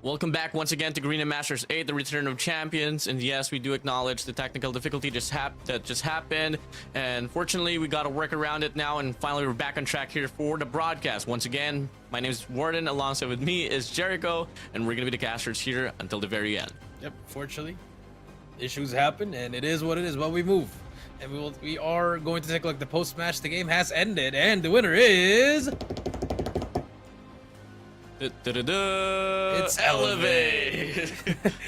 Welcome back once again to Garena Masters 8, the return of champions. And yes, we do acknowledge the technical difficulty that just happened. And fortunately, we got to work around it now. And finally, we're back on track here for the broadcast. Once again, my name is Warden. Alongside with me is Jericho. And we're going to be the casters here until the very end. Yep, fortunately, issues happen. And it is what it is. Well, we move. And we are going to take a look. The post-match, the game has ended. And the winner is... It's Elevate.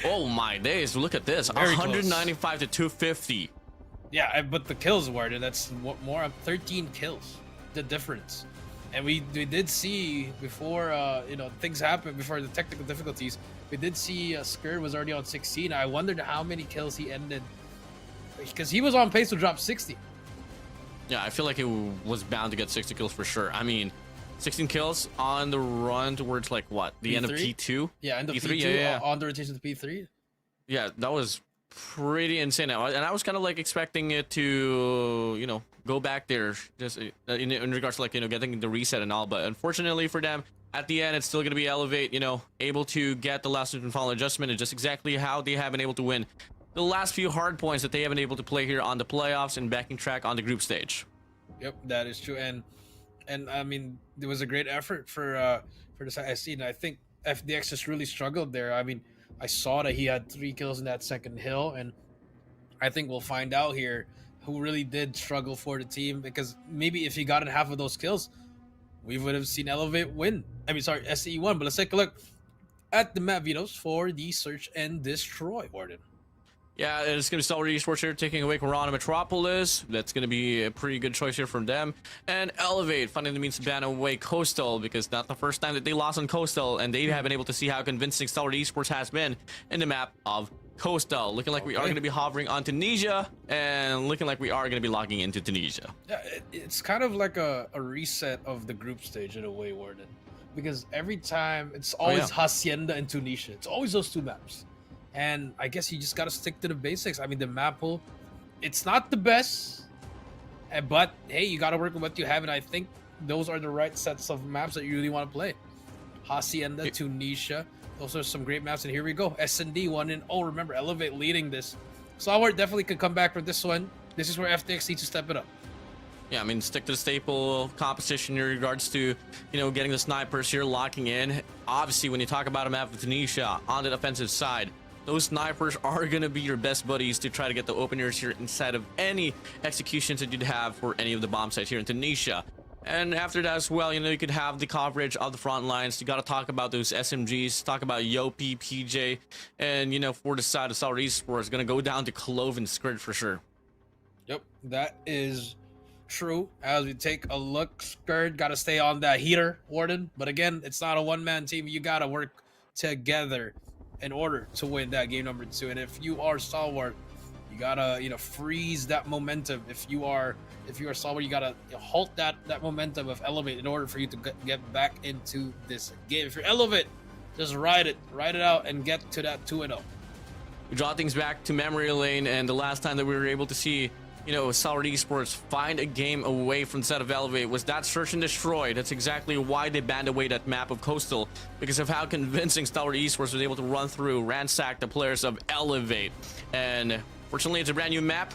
Oh my days, look at this. Very 195 to 250. Yeah, but the kills were that's more of 13 kills, the difference. And we did see before things happened, before the technical difficulties, we did see Skrd was already on 16. I wondered how many kills he ended, because he was on pace to drop 60. Yeah, I feel like he was bound to get 60 kills for sure. I mean, 16 kills on the run towards like what? The P3? end of P2? Yeah, end of P3, P2 yeah. on the rotation to P3. Yeah, that was pretty insane. And I was kind of like expecting it to, go back there just in regards to like, getting the reset and all. But unfortunately for them, at the end, it's still going to be Elevate, able to get the last and final adjustment and just exactly how they have been able to win the last few hard points that they have been able to play here on the playoffs and backing track on the group stage. Yep, that is true. And I mean, there was a great effort for the SND, and I think FDX just really struggled there. I mean, I saw that he had 3 kills in that second hill, and I think we'll find out here who really did struggle for the team, because maybe if he gotten half of those kills, we would have seen Elevate win. I mean, sorry, SE won. But let's take a look at the map vetoes for the Search and Destroy, Warden. Yeah, it's going to be Stalwart eSports here, taking away Corona Metropolis. That's going to be a pretty good choice here from them. And Elevate finding the means to ban away Coastal, because not the first time that they lost on Coastal, and they have been able to see how convincing Stalwart eSports has been in the map of Coastal. Looking like we are going to be hovering on Tunisia, and looking like we are going to be logging into Tunisia. Yeah, it's kind of like a reset of the group stage in a way, Warden. Because every time, it's always Hacienda and Tunisia. It's always those two maps. And I guess you just got to stick to the basics. I mean, the map pool, it's not the best, but hey, you got to work with what you have. And I think those are the right sets of maps that you really want to play. Hacienda, Tunisia, those are some great maps. And here we go. SND 1-0. Remember, Elevate leading this. Stalwart definitely could come back from this one. This is where FTX needs to step it up. Yeah, I mean, stick to the staple competition in regards to, getting the snipers here, locking in. Obviously, when you talk about a map of Tunisia on the offensive side, those snipers are going to be your best buddies to try to get the openers here inside of any executions that you'd have for any of the bomb sites here in Tunisia. And after that as well, you could have the coverage of the front lines. You got to talk about those SMGs, talk about Yopi, PJ, and, for the side of Stalwart eSports, going to go down to Clove and Skrd for sure. Yep, that is true. As we take a look, Skrd got to stay on that heater, Warden. But again, it's not a one-man team. You got to work together in order to win that game number 2. And if you are Stalwart, you gotta freeze that momentum. If you are Stalwart, you gotta halt that momentum of Elevate in order for you to get back into this game. If you're Elevate, just ride it out and get to that 2-0. We draw things back to memory lane, and the last time that we were able to see Stalwart eSports find a game away from the set of Elevate was that Search and Destroy. That's exactly why they banned away that map of Coastal, because of how convincing Stalwart eSports was able to run through, ransack the players of Elevate. And fortunately, it's a brand new map,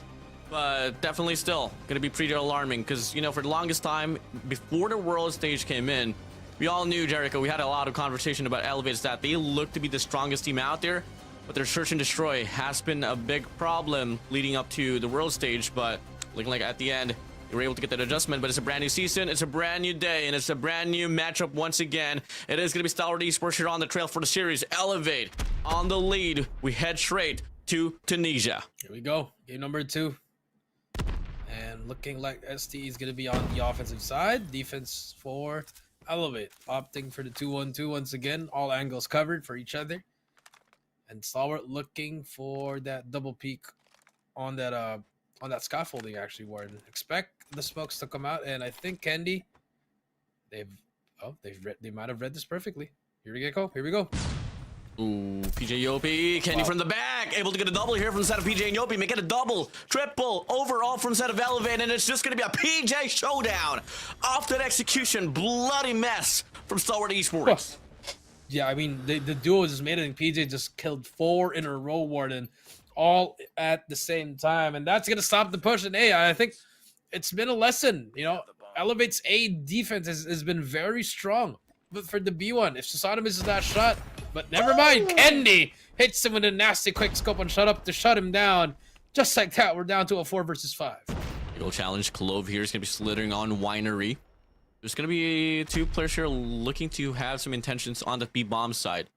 but definitely still going to be pretty alarming, because, for the longest time, before the world stage came in, we all knew, Jericho, we had a lot of conversation about Elevate's that they look to be the strongest team out there. But their Search and Destroy has been a big problem leading up to the world stage. But looking like at the end, they were able to get that adjustment. But it's a brand new season, it's a brand new day, and it's a brand new matchup once again. It is going to be Stalwart eSports here on the trail for the series. Elevate on the lead. We head straight to Tunisia. Here we go. Game number 2. And looking like ST is going to be on the offensive side. Defense for Elevate. Opting for the 2-1-2 once again. All angles covered for each other. And Stalwart looking for that double peak on that scaffolding, actually, Warden. Expect the smokes to come out, and I think Candy, they might have read this perfectly. Here we go. Ooh, PJ Yopi, Candy from the back, able to get a double here from the side of PJ and Yopi, make it a double, triple, overall from the side of Elevate, and it's just going to be a PJ showdown. Off that execution, bloody mess from Stalwart eSports. Yeah, I mean, the duo just made it, and PJ just killed 4 in a row, Warden, all at the same time. And that's going to stop the push. And hey, I think it's been a lesson. You know, Elevate's A defense has been very strong. But for the B1, if Susano misses that shot, but never mind, Kendi hits him with a nasty quick scope and shut up to shut him down. Just like that, we're down to a 4 versus 5. It'll challenge Clove here. He's going to be slithering on Winery. There's going to be 2 players here looking to have some intentions on the B-bomb side.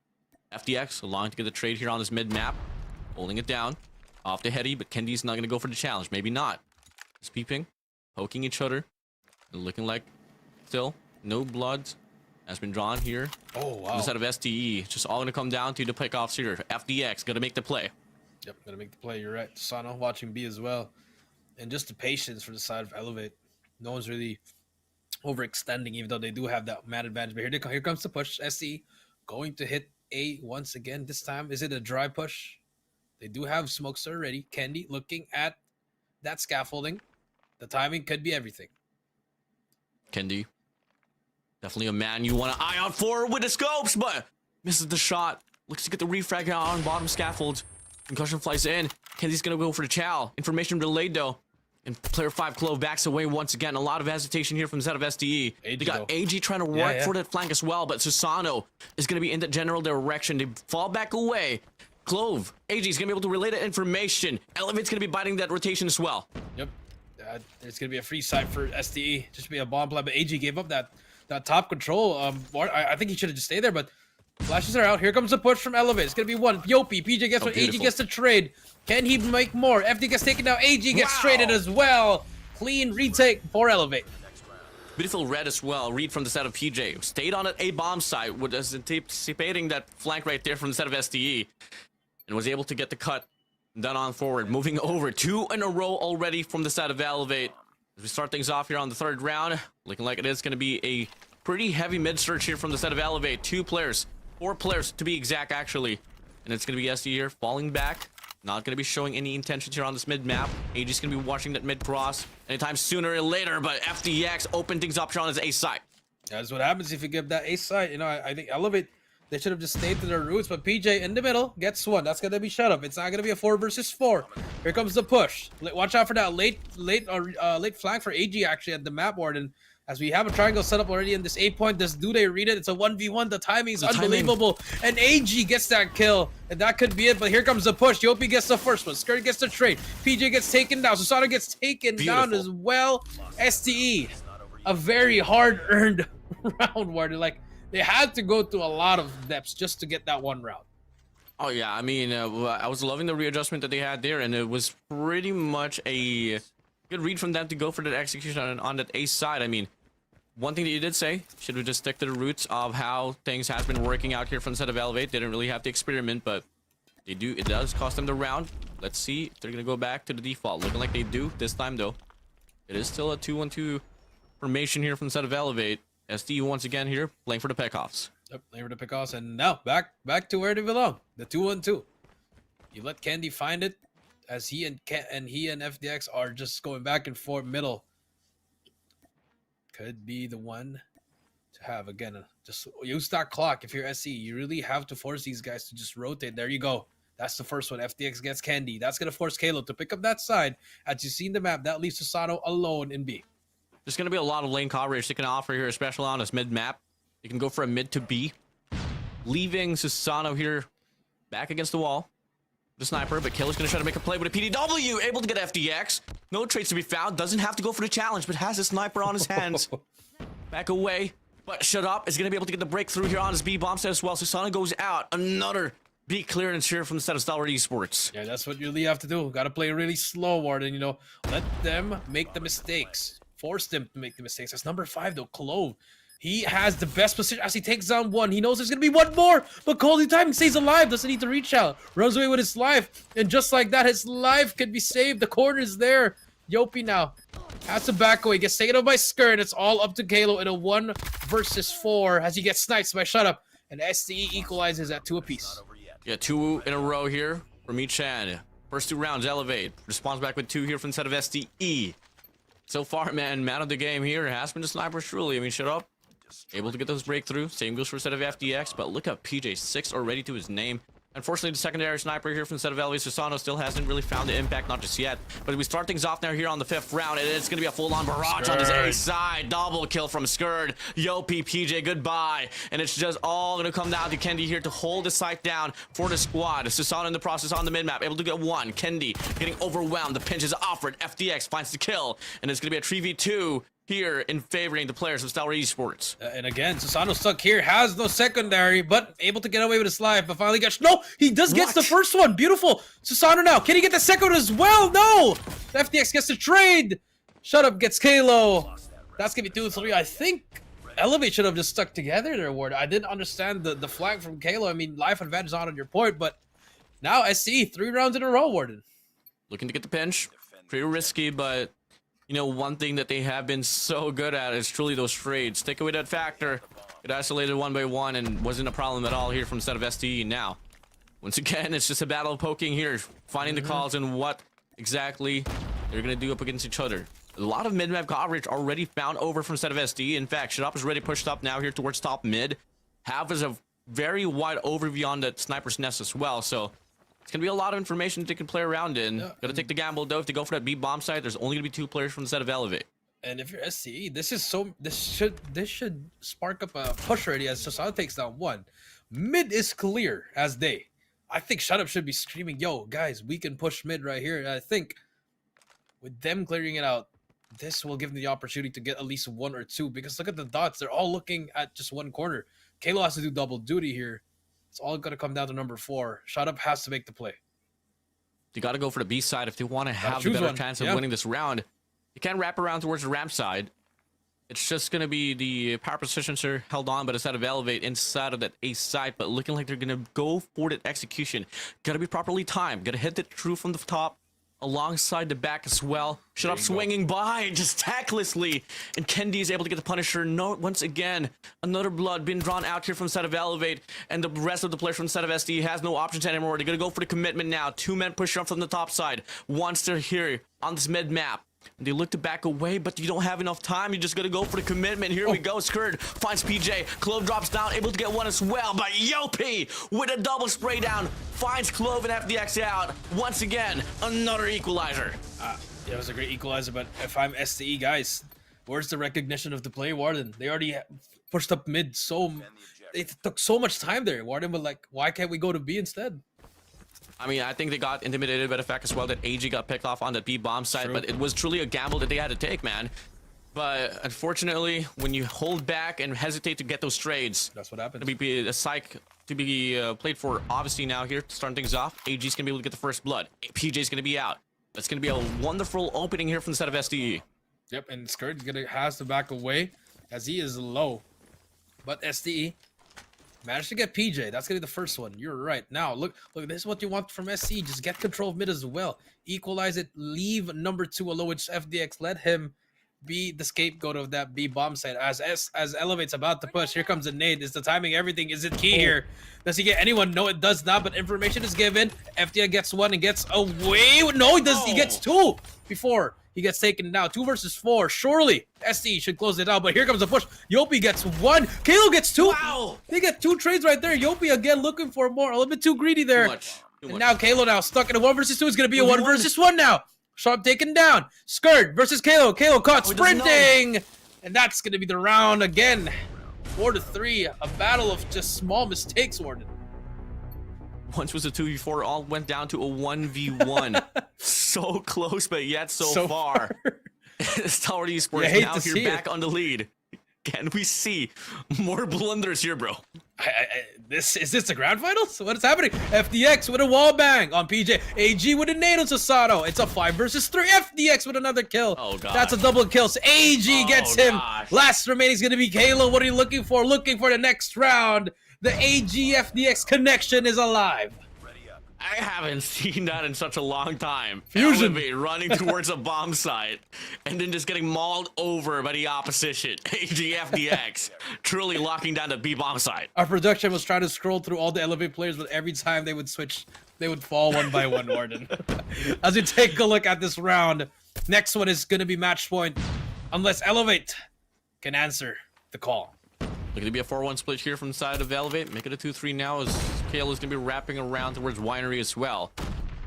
FDX allowing to get the trade here on this mid-map. Holding it down. Off to Heady, but Kendi's not going to go for the challenge. Maybe not. Just peeping. Poking each other. Looking like still no blood has been drawn here. Oh, wow. Instead of STE. It's just all going to come down to the pickoffs here. FDX going to make the play. Yep, going to make the play. You're right. Susano watching B as well. And just the patience for the side of Elevate. No one's really overextending, even though they do have that man advantage. But here comes the push. SE going to hit A once again. This time, is it a dry push? They do have smokes already. Kendi looking at that scaffolding. The timing could be everything. Kendi, definitely a man you want to eye out for with the scopes, but misses the shot. Looks to get the refrag out on bottom scaffold. Concussion flies in. Kendi's going to go for the chow. Information delayed, though. And player 5, Clove, backs away once again. A lot of hesitation here from Z of SDE. They got AG trying to work for that flank as well, but Susano is going to be in the general direction. They fall back away. Clove, AG is going to be able to relay that information. Elevate's going to be biting that rotation as well. Yep. There's going to be a free side for SDE. Just be a bomb play, but AG gave up that top control. I think he should have just stayed there, but flashes are out. Here comes a push from Elevate. It's going to be 1. Yopi, PJ gets one. AG gets the trade. Can he make more? FD gets taken down. AG gets traded as well. Clean retake for Elevate. Beautiful red as well. Read from the set of PJ. Stayed on an A-bomb site. Was anticipating that flank right there from the set of SDE. And was able to get the cut done on forward. Moving over 2 in a row already from the side of Elevate. As we start things off here on the 3rd round. Looking like it is going to be a pretty heavy mid-search here from the side of Elevate. 2 players. 4 players to be exact, actually. And it's going to be SDE here falling back. Not going to be showing any intentions here on this mid-map. AG's going to be watching that mid-cross anytime sooner or later, but FDX opened things up here on his A site. That's what happens if you give that A site. You know, I think Elevate, they should have just stayed to their roots, but PJ in the middle gets one. That's going to be shut up. It's not going to be a 4 versus 4. Here comes the push. Watch out for that late flank for AG, actually, at the map board. And as we have a triangle set up already in this A point, do they read it? It's a 1v1. The timing is unbelievable. And AG gets that kill. And that could be it. But here comes the push. Yopi gets the first one. Skirt gets the trade. PJ gets taken down. Susano gets taken down as well. STE, a very hard-earned round where they had to go through a lot of depths just to get that one round. Oh, yeah. I mean, I was loving the readjustment that they had there. And it was pretty much a good read from them to go for that execution on that A side. I mean, one thing that you did say, should we just stick to the roots of how things have been working out here from the side of Elevate? They didn't really have to experiment, but they do. It does cost them the round. Let's see if they're going to go back to the default. Looking like they do this time, though. It is still a 2-1-2 formation here from the side of Elevate. SD once again here, playing for the pickoffs. Yep, playing for the pickoffs, and now back to where they belong, the 2-1-2. You let Kendi find it, as he and FDX are just going back and forth middle. Could be the one to have again. Just use that clock if you're SE. You really have to force these guys to just rotate. There you go. That's the first one. FDX gets Kendi. That's gonna force Kalo to pick up that side. As you see in the map, that leaves Susano alone in B. There's gonna be a lot of lane coverage they can offer here, especially on this mid map. You can go for a mid to B, leaving Susano here back against the wall. The sniper, but Killer's gonna try to make a play with a PDW, able to get FDX. No traits to be found, doesn't have to go for the challenge, but has a sniper on his hands. Back away, but Shut Up is gonna be able to get the breakthrough here on his B bomb set as well. Susano goes out, another B clearance here from the set of Stalwart Esports. Yeah, that's what you really have to do. Gotta play really slow, Warden, you know. Let them make the mistakes. Force them to make the mistakes. That's number 5 though, Clove. He has the best position as he takes down one. He knows there's going to be one more, but Coldy Timing stays alive. Doesn't need to reach out. Runs away with his life. And just like that, his life could be saved. The corner is there. Yopi now has to back away. Gets taken out by Skirt. It's all up to Kalo in a 1 versus 4 as he gets sniped by Shut Up. And SDE equalizes at 2 apiece. Yeah, 2 in a row here from each end. First 2 rounds, Elevate. Responds back with 2 here from the set of SDE. So far, man of the game here has been the sniper truly. I mean, Shut Up able to get those breakthrough. Same goes for a set of FDX, but look at PJ, 6 already to his name. Unfortunately, the secondary sniper here from the set of Elvis Susano still hasn't really found the impact, not just yet. But we start things off now here on the 5th round, and it's going to be a full-on barrage on this A side. Double kill from Skurd. Yopi, PJ, goodbye. And it's just all going to come down to Kendi here to hold the site down for the squad. Susano in the process on the mid-map, able to get 1. Kendi getting overwhelmed. The pinch is offered. FDX finds the kill, and it's going to be a 3v2 here in favoring the players of Stellar Esports. And again, Susano stuck here, has no secondary, but able to get away with his life, but finally gets... No! He does get the first one! Beautiful! Susano now, can he get the second one as well? No! The FDX gets the trade! Shut up, gets Kalo. That's gonna be 2-3. I think Elevate should have just stuck together there, Ward. I didn't understand the flag from Kalo. I mean, life advantage is not on your point, but now SCE, 3 rounds in a row, Warden. Looking to get the pinch. Pretty risky, but... You know, one thing that they have been so good at is truly those trades. Take away that factor. It isolated 1 by 1 and wasn't a problem at all here from the set of STE. Now, once again, it's just a battle of poking here, finding the calls and what exactly they're going to do up against each other. A lot of mid-map coverage already found over from the set of STE. In fact, Shut Up is already pushed up now here towards top mid. Have is a very wide overview on the sniper's nest as well, so... It's going to be a lot of information that they can play around in. Yeah. Got to take the gamble, though. If they go for that B bomb side, there's only going to be 2 players from the set of Elevate. And if you're SCE, this should spark up a push already as Susano takes down 1. Mid is clear as day. I think Shut Up should be screaming, yo, guys, we can push mid right here. And I think with them clearing it out, this will give them the opportunity to get at least 1 or 2. Because look at the dots. They're all looking at just one corner. Kalo has to do double duty here. It's all going to come down to number 4. Shut Up has to make the play. You got to go for the B side if they want to have a better chance of winning this round. You can wrap around towards the ramp side. It's just going to be the power positions are held on by the set of Elevate inside of that A side, but looking like they're going to go for that execution. Got to be properly timed. Got to hit it true from the top alongside the back as well. Shut Up swinging by just tactlessly, and Kendi is able to get the Punisher. No, once again, another blood being drawn out here from the side of Elevate, and the rest of the players from the side of SD has no options anymore. They're gonna go for the commitment now. 2 men push up from the top side. Once they're here on this mid map, they look to back away, but you don't have enough time. You just gotta go for the commitment. Here we go. Skurd finds PJ. Clove drops down, able to get 1 as well. But Yopi with a double spray down finds Clove and FDX out. Once again, another equalizer. Yeah, it was a great equalizer, but if I'm STE, guys, where's the recognition of the play, Warden? They already pushed up mid, so it took so much time there. Warden was like, why can't we go to B instead? I mean, I think they got intimidated by the fact as well that AG got picked off on the B bomb side, but it was truly a gamble that they had to take, man. But unfortunately, when you hold back and hesitate to get those trades, that's what happens. To be a psych to be played for, obviously now here, starting things off, AG's gonna be able to get the first blood. PJ's gonna be out. That's gonna be a wonderful opening here from the set of SDE. Yep, and Skurd's has to back away as he is low. But SDE managed to get PJ. That's gonna be the first one. You're right. Now look, this is what you want from SC. Just get control of mid as well. Equalize it. Leave number 2 alone, which FDX. Let him be the scapegoat of that B bomb site. As Elevate's about to push, here comes a nade. Is the timing everything? Is it key here? Does he get anyone? No, it does not. But information is given. FDX gets 1 and gets away. No, he does. He gets 2 before he gets taken down. 2 versus 4. Surely SC should close it out. But here comes a push. Yopi gets 1. Kalo gets 2. Wow! They get 2 trades right there. Yopi again looking for more. A little bit too greedy there. Too much. Now Kalo now stuck in a 1 versus 2. It's gonna be a 1 versus 1 now. Sharp taken down. Skurd versus Kalo. Kalo caught sprinting. And that's going to be the round again. 4-3. A battle of just small mistakes, Warden. Once was a 2v4, all went down to a 1v1. So close, but yet so far. Stellar Esports now here back on the lead. Can we see more blunders here, bro? Is this the grand finals? What is happening? FDX with a wall bang on PJ. AG with a nade on Susano. It's a 5 versus 3. FDX with another kill. Oh, God. That's a double kill. So AG gets him. Last remaining is going to be Kalo. What are you looking for? Looking for the next round. The AG FDX connection is alive. I haven't seen that in such a long time. Fusion Elevate running towards a bomb site and then just getting mauled over by the opposition. AGFDX truly locking down the B bomb site. Our production was trying to scroll through all the Elevate players, but every time they would switch, they would fall 1 by 1, Warden. As we take a look at this round, next one is going to be match point, unless Elevate can answer the call. Looking to be a 4-1 split here from the side of Elevate. Make it a 2-3 now as Kale is going to be wrapping around towards Winery as well.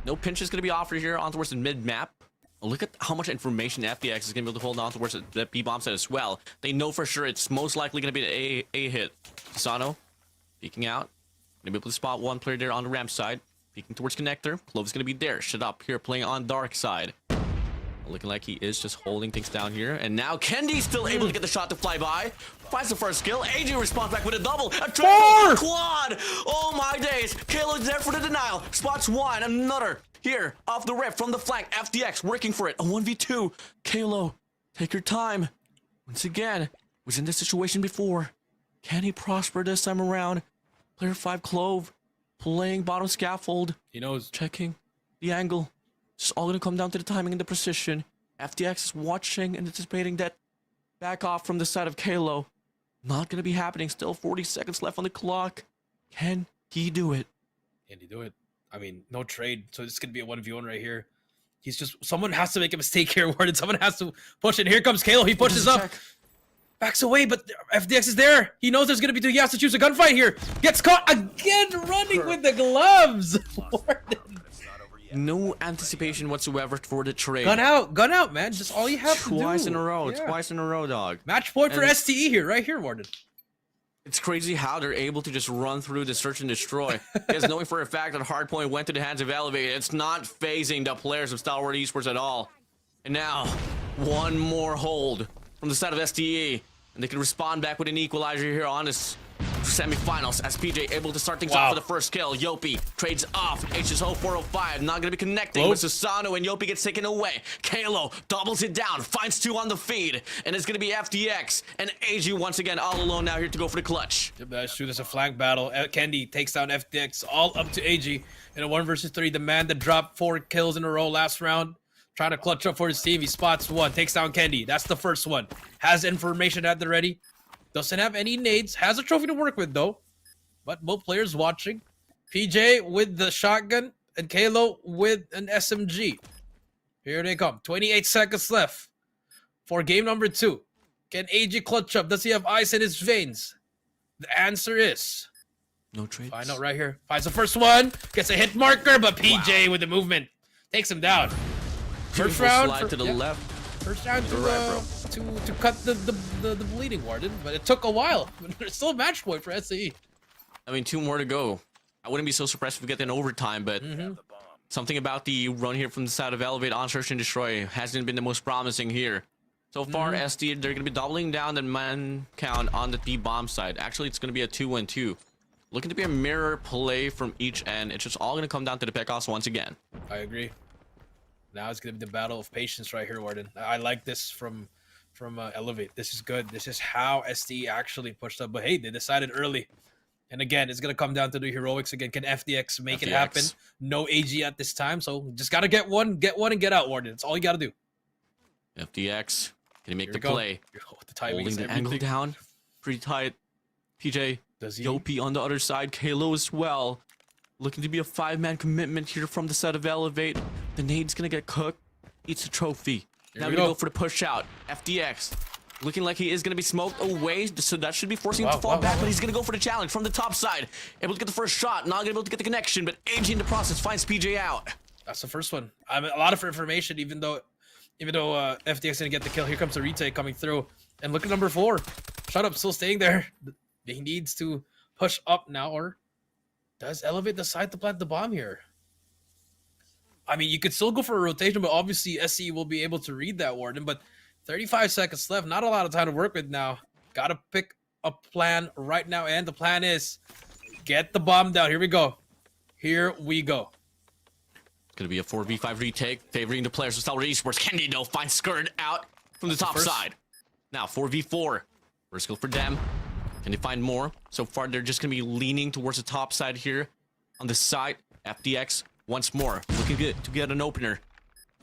No pinch is going to be offered here on towards the mid-map. Look at how much information FDX is going to be able to hold on towards the B-bomb set as well. They know for sure it's most likely going to be an A hit. Sano peeking out. Going to be able to spot one player there on the ramp side. Peeking towards connector. Clove's going to be there. Shut up here playing on dark side. Looking like he is just holding things down here. And now Kendi's still able to get the shot to fly by. Finds the first kill. AJ responds back with a double. A triple. Quad. Oh my days. Kalo is there for the denial. Spots one. Another. Here. Off the rip from the flank. FDX working for it. A 1v2. Kalo. Take your time. Once again. Was in this situation before. Can he prosper this time around? Player 5 Clove. Playing bottom scaffold. He knows. Checking the angle. It's all gonna come down to the timing and the precision. FDX is watching and anticipating that back off from the side of Kalo. Not gonna be happening. Still 40 seconds left on the clock. Can he do it? Can he do it? I mean, no trade. So this could be a 1v1 right here. He's just, someone has to make a mistake here, Warden. Someone has to push it. Here comes Kalo. He pushes up. Backs away, but FDX is there. He knows there's gonna be two. He has to choose a gunfight here. Gets caught again, running with the gloves. Warden. No anticipation whatsoever for the trade. Gun out, man. Just all you have to do. Twice in a row. Yeah. Twice in a row, dog. Match point for STE here, right here, Warden. It's crazy how they're able to just run through the search and destroy. Because knowing for a fact that hardpoint went to the hands of Elevate, it's not phasing the players of Stalwart Esports at all. And now, one more hold from the side of STE. And they can respond back with an equalizer here on this semifinals as PJ able to start things off for the first kill. Yopi trades off. HSO 405 not gonna be connecting with Susano, and Yopi gets taken away. Kalo doubles it down, finds two on the feed, and it's gonna be FDX and AG once again all alone now here to go for the clutch. Yep, that's true. There's a flank battle. Kendi takes down FDX all up to AG in a 1 versus 3. The man that dropped 4 kills in a row last round. Trying to clutch up for his team. He spots one, takes down Kendi. That's the first one. Has information at the ready. Doesn't have any nades. Has a trophy to work with, though. But both players watching. PJ with the shotgun and Kalo with an SMG. Here they come. 28 seconds left for game number 2. Can AG clutch up? Does he have ice in his veins? The answer is no trades. Find out right here. Finds the first one. Gets a hit marker, but PJ with the movement takes him down. First round slide to the left. First round to cut the bleeding, Warden, but it took a while. There's still a match point for SCE. I mean, 2 more to go. I wouldn't be so surprised if we get an overtime, but something about the run here from the side of Elevate on Search and Destroy hasn't been the most promising here. So far, SD, they're going to be doubling down the man count on the B-bomb side. Actually, it's going to be a 2-1-2. Looking to be a mirror play from each end. It's just all going to come down to the pickoffs once again. I agree. Now it's going to be the battle of patience right here, Warden. I like this from Elevate. This is good. This is how STE actually pushed up. But hey, they decided early. And again, it's going to come down to the heroics again. Can FDX make it happen? No AG at this time. So just got to get one and get out, Warden. That's all you got to do. FDX, can he make the play? Holding the angle down. Pretty tight. PJ, Yopi on the other side. Kalo as well. Looking to be a 5-man commitment here from the side of Elevate. The nade's gonna get cooked. Eats the trophy. Now we go for the push out. FDX looking like he is gonna be smoked away, so that should be forcing him to fall back, but he's gonna go for the challenge from the top side. Able to get the first shot, not gonna be able to get the connection, but AG in the process finds PJ out. That's the first one. I mean, a lot of information, even though FDX didn't get the kill. Here comes the retake coming through. And look at number 4. Shut up, still staying there. He needs to push up now, or does Elevate decide to plant the bomb here? I mean, you could still go for a rotation, but obviously SE will be able to read that, Warden. But 35 seconds left. Not a lot of time to work with now. Got to pick a plan right now. And the plan is get the bomb down. Here we go. Here we go. It's going to be a 4v5 retake, favoring the players of Stalwart Esports. Kendi, though, finds Skirt out from the top side. Now, 4v4. First kill for them. Can they find more? So far, they're just going to be leaning towards the top side here. On the side, FDX once more. Looking good to get an opener.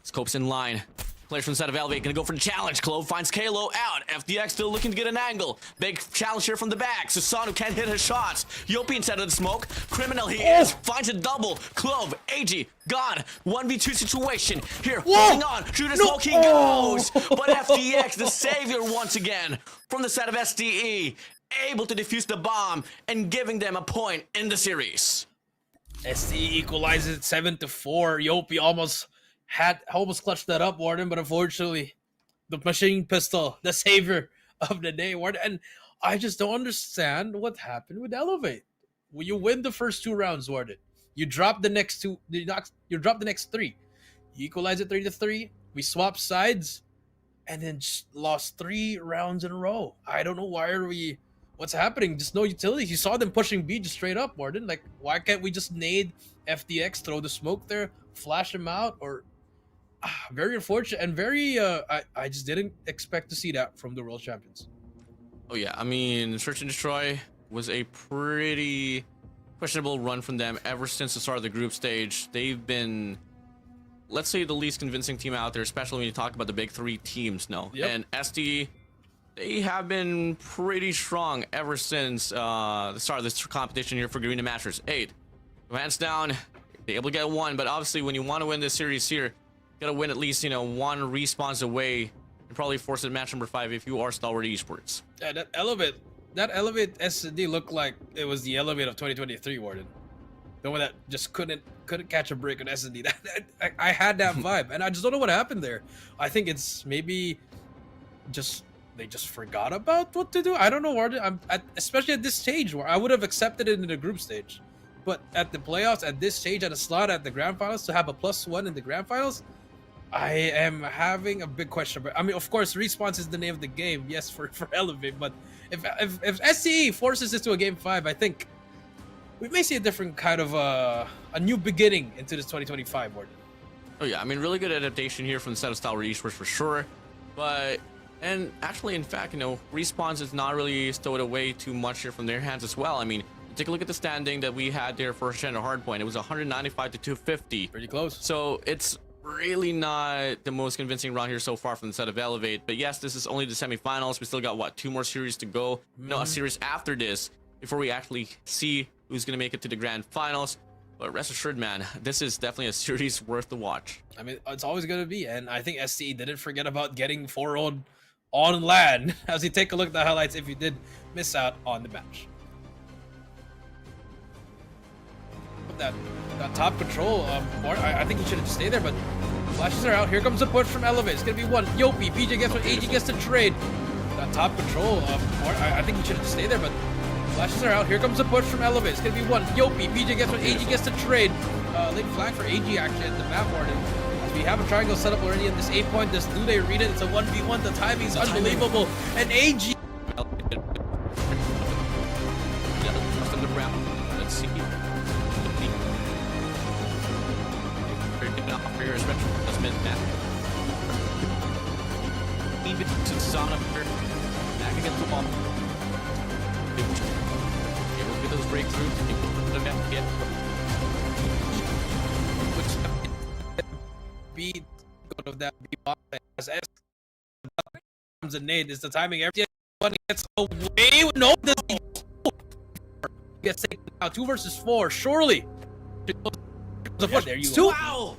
Scopes in line. Players from the side of Elevate going to go for the challenge. Clove finds Kalo out. FDX still looking to get an angle. Big challenge here from the back. Susano can't hit his shots. Yopi inside of the smoke. Criminal he is. Finds a double. Clove, AG, gone. 1v2 situation. Here, holding on. Shoot a smoke, he goes. But FDX, the savior once again. From the side of SDE. able to defuse the bomb and giving them a point in the series. SDE equalizes it 7-4. Yopi almost clutched that up, Warden, but unfortunately, the machine pistol, the savior of the day, Warden. And I just don't understand what happened with Elevate. When you win the first 2 rounds, Warden, you drop the next 2. You drop the next 3. You equalize it 3-3. We swap sides, and then just lost 3 rounds in a row. I don't know what's happening. Just no utilities. You saw them pushing B just straight up, Warden. Like, why can't we just nade FDX, throw the smoke there, flash him out? Or very unfortunate and very. I just didn't expect to see that from the world champions. Oh yeah, I mean, Search and Destroy was a pretty questionable run from them ever since the start of the group stage. They've been, let's say, the least convincing team out there, especially when you talk about the big 3 teams. Yep. And SD, they have been pretty strong ever since the start of this competition here for Garena Masters 8. Hands down, they're able to get 1, but obviously when you want to win this series here, you gotta win at least 1 respawns away and probably force it match number 5 if you are Stalwart Esports. Yeah, that Elevate SND looked like it was the Elevate of 2023, Warden. The one that just couldn't catch a break on SND. I had that vibe, and I just don't know what happened there. I think it's maybe they just forgot about what to do. I don't know, Warden. Especially at this stage where I would have accepted it in the group stage, but at the playoffs, at this stage, at a slot at the grand finals, to have a +1 in the grand finals, I am having a big question. But I mean, of course, response is the name of the game. Yes, for Elevate, but if SCE forces this to a game 5, I think we may see a different kind of a new beginning into this 2025, Warden. Oh yeah, I mean, really good adaptation here from the set of Stalwart Esports for sure. But, and actually, in fact, Respawns is not really stowed away too much here from their hands as well. I mean, take a look at the standing that we had there for Showdown hardpoint. It was 195 to 250. Pretty close. So it's really not the most convincing run here so far from the set of Elevate. But yes, this is only the semifinals. We still got, what, 2 more series to go? No, a series after this before we actually see who's going to make it to the grand finals. But rest assured, man, this is definitely a series worth the watch. I mean, it's always going to be. And I think SCE didn't forget about getting 4-0 on land as you take a look at the highlights if you did miss out on the match. That top control, I think he should have just stayed there, but flashes are out. Here comes a push from Elevate. It's gonna be 1. Yopi, PJ gets 1, AG gets the trade. That top control, I think he should have just stayed there, but flashes are out. Here comes a push from Elevate. It's gonna be 1. Yopi, PJ gets 1, AG gets the trade. Late flag for AG actually at the map warning. We have a triangle set up already in this 8 point. Do they read it? It's a 1v1. The timing is unbelievable. And AG. Let's see. Here, especially this mid-map. Even to Sana back against the wall. Able to get those breakthroughs. Which go to that as comes a nade. Is the timing everyone gets away? No, this gets taken out. 2 versus 4. Surely. There you go. Wow.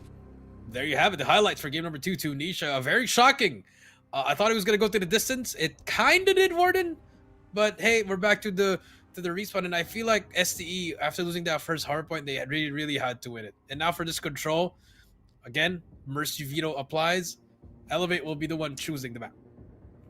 There you have it. The highlights for game number 2 to Nisha. Very shocking. I thought it was gonna go to the distance. It kinda did, Warden. But hey, we're back to the respawn, and I feel like STE, after losing that first hardpoint, they really had to win it. And now for this control, again, Mercy Veto applies. Elevate will be the one choosing the map.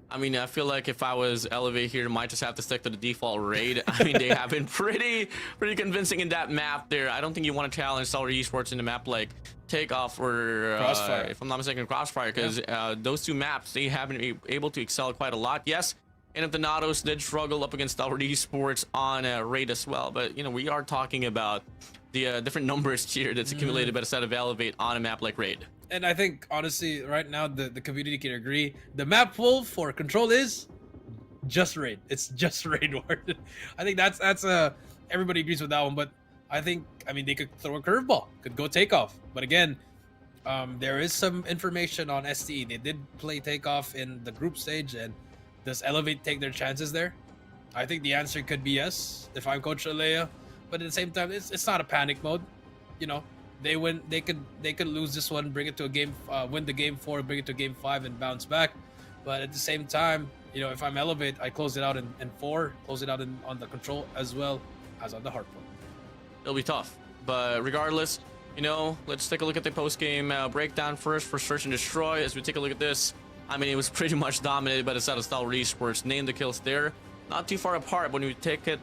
I mean, I feel like if I was Elevate here, might just have to stick to the default raid. I mean, they have been pretty convincing in that map there. I don't think you want to challenge Stalwart Esports in a map like Takeoff or Crossfire, if I'm not mistaken, Crossfire, because those 2 maps, they have been able to excel quite a lot. Yes, and if the Natos did struggle up against Stalwart Esports on a raid as well, but we are talking about the different numbers here that's accumulated by the set of Elevate on a map like raid. And I think, honestly, right now, the community can agree. The map pool for control is just raid. It's just raid word. I think that's everybody agrees with that one. But I mean, they could throw a curveball, could go Takeoff. But again, there is some information on STE. They did play Takeoff in the group stage, and does Elevate take their chances there? I think the answer could be yes if I'm Coach Alea. But at the same time, it's not a panic mode. They win. They could lose this one, bring it to a game, win the game 4, bring it to game 5, and bounce back. But at the same time, You know, if I'm Elevate, I close it out in 4, close it out on the control as well as on the hardpoint. It'll be tough, but regardless, you know, let's take a look at the post-game breakdown first for Search and Destroy. As we take a look at this, I mean, it was pretty much dominated by the side of Stalwart eSports. Name the kills there, not too far apart. When we take it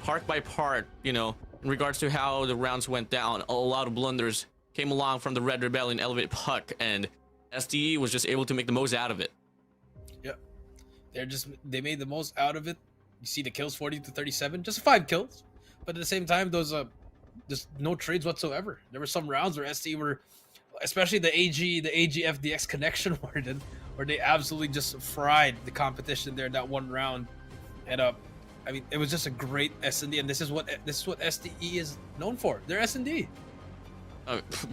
part by part, you know, in regards to how the rounds went down, a lot of blunders came along from the Red Rebellion Elevate Puck, and SDE was just able to make the most out of it. Yep, they made the most out of it. You see the kills, 40 to 37, just 5 kills, but at the same time, those just no trades whatsoever. There were some rounds where SDE were, especially the AG FDX connection warden, where they absolutely just fried the competition there in that one round. And I mean, it was just a great SND, and this is what SDE is known for. They're SND.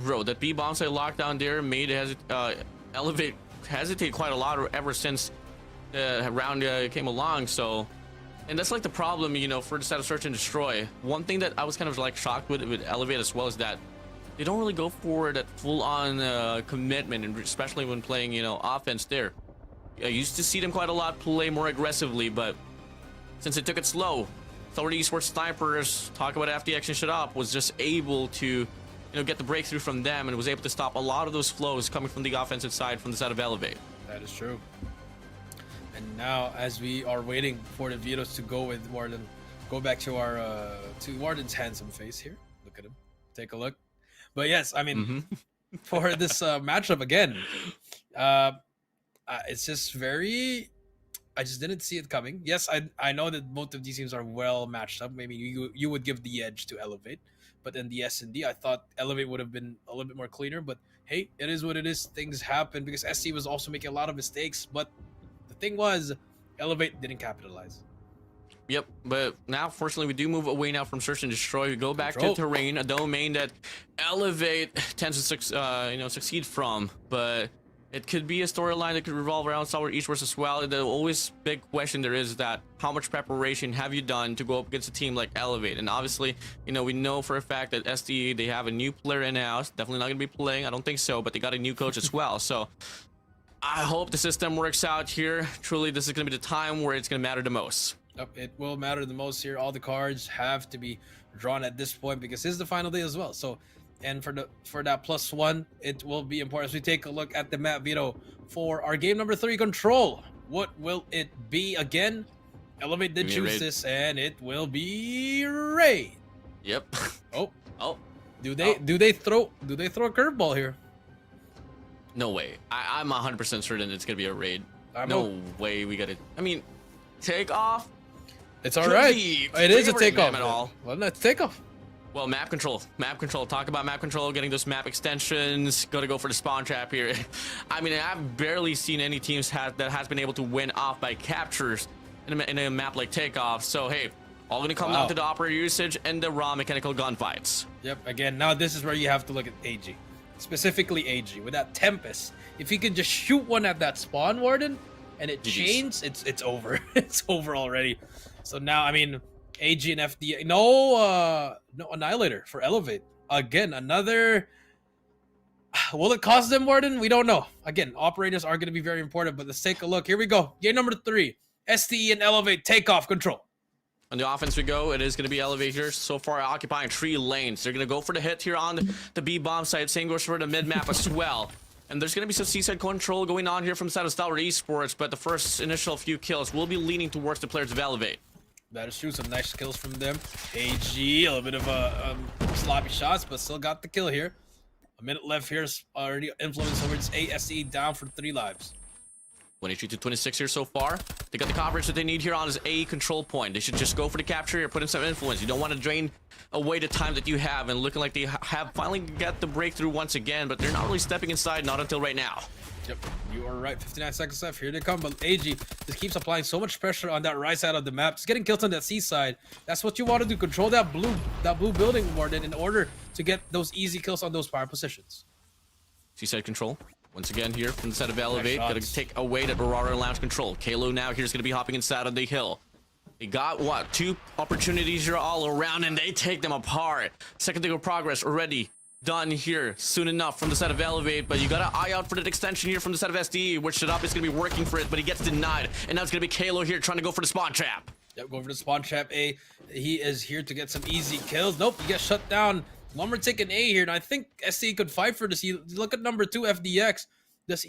Bro, that B bomb site lockdown there made Elevate hesitate quite a lot ever since the round came along. So, and that's like the problem, you know, for the side of Search and Destroy. One thing that I was kind of like shocked with Elevate as well is that they don't really go for that full-on commitment, and especially when playing, you know, offense there. I used to see them quite a lot play more aggressively, but since they took it slow, Stalwart eSports snipers, talk about FDX and shut up, was just able to, you know, get the breakthrough from them and was able to stop a lot of those flows coming from the offensive side from the side of Elevate. That is true. And now, as we are waiting for the vetoes to go with Warden, go back to our to Warden's handsome face here. Look at him. Take a look. But yes, I mean, for this matchup again, it's just very. I just didn't see it coming. Yes, I know that both of these teams are well matched up. Maybe you would give the edge to Elevate, but in the S&D, I thought Elevate would have been a little bit more cleaner. But hey, it is what it is. Things happen because SC was also making a lot of mistakes. But the thing was, Elevate didn't capitalize. Yep, but now fortunately we do move away now from Search and Destroy. We go back to Terrain, a domain that Elevate tends to you know, succeed from, but it could be a storyline that could revolve around Stalwart eSports as well. The always big question there is that how much preparation have you done to go up against a team like Elevate? And obviously, you know, we know for a fact that SDE, they have a new player in-house, definitely not going to be playing, I don't think so, but they got a new coach as well. So I hope the system works out here. Truly, this is going to be the time where it's going to matter the most. It will matter the most here. All the cards have to be drawn at this point because this is the final day as well. So, and for that +1, it will be important. As we take a look at the map veto for our game number 3, Control. What will it be again? Elevate did choose this, and it will be Raid. Yep. Oh. Do they throw a curveball here? No way. I'm 100% certain it's gonna be a Raid. No way we gotta. I mean, takeoff. It's all right. It is a takeoff. At all. Well, let's take off. Well, map control. Talk about map control, getting those map extensions. Gotta go for the spawn trap here. I mean, I've barely seen any teams that has been able to win off by captures in a map like Takeoff. So, hey, all gonna come down to the operator usage and the raw mechanical gunfights. Yep, again, now this is where you have to look at AG. Specifically AG. With that Tempest, if you can just shoot one at that spawn warden and it chains, it's over. It's over already. So now, I mean, AG and FD, no Annihilator for Elevate. Again, another. Will it cost them, Warden? We don't know. Again, operators are going to be very important, but let's take a look. Here we go. Game number 3. STE and Elevate takeoff control. On the offense we go. It is going to be Elevate here. So far occupying 3 lanes. They're going to go for the hit here on the B bomb side. Same goes for the mid map as well. And there's going to be some seaside control going on here from the side of Stalwart eSports, but the first initial few kills will be leaning towards the players of Elevate. That is true. Some nice kills from them. AG, a little bit of sloppy shots, but still got the kill here. A minute left here. Already influence over its ASE down for 3 lives. 23 to 26 here so far. They got the coverage that they need here on his A control point. They should just go for the capture here, put in some influence. You don't want to drain away the time that you have, and looking like they have finally got the breakthrough once again, but they're not really stepping inside, not until right now. Yep, you are right. 59 seconds left. Here they come, but AG just keeps applying so much pressure on that right side of the map. Just getting kills on that C side. That's what you want to do. Control that blue building, Warden, in order to get those easy kills on those power positions. C-side control. Once again here from the side of Elevate. Gotta take away that Aurora Lounge control. Kalo now here's gonna be hopping inside of the hill. They got, what, 2 opportunities here all around, and they take them apart. Second thing of progress already done here soon enough from the side of Elevate, but you gotta eye out for that extension here from the side of SDE, which Shut Up is gonna be working for it, but he gets denied, and now it's gonna be Kalo here trying to go for the spawn trap. Yep, go for the spawn trap A. He is here to get some easy kills. Nope, he gets shut down. One more taking A here, and I think SDE could fight for this. You look at number 2, FDX.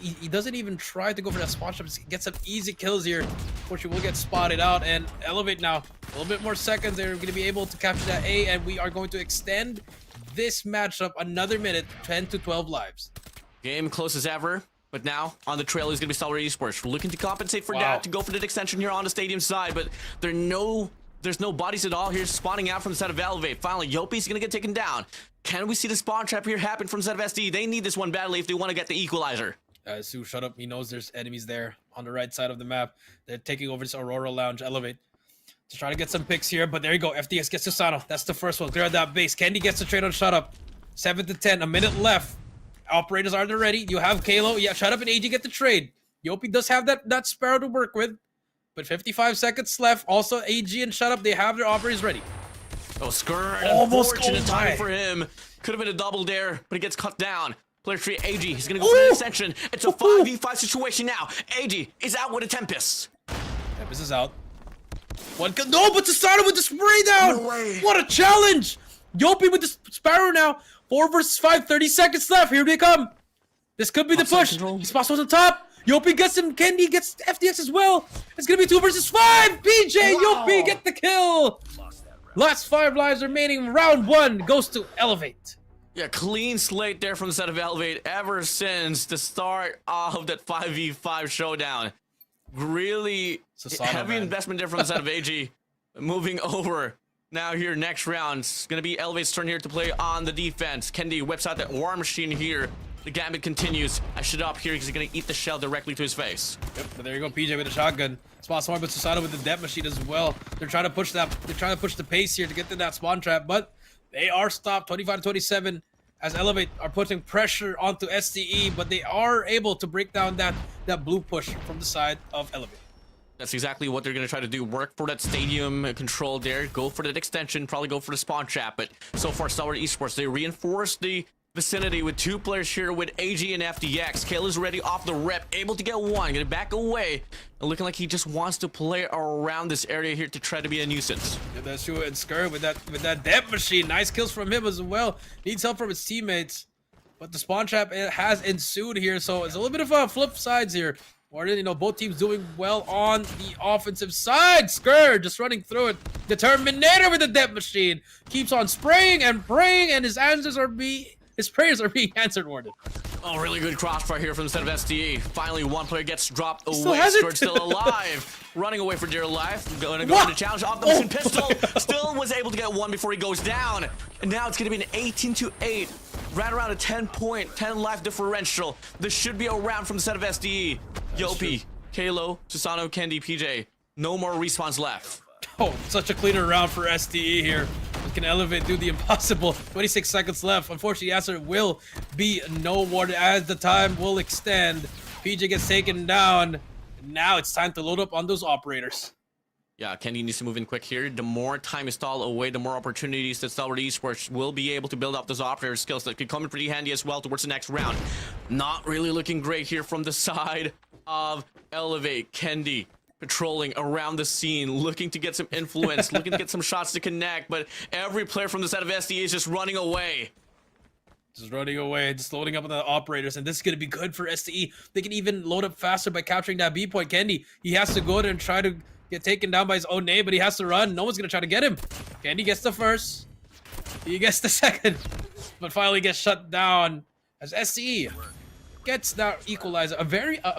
He doesn't even try to go for that spawn trap. He gets some easy kills here. Unfortunately, we'll get spotted out, and Elevate now. A little bit more seconds. They're going to be able to capture that A, and we are going to extend this matchup another minute, 10 to 12 lives. Game close as ever, but now on the trail is going to be Stellar Esports. We're looking to compensate for that, to go for the extension here on the stadium side, but there's no bodies at all here spawning out from the side of Elevate. Finally, Yopi's going to get taken down. Can we see the spawn trap here happen from the side of SD? They need this one badly if they want to get the equalizer. Sue, shut up. He knows there's enemies there on the right side of the map. They're taking over this Aurora Lounge. Elevate to try to get some picks here, but there you go. FDX gets Susano. That's the first one. Clear out that base. Candy gets the trade on Shut Up. 7 to 10. A minute left. Operators are there ready. You have Kalo. Yeah, Shut Up and AG get the trade. Yopi does have that Sparrow to work with, but 55 seconds left. Also, AG and Shut Up, they have their operators ready. Oh, Skirt. Almost unfortunate time for him. Could have been a double there, but he gets cut down. Player 3, AG. He's going to go for the extension. It's a 5v5 situation now. AG is out with a Tempest. Tempest is out. No, but Susano with the spray down. No way. What a challenge. Yopi with the Sparrow now. 4 versus 5. 30 seconds left. Here they come. This could be the push. He's possible on the top. Yopi gets him. Candy gets FDX as well. It's going to be 2 versus 5. PJ, Yopi get the kill. Last 5 lives remaining. Round 1 goes to Elevate. Yeah, clean slate there from the side of Elevate ever since the start of that 5v5 showdown. Really heavy investment there from the side of AG. Moving over now here next round. It's going to be Elevate's turn here to play on the defense. Kendi whips out that War Machine here. The gambit continues. I should up here because he's going to eat the shell directly to his face. Yep, but there you go, PJ with the shotgun. Spot smart, but Susano with the death machine as well. They're trying to push that. They're trying to push the pace here to get to that spawn trap, but they are stopped 25 to 27 as Elevate are putting pressure onto STE, but they are able to break down that blue push from the side of Elevate. That's exactly what they're going to try to do. Work for that stadium control there. Go for that extension. Probably go for the spawn trap. But so far, Stellar Esports, they reinforce the vicinity with 2 players here with AG and FDX. Kale is ready off the rip. Able to get one. Going to back away. And looking like he just wants to play around this area here to try to be a nuisance. Yeah, that's true. And Skur with that death machine. Nice kills from him as well. Needs help from his teammates. But the spawn trap has ensued here. So it's a little bit of a flip sides here. Warden, you know, both teams doing well on the offensive side. Skur just running through it. Determinator with the death machine. Keeps on spraying and praying, and his prayers are being answered, Warden. Oh, really good crossfire here from the set of SDE. Finally, one player gets dropped away. Skur's still alive. Running away for dear life. Going to go for the challenge off the mission pistol. Still was able to get one before he goes down. And now it's going to be an 18 to 8. Right around a 10 life differential. This should be a round from the set of SDE. Yopi, Kalo, Susano, Kendi, PJ. No more respawns left. Oh, such a cleaner round for SDE here. We can Elevate, do the impossible. 26 seconds left. Unfortunately, the answer will be no Warden as the time will extend. PJ gets taken down. Now it's time to load up on those operators. Yeah, Kendi needs to move in quick here. The more time is stalled away, the more opportunities that Stellar Esports will be able to build up those operator skills that could come in pretty handy as well towards the next round. Not really looking great here from the side of Elevate. Kendi patrolling around the scene, looking to get some influence, looking to get some shots to connect, but every player from the side of SD is just running away. Just running away, just loading up on the operators, and this is going to be good for STE. They can even load up faster by capturing that B point. Kendi, he has to go there and try to get taken down by his own name, but he has to run. No one's going to try to get him. Kendi gets the first. He gets the second, but finally gets shut down as STE gets that equalizer. A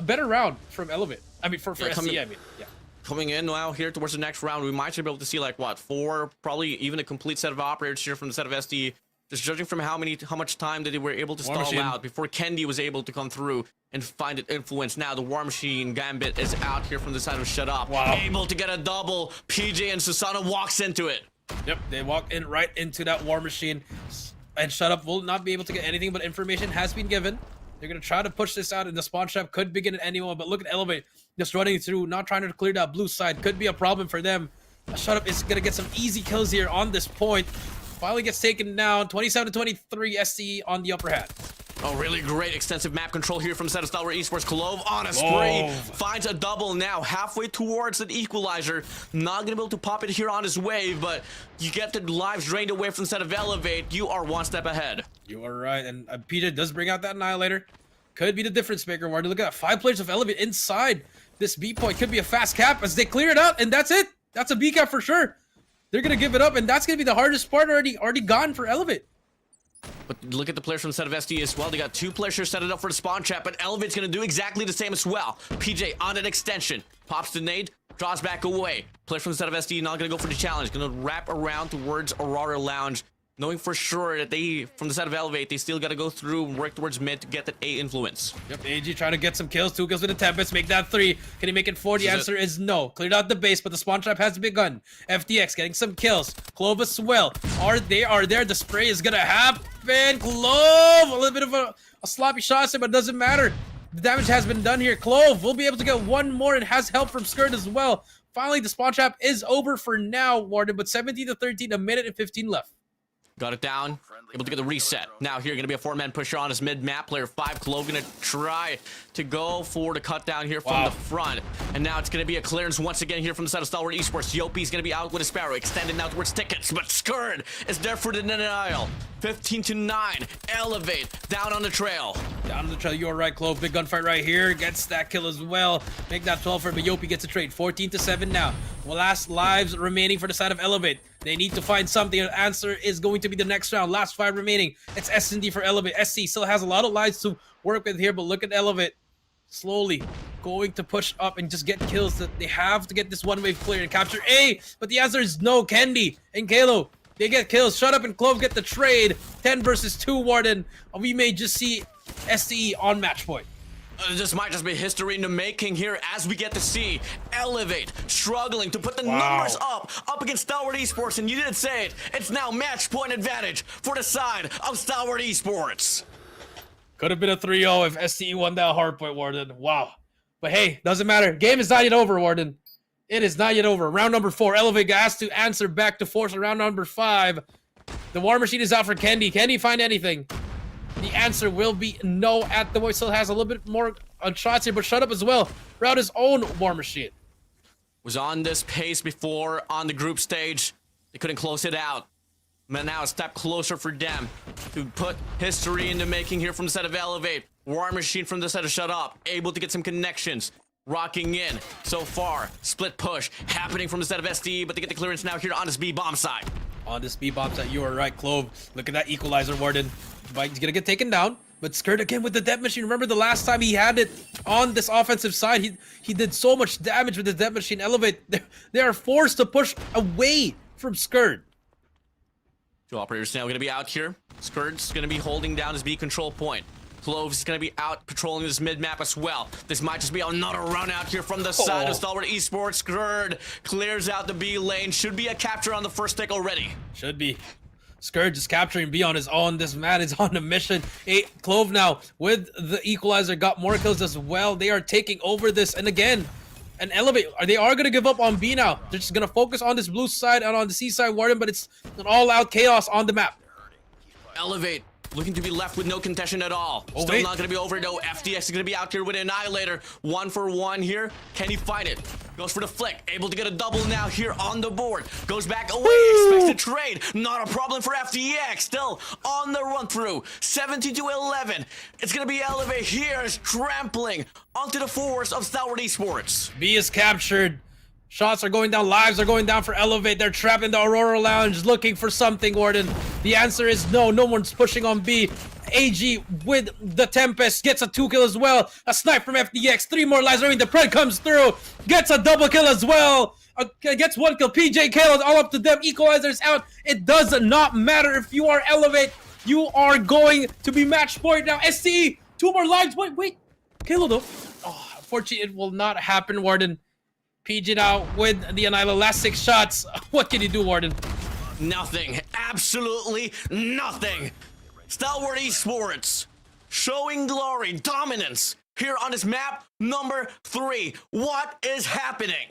better round from Elevate. I mean, for STE, I mean, yeah. Coming in now here towards the next round, we might be able to see like what, 4, probably even a complete set of operators here from the set of SDE. Just judging from how much time that they were able to stall out before Kendi was able to come through and find it influence. Now the War Machine Gambit is out here from the side of Shut Up. Wow. Able to get a double. PJ and Susano walks into it. Yep, they walk in right into that War Machine. And Shut Up will not be able to get anything, but information has been given. They're going to try to push this out, and the spawn trap could begin at any moment. But look at Elevate just running through, not trying to clear that blue side. Could be a problem for them. Shut Up is going to get some easy kills here on this point. finally gets taken down. 27-23, SCE on the upper hand. Oh, really great extensive map control here from set of Stalwart Esports. Clove on a spree, finds a double now, halfway towards an equalizer. Not gonna be able to pop it here on his wave, but you get the lives drained away from the set of Elevate. You are one step ahead. You are right, and PJ does bring out that Annihilator. Could be the difference maker, Warden. Look at that, 5 players of Elevate inside this B point. Could be a fast cap as they clear it out, and that's it. That's a B cap for sure. They're gonna give it up, and that's gonna be the hardest part already gone for Elevate. But look at the players from the set of SD as well. They got 2 players here set it up for the spawn trap, but Elevate's gonna do exactly the same as well. PJ on an extension, pops the nade, draws back away. Player from the set of SD not gonna go for the challenge, gonna wrap around towards Aurora Lounge, knowing for sure that they, from the set of Elevate, they still gotta go through and work towards mid to get that A influence. Yep, AG trying to get some kills. 2 kills with the Tempest, make that 3. Can he make it 4? The answer is no. Cleared out the base, but the spawn trap has begun. FTX getting some kills. Clove as well. They are there. The spray is gonna happen. Clove! A little bit of a sloppy shot, but it doesn't matter. The damage has been done here. Clove will be able to get 1 more and has help from Skirt as well. Finally, the spawn trap is over for now, Warden, but 17-13, a minute and 15 left. Got it down, able to get the reset. Now here gonna be a 4-man pusher on his mid-map. Player 5, Clove gonna try to go for the cut down here from the front. And now it's gonna be a clearance once again here from the side of Stalwart Esports. Yopi's gonna be out with a Sparrow, extended now towards tickets, but Skurd is there for the denial. 15-9, Elevate, down on the trail. Down on the trail, you're right, Clove. Big gunfight right here. Gets that kill as well. Make that 12 for him, but Yopi gets a trade. 14-7 now. Last lives remaining for the side of Elevate. They need to find something. The answer is going to be the next round. Last 5 remaining. It's SND for Elevate. SC still has a lot of lives to work with here, but look at Elevate. Slowly going to push up and just get kills. That they have to get this one wave clear and capture A, but the answer is no. Candy and Kalo, they get kills. Shut up and Clove get the trade. 10 versus 2, Warden. We may just see SCE on match point. This might just be history in the making here as we get to see Elevate struggling to put the numbers up against Stalwart Esports, and you didn't say it. It's now match point advantage for the side of Stalwart Esports. Could have been a 3-0 if SCE won that hardpoint, Warden. Wow. But hey, doesn't matter. Game is not yet over, Warden. It is not yet over. Round number 4. Elevate has to answer back to force. Round number 5. The War Machine is out for Candy. Can he find anything? The answer will be no. At the boy still has a little bit more on shots here, but shut up as well. Route his own War Machine. Was on this pace before on the group stage. They couldn't close it out. But now a step closer for them to put history in the making here from the set of Elevate. War Machine from the set of Shut Up, able to get some connections. Rocking in so far. Split push happening from the set of SDE, but they get the clearance now here on this B bomb side. On this B bomb side, you are right, Clove. Look at that equalizer, Warden. He's gonna get taken down, but Skirt again with the Death Machine. Remember the last time he had it on this offensive side, he did so much damage with the Death Machine. Elevate, they are forced to push away from Skirt. 2 operators now gonna be out here. Skirt's gonna be holding down his B control point. Cloves is going to be out patrolling this mid-map as well. This might just be another run out here from the side of Stalwart Esports. Skurd clears out the B lane. Should be a capture on the first tick already. Should be. Skurd just capturing B on his own. This man is on a mission. Clove now with the equalizer got more kills as well. They are taking over this. And again, an Elevate. They are going to give up on B now. They're just going to focus on this blue side and on the C side, Warden, but it's an all-out chaos on the map. Elevate. Looking to be left with no contention at all. Still not going to be over though. FTX is going to be out here with an Annihilator. 1 for 1 here. Can he find it? Goes for the flick. Able to get a double now here on the board. Goes back away. Expects to trade. Not a problem for FTX. Still on the run through. 17-11. It's going to be Elevate here. Is trampling onto the force of Stalwart Esports. B is captured. Shots are going down, lives are going down for Elevate. They're trapped in the Aurora Lounge looking for something, Warden. The answer is no. No one's pushing on B. AG with the Tempest gets a 2 kill as well. A snipe from FDX. 3 more lives. I mean, the Pred comes through. Gets a double kill as well. Gets 1 kill. PJ Kalo all up to them. Equalizers out. It does not matter if you are Elevate. You are going to be match point now. SCE. 2 more lives. Wait. Kalo though. Oh, unfortunately, it will not happen, Warden. PG now with the Annihilator. Last 6 shots. What can you do, Warden? Nothing. Absolutely nothing. Stalwart Esports showing glory, dominance here on this map number 3. What is happening?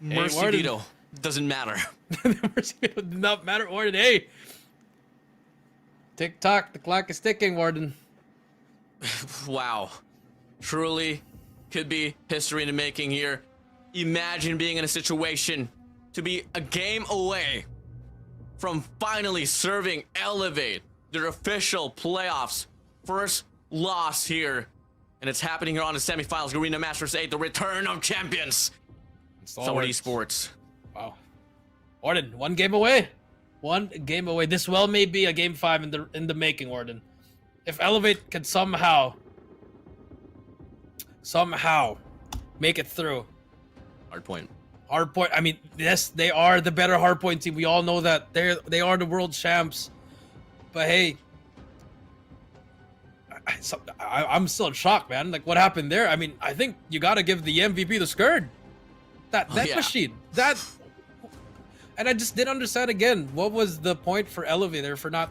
Hey, Mercedito. Doesn't matter. The mercy veto did not matter, Warden. Hey! Tick tock, the clock is ticking, Warden. Wow. Truly could be history in the making here. Imagine being in a situation to be a game away from finally serving Elevate their official playoffs. First loss here. And it's happening here on the semifinals. Garena Masters 8, the return of champions. Sour eSports. Wow. Warden, one game away. One game away. This well may be a game 5 in the making, Warden. If Elevate can somehow make it through. Hardpoint. Hardpoint. I mean, yes, they are the better hardpoint team. We all know that. They are the world champs. But hey, I'm still in shock, man. Like, what happened there? I mean, I think you got to give the MVP the Skurd. That Yeah. machine. That. And I just didn't understand again. What was the point for Elevator for not?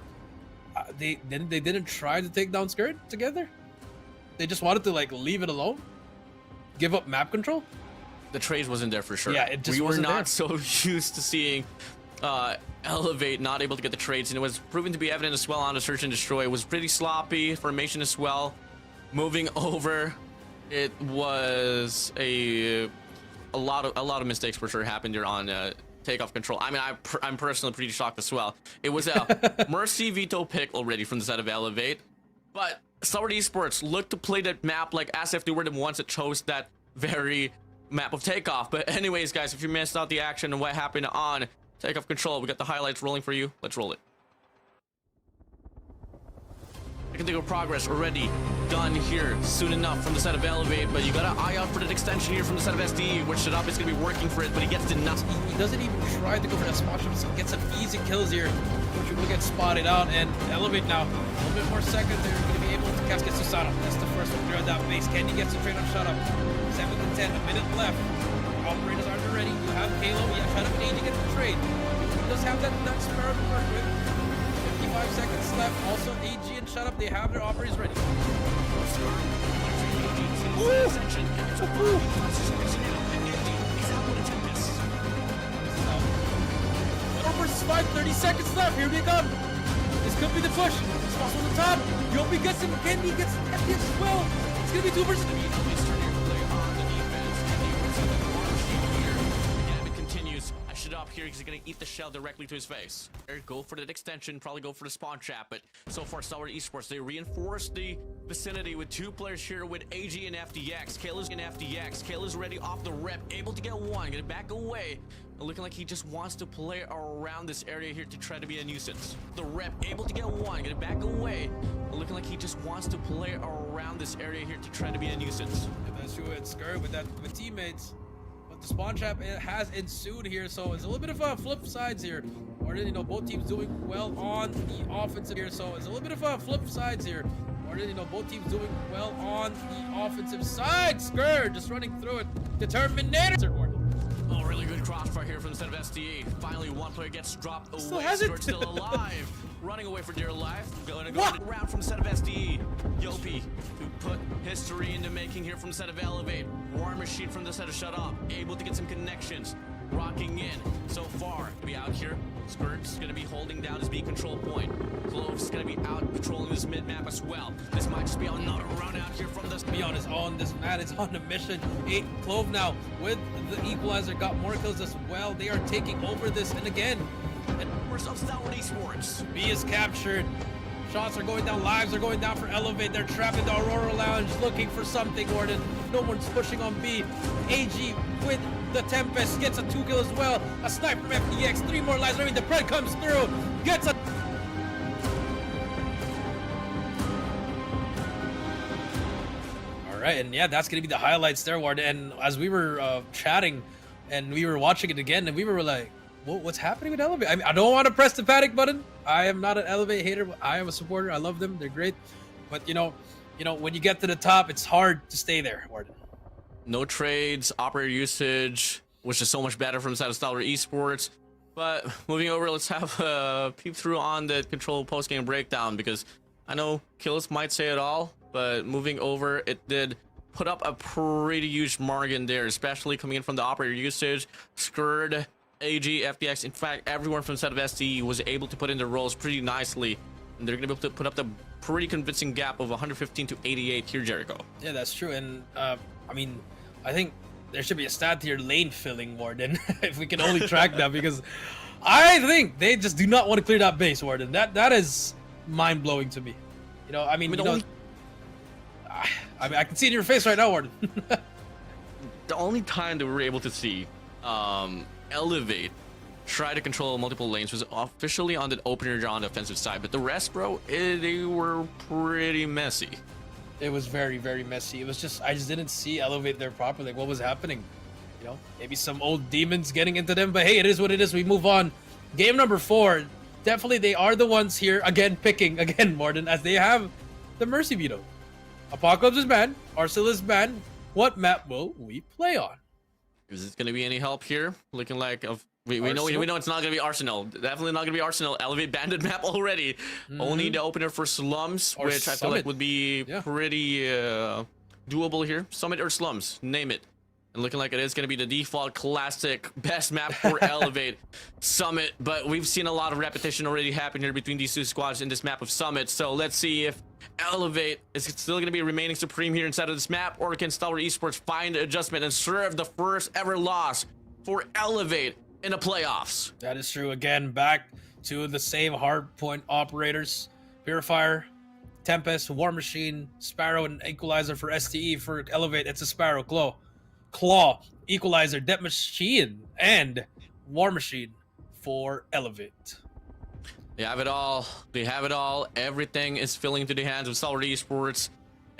They didn't try to take down Skurd together. They just wanted to like leave it alone, give up map control. The trades wasn't there for sure. Yeah, it just we were wasn't not there. so used to seeing Elevate not able to get the trades, and it was proven to be evident as well on the search and destroy. It was pretty sloppy formation as well. Moving over, it was a lot of mistakes for sure happened here on takeoff control. I mean, I'm personally pretty shocked as well. It was a mercy veto pick already from the side of Elevate, but Sour eSports looked to play that map like as if they were the ones that chose that very map of takeoff. But anyways, guys, if you missed out the action and what happened on takeoff control, we got the highlights rolling for you. Let's roll it. I can think of progress already done here soon enough from the side of Elevate, but you gotta eye out for that extension here from the side of SDE, which Shut Up is gonna be working for it, but he gets denied. He doesn't even try to go for that spot shot, so he gets some easy kills here, which will get spotted out. And Elevate now, a little bit more second, they're going to be able to cast Getsusada. That's the first one through that base. Kenny gets the trade on Shut Up. 7 to 10, a minute left. Operators aren't ready. You have Halo, yeah, Shut Up and AJ get the trade. He does have that Sparrow to work with. 55 seconds left. Also, AG and Shut Up, they have their operators ready. Versus 5, 30 seconds left. Here we come. This could be the push. Spots on the top. Yopi gets him. Kenny gets Kenny as well. It's gonna be 2 versus 3. Continues. I should up here because he's gonna eat the shell directly to his face. Go for that extension. Probably go for the spawn trap. But so far, Sour eSports, they reinforced the vicinity with 2 players here with AG and FDX. Kayla's in FDX. Kayla's ready off the rep, able to get one. Gonna back away. Looking like he just wants to play around this area here to try to be a nuisance. The rep able to get one, gonna back away. Looking like he just wants to play around this area here to try to be a nuisance. And that's true with Skur with teammates. But the spawn trap has ensued here, so it's a little bit of a flip sides here. Or you know, both teams doing well on the offensive here, so it's a little bit of a flip sides here. Or you know, both teams doing well on the offensive side. Skur just running through it. Determinator. Oh, really good crossfire here from the side of SDE. Finally, one player gets dropped away. Still has it. Still alive. Running away for dear life. Going to go around from the side of SDE. Yopi, who put history into making here from the side of Elevate. War Machine from the side of Shut Up. Able to get some connections. Rocking in so far. To be out here. Skirt's going to be holding down his B control point. Clove's going to be out patrolling this mid map as well. This might just be another run out here from this. Be on his own. This man is on a mission. 8 Clove now with the equalizer got more kills as well. They are taking over this, and again, We're so Sour eSports. B is captured. Shots are going down. Lives are going down for Elevate. They're trapped in the Aurora Lounge looking for something, Warden. No one's pushing on B. AG with the Tempest gets a 2 kill as well. A snipe from FDX. 3 more lives. I mean, the Pred comes through. Gets a... Alright, and yeah, that's going to be the highlights there, Warden. And as we were chatting and we were watching it again, and we were like, what's happening with Elevate? I mean, I don't want to press the panic button. I am not an Elevate hater. I am a supporter. I love them. They're great. But you know, when you get to the top, it's hard to stay there, Warden. No trades, operator usage, which is so much better from the side of Sour eSports. But moving over, let's have a peep through on the control post-game breakdown, because I know Kills might say it all, but moving over, it did put up a pretty huge margin there, especially coming in from the operator usage. Skurd AG, FDX, in fact, everyone from the set of STE was able to put in their roles pretty nicely. And they're going to be able to put up the pretty convincing gap of 115 to 88 here, Jericho. Yeah, that's true. And I mean, I think there should be a stat here, lane filling, Warden, if we can only track that, because I think they just do not want to clear that base, Warden. That is mind-blowing to me. You know, I mean, I can see it in your face right now, Warden. The only time that we were able to see Elevate try to control multiple lanes was officially on the opener on the offensive side, but the rest, bro, they were pretty messy. It was very, very messy. It was just, I just didn't see Elevate there properly. Like, what was happening? You know, maybe some old demons getting into them, but hey, it is what it is. We move on. Game number 4. Definitely, they are the ones here, again, picking, again, Morden, as they have the Mercy Veto. Apocalypse is banned. Arsenal is banned. What map will we play on? Is this going to be any help here? Looking like we know it's not going to be Arsenal. Definitely not going to be Arsenal. Elevate banded map already. Only the opener for Slums, or which Summit. I feel like would be pretty doable here. Summit or Slums, name it. And looking like it is going to be the default classic best map for Elevate Summit. But we've seen a lot of repetition already happen here between these two squads in this map of Summit. So let's see if Elevate is still going to be remaining supreme here inside of this map, or can Stalwart Esports find an adjustment and serve the first ever loss for Elevate in the playoffs. That is true. Again, back to the same hardpoint operators. Purifier, Tempest, War Machine, Sparrow, and Equalizer for STE. For Elevate, it's a Sparrow, Claw, Equalizer, Death Machine, and War Machine for Elevate. They have it all. They have it all. Everything is filling into the hands of Stalwart Esports.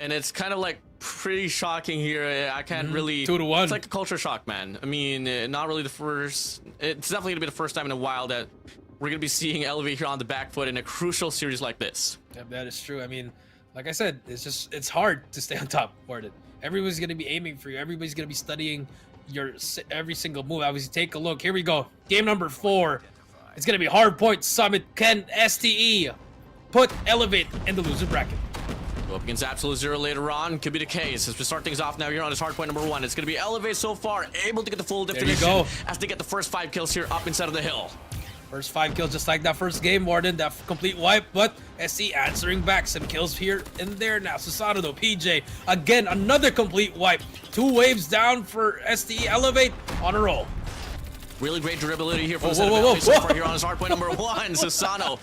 And it's kind of like pretty shocking here. I can't really... 2-1. It's like a culture shock, man. I mean, not really the first... It's definitely going to be the first time in a while that we're going to be seeing Elevate here on the back foot in a crucial series like this. Yeah, that is true. I mean, like I said, it's hard to stay on top, Warden. Everybody's going to be aiming for you. Everybody's going to be studying your every single move. Obviously, take a look. Here we go. Game number 4. It's going to be Hardpoint Summit. Can STE put Elevate in the loser bracket? Go up against Absolute Zero later on. Could be the case. As we start things off now here on this Hardpoint number 1. It's going to be Elevate so far, able to get the full definition as they get the first 5 kills here up inside of the hill. First 5 kills just like that first game, Warden. That complete wipe, but SC answering back. Some kills here and there now. Susano though, PJ. Again, another complete wipe. 2 waves down for STE Elevate on a roll. Really great durability here from the set of Elevate so far here on his hardpoint number 1. Susano,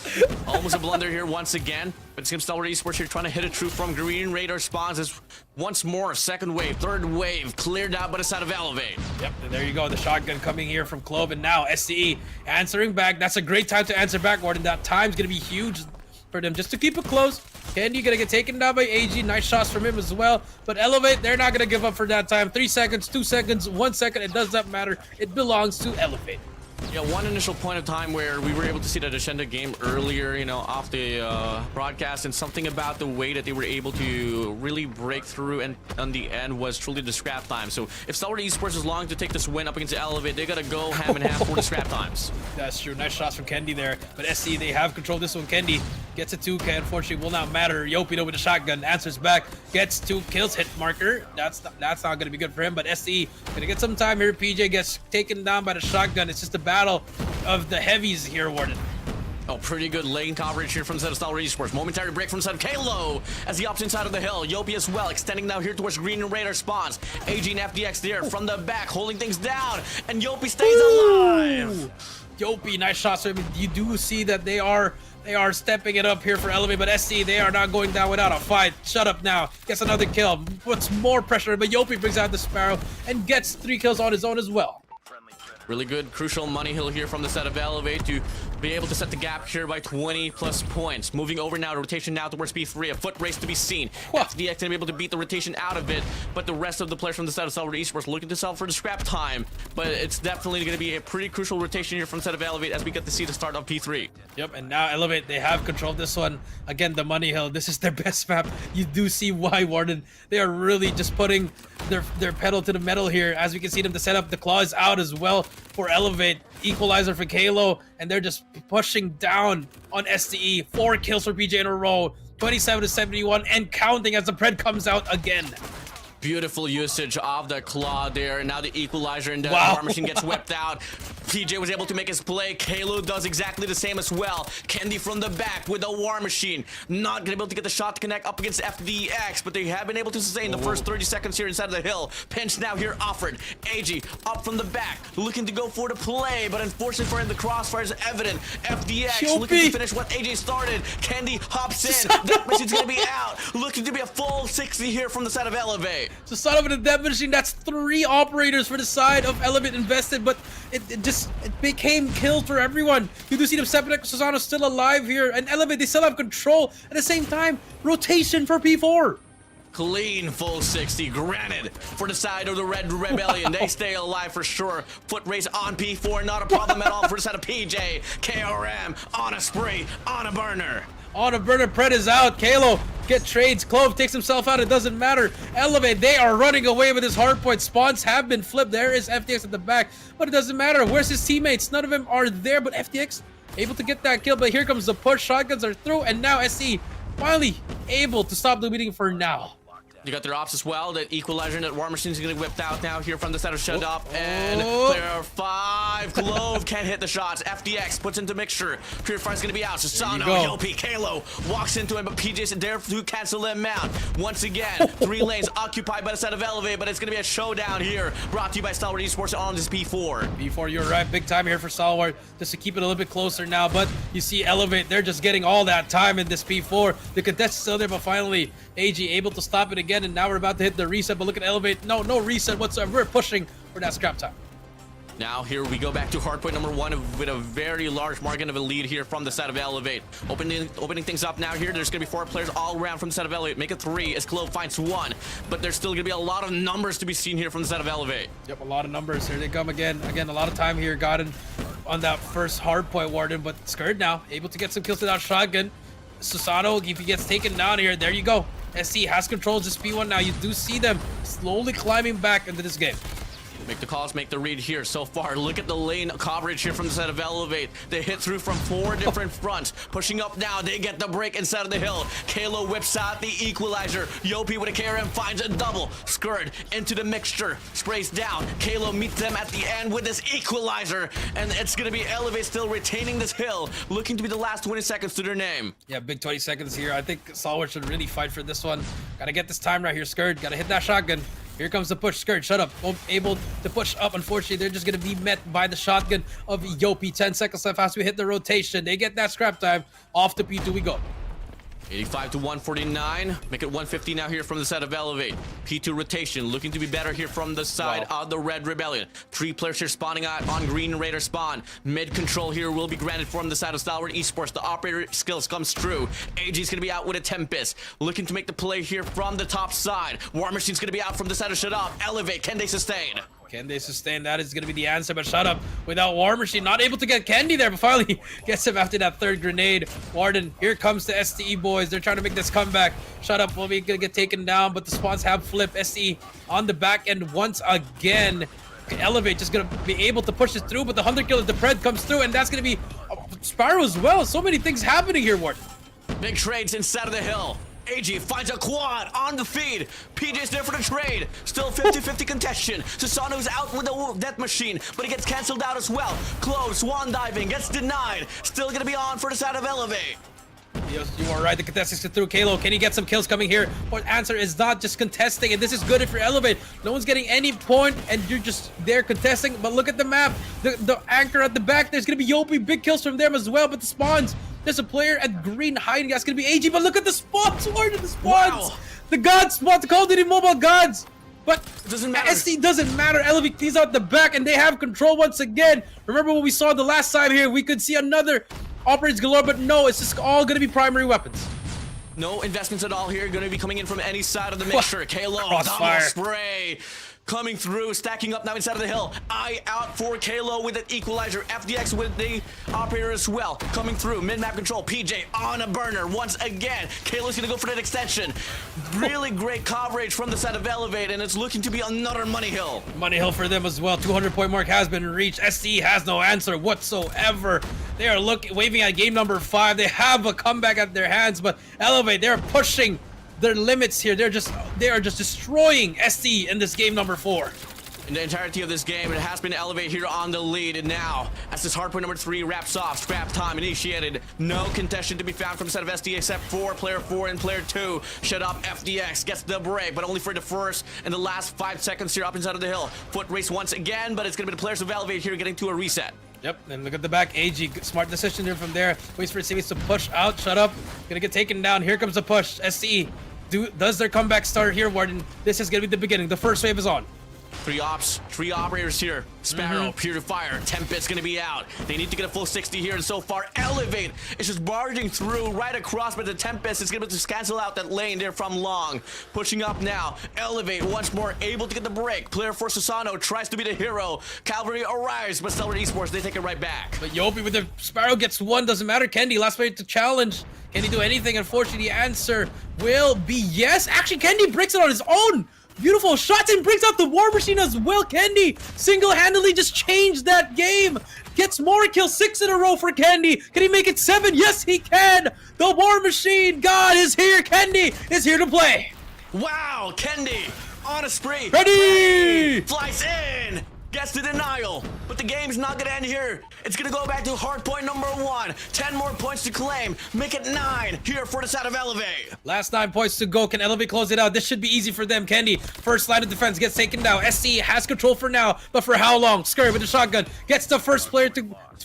almost a blunder here once again. But it seems Stalwart Esports here trying to hit it true from Green Radar spawns as once more, second wave, third wave, cleared out by the side of Elevate. Yep, and there you go. The shotgun coming here from Clove, and now STE answering back. That's a great time to answer back, Warden. That time's going to be huge for them just to keep it close. Candy gonna get taken down by AG. Nice shots from him as well. But Elevate, they're not gonna give up for that time. 3 seconds, 2 seconds, 1 second. It does not matter. It belongs to Elevate. Yeah, one initial point of time where we were able to see the Descenda game earlier, you know, off the broadcast, and something about the way that they were able to really break through and on the end was truly the scrap time. So if Stalwart Esports is longing to take this win up against Elevate, they gotta go ham in ham for the scrap times. That's true. Nice shots from Kendi there. But SC, they have controlled this one. Kendi gets a 2K. Unfortunately, will not matter. Yopido with a shotgun answers back, gets 2 kills, hit marker. That's not gonna be good for him. But SC gonna get some time here. PJ gets taken down by the shotgun. It's just a battle of the heavies here, Warden. Oh, pretty good lane coverage here from the side of Stalwart Esports. Momentary break from the side of Kalo as the opposite side of the hill. Yopi as well, extending now here towards Green and Radar spawns. AG and FDX there from the back, holding things down, and Yopi stays alive. Yopi, nice shots. I mean, you do see that they are stepping it up here for Elevate, but SC, they are not going down without a fight. Shut up now. Gets another kill. Puts more pressure, but Yopi brings out the Sparrow and gets 3 kills on his own as well. Really good, crucial money hill here from the set of Elevate to be able to set the gap here by 20 plus points. Moving over now, rotation now towards P3, a foot race to be seen. FDX gonna be able to beat the rotation out of it, but the rest of the players from the set of Stalwart Esports looking to sell for the scrap time. But it's definitely gonna be a pretty crucial rotation here from the set of Elevate as we get to see the start of P3. Yep, and now Elevate, they have controlled this one. Again, the money hill, this is their best map. You do see why, Warden. They are really just putting their pedal to the metal here. As we can see them to set up, the claw is out as well for Elevate. Equalizer for Kalo, and they're just pushing down on STE. 4 kills for PJ in a row, 27 to 71, and counting as the Pred comes out again. Beautiful usage of the claw there. Now the Equalizer and the War Machine gets whipped out. PJ was able to make his play. Kalo does exactly the same as well. Candy from the back with a war machine. Not gonna be able to get the shot to connect up against FDX, but they have been able to sustain the first 30 seconds here inside of the hill. Pinch now here offered. AG up from the back, looking to go for the play, but unfortunately for him, the crossfire is evident. FDX looking to finish what AJ started. Candy hops in. That machine's gonna be out. Looking to be a full 60 here from the side of Elevate. So son of a death machine, that's 3 operators for the side of Elevate invested, but it became kills for everyone. You do see them Septic Susano still alive here, and Elevate, they still have control. At the same time, rotation for P4. Clean full 60, granted, for the side of the Red Rebellion. They stay alive for sure. Foot race on P4, not a problem at all for the side of PJ. KRM on a spree, on a burner. On a burner, Pred is out. Kalo get trades. Clove takes himself out. It doesn't matter. Elevate, they are running away with his hardpoint. Spawns have been flipped. There is FTX at the back, but it doesn't matter. Where's his teammates? None of them are there, but FTX able to get that kill. But here comes the push. Shotguns are through, and now SE finally able to stop the meeting for now. You got their ops as well. That equalizer and that war machine is going to be whipped out now here from the side of Shut Up. And there are 5. Clove can't hit the shots. FDX puts into mixture. Purifier's going to be out. Susano, Yopi, Kalo walks into him, but PJ's there to cancel him out. Once again, 3 lanes occupied by the side of Elevate, but it's going to be a showdown here. Brought to you by Stalwart Esports on this P4. P4, you're right. Big time here for Stalwart just to keep it a little bit closer now. But you see Elevate, they're just getting all that time in this P4. The contest is still there, but finally AG able to stop it again, and now we're about to hit the reset, but look at Elevate. No reset whatsoever. We're pushing for that scrap time. Now here we go back to hardpoint number 1 with a very large margin of a lead here from the side of Elevate. Opening things up now here. There's going to be 4 players all around from the side of Elevate. Make it 3 as Clove finds 1. But there's still going to be a lot of numbers to be seen here from the side of Elevate. Yep, a lot of numbers. Here they come again. Again, a lot of time here gotten on that first hardpoint, Warden, but Scared now. Able to get some kills without shotgun. Susano, if he gets taken down here, there you go. SC has control of this P1 now. You do see them slowly climbing back into this game. Make the calls, make the read here. So far, look at the lane coverage here from the side of Elevate. They hit through from 4 different fronts. Pushing up now, they get the break inside of the hill. Kalo whips out the equalizer. Yopi with a KRM finds a double. Skirt into the mixture. Sprays down. Kalo meets them at the end with this equalizer. And it's going to be Elevate still retaining this hill. Looking to be the last 20 seconds to their name. Yeah, big 20 seconds here. I think Stalwart should really fight for this one. Gotta get this time right here, Skirt. Gotta hit that shotgun. Here comes the push. Skirt, shut up. Won't able to push up. Unfortunately, they're just going to be met by the shotgun of Yopi. 10 seconds left as we hit the rotation. They get that scrap time. Off to P2 we go. 85 to 149. Make it 150 now here from the side of Elevate. P2 rotation, looking to be better here from the side of the Red Rebellion. 3 players here spawning out on Green Raider spawn. Mid control here will be granted from the side of Stalwart Esports. The operator skills comes through. AG is going to be out with a Tempest. Looking to make the play here from the top side. War Machine's going to be out from the side of Shut Up. Elevate, can they sustain? Can they sustain? That is going to be the answer, but Shut Up without War Machine. Not able to get Candy there, but finally gets him after that 3rd grenade. Warden, here comes the STE boys. They're trying to make this comeback. Shut Up will be going to get taken down, but the spawns have flipped. STE on the back end once again. Elevate just going to be able to push it through, but the 100 kill of the Pred comes through, and that's going to be Sparrow as well. So many things happening here, Warden. Big trades inside of the hill. AG finds a quad on the feed. PJ's there for the trade. Still 50-50 contention. Susano's out with the death machine, but he gets canceled out as well. Close, swan diving, gets denied. Still gonna be on for the side of Elevate. Yes, you are right. The contestants get through. Kalo, can he get some kills coming here? But answer is not just contesting, and this is good if you're Elevate. No one's getting any point, and you're just there contesting. But look at the map. The anchor at the back, there's going to be Yopi. Big kills from them as well, but the spawns. There's a player at green hiding. That's going to be AG, but look at the spawns. Where are the spawns? Wow. The gods spawn. The Call of Duty Mobile gods. But it doesn't matter. SC doesn't matter. Elevate cleans out the back, and they have control once again. Remember what we saw the last time here? We could see another operates galore, but no, it's just all going to be primary weapons. No investments at all here. Going to be coming in from any side of the mixture. Kalo, double spray. Coming through, stacking up now inside of the hill. Eye out for Kalo with an equalizer. FDX with the operator as well. Coming through, mid-map control. PJ on a burner once again. Kalo's gonna go for that extension. Really great coverage from the side of Elevate, and it's looking to be another money hill. Money hill for them as well. 200-point mark has been reached. SC has no answer whatsoever. They are waving at game number 5. They have a comeback at their hands, but Elevate, they're pushing their limits here. They are just destroying SC in this game number 4. in the entirety of this game. It has been Elevate here on the lead, and now as this hardpoint number 3 wraps off, scrap time initiated. No contention to be found from the side of SD except for player 4 and player 2. Shut up, FDX gets the break, but only for the first and the last 5 seconds here up inside of the hill. Foot race once again, but it's gonna be the players of Elevate here getting to a reset. Yep, and look at the back. AG, smart decision here from there. Waits for his teammates to push out. Shut up. Gonna get taken down. Here comes the push. SCE does their comeback start here, Warden. This is gonna be the beginning. The first wave is on. 3 ops, 3 operators here. Sparrow, Purifier, Tempest's gonna be out. They need to get a full 60 here, and so far, Elevate is just barging through right across, but the Tempest is gonna just cancel out that lane there from Long. Pushing up now, Elevate once more able to get the break. Player for Susano tries to be the hero. Cavalry arrives, but Stellar eSports, they take it right back. But Yopi with the Sparrow gets one, doesn't matter. Kendi, last player to challenge. Can he do anything? Unfortunately, the answer will be yes. Actually, Kendi breaks it on his own. Beautiful shots and brings out the War Machine as well. Kendi single-handedly just changed that game. Gets more kills, 6 in a row for Kendi. Can he make it 7? Yes, he can. The War Machine God is here. Kendi is here to play. Wow, Kendi on a spree. Ready? Flies in. Gets the denial, but the game's not gonna end here. It's gonna go back to hardpoint number 1. 10 more points to claim. Make it 9 here for the side of Elevate. Last 9 points to go. Can Elevate close it out? This should be easy for them. Kendi, first line of defense, gets taken down. SC has control for now, but for how long? Scurry with the shotgun. Gets the first player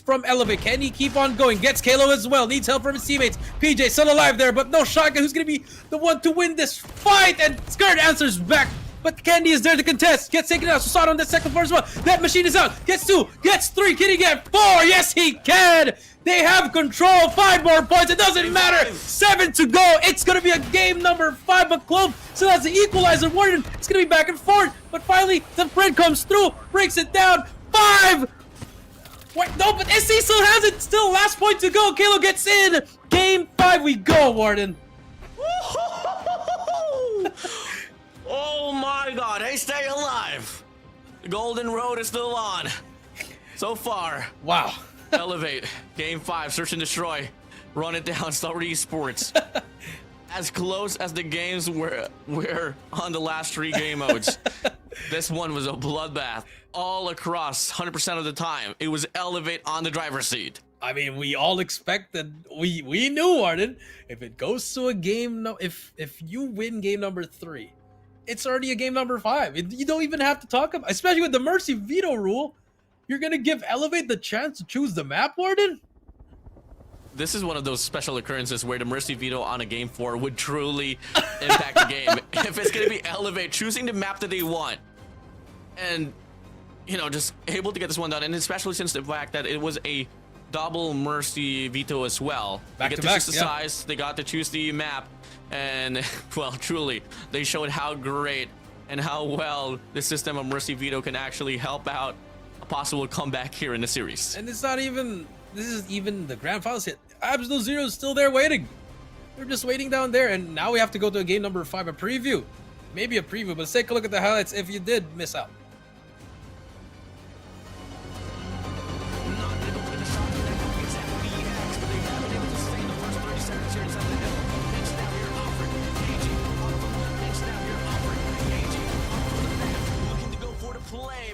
from Elevate. Can he keep on going? Gets Kalo as well. Needs help from his teammates. PJ still alive there, but no shotgun. Who's gonna be the one to win this fight? And Skirt answers back. But Kendi is there to contest. Gets taken out. Susano on that second floor as well. That machine is out. Gets 2. Gets 3. Can he get 4? Yes, he can. They have control. 5 more points. It doesn't matter. 7 to go. It's going to be a game number 5. But Club still has the equalizer. Warden, it's going to be back and forth. But finally, the friend comes through. Breaks it down. 5. Wait, no, but SC still has it. Still last point to go. Kalo gets in. Game 5 we go, Warden. Oh my god, they stay alive. The Golden Road is still on. So far. Wow. Elevate. Game 5, search and destroy. Run it down, Stellar eSports. As close as the games were on the last 3 game modes. This one was a bloodbath. All across, 100% of the time. It was Elevate on the driver's seat. I mean, we all expected, we knew, Warden, if it goes to a game, if you win game number 3, it's already a game number 5. You don't even have to talk about, especially with the Mercy Veto rule. You're gonna give Elevate the chance to choose the map, Warden? This is one of those special occurrences where the Mercy Veto on a game 4 would truly impact the game. If it's gonna be Elevate choosing the map that they want, and you know, just able to get this one done, and especially since the fact that it was a double Mercy Veto as well. They get to choose the size, they got to choose the map. And, well, truly, they showed how great and how well the system of Mercy Veto can actually help out a possible comeback here in the series. And it's not even, this is even the grand finals hit. Absolute Zero is still there waiting. They're just waiting down there, and now we have to go to a game number 5, a preview. Maybe a preview, but let's take a look at the highlights if you did miss out.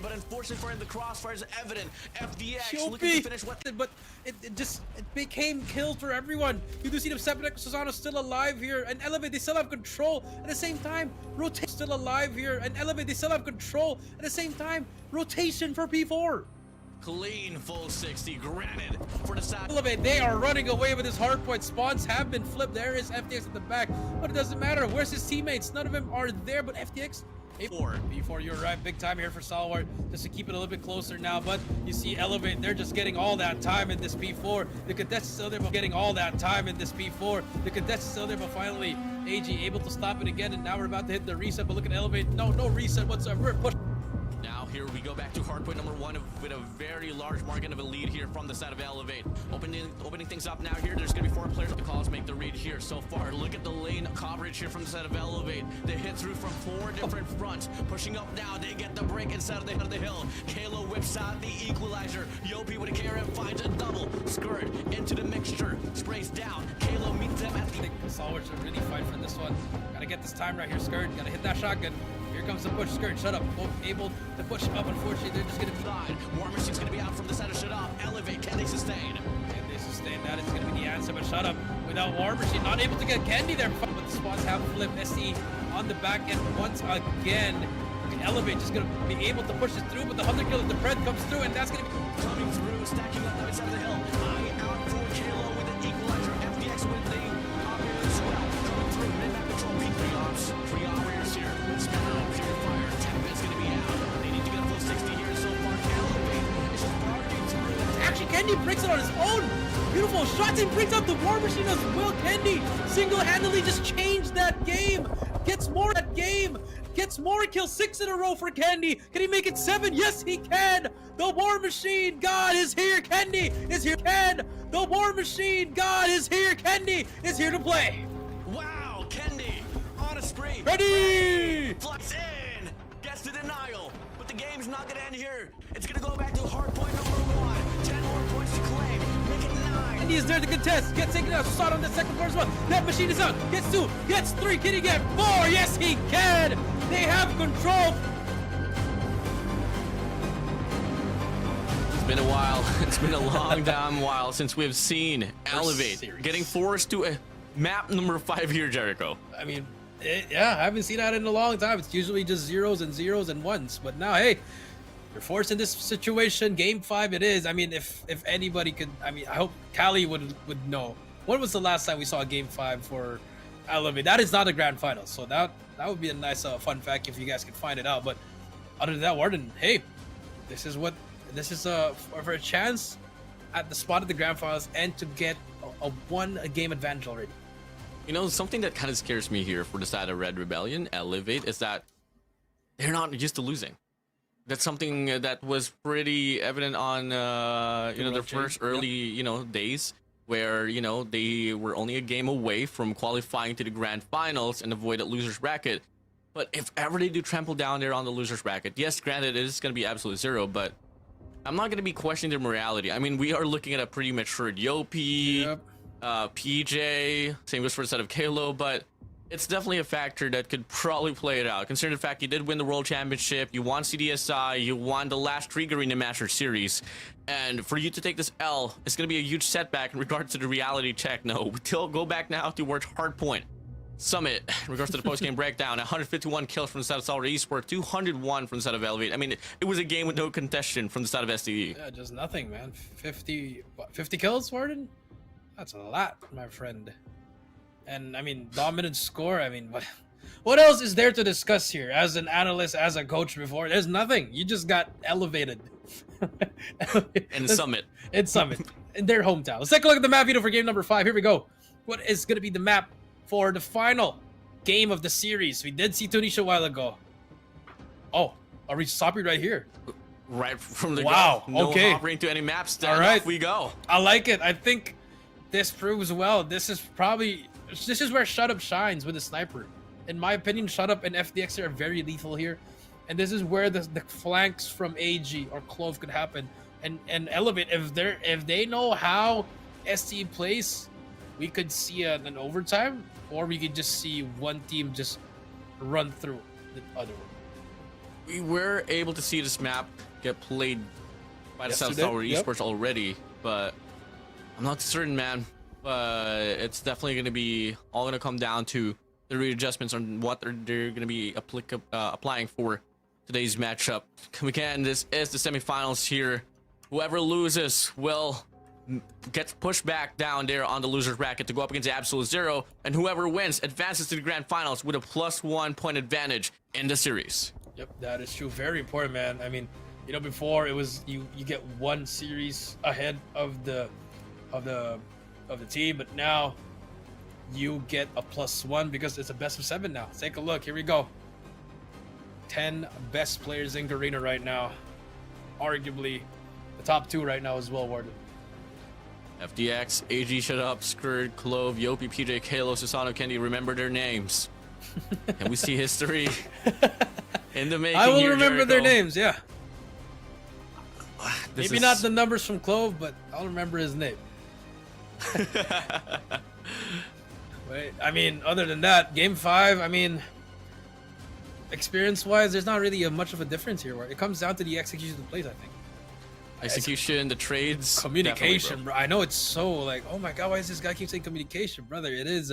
But unfortunately for him, the crossfire is evident. FDX Yopi, looking to finish what, but it became kills for everyone. You do see the Septic Susano still alive here, and Elevate, they still have control at the same time. Rotation still alive here, and Elevate, they still have control at the same time. Rotation for P4. Clean full 60, granted for the side. Elevate, they are running away with his hardpoint. Spawns have been flipped. There is FTX at the back, but it doesn't matter. Where's his teammates? None of them are there, but FTX. Before you're right, big time here for Stalwart, just to keep it a little bit closer now. But you see Elevate, they're just getting all that time in this P4. The contestant's still there, but getting all that time in this P4. The contestant's still there, but finally AG able to stop it again, and now we're about to hit the reset. But look at Elevate, no reset whatsoever. We're pushing. Now here we go back to hardpoint number 1 with a very large margin of a lead here from the side of Elevate. Opening things up now here. There's going to be 4 players. The calls make the read here so far. Look at the lane coverage here from the side of Elevate. They hit through from 4 different fronts. Pushing up now. They get the break inside of the hill. Kalo whips out the equalizer. Yopi with a KRM finds a double. Skirt into the mixture. Sprays down. Kalo meets them at the... Stalwart should really fight for this one. Gotta get this time right here, Skirt. Gotta hit that shotgun. Here Here comes the push. Skirt, shut up. Both able to push up. Unfortunately, they're just gonna side. War Machine's gonna be out from the side of shut up. Elevate. Can they sustain? Can they sustain? That is gonna be the answer. But shut up. Without War Machine, not able to get Candy there. But the spots have flipped. SE on the back end once again. Elevate just gonna be able to push it through, but the 100 kill of the Pred comes through, and that's gonna be coming through, stacking up the right side of the hill. Eye out for Kalo with an equalizer. FDX with the operator as well. Coming through, mid-map control, peak pre-ops. Pre-operators here. Spin out, Purifier. Tempest's gonna be out. They need to get a full 60 here so far. Elevate is just barging through. actually Candy breaks it on his own. Beautiful shots and brings out the War Machine as well. Candy single-handedly just changed that game. Gets more that game. Gets more kills, 6 in a row for Candy. Can he make it 7? Yes, he can. The War Machine God is here. Candy is here. The War Machine God is here. Candy is here to play. Wow, Candy on a spree. Ready? Flies in. Gets the denial. But the game's not going to end here. It's going to go back to hardpoint number 1. 10 more points to claim. Make it 9. Candy is there to contest. Gets taken out. Shot on the second floor as well. That machine is out. Gets 2. Gets 3. Can he get 4? Yes, he can. They have control. It's been a while. It's been a long damn while since we've seen Elevate getting forced to a map number 5 here, Jericho. I mean, yeah, I haven't seen that in a long time. It's usually just zeros and 1s. But now, hey, you're forced in this situation. Game 5 it is. I mean, if anybody could, I mean, I hope Cali would know. When was the last time we saw a Game 5 for Elevate? That is not a grand final, so that would be a nice fun fact if you guys could find it out. But other than that, Warden, hey, this is for a chance at the spot of the grand finals and to get a game advantage already. You know, something that kind of scares me here for the side of Red Rebellion, Elevate, is that they're not used to losing. That's something that was pretty evident on their first early days, where they were only a game away from qualifying to the grand finals and avoid a loser's bracket. But if ever they do trample down there on the loser's bracket, yes, granted, it is going to be absolute 0, but I'm not going to be questioning their morality. I mean, we are looking at a pretty matured Yopi, PJ, same goes for the set of Kalo, but it's definitely a factor that could probably play it out. Considering the fact you did win the World Championship, you won CDSI, you won the last 3 Garena Master Series, and for you to take this L, it's going to be a huge setback in regards to the reality check. No, we still go back now towards hardpoint. Summit, in regards to the post-game breakdown, 151 kills from the side of Solid Esports, 201 from the side of Elevate. I mean, it was a game with no contestation from the side of SDE. Yeah, just nothing, man. 50 kills, Warden? That's a lot, my friend. And I mean, dominant score. I mean, what else is there to discuss here? As an analyst, as a coach before, there's nothing. You just got elevated. In Summit. In Summit, in their hometown. Let's take a look at the map video for game number 5. Here we go. What is going to be the map for the final game of the series? We did see Tunisia a while ago. Oh, are we stopping right here? Right from the wow. Go. No Okay. hopping to any maps. All right, off we go. I like it. I think this proves well. This is where Shut Up shines with the sniper. In my opinion, Shut Up and FDX are very lethal here. And this is where the flanks from AG or Clove could happen. And Elevate, if they know how ST plays, we could see an overtime, or we could just see one team just run through the other one. We were able to see this map get played by the South Tower Esports already, but I'm not certain, man. But it's definitely going to be all going to come down to the readjustments on what they're going to be applying for today's matchup. Again, this is the semifinals here. Whoever loses will get pushed back down there on the loser's bracket to go up against the Absolute Zero, and whoever wins advances to the grand finals with a +1 point advantage in the series. Yep, that is true. Very important, man. I mean, before it was you get one series ahead of the team, but now you get a +1 because it's a best of 7 now. Let's take a look. Here we go. 10 best players in Garena right now. Arguably the top 2 right now as well, Warden. FDX, AG, Shut Up, Skurd, Clove, Yopi, PJ, Kalo, Susano, Candy, remember their names. And we see history in the making. I will here, remember Jericho. their names, yeah. This Maybe is... not the numbers from Clove, but I'll remember his name. Wait, I mean, other than that, game 5, I mean, experience-wise, there's not really much of a difference here. Where it comes down to the execution of the plays, I think. Execution, the trades, communication, bro. I know it's so like, oh my god, why does this guy keep saying communication, brother? It is.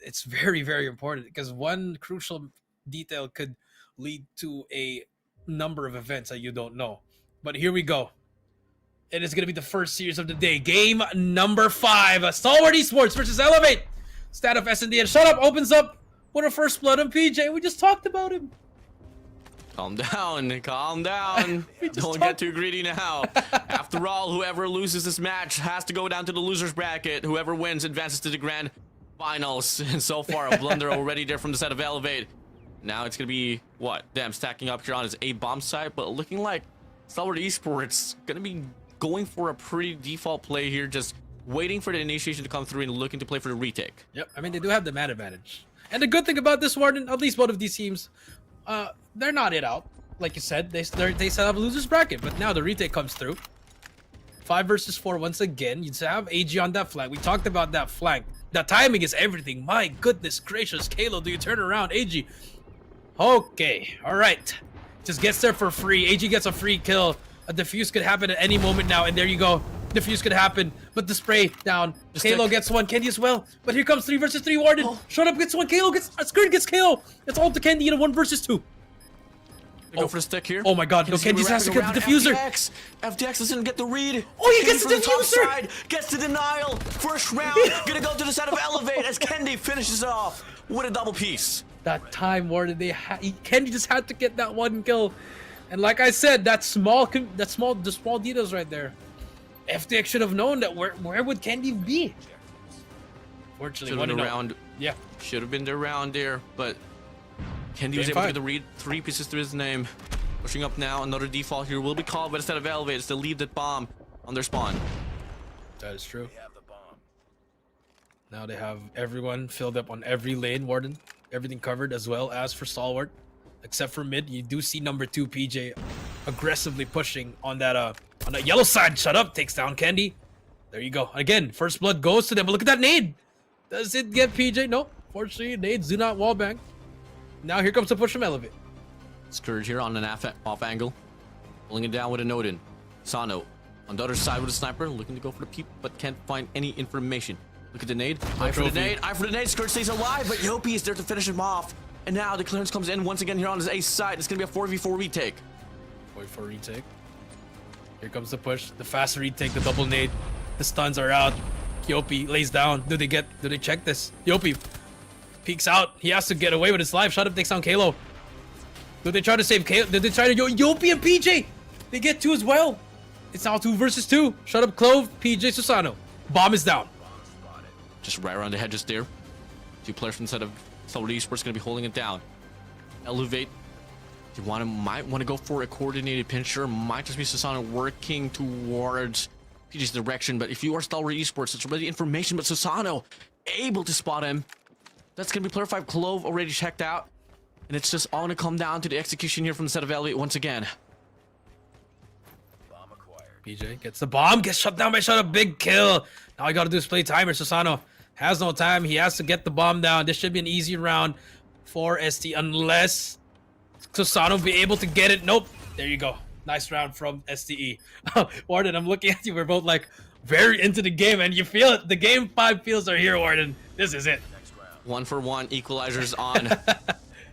It's very, very important because one crucial detail could lead to a number of events that you don't know. But here we go. It is going to be the first series of the day. Game number 5. Stalwart Esports versus Elevate. Stat of SND and Shut Up opens up with a first blood on PJ. We just talked about him. Calm down, calm down. Don't get too greedy now. After all, whoever loses this match has to go down to the loser's bracket. Whoever wins advances to the grand finals. And so far, a blunder already there from the side of Elevate. Now it's going to be, what? Damn, stacking up here on his A-bomb side, but looking like Stalwart Esports going to be going for a pretty default play here, just waiting for the initiation to come through and looking to play for the retake. Yep, I mean, they do have the man advantage. And the good thing about this, Warden, at least both of these teams, they're not it out. Like you said, they set up a loser's bracket, but now the retake comes through. 5 versus 4 once again. You have AG on that flank. We talked about that flank. That timing is everything. My goodness gracious. Kalo, do you turn around? AG. Okay, all right. Just gets there for free. AG gets a free kill. A defuse could happen at any moment now, and there you go. Defuse could happen, but the spray down. Kalo gets one, Candy as well. But here comes 3 versus 3 Warden. Shut Up gets one, Kalo gets Skirt gets Kalo. It's all to Candy in a 1 versus 2. Go for the stick here. Oh my god, no, Candy just has to get the diffuser. FTX doesn't get the read. Oh, he gets the diffuser. Side, gets the denial. First round, gonna go to the side of Elevate as Candy finishes off with a double piece. That time, Warden, Candy just had to get that 1 kill. And like I said, the small details right there. FTX should have known that. Where would Candy be? Fortunately, should have been around. Yeah, should have been there around there, but Candy was able to get the read. 3 pieces to his name. Pushing up now. Another default here will be called, but instead of Elevators, to leave that bomb on their spawn. That is true. Now they have everyone filled up on every lane, Warden. Everything covered as well as for Stalwart. Except for mid, you do see number 2 PJ aggressively pushing on that yellow side. Shut Up takes down Candy. There you go. Again, first blood goes to them. But look at that nade. Does it get PJ? No. Fortunately, nades do not wallbang. Now here comes the push from Elevate. Scourge here on an off angle. Pulling it down with a node in. Sano on the other side with a sniper. Looking to go for the peep, but can't find any information. Look at the nade. Eye for the nade. Eye for the nade. Scourge stays alive, but Yopi is there to finish him off. And now the clearance comes in once again here on his ace side. It's going to be a 4v4 retake. 4v4 retake. Here comes the push. The fast retake, the double nade. The stuns are out. Yopi lays down. Do they check this? Yopi peeks out. He has to get away with his life. Shut Up takes down Kalo. Do they try to save Kalo? Did they try to Yopi and PJ? They get 2 as well. It's now 2 versus 2. Shut Up Clove, PJ Susano. Bomb is down. Just right around the head, just there. 2 players from the side of Stalwart Esports going to be holding it down. Elevate. You might want to go for a coordinated pincher. Might just be Susano working towards PJ's direction. But if you are Stalwart Esports, it's already information. But Susano able to spot him. That's going to be player 5 Clove already checked out. And it's just all going to come down to the execution here from the set of Elliot once again. Bomb acquired. PJ gets the bomb. Gets shut down by Shut Up. Big kill. Now all you got to do is play timer. Susano has no time. He has to get the bomb down. This should be an easy round for ST unless Susano be able to get it. Nope. There you go. Nice round from STE. Warden, I'm looking at you. We're both like very into the game and you feel it. The game 5 feels are here, Warden. This is it. 1 for 1. Equalizers on.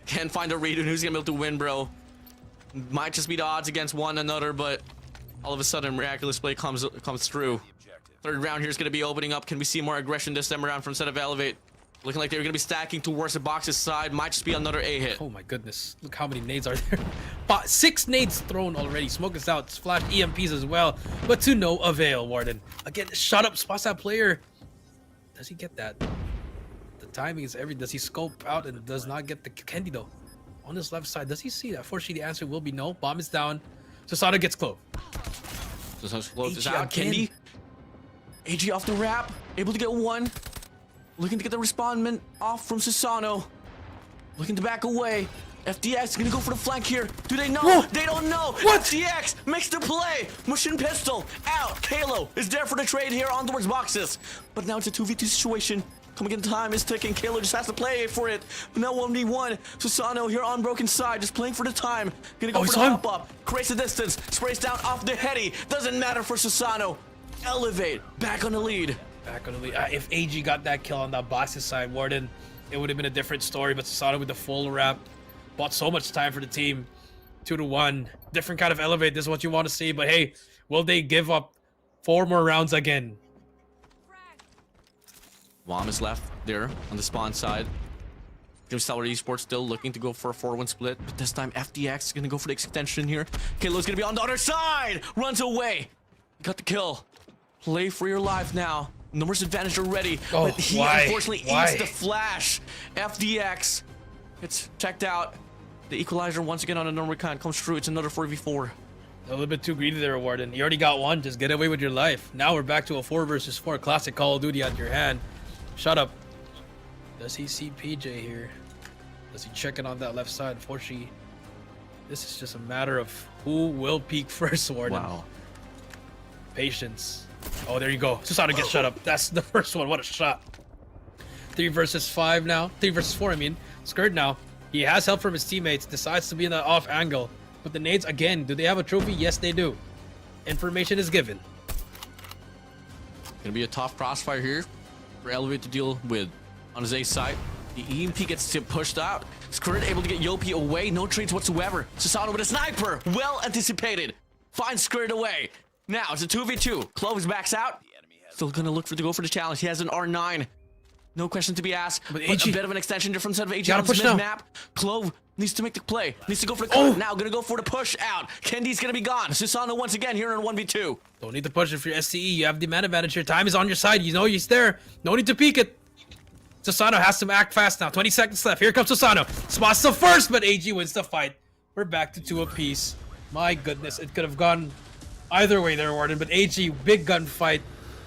Can't find a read on who's going to be able to win, bro. Might just be the odds against one another, but all of a sudden miraculous play comes through. 3rd round here is going to be opening up. Can we see more aggression this time around from set of Elevate? Looking like they're going to be stacking towards the box's side. Might just be another A hit. Oh my goodness. Look how many nades are there. 6 nades thrown already. Smoke is out. Flash EMPs as well. But to no avail, Warden. Again, Shut Up spots that player. Does he get that? The timing is everything. Does he scope out and does not get the Candy though? On his left side, does he see that? Fortunately, the answer will be no. Bomb is down. Susano gets Clove. Susano's Clove is out. Candy. AG off the wrap. Able to get 1. Looking to get the respondment off from Susano. Looking to back away. FTX is going to go for the flank here. Do they know? Whoa. They don't know. What? FTX makes the play. Machine pistol out. Kalo is there for the trade here on towards boxes. But now it's a 2v2 situation. Coming in, time is ticking. Kalo just has to play for it. No 1v1. Susano here on broken side, just playing for the time. Gonna go for the hop up. Creates the distance. Sprays down off the heady. Doesn't matter for Susano. Elevate. Back on the lead. Back on the lead. If AG got that kill on that box's side, Warden, it would have been a different story. But Susano with the full wrap bought so much time for the team. 2-1. Different kind of elevate. This is what you want to see. But hey, will they give up 4 more rounds again? Wom is left there on the spawn side. Sour eSports still looking to go for a 4-1 split, but this time FDX is gonna go for the extension here. Kalo's gonna be on the other side! Runs away! Got the kill. Play for your life now. Numbers advantage already, but he unfortunately eats the flash. FDX gets checked out. The equalizer once again on a normal kind comes through. It's another 4v4. A little bit too greedy there, Warden. You already got one. Just get away with your life. Now we're back to a 4 versus 4 classic Call of Duty on your hand. Shut up. Does he see PJ here? Does he check in on that left side? Unfortunately, this is just a matter of who will peek first, Warden. Wow. Patience. Oh, there you go. Susano gets shut up. That's the first one. What a shot. 3 versus 5 now. 3 versus 4, I mean. Skirt now. He has help from his teammates. Decides to be in the off angle. But the nades, again, do they have a trophy? Yes, they do. Information is given. Gonna be a tough crossfire here for Elevate to deal with. On his A side, the EMP gets pushed out. Skirt able to get Yopi away. No trades whatsoever. Susano with a sniper. Well anticipated. Finds Skirt away. Now it's a 2v2. Cloves backs out. Still gonna look to go for the challenge. He has an R9. No question to be asked. But a bit of an extension different set of AG on his mid-map. Clove needs to make the play. Needs to go for the cut. Now gonna go for the push out. Kendi's gonna be gone. Susano once again here in 1v2. Don't need to push it for your SCE. You have the man advantage. Your time is on your side. You know he's there. No need to peek it. Susano has to act fast now. 20 seconds left. Here comes Susano. Spots the first, but AG wins the fight. We're back to 2 apiece. My goodness, it could have gone either way there, Warden. But AG, big gun fight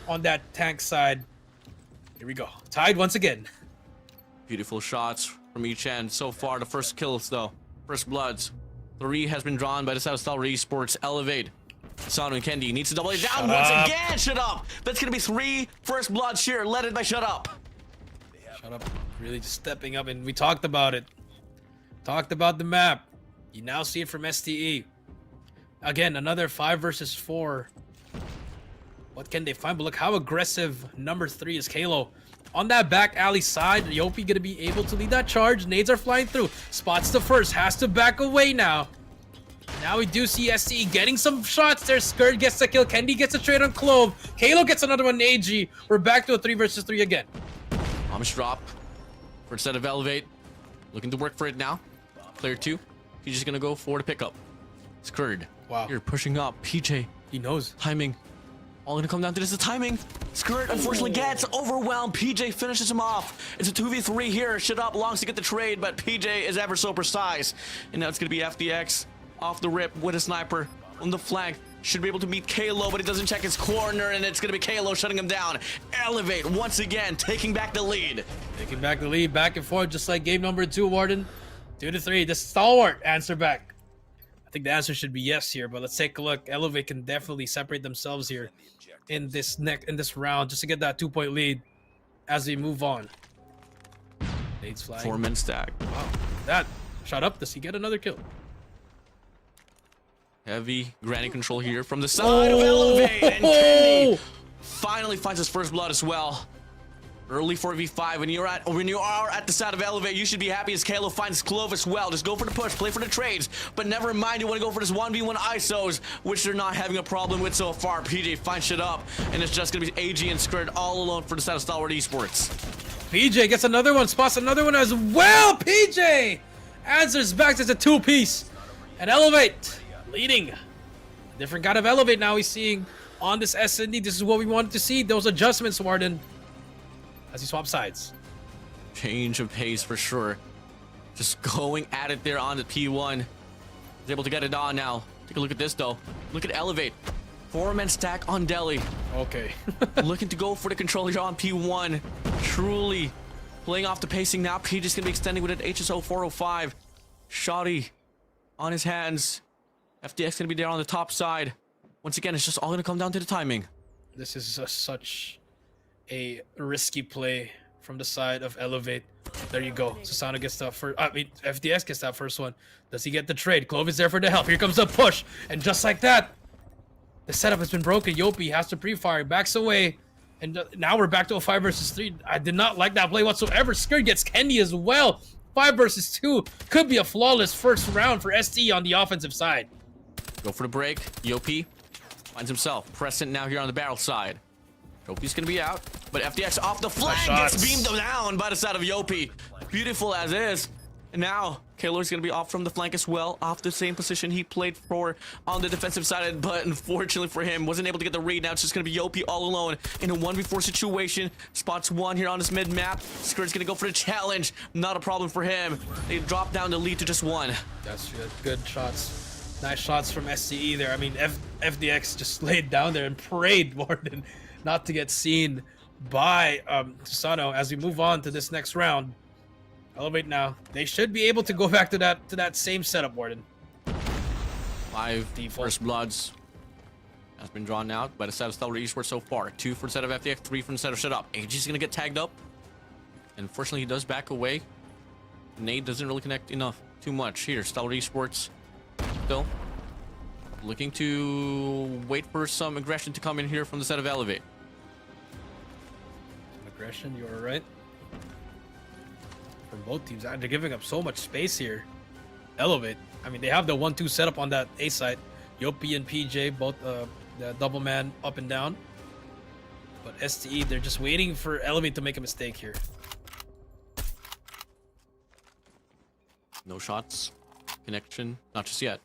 on that tank side. Here we go. Tied once again. Beautiful shots from each end. So far, the first kills, though. First bloods. 3 has been drawn by the South Star eSports. Elevate. Susano and Kendi needs to double it down once again. Shut up. That's going to be 3 first bloods here. Led it by Shut Up. Shut up. Really just stepping up, and we talked about it. Talked about the map. You now see it from STE. Again, another 5 versus 4. What can they find? But look how aggressive number 3 is. Kalo on that back alley side. Yopi gonna be able to lead that charge. Nades are flying through. Spots the first. Has to back away now. Now we do see STE getting some shots there. Skirt gets the kill. Kendi gets a trade on Clove. Kalo gets another one. AG. We're back to a 3 versus 3 again. Amish drop for a set of Elevate. Looking to work for it now. Player 2. He's just gonna go for the pickup. Skirt. Wow. You're pushing up. PJ. He knows. Timing. All gonna come down to this. The timing. Skirt unfortunately gets overwhelmed. PJ finishes him off. It's a 2v3 here. Shut Up longs to get the trade, but PJ is ever so precise. And now it's gonna be FDX off the rip with a sniper on the flank. Should be able to meet Kalo, but he doesn't check his corner, and it's gonna be Kalo shutting him down. Elevate once again, taking back the lead. Taking back the lead, back and forth, just like game number 2, Warden. 2-3. The stalwart answer back. I think the answer should be yes here, but let's take a look. Elevate can definitely separate themselves here in this round just to get that 2-point lead as we move on. Nades flying. 4-man stack. Wow. That shot up. Does he get another kill? Heavy granny control here from the side of Elevate, and Kendi finally finds his first blood as well. Early 4v5. When you are at the side of Elevate, you should be happy as Kalo finds Clove as well. Just go for the push, play for the trades, but never mind, you want to go for this 1v1 ISOs, which they're not having a problem with so far. PJ finds Shit Up, and it's just gonna be AG and Skirt all alone for the side of Stalwart Esports. PJ gets another one, spots another one as well. PJ answers back as a 2-piece, and Elevate leading. Different kind of Elevate now he's seeing on this SND. This is what we wanted to see. Those adjustments, Warden, as he swaps sides. Change of pace for sure. Just going at it there on the P1. He's able to get it on now. Take a look at this though. Look at Elevate. 4-man stack on Delhi. Okay. Looking to go for the control here on P1. Truly playing off the pacing now. P just gonna be extending with an HSO 405. Shoddy on his hands. FDX gonna be there on the top side. Once again, it's just all gonna come down to the timing. This is such a risky play from the side of Elevate. There you go. Susano gets that first. I mean, FDX gets that first one. Does he get the trade? Clove is there for the help. Here comes the push. And just like that, the setup has been broken. Yopi has to pre-fire, backs away. And now we're back to a 5 versus 3. I did not like that play whatsoever. Skirt gets Kendi as well. 5 versus 2. Could be a flawless first round for ST on the offensive side. Go for the break. Yopi finds himself. Present now here on the barrel side. Yopi's gonna be out, but FDX off the flank gets beamed down by the side of Yopi. Beautiful as is. And now Kaylor's gonna be off from the flank as well, off the same position he played for on the defensive side, but unfortunately for him, wasn't able to get the read. Now it's just gonna be Yopi all alone in a 1v4 situation. Spots one here on this mid map. Skirt's gonna go for the challenge. Not a problem for him. They drop down the lead to just 1. That's good. Good shots. Nice shots from SCE there. I mean, FDX just laid down there and prayed more than not to get seen by Susano. As we move on to this next round, Elevate now. They should be able to go back to that same setup, Warden. 5 first bloods has been drawn out by the side of Stellar Esports so far. 2 for the side of FDX, 3 from the side of Shut Up. AG's gonna get tagged up. And unfortunately, he does back away. Nade doesn't really connect enough too much here. Stellar Esports still looking to wait for some aggression to come in here from the side of Elevate. Aggression, you are right. From both teams, they're giving up so much space here. Elevate. I mean, they have the 1-2 setup on that A side. Yopi and PJ, both the double man up and down. But STE, they're just waiting for Elevate to make a mistake here. No shots. Connection. Not just yet.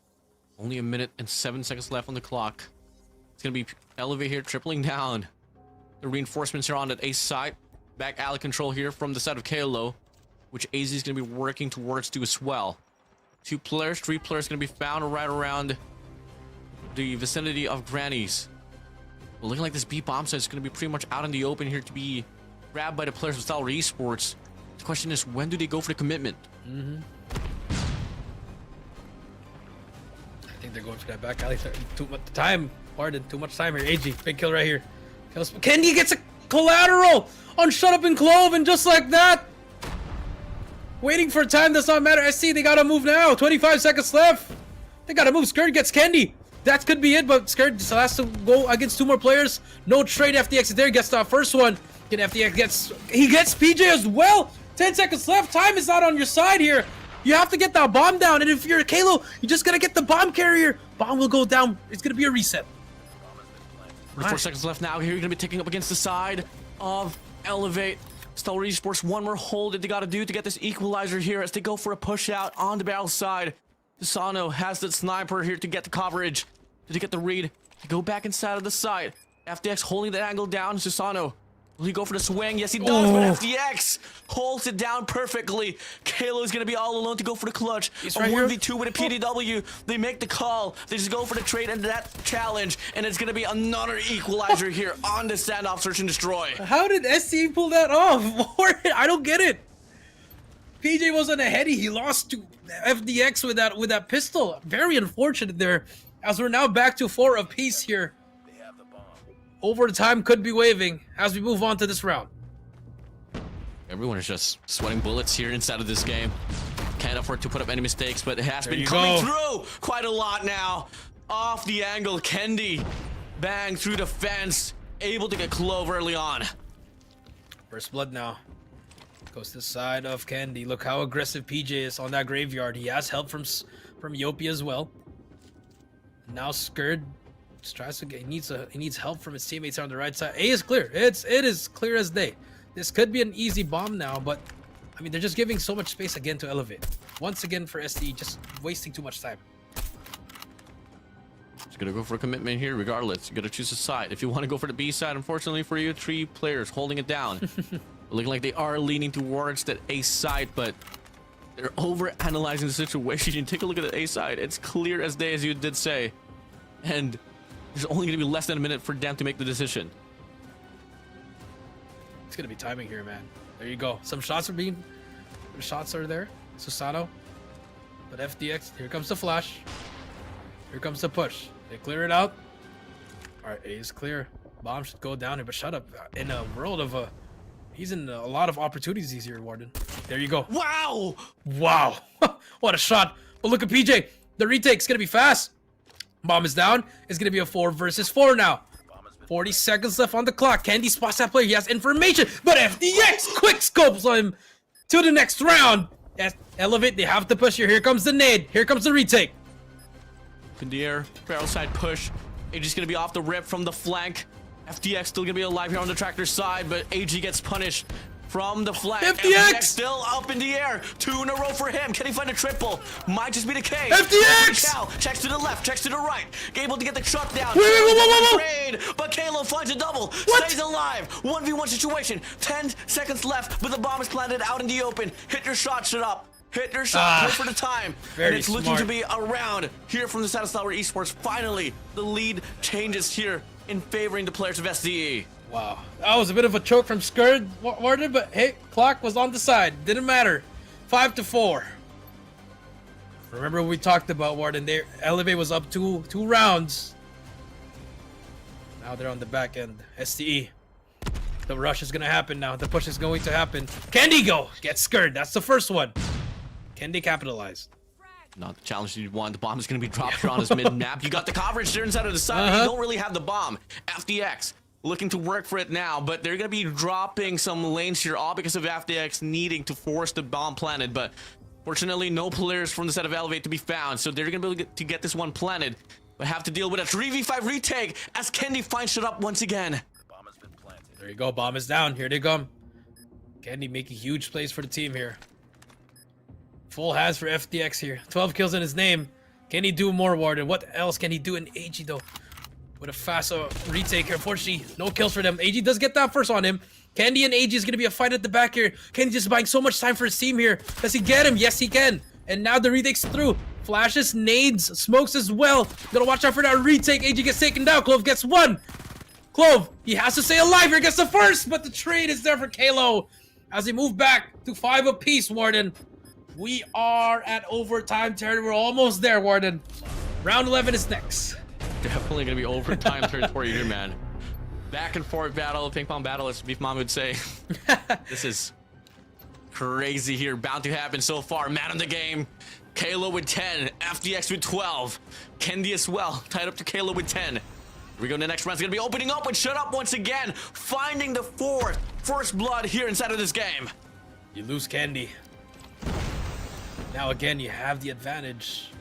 Only 1 minute and 7 seconds left on the clock. It's going to be Elevate here tripling down. The reinforcements are on that ace side. Back alley control here from the side of KLO, which AZ is going to be working towards to as well. 2 players, 3 players going to be found right around the vicinity of Granny's. Well, looking like this B bomb site is going to be pretty much out in the open here to be grabbed by the players of Stellar Esports. The question is, when do they go for the commitment? I think they're going for that back alley. Too much time. Pardon, too much time here. AG, big kill right here. Kendi gets a collateral on Shut Up and Clove, and just like that, waiting for time does not matter. SC, they gotta move now. 25 seconds left. They gotta move. Skirt gets Kendi. That could be it, but Skirt just has to go against 2 more players. No trade. FDX is there. Gets that first one. And FDX gets PJ as well. 10 seconds left. Time is not on your side here. You have to get that bomb down, and if you're a Kalo, you just gotta get the bomb carrier. Bomb will go down. It's gonna be a reset. 44 seconds left now. Here you're gonna be taking up against the side of Elevate. Stellar Esports, one more hold that they gotta do to get this equalizer here as they go for a push out on the barrel side. Susano has that sniper here to get the coverage, to get the read, to go back inside of the side. FDX holding that angle down. Susano, will he go for the swing? Yes, he does, but FDX holds it down perfectly. Kalo is going to be all alone to go for the clutch. He's a right 1v2 here. with a PDW. They make the call. They just go for the trade and that challenge, and it's going to be another equalizer here on the standoff search and destroy. How did SC pull that off? I don't get it. PJ was on a heady. He lost to FDX with that pistol. Very unfortunate there, as we're now back to 4 apiece here. Overtime could be waving as we move on to this round. Everyone is just sweating bullets here inside of this game. Can't afford to put up any mistakes, but it has There been you coming go. through quite a lot now. Off the angle, Kendi bang through the fence, able to get Clove early on. First blood now. Goes to the side of Kendi. Look how aggressive PJ is on that graveyard. He has help from Yopi as well. Now Skurd just tries to get. He needs help from his teammates on the right side. A is clear. It is clear as day. This could be an easy bomb now, but I mean they're just giving so much space again to Elevate. Once again for SDE, just wasting too much time. Just gonna go for a commitment here regardless. You gotta choose a side. If you want to go for the B side, unfortunately for you, 3 players holding it down. Looking like they are leaning towards that A side, but they're over analyzing the situation. You take a look at the A side. It's clear as day, as you did say. And there's only gonna be less than a minute for them to make the decision. It's gonna be timing here, man. There you go. Some shots are being. The shots are there. Susano. But FDX, here comes the flash. Here comes the push. They clear it out. Alright, A is clear. Bomb should go down here, but shut up. In a world of He's in a lot of opportunities here, Warden. There you go. Wow! Wow. What a shot. But look at PJ. The retake's going to be fast. Bomb is down. It's going to be a 4 versus 4 now. 40 seconds left on the clock. Candy spots that player. He has information. But FDX quick scopes on him to the next round. Yes, Elevate. They have to push here. Here comes the nade. Here comes the retake. In the air. Barrel side push. AG's going to be off the rip from the flank. FDX still going to be alive here on the tractor side, but AG gets punished from the flank. FDX still up in the air. 2 in a row for him. Can he find a triple? Might just be the case. FDX! Checks to the left, checks to the right. Able to get the shot down. Whoa. Trade, but Kalo finds a double. What? Stays alive. 1v1 situation. 10 seconds left, but the bomb is planted out in the open. Hit your shot, shut up. Hit your shot, play for the time. Very and it's smart. looking to be around here from the side of Sour eSports. Finally, the lead changes here in favoring the players of SDE. Wow. That was a bit of a choke from Skurd, Warden, but hey, clock was on the side. Didn't matter. 5-4. Remember what we talked about, Warden. Their Elevate was up two rounds. Now they're on the back end. SDE. The rush is going to happen now. The push is going to happen. Candy go! Get Skurd. That's the first one. Candy capitalized. Not the challenge you want. The bomb is going to be dropped here on his mid-map. You got the coverage there inside of the side. You don't really have the bomb. FDX looking to work for it now, but they're going to be dropping some lanes here, all because of FDX needing to force the bomb planted. But fortunately, no players from the set of Elevate to be found, so they're going to be able to get this one planted. But have to deal with a 3v5 retake as Candy finds it up once again. The bomb has been planted. There you go. Bomb is down. Here they come. Candy making huge plays for the team here. Full has for FDX here. 12 kills in his name. Can he do more, Warden? What else can he do in AG, though? With a fast retake here. Unfortunately, no kills for them. AG does get that first on him. Candy and AG is going to be a fight at the back here. Candy just buying so much time for his team here. Does he get him? Yes, he can. And now the retake's through. Flashes, nades, smokes as well. Gotta watch out for that retake. AG gets taken down. Clove gets one. Clove, he has to stay alive here. Gets the first, but the trade is there for Kalo. As they move back to 5 apiece, Warden. We are at overtime territory. We're almost there, Warden. Round 11 is next. Definitely going to be overtime territory here, man. Back and forth battle, ping pong battle, as Beef Mom would say. This is crazy here. Bound to happen so far. Man in the game. Kalo with 10. FDX with 12. Kendi as well. Tied up to Kalo with 10. Here we go. The next round's going to be opening up with Shut Up once again. Finding the first blood here inside of this game. You lose Candy. Now again, you have the advantage.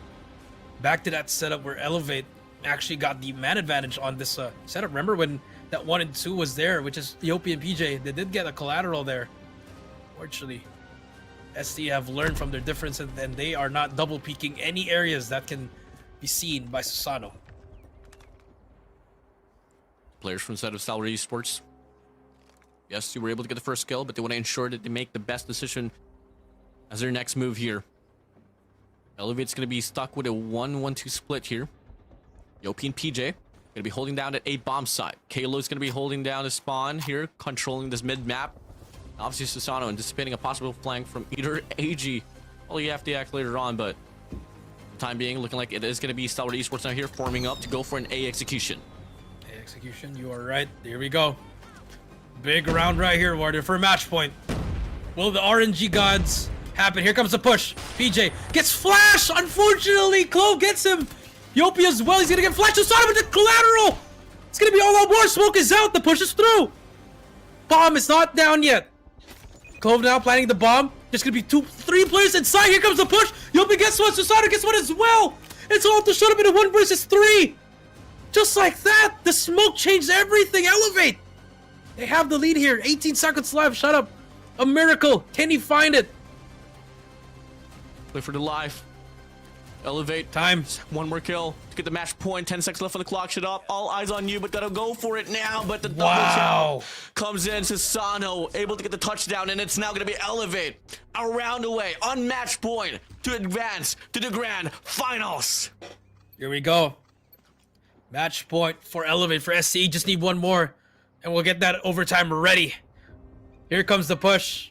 Back to that setup where Elevate actually got the man advantage on this setup. Remember when that 1 and 2 was there, which is Yopi and PJ. They did get a collateral there. Fortunately, SD have learned from their difference and they are not double peeking any areas that can be seen by Susano. Players from the set of Sour eSports. Yes, you were able to get the first kill, but they want to ensure that they make the best decision as their next move here. Elevate's going to be stuck with a 1-1-2 split here. Yopi and PJ going to be holding down at A bomb side. Kalo's going to be holding down the spawn here, controlling this mid-map. Obviously, Susano anticipating a possible flank from either AG. Well, you have to act later on, but for the time being, looking like it is going to be Stalwart Esports now here, forming up to go for an A execution. A execution, you are right. Here we go. Big round right here, Warden, for match point. Will the RNG gods happen? Here comes the push. PJ gets flash. Unfortunately, Clove gets him. Yopi as well. He's gonna get flashed. Susano with the collateral. It's gonna be all out war. Smoke is out. The push is through. Bomb is not down yet. Clove now planning the bomb. There's gonna be 3 players inside. Here comes the push. Yopi gets one. Susano gets one as well. It's all to shut up in a 1 versus 3. Just like that, the smoke changed everything. Elevate. They have the lead here. 18 seconds left. Shut up. A miracle. Can he find it? Play for the life. Elevate. Time. 1 more kill to get the match point. 10 seconds left on the clock. Shut up. All eyes on you, but gotta go for it now. But the double kill comes in. Susano able to get the touchdown, and it's now gonna be Elevate a round away on match point to advance to the grand finals. Here we go. Match point for Elevate for SCE. Just need 1 more, and we'll get that overtime ready. Here comes the push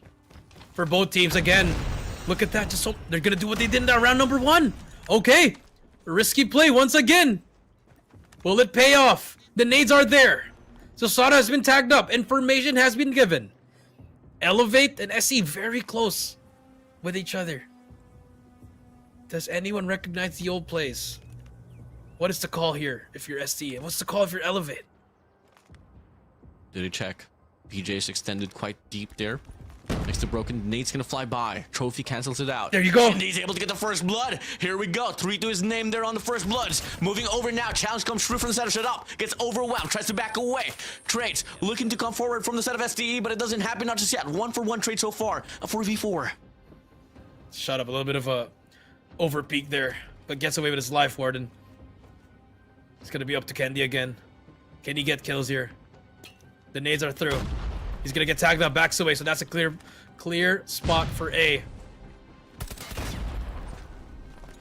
for both teams again. Look at that. Just so they're gonna do what they did in that round number 1. Okay. Risky play once again. Will it pay off? The nades are there. Susano has been tagged up. Information has been given. Elevate and SE very close with each other. Does anyone recognize the old plays? What is the call here if you're SE? And what's the call if you're Elevate? Did he check? PJ's extended quite deep there. Next to broken, Nate's gonna fly by. Trophy cancels it out. There you go. And he's able to get the first blood. Here we go. 3 to his name there on the first bloods. Moving over now. Challenge comes through from the center. Shut up. Gets overwhelmed. Tries to back away. Trades. Looking to come forward from the side of SDE, but it doesn't happen. Not just yet. 1-for-1 trade so far. A 4v4. Shut up. A little bit of a over peak there. But gets away with his life, Warden. It's gonna be up to Kendi again. Can he get kills here? The nades are through. He's gonna get tagged out, backs away, so that's a clear spot for A.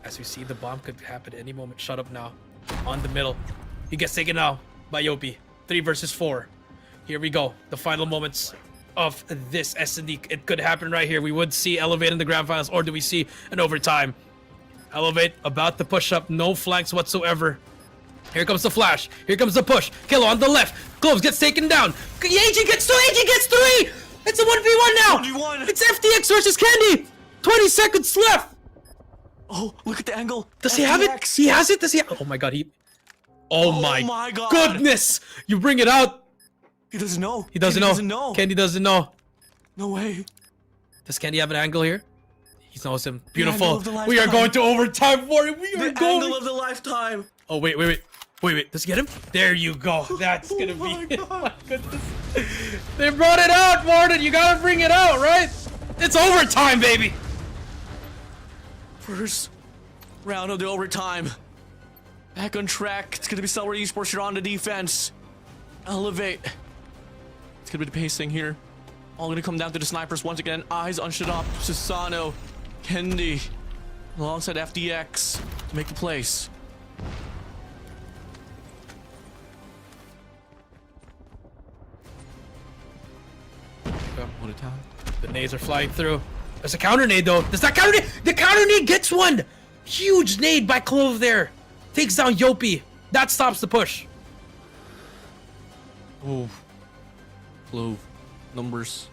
As we see, the bomb could happen at any moment. Shut up now. On the middle. He gets taken now by Yopi. 3 versus 4. Here we go. The final moments of this S&D. It could happen right here. We would see Elevate in the grand finals, or do we see an overtime? Elevate about to push up. No flanks whatsoever. Here comes the flash. Here comes the push. Kilo on the left. Cloves gets taken down. AG gets 2. AG gets 3. It's a 1v1 now. 1v1. It's FTX versus Candy. 20 seconds left. Oh, look at the angle. Does he have it? He has it. Does he? Oh my god. Oh my God. goodness. You bring it out. He doesn't know. He doesn't Candy know. Candy doesn't know. No way. Does Candy have an angle here? He knows him. angle Beautiful. of the We are lifetime. going to overtime for it. We are The going. angle of the lifetime. Oh wait. Does he get him? There you go. That's gonna my be. God. Oh my goodness. They brought it out, Martin. You gotta bring it out, right? It's overtime, baby. First round of the overtime. Back on track. It's gonna be Celebrate Esports here on the defense. Elevate. It's gonna be the pacing here. All gonna come down to the snipers once again. Eyes on Shut Up, Susano, Kendi, alongside FDX to make the place. What a time. The nades are flying through. There's a counter nade though. Does that counter nade? The counter nade gets one. Huge nade by Clove there. Takes down Yopi. That stops the push. Oh. Low numbers.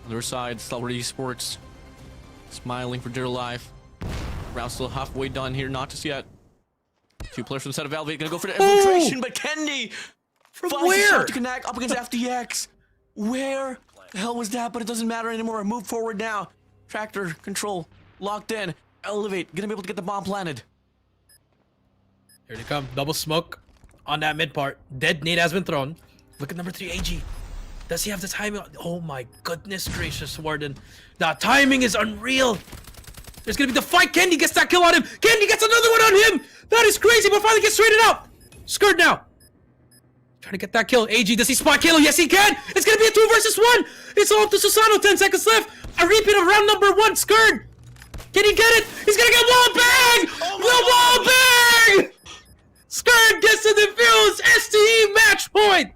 On their side, Celebrate Esports smiling for dear life. Round still halfway done here, not just yet. 2 players from the set of Elevate gonna go for the infiltration, but Kendi From finds a where? shot to connect up against FDX. Where the hell was that? But it doesn't matter anymore. Move forward now. Tractor control locked in. Elevate gonna be able to get the bomb planted. Here they come. Double smoke on that mid part. Dead nade has been thrown. Look at number 3, AG. Does he have the timing? Oh my goodness gracious, Warden. The timing is unreal. There's gonna be the fight. Kendi gets that kill on him. Kendi gets another one on him. That is crazy, but finally gets traded out. Skirt now. Trying to get that kill. AG, does he spot Kalo? Yes, he can. It's gonna be a 2 versus 1. It's all up to Susano. 10 seconds left. A repeat of round number 1. Skirt. Can he get it? He's gonna get wall bang. The wall bang. Skirt gets to defuse. STE match point.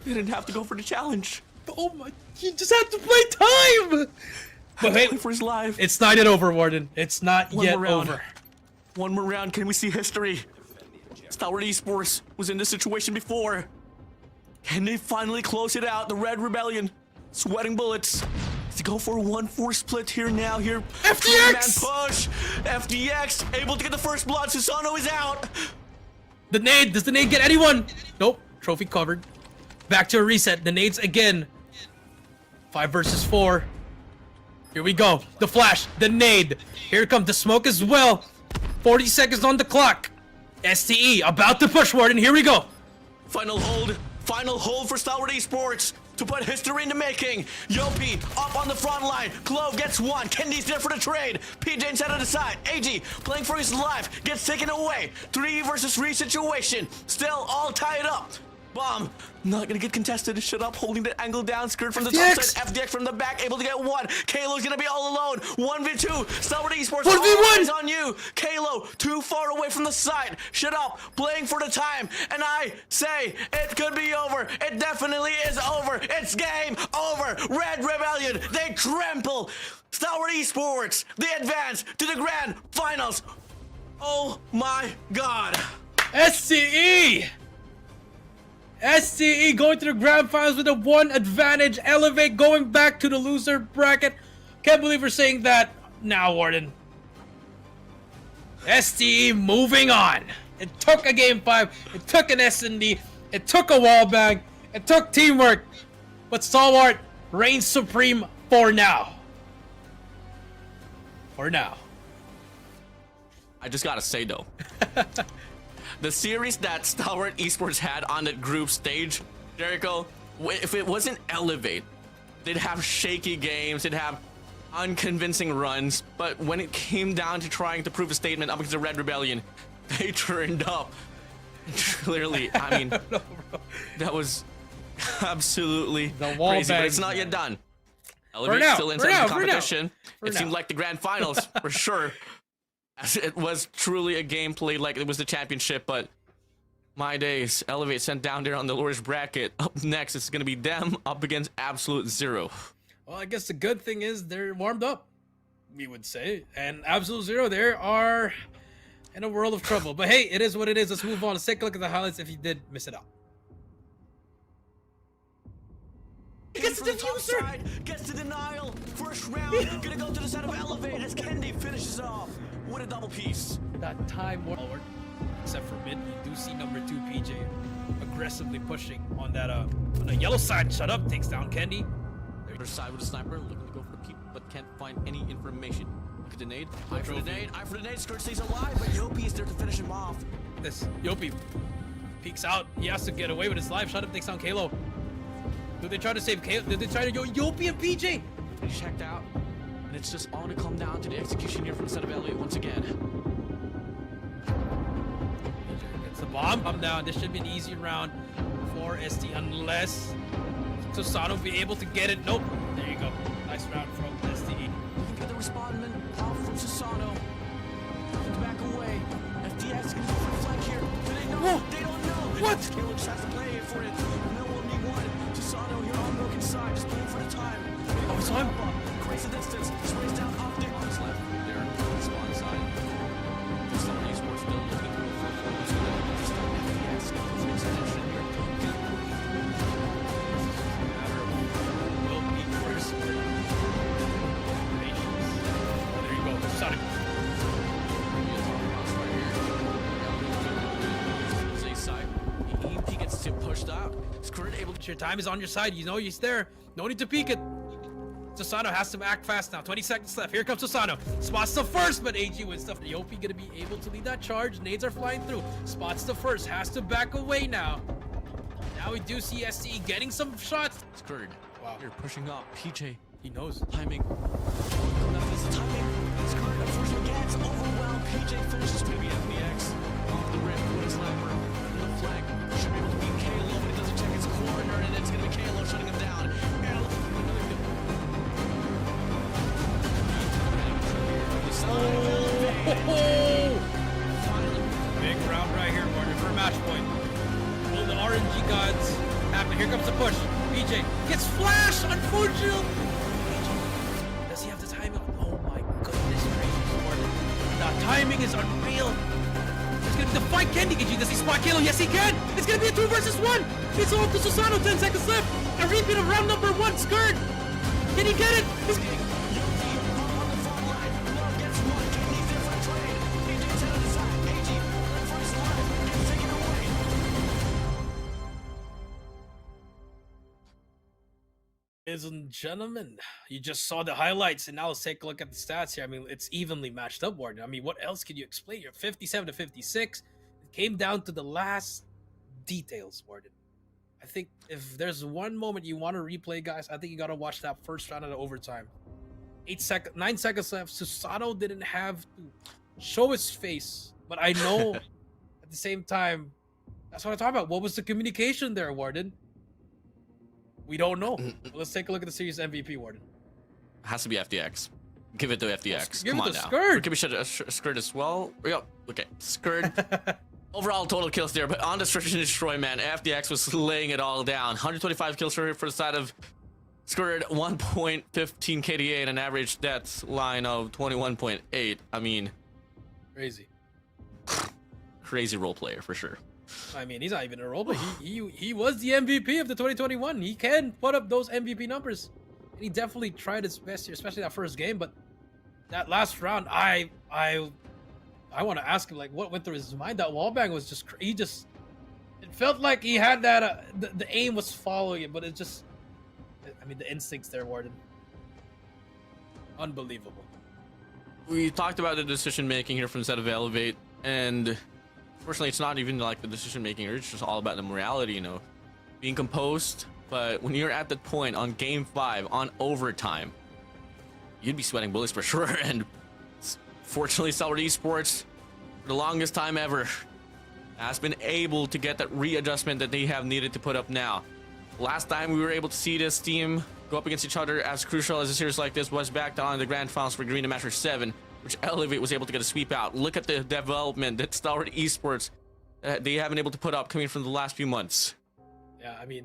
They didn't have to go for the challenge. Oh my, you just have to play time! But Wait hey, for his life. it's not yet over, Warden. It's not One yet more round. over. One more round. Can we see history? Celebrate Esports was in this situation before. Can they finally close it out? The Red Rebellion, sweating bullets. To go for a 1-4 split here now. Here, FDX! man push. FDX able to get the first blood. Susano is out. The nade, does the nade get anyone? Nope, trophy covered. Back to a reset, the nades again. 5 versus 4. Here we go, the flash, the nade. Here comes the smoke as well. 40 seconds on the clock. STE about to push, Warden, here we go. Final hold for Celebrate Esports to put history in the making. Yopi up on the front line. Clove gets 1. Kendi's there for the trade. PJ inside of the side. AG playing for his life. Gets taken away. 3 versus 3 situation. Still all tied up. Bomb not gonna get contested. Shut up, holding the angle down. Skirt from the top side. FDX from the back, able to get 1. Kalo's gonna be all alone. 1v2. Celebrate Esports. 1v1. All eyes on you. Kalo too far away from the side. Shut up, playing for the time. And I say it could be over. It definitely is over. It's game over. Red Rebellion. They trample Celebrate Esports. They advance to the grand finals. Oh my god. SCE! STE going to the grand finals with a 1 advantage. Elevate going back to the loser bracket. Can't believe we're saying that now, Warden. STE moving on. It took a game 5. It took an SND. It took a wall bang. It took teamwork. But Stalwart reigns supreme for now. For now. I just gotta say though, the series that Stalwart Esports had on the group stage, Jericho, if it wasn't Elevate, they'd have shaky games, they'd have unconvincing runs, but when it came down to trying to prove a statement up against the Red Rebellion, they turned up. Clearly, I mean, that was absolutely crazy, but it's not yet done. Elevate still inside the competition. It seemed like the grand finals for sure. As it was truly a gameplay like it was the championship, but my days, Elevate sent down there on the lowest bracket. Up next, it's gonna be them up against Absolute Zero. Well, I guess the good thing is they're warmed up, we would say, and Absolute Zero there are in a world of trouble. But hey, it is what it is. Let's move on. Let's take a look at the highlights if you did miss it out. Gets the top side, gets to denial. First round, gonna go to the side of Elevate as Kendi finishes off with a double piece. That time forward, except for mid, you do see number 2 PJ aggressively pushing on that on the yellow side. Shut up, takes down Kendi. Their side with a sniper, looking to go for the peep, but can't find any information. Look at the nade, eye for the nade, eye for the nade. Skirt stays alive, but Yopi is there to finish him off. This Yopi peeks out. He has to get away with his life. Shut up, takes down Kalo. Do they try to save Kalo? Did they try to go Yopi and PJ? They checked out, and it's just all to come down to the execution here from the side of Elliott once again. Gets the bomb. Come down. This should be an easy round for ST unless Susano be able to get it. Nope. There you go. Nice round from STE. Look at the respondent off from Susano. Looking to back away. FDX gonna go for the flank here. Do they know? Whoa. They don't know. What? Kalo just has to play for it. No 1v1. Susano here on broken side, just playing for the time. Oh, it's on. Creates the distance. Sprays down optic. On his left there. Spawn side. Stalwart Esports still looking to go for a close. FDX gonna go for extension here. Your time is on your side. You know he's there. No need to peek it. Susano has to act fast now. 20 seconds left. Here comes Susano. Spots the first, but AG wins stuff. Yopi gonna be able to lead that charge. Nades are flying through. Spots the first. Has to back away now. Now we do see STE getting some shots. Skirt. Wow. You're pushing up. PJ. He knows. Timing. That is the timing. Skirt unfortunately gets overwhelmed. PJ finishes maybe FBX. Off the rim with his sniper. In the flank. Should be able to beat Kalo, but he doesn't check his corner, and it's gonna be Kalo shutting him down. Big round right here, Warner, for a match point. Will the RNG gods happen? Here comes the push. PJ gets flashed, unfortunately. Does he have the timing? Oh my goodness gracious, Warner. The timing is unreal. He's gonna defy Kendi. Does he spot Kalo? Yes, he can. It's gonna be a 2 versus 1. It's off to Susano. 10 seconds left. A repeat of round number 1. Skirt. Can he get it? He's Ladies and gentlemen, you just saw the highlights, and now let's take a look at the stats here. I mean, it's evenly matched up, Warden. I mean, what else can you explain? You're 57 to 56. It came down to the last details, Warden. I think if there's one moment you want to replay, guys, I think you got to watch that first round of the overtime. 9 seconds left. Susano didn't have to show his face, but I know at the same time, that's what I'm talking about. What was the communication there, Warden? We don't know. Let's take a look at the series MVP, Warden. Has to be FDX. Give it to FDX. Give Come it on to now. Skirt. Or could be Skirt as well. Yep. Okay. Skirt. Overall total kills there, but on the Search and Destroy, man, FDX was laying it all down. 125 kills for the side of Skirt, 1.15 KDA and an average death line of 21.8. I mean, crazy. Crazy role player for sure. I mean, he's not even a role, but he was the MVP of the 2021. He can put up those MVP numbers. And he definitely tried his best here, especially that first game. But that last round, I want to ask him, like, what went through his mind? That wallbang was just, it felt like he had that, the aim was following it, but it just, I mean, the instincts there, Warden. Unbelievable. We talked about the decision making here from the set of Elevate, and fortunately, it's not even like the decision making, it's just all about the morality, you know, being composed. But when you're at that point on game 5 on overtime, you'd be sweating bullets for sure. And fortunately, Solid Esports, for the longest time ever, has been able to get that readjustment that they have needed to put up now. Last time we were able to see this team go up against each other as crucial as a series like this was back down in the grand finals for Garena Match 7, which Elevate was able to get a sweep out. Look at the development that Stalwart Esports they haven't been able to put up coming from the last few months. Yeah, I mean,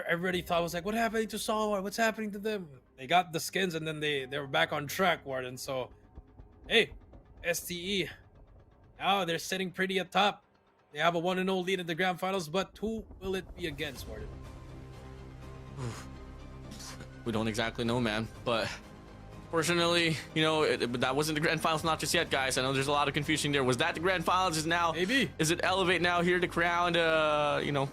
everybody thought, was like, what happened to Stalwart? What's happening to them? They got the skins and then they were back on track, Warden. So, hey, STE, now they're sitting pretty atop. They have a 1-0 lead in the grand finals, but who will it be against, Warden? We don't exactly know, man, but fortunately, you know, that wasn't the grand finals, not just yet, guys. I know there's a lot of confusion there. Was that the grand finals? Is now, maybe, is it Elevate now here to crown, you know,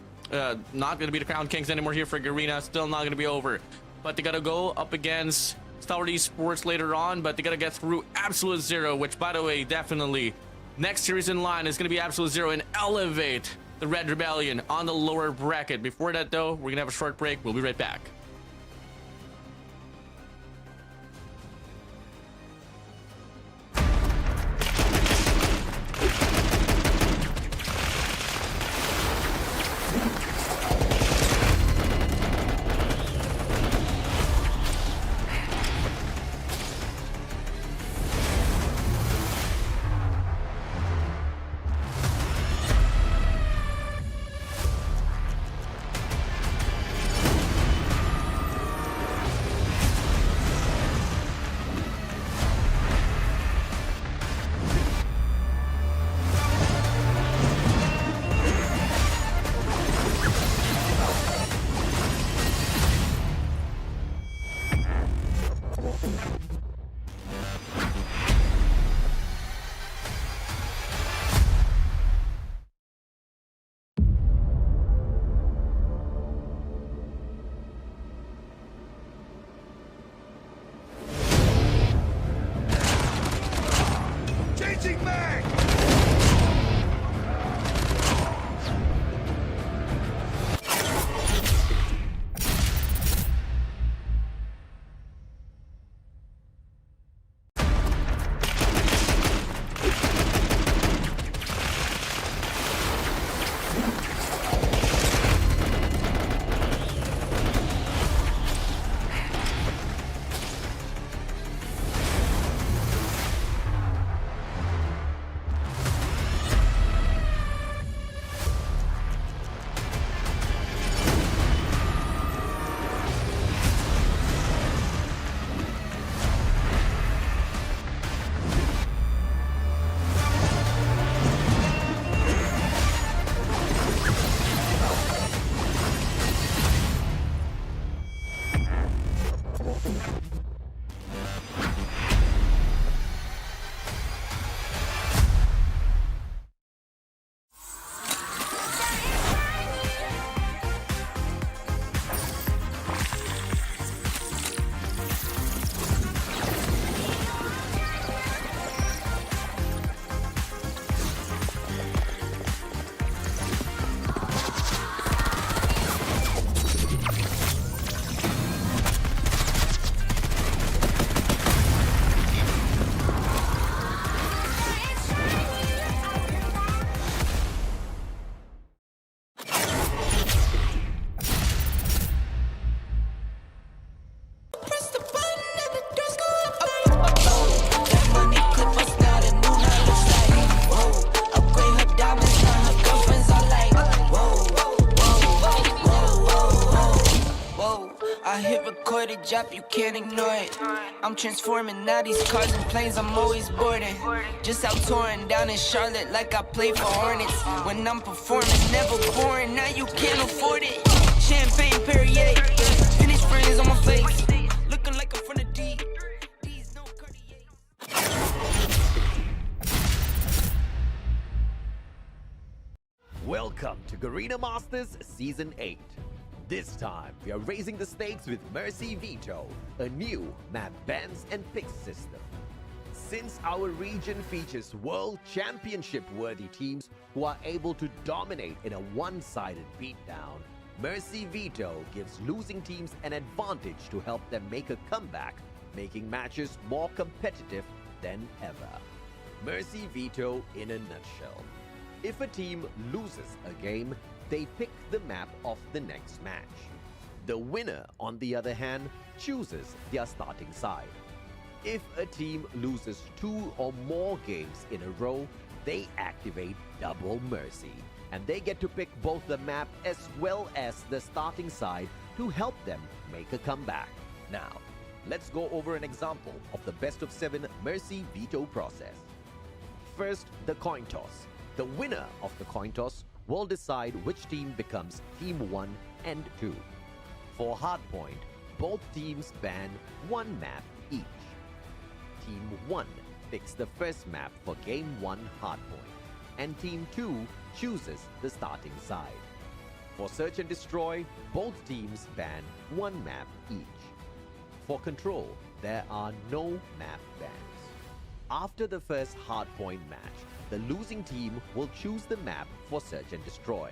not going to be the crown kings anymore here for Garena, still not going to be over, but they got to go up against Stalwart Esports later on, but they got to get through Absolute Zero, which, by the way, definitely next series in line is going to be Absolute Zero and Elevate the Red Rebellion on the lower bracket. Before that, though, we're going to have a short break. We'll be right back. drop, you can't ignore it. I'm transforming now these cars and planes, I'm always boarding. Just out touring down in Charlotte like I play for Hornets. When I'm performing, never boring, now you can't afford it. Champagne Perrier, finish friends on my face. Looking like I'm from the D. These no Cartier. Welcome to Garena Masters Season 8. This time, we are raising the stakes with Mercy Veto, a new map bans and picks system. Since our region features World Championship-worthy teams who are able to dominate in a one-sided beatdown, Mercy Veto gives losing teams an advantage to help them make a comeback, making matches more competitive than ever. Mercy Veto in a nutshell. If a team loses a game, they pick the map of the next match. The winner, on the other hand, chooses their starting side. If a team loses 2 or more games in a row, they activate Double Mercy, and they get to pick both the map as well as the starting side to help them make a comeback. Now, let's go over an example of the best of 7 Mercy Veto process. First, the coin toss. The winner of the coin toss will decide which team becomes Team 1 and 2. For hardpoint, both teams ban 1 map each. Team 1 picks the first map for Game 1 hardpoint, and Team 2 chooses the starting side. For search and destroy, both teams ban 1 map each. For control, there are no map bans. After the first hardpoint match, the losing team will choose the map for search and destroy,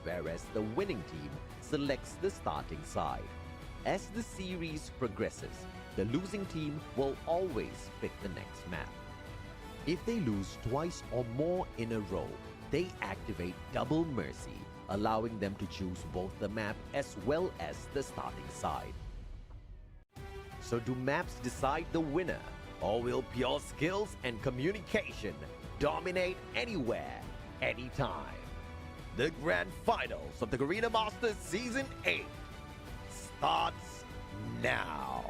whereas the winning team selects the starting side. As the series progresses, the losing team will always pick the next map. If they lose twice or more in a row, they activate Double Mercy, allowing them to choose both the map as well as the starting side. So do maps decide the winner, or will pure skills and communication dominate anywhere, anytime? The grand finals of the Garena Masters Season 8 starts now.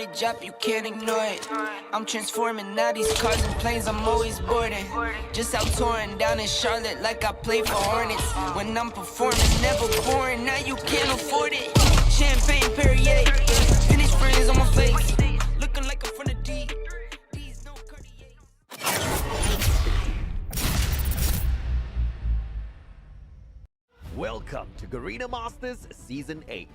it drop, you can't ignore it. I'm transforming now these cars and planes, I'm always boarding. Just out touring down in Charlotte like I play for Hornets. When I'm performing, never boring, now you can't afford it. Champagne Perrier, finish friends on my face. Looking like I'm from the D. These no Cartier. Welcome to Garena Masters Season 8.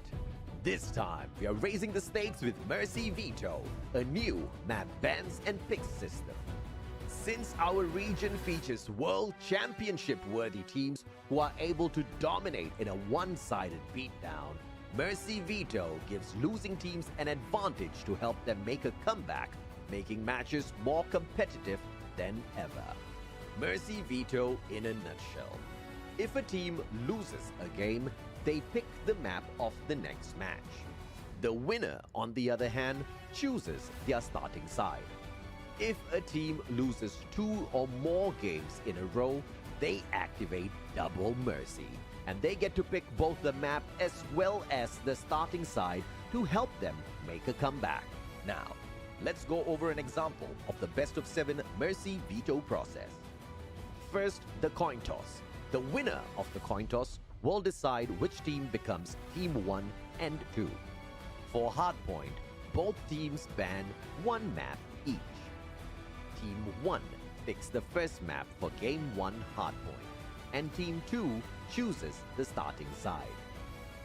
This time, we are raising the stakes with Mercy Veto, a new map bans and picks system. Since our region features world championship-worthy teams who are able to dominate in a one-sided beatdown, Mercy Veto gives losing teams an advantage to help them make a comeback, making matches more competitive than ever. Mercy Veto in a nutshell. If a team loses a game, they pick the map of the next match. The winner, on the other hand, chooses their starting side. If a team loses 2 or more games in a row, they activate Double Mercy, and they get to pick both the map as well as the starting side to help them make a comeback. Now, let's go over an example of the best of 7 Mercy Veto process. First, the coin toss. The winner of the coin toss will decide which team becomes Team 1 and 2. For hardpoint, both teams ban 1 map each. Team 1 picks the first map for Game 1 hardpoint, and Team 2 chooses the starting side.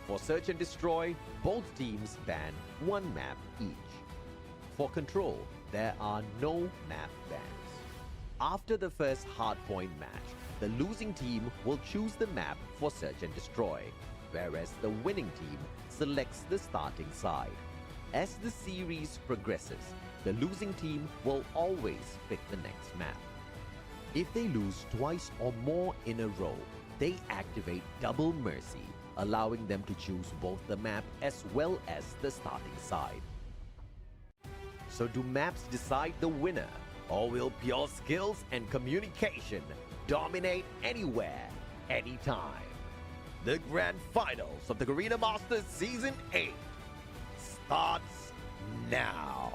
For search and destroy, both teams ban 1 map each. For control, there are no map bans. After the first hardpoint match, the losing team will choose the map for search and destroy, whereas the winning team selects the starting side. As the series progresses, the losing team will always pick the next map. If they lose twice or more in a row, they activate Double Mercy, allowing them to choose both the map as well as the starting side. So do maps decide the winner, or will pure skills and communication dominate anywhere, anytime? The grand finals of the Garena Masters Season 8 starts now.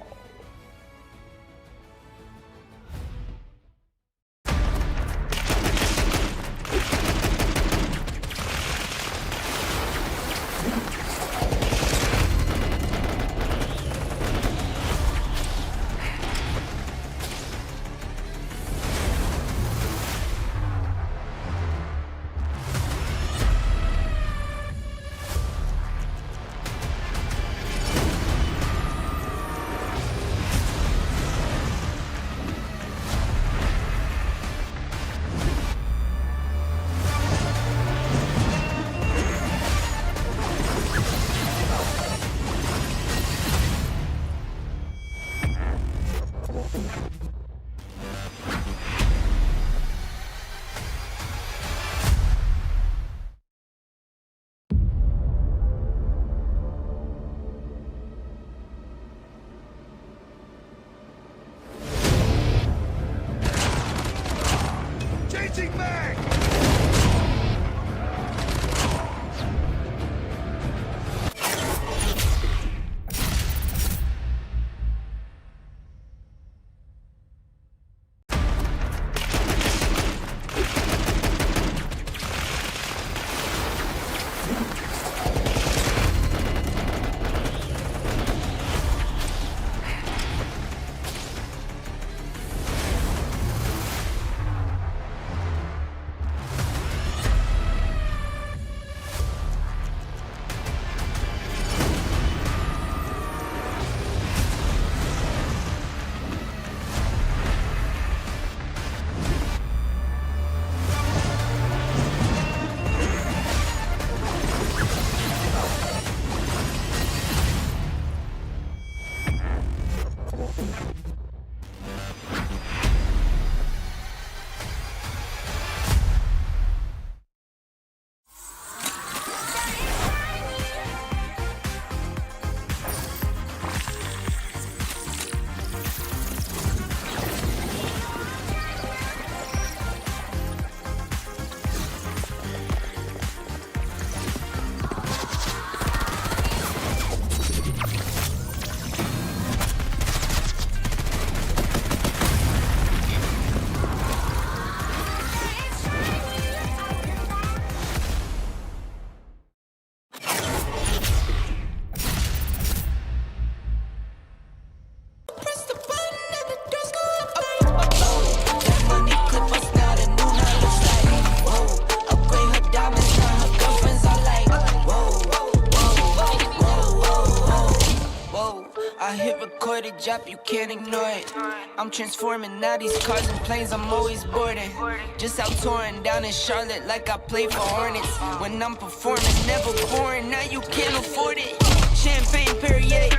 I hit record it, drop, you can't ignore it. I'm transforming now these cars and planes, I'm always boarding. Just out touring down in Charlotte like I play for Hornets. When I'm performing, never boring, now you can't afford it. Champagne Perrier,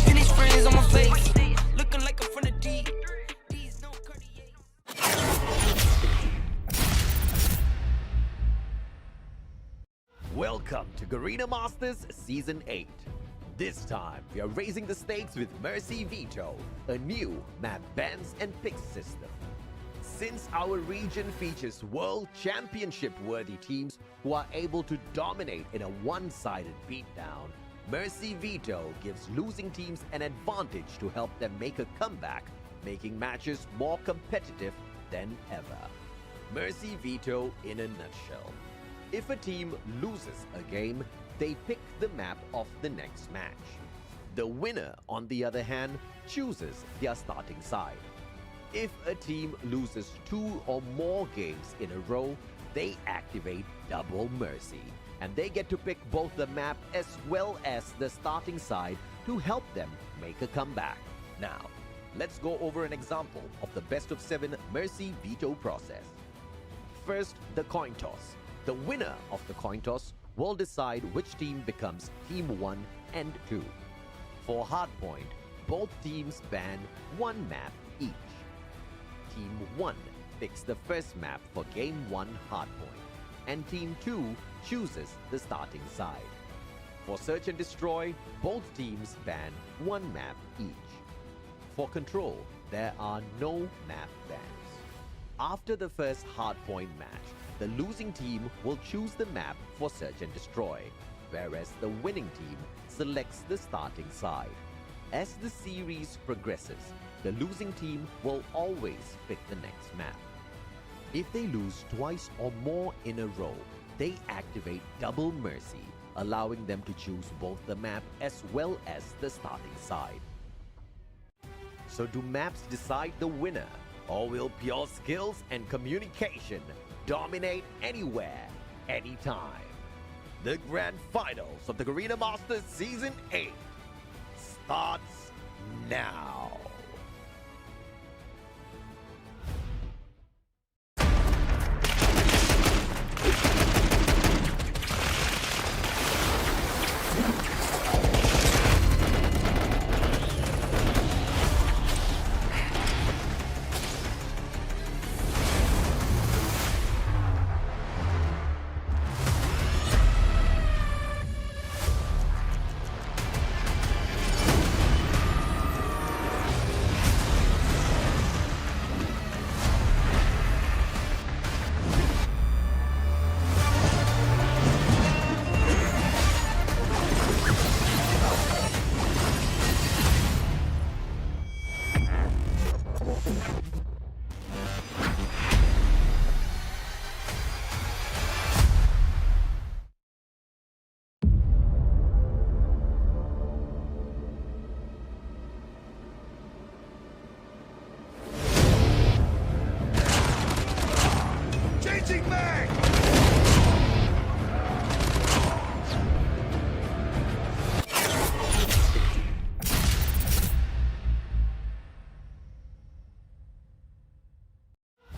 finish friends on my face. Looking like I'm from the D. These no Cartier. Welcome to Garena Masters Season 8. This time, we are raising the stakes with Mercy Veto, a new map bans and picks system. Since our region features World Championship-worthy teams who are able to dominate in a one-sided beatdown, Mercy Veto gives losing teams an advantage to help them make a comeback, making matches more competitive than ever. Mercy Veto in a nutshell. If a team loses a game, they pick the map of the next match. The winner, on the other hand, chooses their starting side. If a team loses 2 or more games in a row, they activate Double Mercy, and they get to pick both the map as well as the starting side to help them make a comeback. Now, let's go over an example of the best of 7 Mercy Veto process. First, the coin toss. The winner of the coin toss will decide which team becomes Team 1 and 2. For hardpoint, both teams ban 1 map each. Team 1 picks the first map for Game 1 hardpoint, and Team 2 chooses the starting side. For search and destroy, both teams ban 1 map each. For control, there are no map bans. After the first hardpoint match, the losing team will choose the map for search and destroy, whereas the winning team selects the starting side. As the series progresses, the losing team will always pick the next map. If they lose twice or more in a row, they activate Double Mercy, allowing them to choose both the map as well as the starting side. So do maps decide the winner, or will pure skills and communication dominate anywhere, anytime? The grand finals of the Garena Masters Season 8 starts now.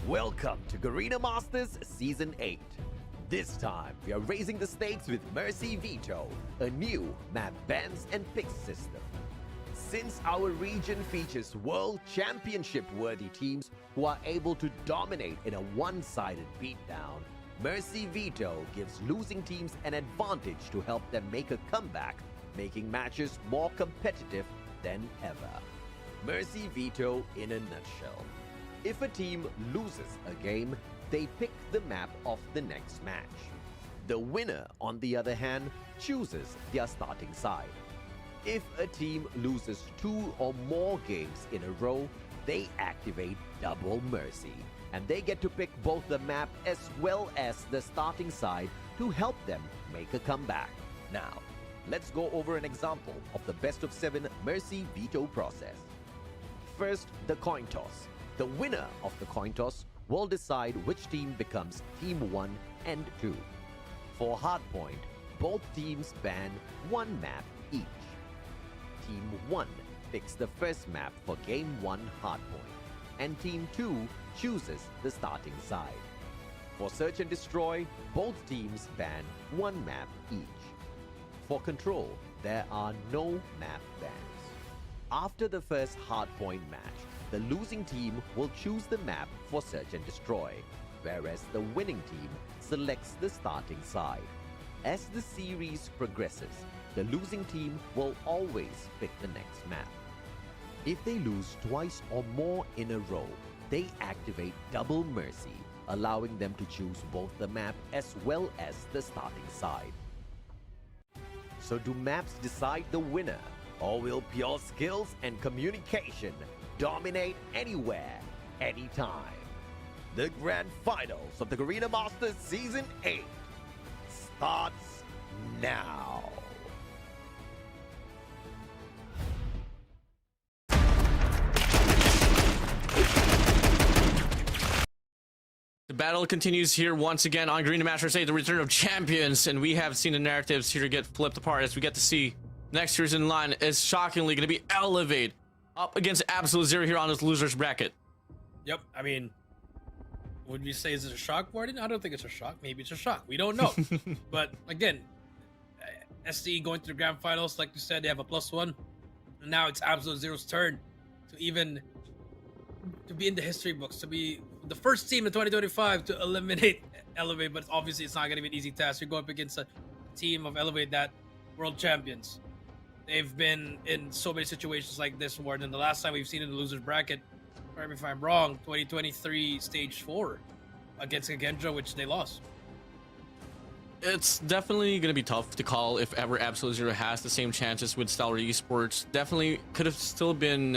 Welcome to Garena Masters Season 8. This time, we are raising the stakes with Mercy Veto, a new map bans and picks system. Since our region features World Championship-worthy teams who are able to dominate in a one-sided beatdown, Mercy Veto gives losing teams an advantage to help them make a comeback, making matches more competitive than ever. Mercy Veto in a nutshell. If a team loses a game, they pick the map of the next match. The winner, on the other hand, chooses their starting side. If a team loses 2 or more games in a row, they activate Double Mercy, and they get to pick both the map as well as the starting side to help them make a comeback. Now, let's go over an example of the best of 7 Mercy Veto process. First, the coin toss. The winner of the coin toss will decide which team becomes Team 1 and 2. For hardpoint, both teams ban 1 map each. Team 1 picks the first map for Game 1 hardpoint, and Team 2 chooses the starting side. For Search and Destroy, both teams ban one map each. For Control, there are no map bans. After the first hardpoint match, the losing team will choose the map for Search and Destroy, whereas the winning team selects the starting side. As the series progresses, the losing team will always pick the next map. If they lose twice or more in a row, they activate Double Mercy, allowing them to choose both the map as well as the starting side. So do maps decide the winner, or will pure skills and communication dominate anywhere, anytime? The grand finals of the Garena Masters Season 8 starts now. The battle continues here once again on Garena Masters 8, the return of champions, and we have seen the narratives here get flipped apart as we get to see next year's in line is shockingly going to be Elevate up against Absolute Zero here on this losers bracket. Yep, I mean, would we say is it a shock, Warden? I don't think it's a shock. Maybe it's a shock. We don't know. But again, SC going to the grand finals, like you said, they have a +1. And now it's Absolute Zero's turn to be in the history books, to be the first team in 2025 to eliminate Elevate. But obviously, it's not going to be an easy task. You're going up against a team of Elevate that world champions. They've been in so many situations like this, Warden. The last time we've seen in the losers bracket, correct me if I'm wrong, 2023 stage 4 against Genja, which they lost. It's definitely going to be tough to call if ever Absolute Zero has the same chances with Stellar Esports. Definitely could have still been,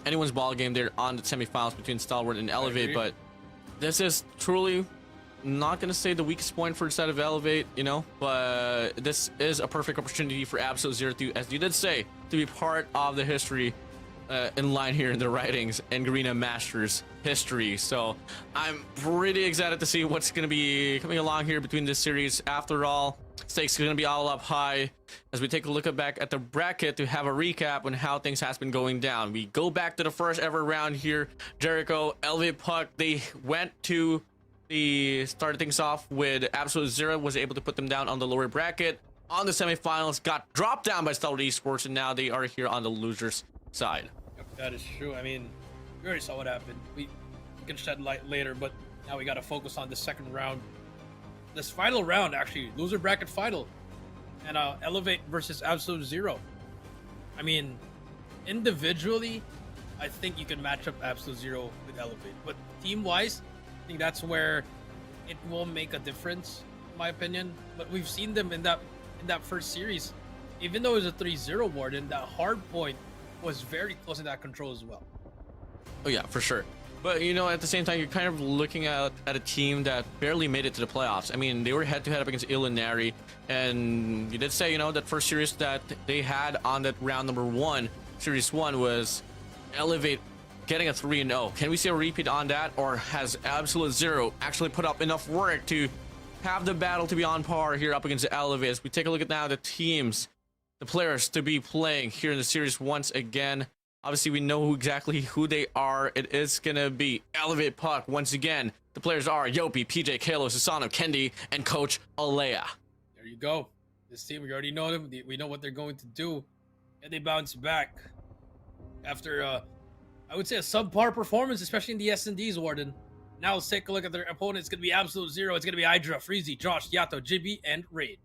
anyone's ball game there on the semifinals between Stalwart and Elevate, but this is truly not going to say the weakest point for the side of Elevate, but this is a perfect opportunity for Absolute Zero to, as you did say, to be part of the history in line here in the writings and Garena Masters history. So I'm pretty excited to see what's going to be coming along here between this series. After all, stakes are going to be all up high as we take a look back at the bracket to have a recap on how things has been going down. We go back to the first ever round here. Jericho, Elevate Puck, they went to the started things off with Absolute Zero, was able to put them down on the lower bracket. On the semifinals, got dropped down by Stellar Esports, and now they are here on the losers side. That is true. I mean, we already saw what happened. We can shed light later, but now we got to focus on the second round. This final round, actually, loser bracket final, and Elevate versus Absolute Zero. I mean, individually, I think you can match up Absolute Zero with Elevate, but team-wise, I think that's where it will make a difference, in my opinion. But we've seen them in that first series, even though it was a 3-0 Warden, that hard point was very close in that control as well. Oh yeah, for sure. But at the same time, you're kind of looking at a team that barely made it to the playoffs. I mean, they were head-to-head up against Ilinari, and you did say, that first series that they had on that round number 1, series 1, was Elevate getting a 3-0. Can we see a repeat on that, or has Absolute Zero actually put up enough work to have the battle to be on par here up against the Elevate? As we take a look at now the teams, the players to be playing here in the series once again. Obviously, we know exactly who they are. It is going to be Elevate Puck once again. The players are Yopi, PJ, Kalo, Susano, Kendi, and Coach Alea. There you go. This team, we already know them. We know what they're going to do. And they bounce back after, I would say, a subpar performance, especially in the S&Ds, Warden. Now let's take a look at their opponent. It's going to be Absolute Zero. It's going to be Hydra, Freezy, Josh, Yato, Jibby, and Rage.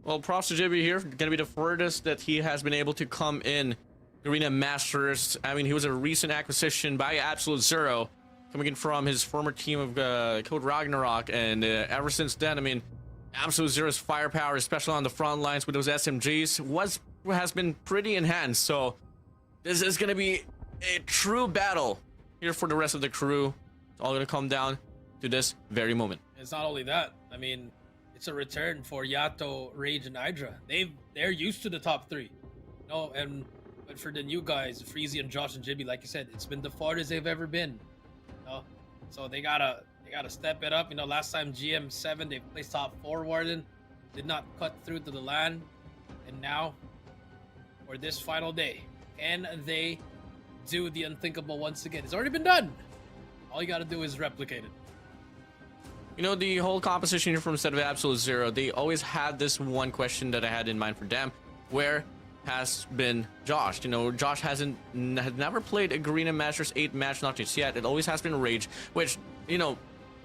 Well, props to Jibby here. Going to be the furthest that he has been able to come in Garena Masters. I mean, he was a recent acquisition by Absolute Zero, coming in from his former team of COD Ragnarok, and ever since then, I mean, Absolute Zero's firepower, especially on the front lines with those SMGs, has been pretty enhanced. So this is going to be a true battle here for the rest of the crew. It's all going to come down to this very moment. It's not only that. I mean, it's a return for Yato, Rage, and Hydra. They're used to the top 3. But for the new guys, Freezy and Josh and Jibby, like you said, it's been the farthest they've ever been. So they gotta step it up. Last time GM7 they placed top 4, Warden, did not cut through to the LAN, and now for this final day, Can they do the unthinkable once again? It's already been done. All you gotta do is replicate it. You know, the whole composition here from instead of Absolute Zero, they always had this one question that I had in mind for them. Where has been Josh? You know, Josh had never played a Garena Masters 8 match, not just yet. It always has been Rage, which, you know,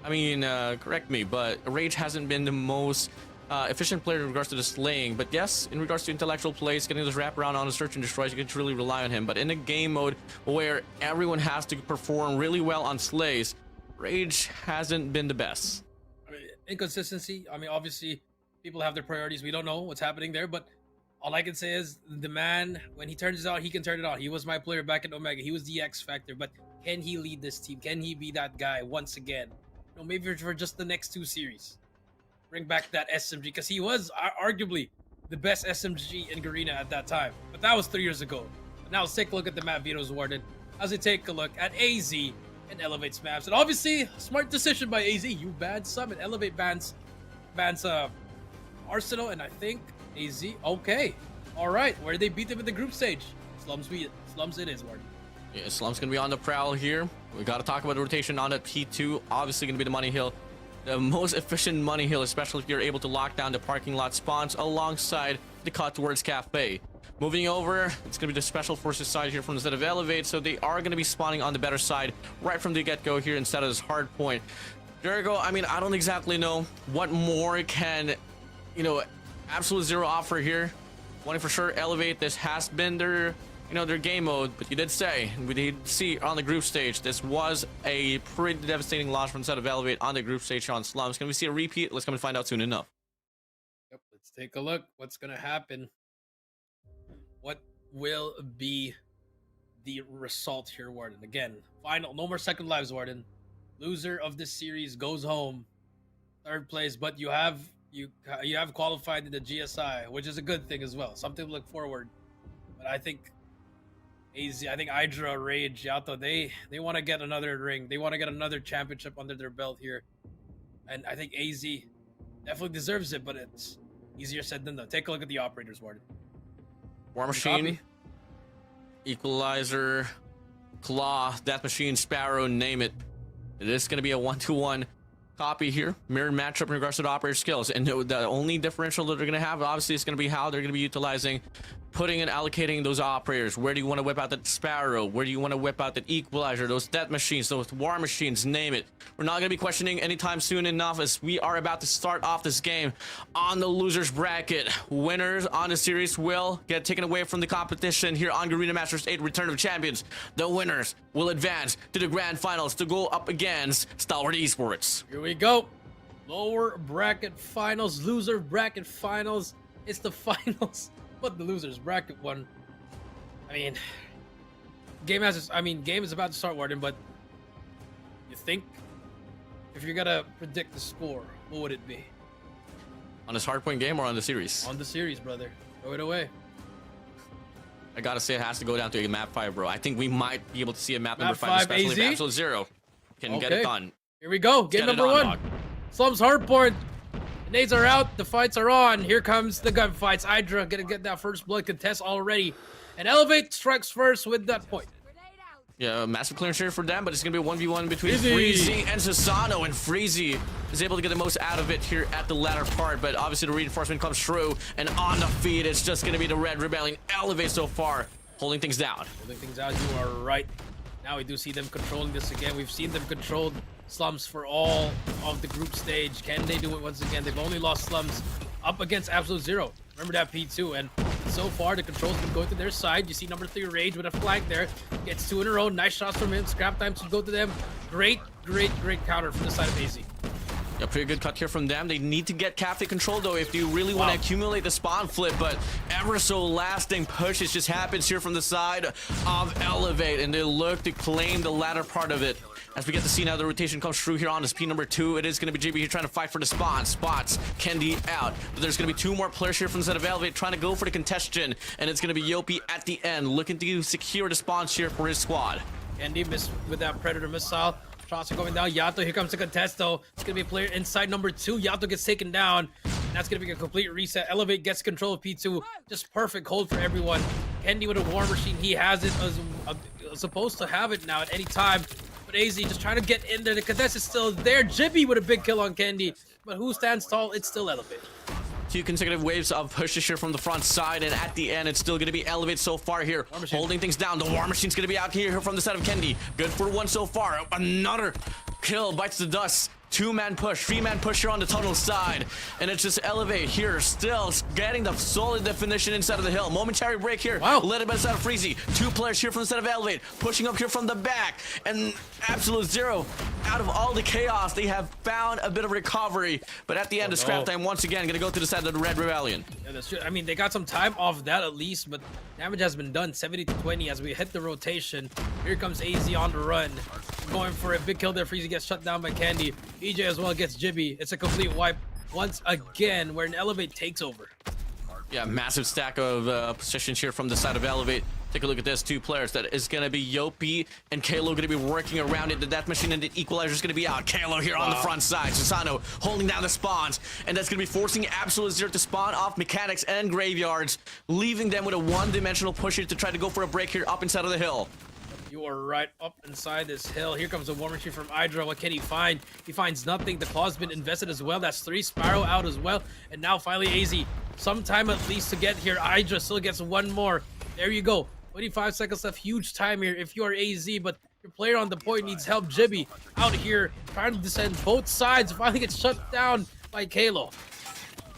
I mean, correct me, but Rage hasn't been the most efficient player in regards to the slaying. But yes, in regards to intellectual plays, getting this wraparound on the search and destroys, you can truly rely on him. But in a game mode where everyone has to perform really well on slays, Rage hasn't been the best. I mean, inconsistency. I mean, obviously, people have their priorities. We don't know what's happening there, but all I can say is the man, when he turns it out, he can turn it on. He was my player back at Omega. He was the X factor, but can he lead this team? Can he be that guy once again? You know, maybe for just the next 2 series. Bring back that SMG, because he was arguably the best SMG in Garena at that time. But that was 3 years ago. But now let's take a look at the map Vito's awarded. As we take a look at AZ and Elevate's maps. And obviously, smart decision by AZ. You banned Summit. Elevate bans Arsenal, and I think AZ. Okay. All right. Where did they beat them in the group stage? Slums it is, Warden. Yeah, Slum's gonna be on the prowl here. We gotta talk about the rotation on that P2. Obviously gonna be the money hill. The most efficient money hill, especially if you're able to lock down the parking lot spawns alongside the cut towards Cafe. Moving over, it's gonna be the special forces side here from instead of Elevate, so they are gonna be spawning on the better side right from the get-go here instead of this hard point. Jericho, I mean, I don't exactly know what more can, you know, Absolute Zero offer here. One for sure, Elevate. This has been their, you know, their game mode, but you did say, we did see on the group stage, this was a pretty devastating loss from instead of Elevate on the group stage on Slums. Can we see a repeat? Let's come and find out soon enough. Yep, let's take a look. What's gonna happen? What will be the result here, Warden? Again, final, no more second lives, Warden. Loser of this series goes home, 3rd place, but you have qualified in the GSI, which is a good thing as well. Something to look forward. But I think Hydra, Rage, Yato, they want to get another ring. They want to get another championship under their belt here. And I think AZ definitely deserves it, but it's easier said than done. Take a look at the operators, Warden. War Machine, Equalizer, Claw, Death Machine, Sparrow, name it. It is going to be a 1-to-1 copy here. Mirror matchup in regards to the operator skills. And the only differential that they're going to have, obviously, is going to be how they're going to be utilizing, putting and allocating those operators. Where do you want to whip out that Sparrow? Where do you want to whip out that Equalizer? Those Death Machines, those War Machines, name it. We're not going to be questioning anytime soon enough, as we are about to start off this game on the losers bracket. Winners on the series will get taken away from the competition here on Garena Masters 8 Return of Champions. The winners will advance to the grand finals to go up against Stalwart Esports. Here we go. Lower bracket finals, loser bracket finals. It's the finals, but the losers bracket one. I mean, game is about to start, Warden, but you think if you're gonna predict the score, what would it be? On this hardpoint game or on the series? On the series, brother. Throw it away. I gotta say, it has to go down to a map 5, bro. I think we might be able to see a map number 5, 5 especially AZ? if Absolute Zero can get it done. Here we go. Game Get it number on, 1. dog. Slums hardpoint. The nades are out. The fights are on. Here comes the gunfights. Hydra gonna get that first blood contest already. And Elevate strikes first with that point. Yeah, massive clearance here for them, but it's gonna be a 1v1 between Freezy. Freezy and Susano, and Freezy is able to get the most out of it here at the latter part, but obviously the reinforcement comes through, and on the feed, it's just gonna be the Red Rebellion. Elevate so far, holding things down. Holding things out, you are right. Now we do see them controlling this again. We've seen them control Slums for all of the group stage. Can they do it once again? They've only lost Slums up against Absolute Zero. Remember that P2, and so far the control's been going to their side. You see number 3 Rage with a flank there. Gets 2 in a row. Nice shots from him. Scrap time to go to them. Great counter from the side of AZ. A pretty good cut here from them. They need to get Cafe control though if you really want to accumulate the spawn flip, but ever so lasting pushes just happens here from the side of Elevate, and they look to claim the latter part of it. As we get to see now the rotation comes through here on this P number 2, it is going to be JB here trying to fight for the spawn. Spots Kendi out, but there's going to be 2 more players here from the side of Elevate trying to go for the contestation, and it's going to be Yopi at the end looking to secure the spawns here for his squad. Kendi missed with that Predator missile. Shots are going down. Yato, here comes the contest though. It's going to be a player inside number 2. Yato gets taken down. And that's going to be a complete reset. Elevate gets control of P2. Just perfect hold for everyone. Kendi with a War Machine. He has it as supposed to have it now at any time. But AZ just trying to get in there. The Cadets is still there. Jibby with a big kill on Kendi. But who stands tall? It's still Elevate. 2 consecutive waves of pushes here from the front side, and at the end, it's still going to be Elevate so far here, holding things down. The War Machine's going to be out here from the side of Kendi. Good for 1 so far. Another kill bites the dust. 2-man push, 3-man push here on the tunnel side, and it's just Elevate here, still getting the solid definition inside of the hill. Momentary break here, led by the side of Freezy. 2 players here from the side of Elevate, pushing up here from the back, and Absolute Zero, out of all the chaos, they have found a bit of recovery, but at the end, the scrap time once again gonna go to the side of the Red Rebellion. Yeah, that's true. I mean, they got some time off that at least, but damage has been done, 70-20 as we hit the rotation. Here comes AZ on the run, going for a big kill there. Freezy gets shut down by Kendi. EJ as well gets Jibby. It's a complete wipe once again, where an Elevate takes over. Yeah, massive stack of positions here from the side of Elevate. Take a look at this. 2 players. That is going to be Yopi and Kalo going to be working around it. The Death Machine and the Equalizer is going to be out. Kalo here on the front side. Susano holding down the spawns. And that's going to be forcing Absolute Zero to spawn off mechanics and graveyards, leaving them with a one-dimensional push here to try to go for a break here up inside of the hill. You are right up inside this hill. Here comes a War Machine from Hydra. What can he find? He finds nothing. The claw's been invested as well. That's 3 Sparrow out as well. And now finally AZ. Some time at least to get here. Hydra still gets 1 more. There you go. 25 seconds left. Huge time here if you are AZ, but your player on the point needs help. Jibby out here trying to descend both sides. Finally gets shut down by Kalo.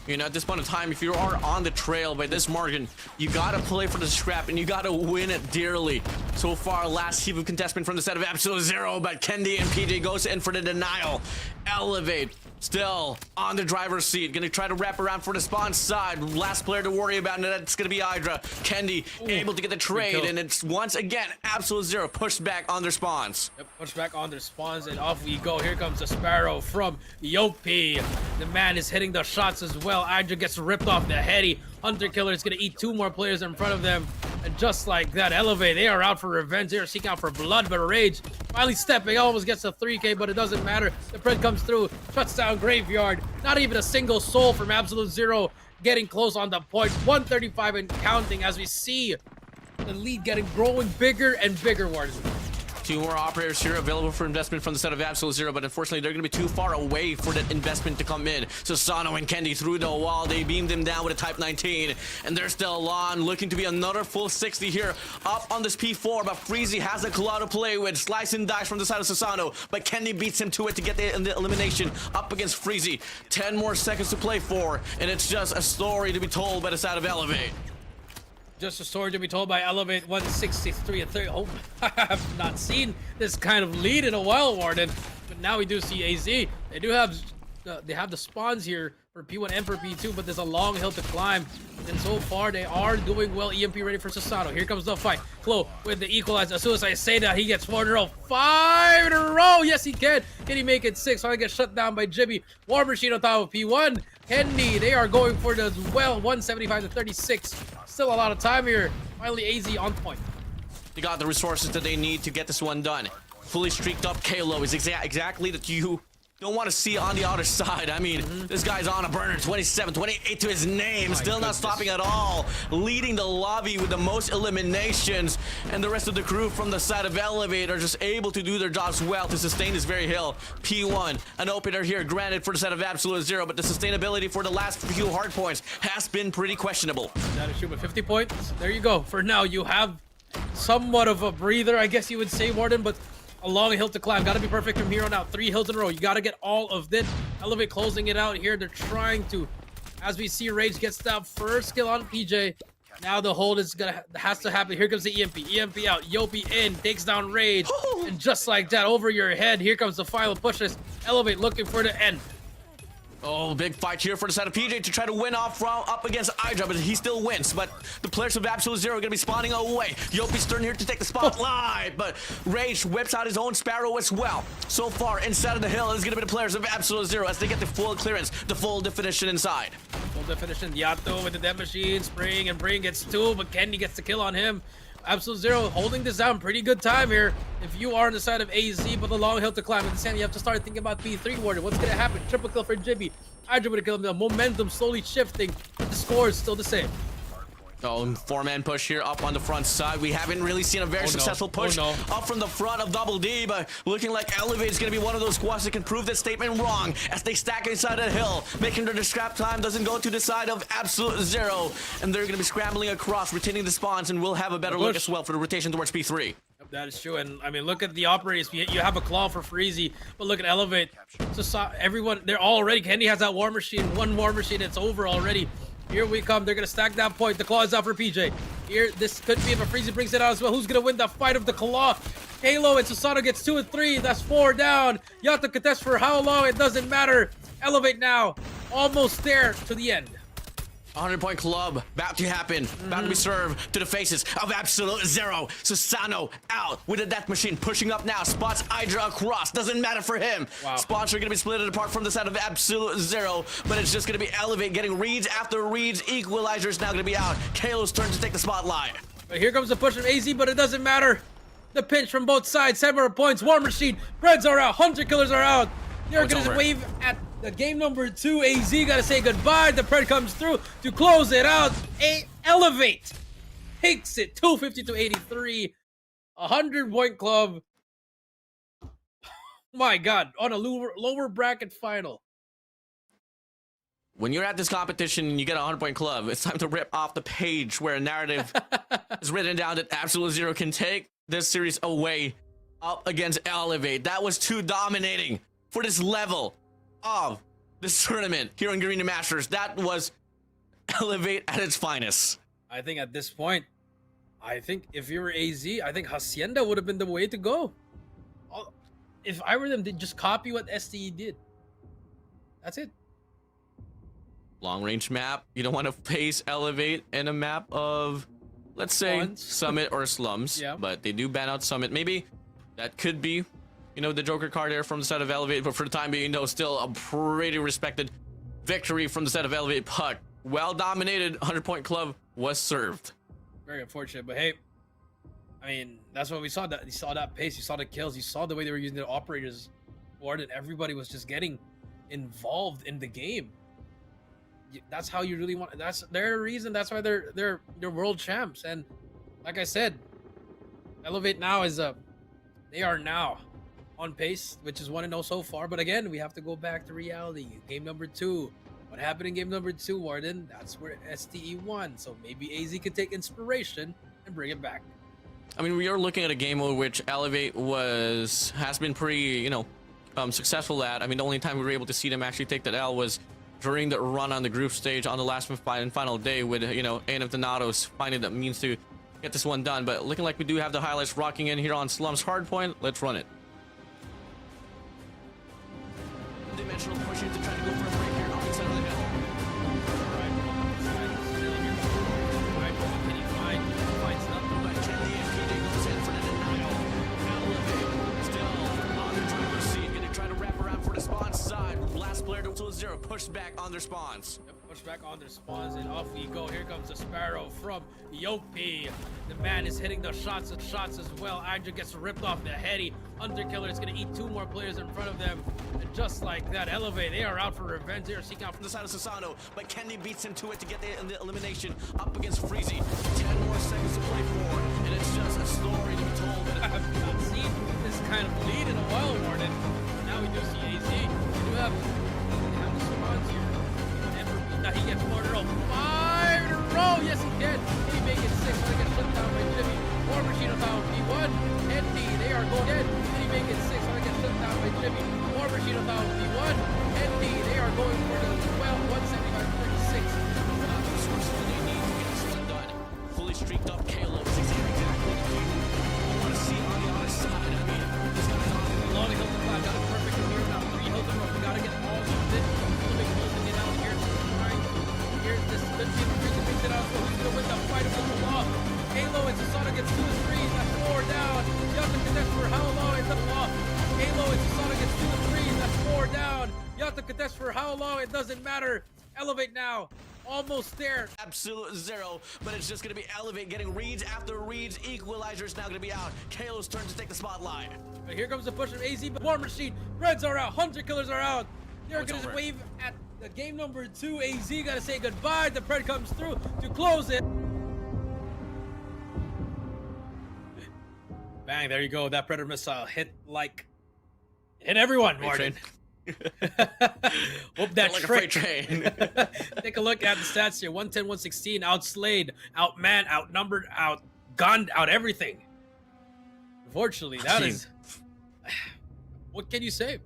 You know, at this point in time, if you are on the trail by this margin, you gotta play for the scrap and you gotta win it dearly. So far, last heap of contestment from the set of Absolute Zero, but Kendi and PJ goes in for the denial. Elevate still on the driver's seat, gonna try to wrap around for the spawn side. Last player to worry about, and that's gonna be Hydra. Kendi able to get the trade, and it's once again Absolute Zero pushed back on their spawns. Yep, pushed back on their spawns, and off we go. Here comes the Sparrow from Yopi. The man is hitting the shots as well. Hydra gets ripped off the heady. Hunter Killer is gonna eat 2 more players in front of them, and just like that, Elevate, they are out for revenge. They are seeking out for blood, but Rage finally stepping, almost gets a 3K, but it doesn't matter. The Pred comes through, shuts down Graveyard. Not even a single soul from Absolute Zero, getting close on the point. 135 and counting as we see the lead growing bigger and bigger, Warden. 2 more operators here available for investment from the set of Absolute Zero, but unfortunately they're going to be too far away for that investment to come in. So Sano and Kendi through the wall, they beamed them down with a Type 19, and they're still on, looking to be another full 60 here up on this P4, but Freezy has a claw to play with, slice and dice from the side of Susano, but Kendi beats him to it to get the elimination up against Freezy. 10 more seconds to play for, and it's just a story to be told by the side of Elevate. Just a story to be told by Elevate. 163-30. Oh, I have not seen this kind of lead in a while, Warden. But now we do see AZ. They do have the spawns here for P1 and for P2, but there's a long hill to climb. And so far, they are doing well. EMP ready for Susano. Here comes the fight. Klo with the equalizer. As soon as I say that, he gets 4 in a row. 5 in a row. Yes, he can. Can he make it 6? Finally gets shut down by Jibby. War Machine on top of P1. Kendi, they are going for the well. 175-36. Still a lot of time here. Finally, AZ on point. They got the resources that they need to get this one done. Fully streaked up Kalo is exactly that you don't want to see on the other side. I mean, this guy's on a burner. 27, 28 to his name. Still not stopping at all. Leading the lobby with the most eliminations. And the rest of the crew from the side of Elevate are just able to do their jobs well to sustain this very hill. P1, an opener here, granted for the side of Absolute Zero, but the sustainability for the last few hard points has been pretty questionable. That is true, but 50 points. There you go. For now, you have somewhat of a breather, I guess you would say, Warden, but a long hill to climb. Got to be perfect from here on out. 3 hills in a row. You got to get all of it. Elevate closing it out here. They're trying to. As we see, Rage gets that first kill on PJ. Now the hold has to happen. Here comes the EMP. EMP out. Yopi in. Takes down Rage. And just like that, over your head, here comes the final pushes. Elevate looking for the end. Oh, big fight here for the side of PJ to try to win off up against Hydra, but he still wins. But the players of Absolute Zero are going to be spawning away. Yopi's turn here to take the spotlight, but Rage whips out his own Sparrow as well. So far, inside of the hill is going to be the players of Absolute Zero as they get the full clearance, the full definition inside. Full definition, Yato with the Death Machine, spraying and Bring gets 2, but Kendi gets the kill on him. Absolute Zero holding this down. Pretty good time here. If you are on the side of AZ, but the long hill to climb. At the end, you have to start thinking about P3 Warden. What's going to happen? Triple kill for Jibby. Hydra with a kill. The momentum slowly shifting, but the score is still the same. Oh, four-man push here up on the front side. We haven't really seen a very successful push up from the front of Double D, but looking like Elevate is going to be one of those squads that can prove that statement wrong as they stack inside the hill, making sure the scrap time doesn't go to the side of Absolute Zero, and they're going to be scrambling across, retaining the spawns, and we'll have a better look as well for the rotation towards P3. That is true, and I mean, look at the operators. You have a claw for Freezy, but look at Elevate. So everyone, they're all already. Candy has that war machine. One war machine, it's over already. Here we come. They're gonna stack that point. The claw is out for PJ. Here, this could be if a Freezy brings it out as well. Who's gonna win the fight of the claw? Halo and Susanoo gets 2 and 3. That's 4 down. You have to contest for how long? It doesn't matter. Elevate now. Almost there to the end. 100-point club, about to happen, about to be served to the faces of Absolute Zero. Susanoo out with a death machine, pushing up now, spots Hydra across, doesn't matter for him. Wow. Spots are going to be split apart from the side of Absolute Zero, but it's just going to be Elevate getting reads after reads. Equalizer's now going to be out. Kalo's turn to take the spotlight. But here comes the push from AZ, but it doesn't matter. The pinch from both sides, 7 points, War Machine, Reds are out, Hunter Killers are out. They're going to wave at the game number 2. AZ got to say goodbye. The Pred comes through to close it out. Elevate takes it 250-83. 100-point club. My God, on a lower bracket final. When you're at this competition and you get a 100-point club, it's time to rip off the page where a narrative is written down that Absolute Zero can take this series away up against Elevate. That was too dominating for this level of this tournament here in Garena Masters. That was Elevate at its finest. I think at this point, I think if you were AZ, I think Hacienda would have been the way to go. If I were them, they'd just copy what STE did. That's it. Long range map. You don't want to face Elevate in a map of, let's say, Summit or Slums. Yeah. But they do ban out Summit. Maybe that could be, you know, the Joker card there from the side of Elevate. But for the time being, though, still a pretty respected victory from the side of Elevate. But well dominated, 100-point club was served. Very unfortunate, but hey, I mean, that's what we saw. That you saw that pace, you saw the kills, you saw the way they were using the operators board, and everybody was just getting involved in the game. That's how you really want. That's their reason. That's why they're world champs. And like I said, Elevate now is they are now on pace, which is 1-0 so far. But again, we have to go back to reality. Game number 2. What happened in game number 2, Warden? That's where STE won. So maybe AZ could take inspiration and bring it back. I mean, we are looking at a game mode which Elevate has been pretty, you know, successful at. I mean, the only time we were able to see them actually take that L was during the run on the group stage on the last and final day with, you know, Ain of Donatos finding the means to get this one done. But looking like we do have the highlights rocking in here on Slums Hardpoint. Let's run it. Dimensional pushing to try to go for a break here on the center of the hill. Last player to 0, pushed back on their spawns. Yep, pushed back on their spawns, and off we go. Here comes the Sparrow from Yopi. The man is hitting the shots as well. Hydra gets ripped off the heady. Hunter Killer is going to eat 2 more players in front of them. And just like that, Elevate, they are out for revenge. They are seeking out from the side of Susanoo, but Kenny beats him to it to get the elimination up against Freezy. 10 more seconds to play for, and it's just a story to be told. I have not seen this kind of lead in a while, Warden. Now we do see AZ. We do have the spawns here. Now he gets 4 in a row. 5 in a row! Yes, he can. He make it 6. So they get shut down by Jimmy. War Machine on P1. ND, they are going dead. He make it 6. So they get shut down by Jimmy. War Machine on P1. ND, they are going for the 175-46. The resources that they need to get this one done. Fully streaked up Kalo. This is exactly what you want to see on the other side. I mean, this guy's on long hill to climb. Got it perfect from here now. 3 hills in a row. We gotta get all of this. Big closing it out here. Here, this could be the reason brings it out. So who's gonna win the fight of the law? Halo and Susanoo gets 2 and 3. That's 4 down. You have to contest for how long is the law? Halo and Susanoo gets 2 and 3. That's 4 down. You have to contest for how long? It doesn't matter. Elevate now. Almost there. Absolute 0, but it's just going to be Elevate getting reads after reads. Equalizer's now going to be out. Kalo's turn to take the spotlight. But here comes the push from AZ. War Machine, Reds are out. Hunter Killers are out. They're going to wave at the game number 2. AZ got to say goodbye. The Pred comes through to close it. Bang, there you go. That Predator missile hit everyone, Martin. Hope that Like a trick. freight train. Take a look at the stats here. 110, 116, outslayed, outmanned, outnumbered, outgunned, out everything. Unfortunately, that is... What can you say?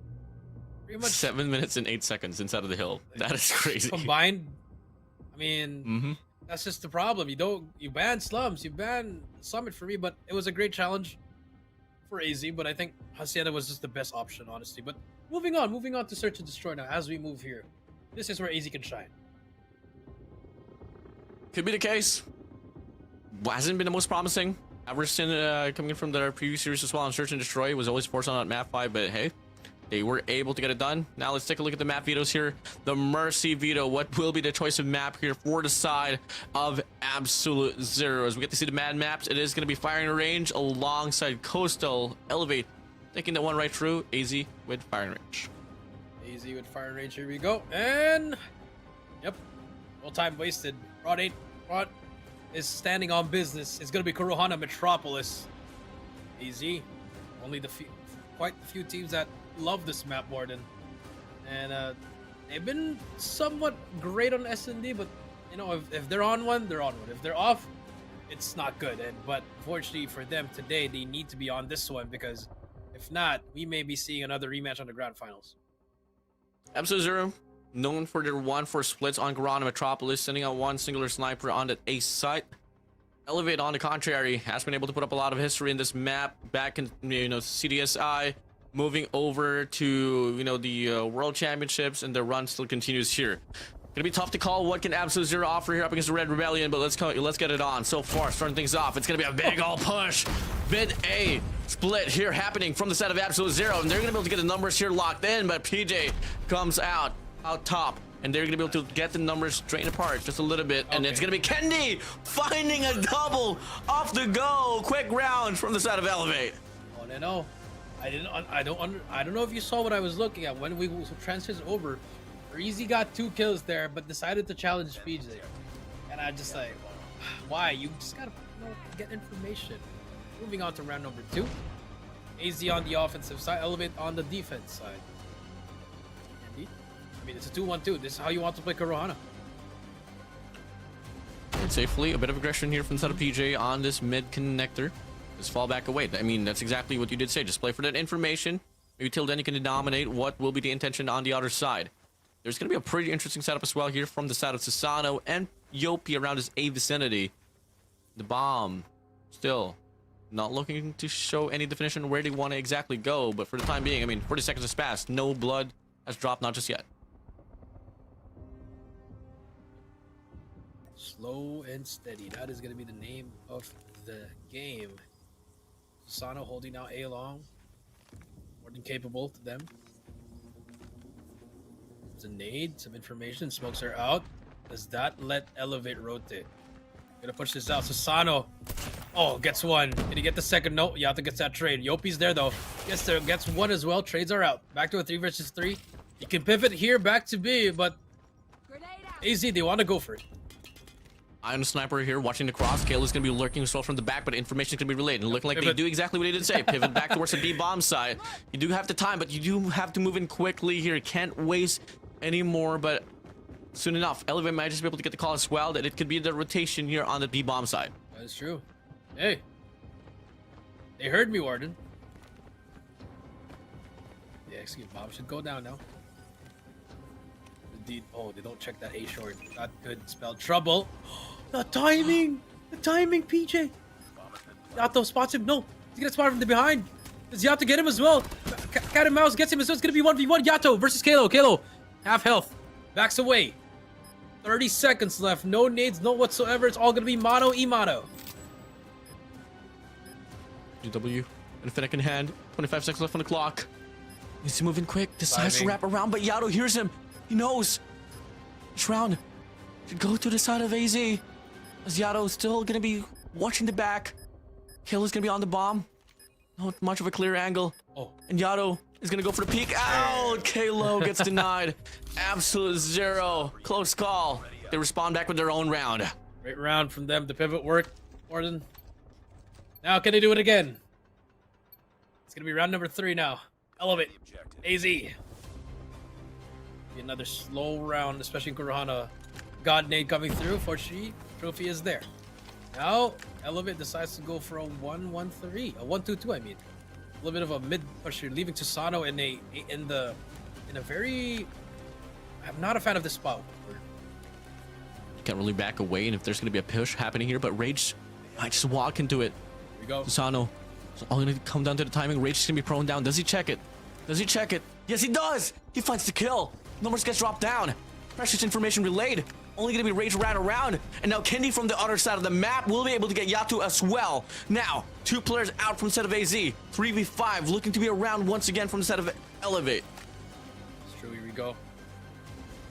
Pretty much 7 minutes and 8 seconds inside of the hill. That is crazy. combined. I mean, that's just the problem. You ban slums, you ban summit for me, but it was a great challenge for AZ. But I think Hacienda was just the best option, honestly. But moving on to search and destroy now. As we move here, this is where AZ can shine. Could be the case. Hasn't been the most promising. Everson coming in from their previous series as well on Search and Destroy was always forced on map 5, but hey, they were able to get it done. Now let's take a look at the map vetoes here. The Mercy veto. What will be the choice of map here for the side of Absolute Zero? As we get to see the mad maps, it is going to be firing range alongside Coastal Elevate. Taking that one right through. AZ with firing range. AZ with firing range. Here we go. And yep, no time wasted. Rod 8. Rod is standing on business. It's going to be Kurohana Metropolis. AZ. Only quite a few teams that love this map, Warden. And they've been somewhat great on SND, but you know, if they're on one, they're on one. If they're off, it's not good. But fortunately for them today, they need to be on this one, because if not, we may be seeing another rematch on the grand finals. Absolute Zero, known for their 1-4 splits on Garena Metropolis, sending out one singular sniper on that ace site. Elevate, on the contrary, has been able to put up a lot of history in this map back in, you know, CDSI, moving over to, you know, the World Championships, and the run still continues here. Gonna be tough to call what can Absolute Zero offer here up against the Red Rebellion, but let's get it on. So far, starting things off, it's gonna be a big old push. VIII split here happening from the side of Absolute Zero, and they're gonna be able to get the numbers here locked in, but PJ comes out top, and they're gonna be able to get the numbers drained apart just a little bit, and it's gonna be Kendi finding a double off the go. Quick round from the side of Elevate. Oh no, I don't know if you saw what I was looking at when we transitioned over. Easy got 2 kills there, but decided to challenge PJ, and I just like, why? You just gotta, you know, get information. Moving on to round number 2. AZ on the offensive side, Elevate on the defense side. Indeed. I mean, it's a 2-1-2. This is how you want to play Kurohana. And safely, a bit of aggression here from the side of PJ on this mid connector. Just fall back away. I mean, that's exactly what you did say. Just play for that information. Maybe till then you can denominate what will be the intention on the other side. There's going to be a pretty interesting setup as well here from the side of Susano and Yopi around his A vicinity. The bomb still not looking to show any definition where they want to exactly go, but for the time being, I mean, 40 seconds has passed. No blood has dropped, not just yet. Slow and steady. That is going to be the name of the game. Susano holding out A long. More than capable to them. There's a nade, some information. Smokes are out. Does that let Elevate rotate? Gonna push this out. Susano. Oh, gets one. Can he get the second? No, Yato gets that trade. Yopi's there though. Gets one as well. Trades are out. Back to a 3 versus 3. You can pivot here back to B, but AZ, they want to go for it. I'm a sniper here watching the cross. Kale is going to be lurking as well from the back, but information is going to be relayed. And looking like they do exactly what they did say. Pivot back towards the B bomb side. You do have the time, but you do have to move in quickly here. Can't waste anymore, but soon enough, Elevate might just be able to get the call as well that it could be the rotation here on the B bomb side. That is true. Hey, they heard me, Warden. The execute bomb should go down now. Indeed. Oh, they don't check that A short. Not good. Spell trouble. The timing, PJ. Yato spots him. No, he's gonna spot from the behind. Does Yato get him as well? Cat and Mouse gets him as well. It's gonna be 1v1. Yato versus Kalo. Kalo, half health, backs away. 30 seconds left. No nades, no whatsoever. It's all gonna be mono e-mono. GW, Infinite in hand. 25 seconds left on the clock. He's moving quick. Decides to wrap around, but Yato hears him. He knows. This round should go to the side of AZ. As Yato still gonna be watching the back. Kill is gonna be on the bomb. Not much of a clear angle. Oh. And Yato is gonna go for the peek. Out! Kalo gets denied. Absolute Zero. Close call. They respond back with their own round. Great round from them. The pivot worked. Warden. Now can they do it again? gonna be round number 3 now. Elevate. AZ. Be another slow round, especially Kurahana. God Nade coming through. Fortunately, trophy is there. Now, Elevate decides to go for a 1-1-3. A 1-2-2, I mean. A little bit of a mid pusher, leaving Susano in a very... I'm not a fan of this spot. Can't really back away, and if there's going to be a push happening here, but Rage might just walk into it. Here we go. Susano. It's all going to come down to the timing. Rage is going to be prone down. Does he check it? Does he check it? Yes, he does! He finds the kill. Numbers gets dropped down. Precious information relayed. Only going to be Rage ran around. And now Kendi from the other side of the map will be able to get Yato as well. Now, 2 players out from the set of AZ. 3v5 looking to be around once again from the set of Elevate. It's true, here we go.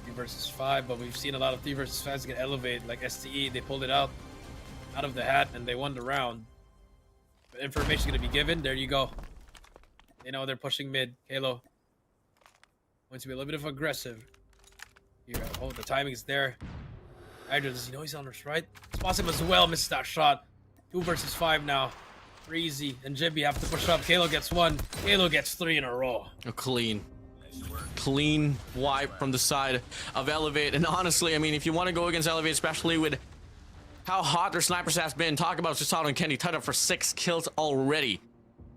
3 versus 5, but we've seen a lot of 3 versus 5s get Elevate. Like STE, they pulled it out of the hat and they won the round. But information going to be given. There you go. They know they're pushing mid. Halo wants to be a little bit of aggressive. Here, oh, the timing is there. Hydra, does he know he's on his right? Spots him as well, misses that shot. 2 versus 5 now. Breezy and Jibby have to push up. Kalo gets 1. Kalo gets 3 in a row. A clean wipe from the side of Elevate. And honestly, I mean, if you want to go against Elevate, especially with how hot their snipers has been, talk about Susano and Kendi tied up for 6 kills already.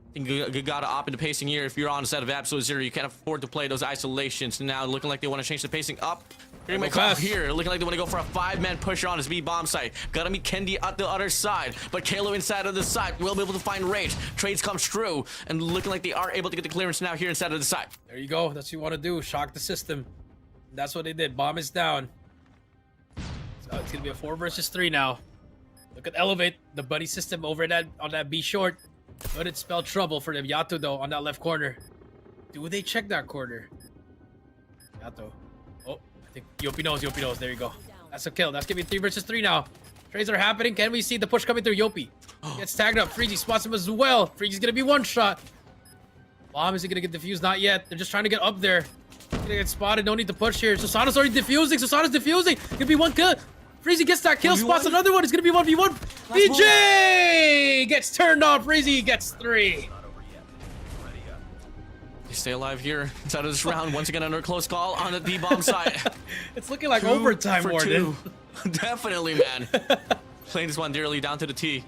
I think you gotta opt into pacing here. If you're on the set of Absolute Zero, you can't afford to play those isolations. Now looking like they want to change the pacing up. Here my call here, looking like they want to go for a 5-man push on his B bomb site. Gotta meet Kendi at the other side, but Kalo inside of the side will be able to find Rage. Trades comes true, and looking like they are able to get the clearance now here inside of the side. There you go. That's what you want to do. Shock the system. That's what they did. Bomb is down. So it's gonna be a 4 versus 3 now. Look at Elevate, the buddy system over on that B short. But it spelled trouble for them. Yato though on that left corner. Do they check that corner? Yato. Oh, I think Yopi knows. Yopi knows. There you go. That's a kill. That's gonna be 3 versus 3 now. Trades are happening. Can we see the push coming through? Yopi gets tagged up. Freezy spots him as well. Freezy's gonna be 1 shot. Bomb, is he gonna get defused? Not yet. They're just trying to get up there. Gonna get spotted. No need to push here. Susano's already defusing. Susano's defusing. Gonna be 1 kill. Freezy gets that kill, spots another one. It's gonna be 1v1. DJ gets turned off. Freezy gets 3. They stay alive here inside of this round. Once again under close call on the B-bomb side. It's looking like overtime, Warden. Definitely, man. Playing this one dearly down to the T.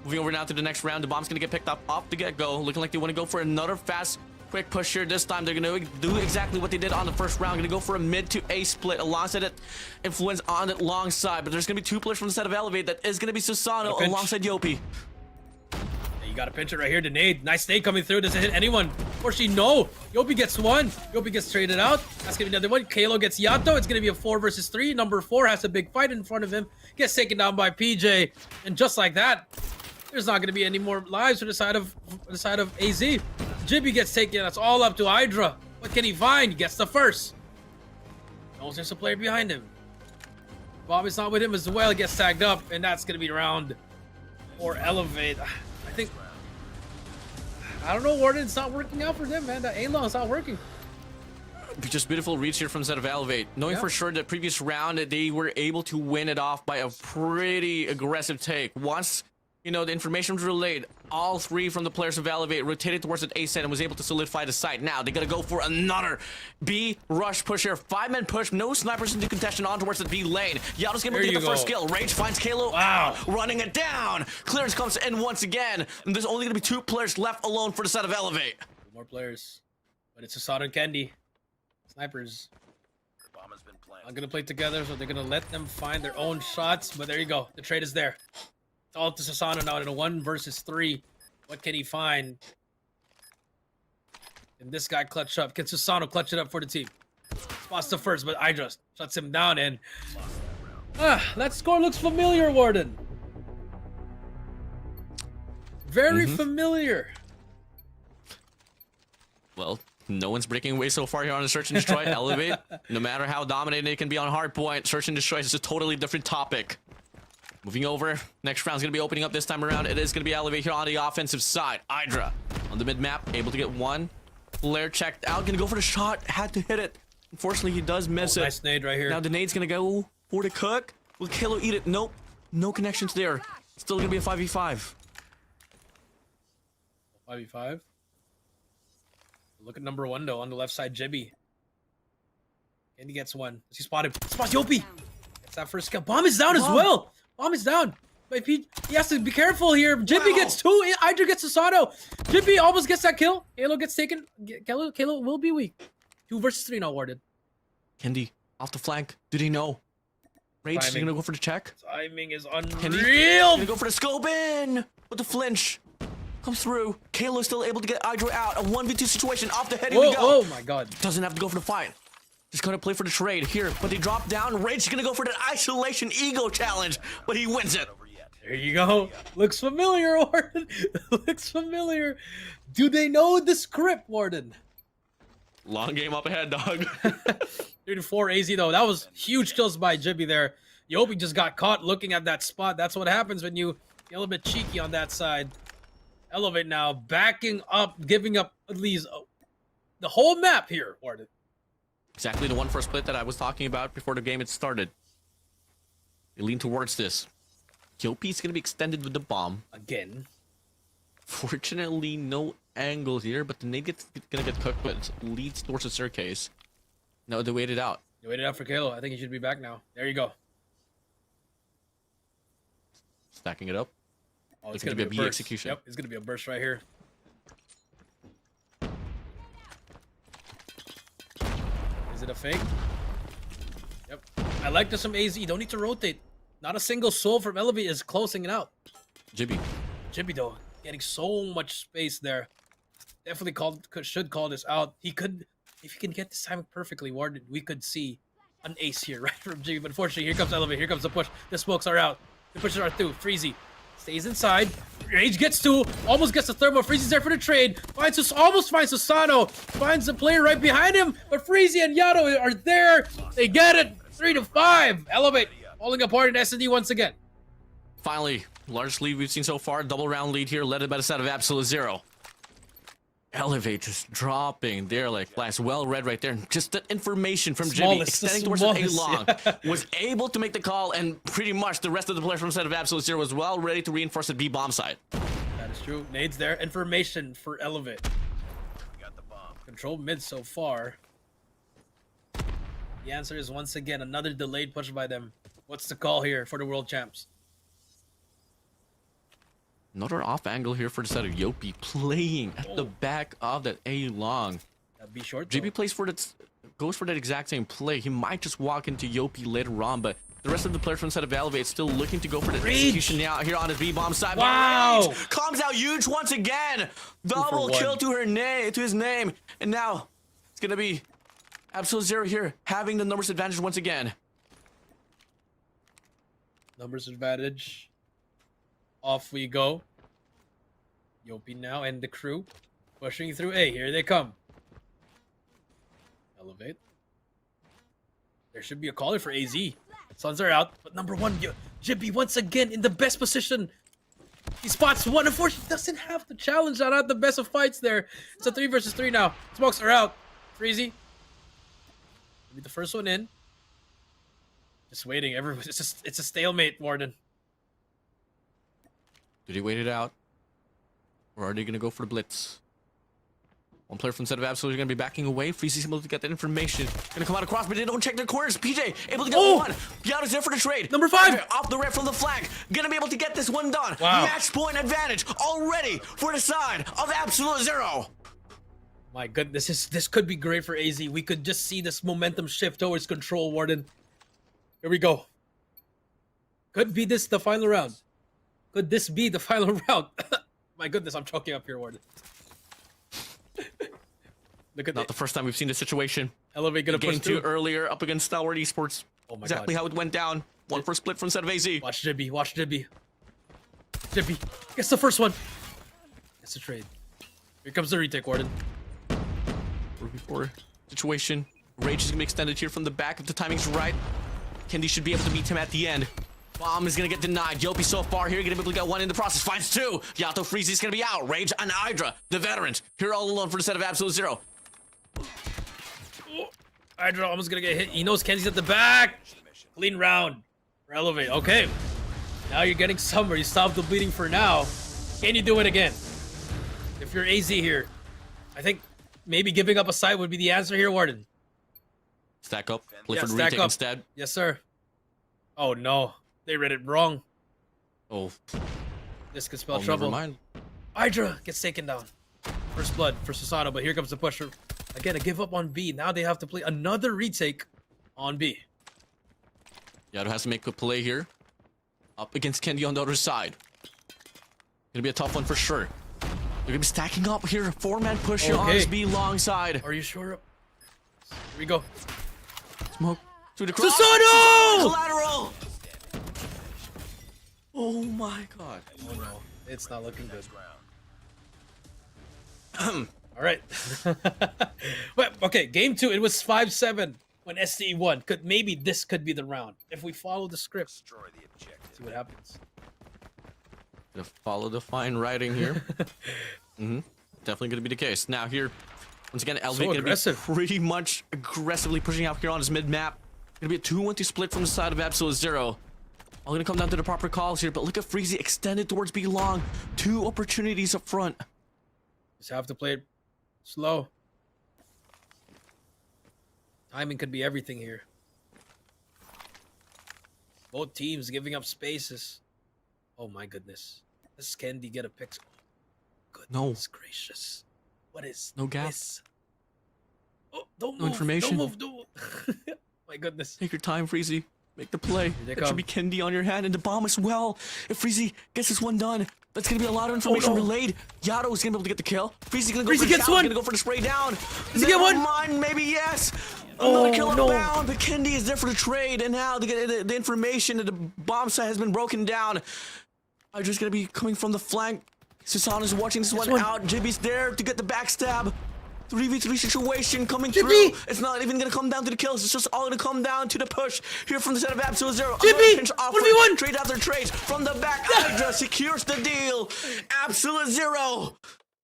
Moving over now to the next round. The bomb's gonna get picked up off the get-go. Looking like they want to go for another fast, quick push here. This time they're gonna do exactly what they did on the first round. Gonna go for a mid to A split alongside it. Influence on it long side, but there's gonna be 2 players from the set of Elevate. That is gonna be Susano alongside Yopi. You gotta pinch it right here to nade. Nice nade coming through. Does it hit anyone? Fortunately, no. Yopi gets 1. Yopi gets traded out. That's gonna be another one. Kalo gets Yato. It's gonna be a 4 versus 3. Number 4 has a big fight in front of him. Gets taken down by PJ, and just like that, there's not gonna be any more lives for the side of AZ. Jibby gets taken. That's all up to Hydra. What can he find? He gets the first. Knows there's a player behind him. Bobby's not with him as well. Gets tagged up, and that's gonna be round 4 Elevate. I don't know, Warden. It's not working out for them, man. The A-long is not working. Just beautiful reads here from the set of Elevate. Knowing for sure that previous round they were able to win it off by a pretty aggressive take. Once, you know, the information was relayed, all 3 from the players of Elevate rotated towards the A side and was able to solidify the site. Now they gotta go for another B rush push here. 5-man push, no snipers into contention on towards the B lane. Yato's gonna get the first kill. Rage finds Kalo. Wow. Running it down. Clearance comes in once again. And there's only gonna be 2 players left alone for the set of Elevate. 2 more players. But it's Asada and Kendi. Snipers. I'm gonna play together, so they're gonna let them find their own shots. But there you go. The trade is there. It's all up to Susano now in a 1 versus 3. What can he find? Can this guy clutch up? Can Susano clutch it up for the team? Spots the first, but Hydra shuts him down, and that score looks familiar, Warden. Very familiar. Well, no one's breaking away so far here on the Search and Destroy. Elevate, no matter how dominating it can be on hardpoint, Search and Destroy is a totally different topic. Moving over, next round's gonna be opening up this time around. It is gonna be Elevate here on the offensive side. Hydra on the mid map, able to get 1 player checked out. Gonna go for the shot, had to hit it. Unfortunately, he does miss it. Nice nade right here. Now the nade's gonna go for the cook. Will Kalo eat it? Nope, no connections there. Still gonna be a 5v5. 5v5. Look at number 1 though on the left side, Jibby. And he gets one. Does he spot him? Spot Yopi. Gets that first kill. Bomb is down as well. Bomb is down. But he has to be careful here. Jibby gets 2. Hydra gets Asado. Jibby almost gets that kill. Kalo gets taken. Kalo will be weak. 2 versus 3 now, Warden. Kendi off the flank. Do they know? Rage is gonna go for the check. Timing is Kendi unreal. gonna go for the scope in with the flinch. Comes through. Kalo still able to get Hydra out. A 1v2 situation off the head. Here we go. Oh my god. Doesn't have to go for the fight. Just gonna play for the trade here, but they drop down. Rage is gonna go for that isolation ego challenge, but he wins it. There you go. Looks familiar, Warden. Looks familiar. Do they know the script, Warden? Long game up ahead, dog. 34 AZ though. That was huge kills by Jibby there. Yopi just got caught looking at that spot. That's what happens when you get a little bit cheeky on that side. Elevate now, backing up, giving up at least the whole map here, Warden. Exactly the 1-4 split that I was talking about before the game had started. They lean towards this. Yopi's gonna be extended with the bomb. Again. Fortunately, no angle here, but the nade gonna get cooked, but it leads towards the staircase. No, they waited out. You waited out for Kalo. I think he should be back now. There you go. Stacking it up. Oh, it's gonna be a B execution. Yep, it's gonna be a burst right here. Is it a fake? Yep. I like this from AZ. You don't need to rotate. Not a single soul from Elevate is closing it out. Jibby. Jibby though, getting so much space there. Definitely should call this out. He could, if he can get this timing perfectly, Warden, we could see an ace here, right, from Jibby. But unfortunately, here comes Elevate. Here comes the push. The smokes are out. The pushes are through. Freezy stays inside. Rage gets 2. Almost gets the thermal. Freezy's there for the trade. Almost finds Susano. Finds the player right behind him. But Freezy and Yato are there. They get it. 3-5. Elevate. Falling apart in SND once again. Finally, largest lead we've seen so far. Double round lead here, led by the side of Absolute Zero. Elevate just dropping there like flash. Well read right there. Just the information from Jimmy extending towards the A-long. Was able to make the call, and pretty much the rest of the players from the side of Absolute Zero was well ready to reinforce the B bomb side. That is true. Nades there. Information for Elevate. Got the bomb. Control mid so far. The answer is once again another delayed push by them. What's the call here for the world champs? Another off angle here for the side of Yopi, playing at the back of that A-long. Be short. JP plays for that, goes for that exact same play. He might just walk into Yopi later on, but the rest of the players from the side of Elevate still looking to go for the execution now here on his B-bomb side. Wow! Comes out huge once again. Double kill to his name, and now it's gonna be Absolute Zero here having the numbers advantage once again. Numbers advantage. Off we go. Yopi now and the crew pushing through A. Here they come. Elevate. There should be a caller for AZ. Suns are out, but number 1, Jibby once again in the best position. He spots one. Unfortunately, doesn't have the challenge. Not the best of fights there. It's a 3 versus 3 now. Smokes are out. Freezy. Be the first one in. Just waiting. It's a stalemate, Warden. Did he wait it out? Or are they going to go for the blitz? One player from the set of Absolute is going to be backing away. Freezy's able to get that information. Going to come out across, but they don't check their corners. PJ able to get one. Piato's there for the trade. Number 5. Off the rep from the flank. Going to be able to get this one done. Wow. Match point advantage already for the side of Absolute Zero. My goodness, this could be great for AZ. We could just see this momentum shift towards control, Warden. Here we go. Could be this the final round. Could this be the final round? My goodness, I'm choking up here, Warden. Look at Not the first time we've seen this situation. Elevate gonna push Game 2 through. earlier up against Stalwart Esports. Oh my exactly God. how it went down. 1 for split from set of AZ. Watch Jibby, watch Jibby. Jibby gets the first one. Gets the trade. Here comes the retake, Warden. 4v4 situation. Rage is gonna be extended here from the back if the timing's right. Kendi should be able to beat him at the end. Bomb is gonna get denied. Yopi so far here gonna be able to get 1 in the process. Finds 2. Yato Freezy is gonna be out. Rage and Hydra, the veterans, here all alone for the set of Absolute Zero. Hydra almost gonna get hit. He knows Kenzi's at the back. Clean round for Elevate. Okay. Now you're getting somewhere. You stop the bleeding for now. Can you do it again? If you're AZ here, I think maybe giving up a side would be the answer here, Warden. Stack up. Play Yeah, for the stack retake up. instead. Yes, sir. Oh no, they read it wrong. Oh, This could spell never trouble. mind. Hydra gets taken down. First blood for Susano, but here comes the pusher. Again, a give up on B. Now they have to play another retake on B. Yado has to make a play here. Up against Kendi on the other side. Gonna be a tough one for sure. They're gonna be stacking up here. 4-man push here on Okay. this B long side. Are you sure? Here we go. Smoke to the cross. Susano! Collateral! Oh my god. Oh no, it's not looking good. All right. Well, okay, game 2, it was 5-7 when STE won. Maybe this could be the round if we follow the script. Destroy the objective. See what happens. Gonna follow the fine writing here. Definitely gonna be the case. Now here, once again, LV gonna aggressive. be pretty much aggressively pushing out here on his mid map. Gonna be a 2-1-2 split from the side of Absolute Zero. All gonna come down to the proper calls here, but look at Freezy extended towards B long. 2 opportunities up front. Just have to play it slow. Timing could be everything here. Both teams giving up spaces. Oh my goodness. Does Kendi get a pick? Goodness gracious. What is No gap. this? Oh, don't No move. information. Don't move. Don't move. My goodness. Take your time, Freezy. Make the play. they That should come. be Kendi on your hand and the bomb as well. If Freezy gets this one done, that's gonna be a lot of information no. relayed. Yado is gonna be able to get the kill. Freezy's gonna go Freezy for the gets shot, one. Gonna go for the spray down. Does he get one? Mind, maybe yes. Another kill no. unbound, but Kendi is there for the trade, and now the information that the bomb site has been broken down. I'm just gonna be coming from the flank. Susano's watching this one out. Jibby's there to get the backstab. 3v3 situation coming Jibby! through. It's not even gonna come down to the kills. It's just all gonna come down to the push here from the set of Absolute Zero. Jibby! Pinch off 1v1! trade after trade from the back. Hydra secures the deal. Absolute Zero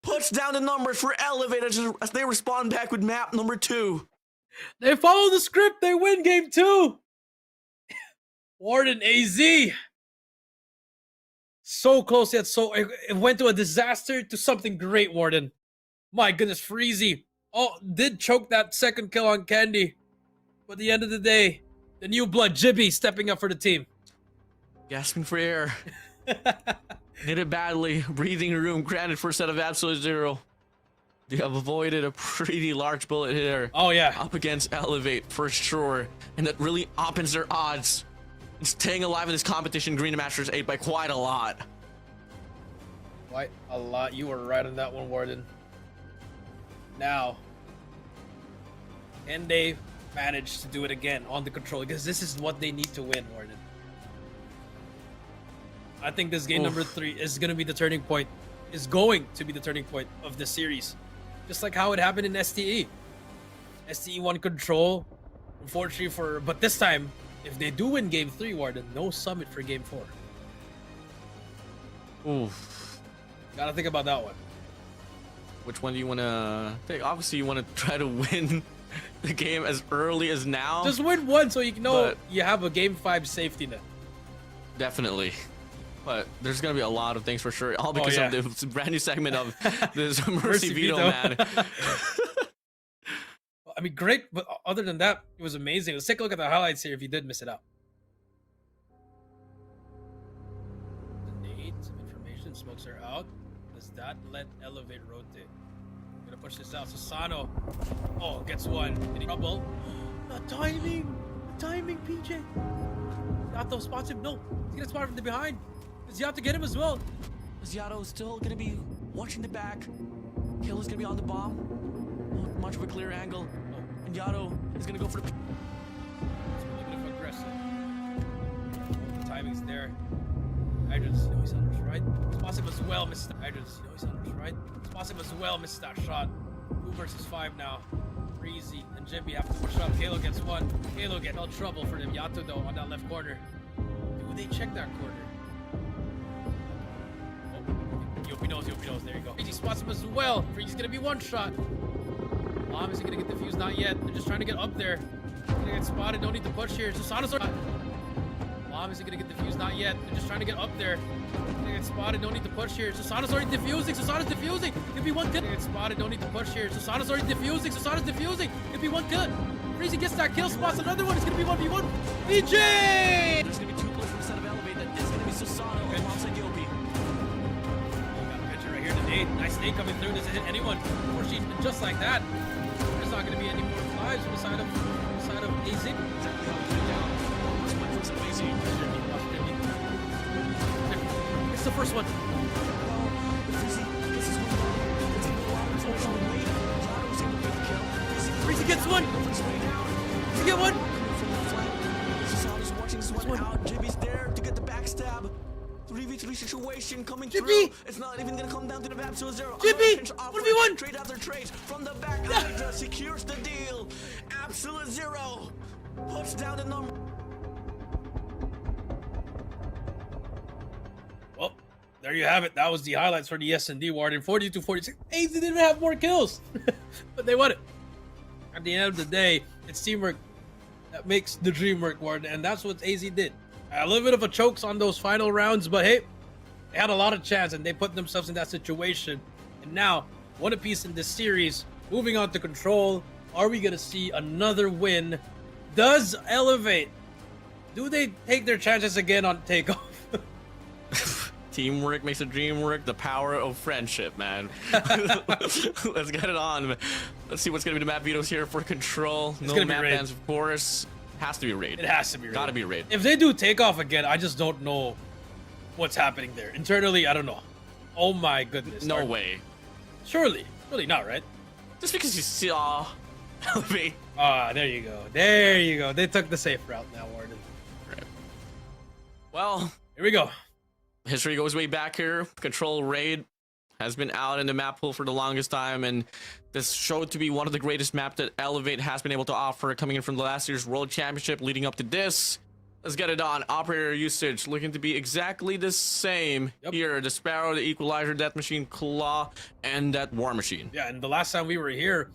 puts down the numbers for Elevators as they respond back with map number 2. They follow the script. They win game 2. Warden AZ. So close yet so it went to a disaster to something great, Warden. My goodness, Freezy. Oh, did choke that second kill on Kendi. But at the end of the day, the new blood, Jibby, stepping up for the team. Gasping for air. Hit it badly. Breathing room granted for a set of Absolute Zero. They have avoided a pretty large bullet here. Oh, yeah. Up against Elevate for sure. And that really opens their odds. And staying alive in this competition, Green Masters 8 by quite a lot. Quite a lot. You were right on that one, Warden. Now, can they manage to do it again on the control? Because this is what they need to win, Warden. I think this game number 3 is going to be the turning point. Is going to be the turning point of the series. Just like how it happened in STE. STE won control. Unfortunately but this time, if they do win game 3, Warden, no summit for game 4. Oof. Gotta think about that one. Which one do you want to take? Obviously, you want to try to win the game as early as now. Just win one so you know But- you have a game 5 safety net. Definitely. But there's going to be a lot of things for sure. All because yeah. of the brand new segment of this Mercy Mercy Veto, Veto. man. I mean, great, but other than that, it was amazing. Let's take a look at the highlights here if you did miss it out. The nade, some information, smokes are out. Does that let Elevate rotate? I'm gonna push this out. Susano. Oh, gets one. Any trouble? The timing! The timing, PJ! Yato spots him. No, he's gonna spot from the behind. Does Yato get him as well? Yato is still going to be watching the back. Kill is going to be on the bomb. Not much of a clear angle. And Yato is going to go for the... It's a little bit of aggressive. The timing's there. Hydrants, know he's on his right. Spots him as well, missed that. Hydrants, know he's on his right. Spots him as well, missed that shot. 2 versus 5 now. Breezy and Jimmy have to push up. Halo gets one. Halo gets no trouble for them. Yato though on that left corner. Do they check that corner? Oh, Yopi knows. There you go. Breezy spots him as well. Breezy's gonna be one shot. Mom, is he gonna get the fuse? Not yet. They're just trying to get up there. Gonna get spotted. No need to push here. Susano's bomb. Is he gonna get defused? Not yet. They're just trying to get up there. They get spotted. No need to push here. Susano's already defusing. Susano's defusing. Could be one kill. They get spotted. No need to push here. Susano's already defusing. Susano's defusing. Could be one kill. Freezy gets that kill. Spots another one. It's gonna be 1v1. PJ! There's gonna be 2 players from the set of Elevate. That is gonna be Susano alongside Yopi. Got a picture right here. The nade. Nice nade coming through. Doesn't hit anyone. Or she's just like that. There's not gonna be any more flies from the side of AZ. Exactly how it went down. First play from the set of AZ. It's the first one. Freezy gets one. Does he get one? Jimmy's there to get the backstab. 3v3 situation coming Jimmy! through. It's not even gonna come down to the map 2-0. Jimmy! 1v1! Trade after trade from the back. Hydra secures the deal. Absolute zero. Puts down the number. Well, there you have it. That was the highlights for the SND Warden. 42-46. AZ didn't have more kills, but they won it. At the end of the day, it's teamwork that makes the dream work, Warden, and that's what AZ did. A little bit of a chokes on those final rounds, but hey, they had a lot of chance and they put themselves in that situation. And now, one apiece in this series. Moving on to Control. Are we gonna see another win? Does Elevate? Do they take their chances again on takeoff? Teamwork makes the dream work. The power of friendship, man. Let's get it on. Let's see what's gonna be the map vetoes here for Control. No gonna be map raid. bans, of course. Has to be raid. It has to be raid. Gotta be raid. If they do takeoff again, I just don't know what's happening there. Internally, I don't know. Oh my goodness. No way. Surely not, right? Just because you saw Elevate. Ah, there you go. There you go. They took the safe route now, Warden. Right. Well, Here we go. history goes way back here. Control raid has been out in the map pool for the longest time, and this showed to be one of the greatest maps that Elevate has been able to offer, coming in from the last year's World Championship leading up to this. Let's get it on. Operator usage looking to be exactly the same here. The Sparrow, the Equalizer, Death Machine, Claw, and that War Machine. Yeah, and the last time we were here,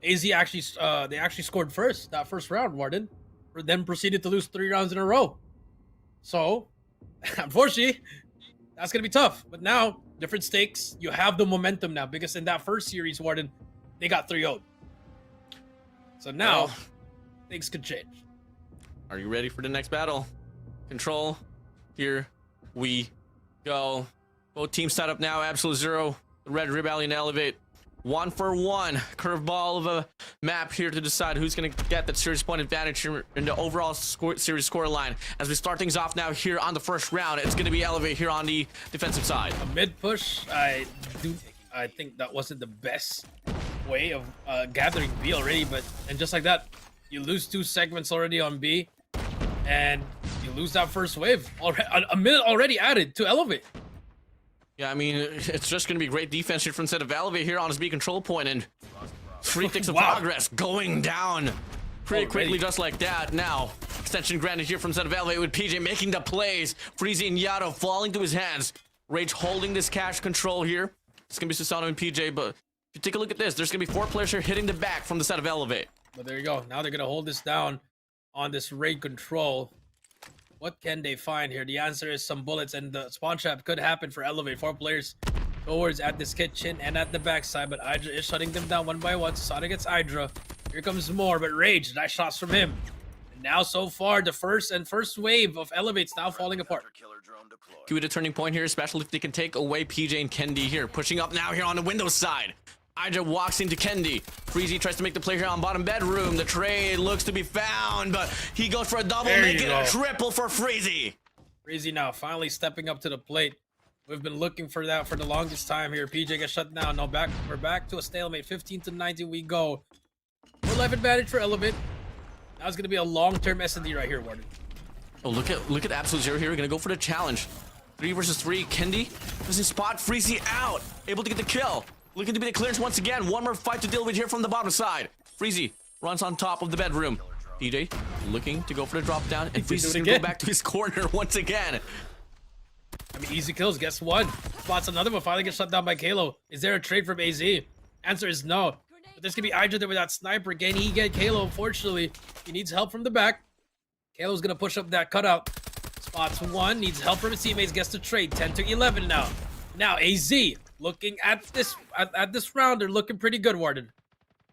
AZ actually they actually scored first that first round, Warden. Then proceeded to lose 3 rounds in a row. So, unfortunately, that's gonna be tough. But now, different stakes. You have the momentum now because in that first series, Warden, they got 3-0. So now, things could change. Are you ready for the next battle? Control, here we go. Both teams set up now. Absolute Zero, the Red Rebellion Elevate. 1-for-1 curveball of a map here to decide who's going to get that series point advantage here in the overall series score line. As we start things off now here on the first round, it's going to be Elevate here on the defensive side. A mid push, I think that wasn't the best way of gathering B already, and just like that, you lose 2 segments already on B, and you lose that first wave. Already, a minute already added to Elevate. Yeah, I mean, it's just going to be great defense here from set of Elevate here on his B control point, and 3 ticks of progress going down pretty quickly just like that. Now, extension granted here from set of Elevate with PJ making the plays. Freezy and Yato falling to his hands. Rage holding this cash control here. It's going to be Susano and PJ, but if you take a look at this, there's going to be 4 players here hitting the back from the set of Elevate. But there you go. Now they're going to hold this down on this raid control. What can they find here? The answer is some bullets, and the spawn trap could happen for Elevate. 4 players towards at this kitchen and at the backside, but Hydra is shutting them down one by one. Sonic gets Hydra. Here comes more, but Rage, nice shots from him. And now, so far, the first wave of Elevate's now falling apart. Could be the turning point here, especially if they can take away PJ and Kendi here. Pushing up now here on the Windows side. Hydra walks into Kendi. Freezy tries to make the play here on bottom bedroom. The trade looks to be found, but he goes for a double, making a triple for Freezy. Freezy now finally stepping up to the plate. We've been looking for that for the longest time here. PJ gets shut down. No, we're back to a stalemate. 15-19 we go. 4 life advantage for Elevate. Now it's going to be a long-term S&D right here, Warden. Oh, look at Absolute Zero here. We're going to go for the challenge. 3 versus 3. Kendi doesn't spot Freezy out. Able to get the kill. Looking to be the clearance once again. One more fight to deal with here from the bottom side. Freezy runs on top of the bedroom. PJ looking to go for the drop down, and Freezy's gonna go back to his corner once again. I mean, easy kills. Guess what? Spots another one. Finally gets shut down by Kalo. Is there a trade from AZ? Answer is no. But there's gonna be Hydra there with that sniper. Can he get Kalo? Unfortunately, he needs help from the back. Kalo's gonna push up that cutout. Spots one, needs help from his teammates, gets the trade. 10 to 11 now. Now AZ looking at this round, they're looking pretty good, Warden.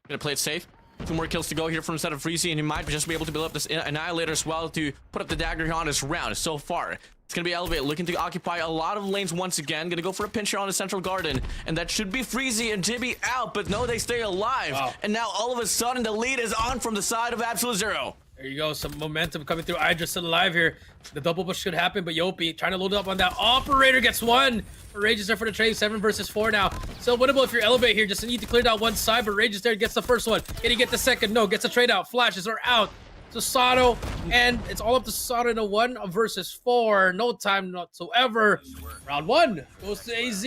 Gonna play it safe. 2 more kills to go here from the side of Freezy, and he might just be able to build up this Annihilator as well to put up the dagger here on this round. So far, it's gonna be Elevate looking to occupy a lot of lanes once again. Gonna go for a pinch here on the central garden, and that should be Freezy and Jibby out, but no, they stay alive. Wow. And now all of a sudden, the lead is on from the side of Absolute Zero. There you go, some momentum coming through. Idra still alive here. The double push should happen, but Yopi trying to load up on that. Operator gets one. But Rage is there for the trade. 7 versus 4 now. Still winnable if you're Elevate here. Just need to clear down one side, but Rage is there, gets the first one. Can he get the second? No, gets a trade out. Flashes are out to Sato, and it's all up to Sato in a 1 versus 4. No time whatsoever. Round 1 goes to AZ.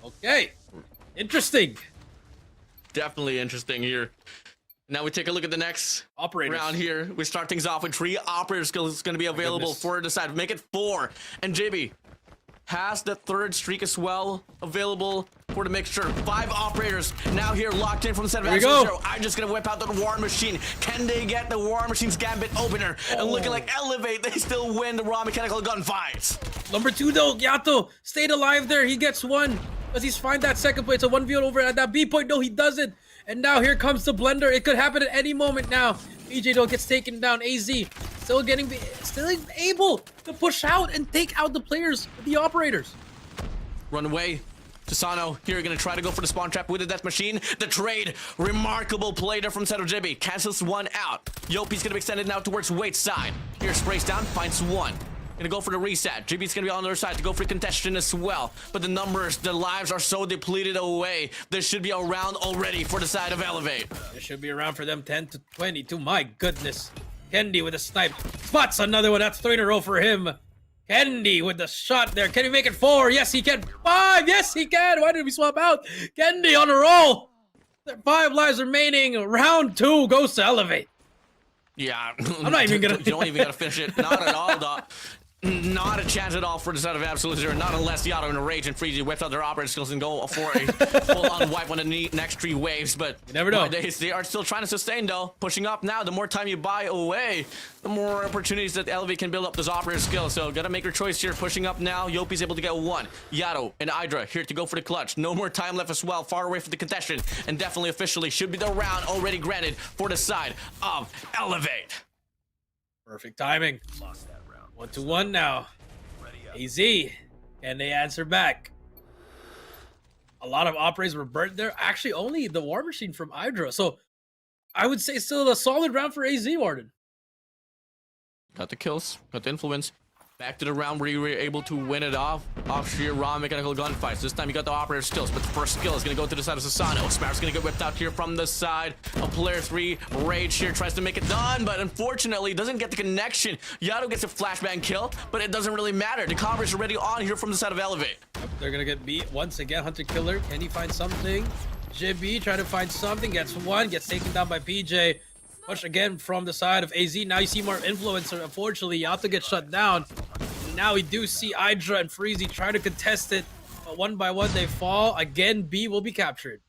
Okay, interesting. Definitely interesting here. Now we take a look at the next Operators. round here. We start things off with 3 operator skills going to be available goodness. for the side. Make it 4. And JB has the 3rd streak as well available for the mixture. 5 operators now here locked in from the side of Here we Absolute go. Zero. I'm just going to whip out the War Machine. Can they get the War Machine's Gambit opener? And looking like Elevate, they still win the raw mechanical gunfights. Number 2 though, Yato stayed alive there. He gets 1. Does he find that second play? It's a 1v1 over at that B point. No, he doesn't. And now here comes the blender. It could happen at any moment now. PJ though gets taken down. AZ still able to push out and take out the players, the operators. Run away. Tasano here gonna try to go for the spawn trap with the death machine. The trade, remarkable play there from Seto Jibby. Cancels 1 out. Yopi's gonna be extended now towards Wait's side. Here sprays down, finds 1. Gonna go for the reset. Jibby's gonna be on the other side to go for contestation as well. But the numbers, the lives are so depleted away. There should be a round already for the side of Elevate. There should be around for them 10 to 22. My goodness. Kendi with a snipe. Spots another one. That's 3 in a row for him. Kendi with the shot there. Can he make it 4? Yes, he can. 5. Yes, he can. Why did we swap out? Kendi on a roll. 5 lives remaining. Round 2 goes to Elevate. Yeah. I'm not even gonna- You don't even gotta finish it. Not at all, dog. Not a chance at all for the side of Absolute Zero. Not unless Yato in a rage and Freezy whips out their operator skills and go for a full-on wipe on the next 3 waves. But you never know. They are still trying to sustain, though. Pushing up now. The more time you buy away, the more opportunities that Elevate can build up those operator skills. So gotta make your choice here. Pushing up now. Yopi's able to get 1. Yato and Idra here to go for the clutch. No more time left as well. Far away from the contestant. And definitely officially should be the round already granted for the side of Elevate. Perfect timing. Lost that round. 1-1 now. Ready up. AZ. Can they answer back? A lot of operators were burnt there. Actually, only the War Machine from Idra. So I would say still a solid round for AZ, Warden. Got the kills, got the influence. Back to the round where you were able to win it off sheer raw mechanical gunfights. This time you got the operator skills, but the first skill is going to go to the side of Sasano. Smart's going to get whipped out here from the side of player 3. Rage here tries to make it done, but unfortunately doesn't get the connection. Yato gets a flashbang kill, but it doesn't really matter. The coverage is already on here from the side of Elevate. They're going to get beat once again. Hunter Killer. Can he find something? JB trying to find something. Gets 1. Gets taken down by PJ. Push again from the side of AZ. Now you see more influencer. Unfortunately, Yato gets shut down. Now we do see Idra and Freezy try to contest it, but 1 by 1 they fall. Again, B will be captured.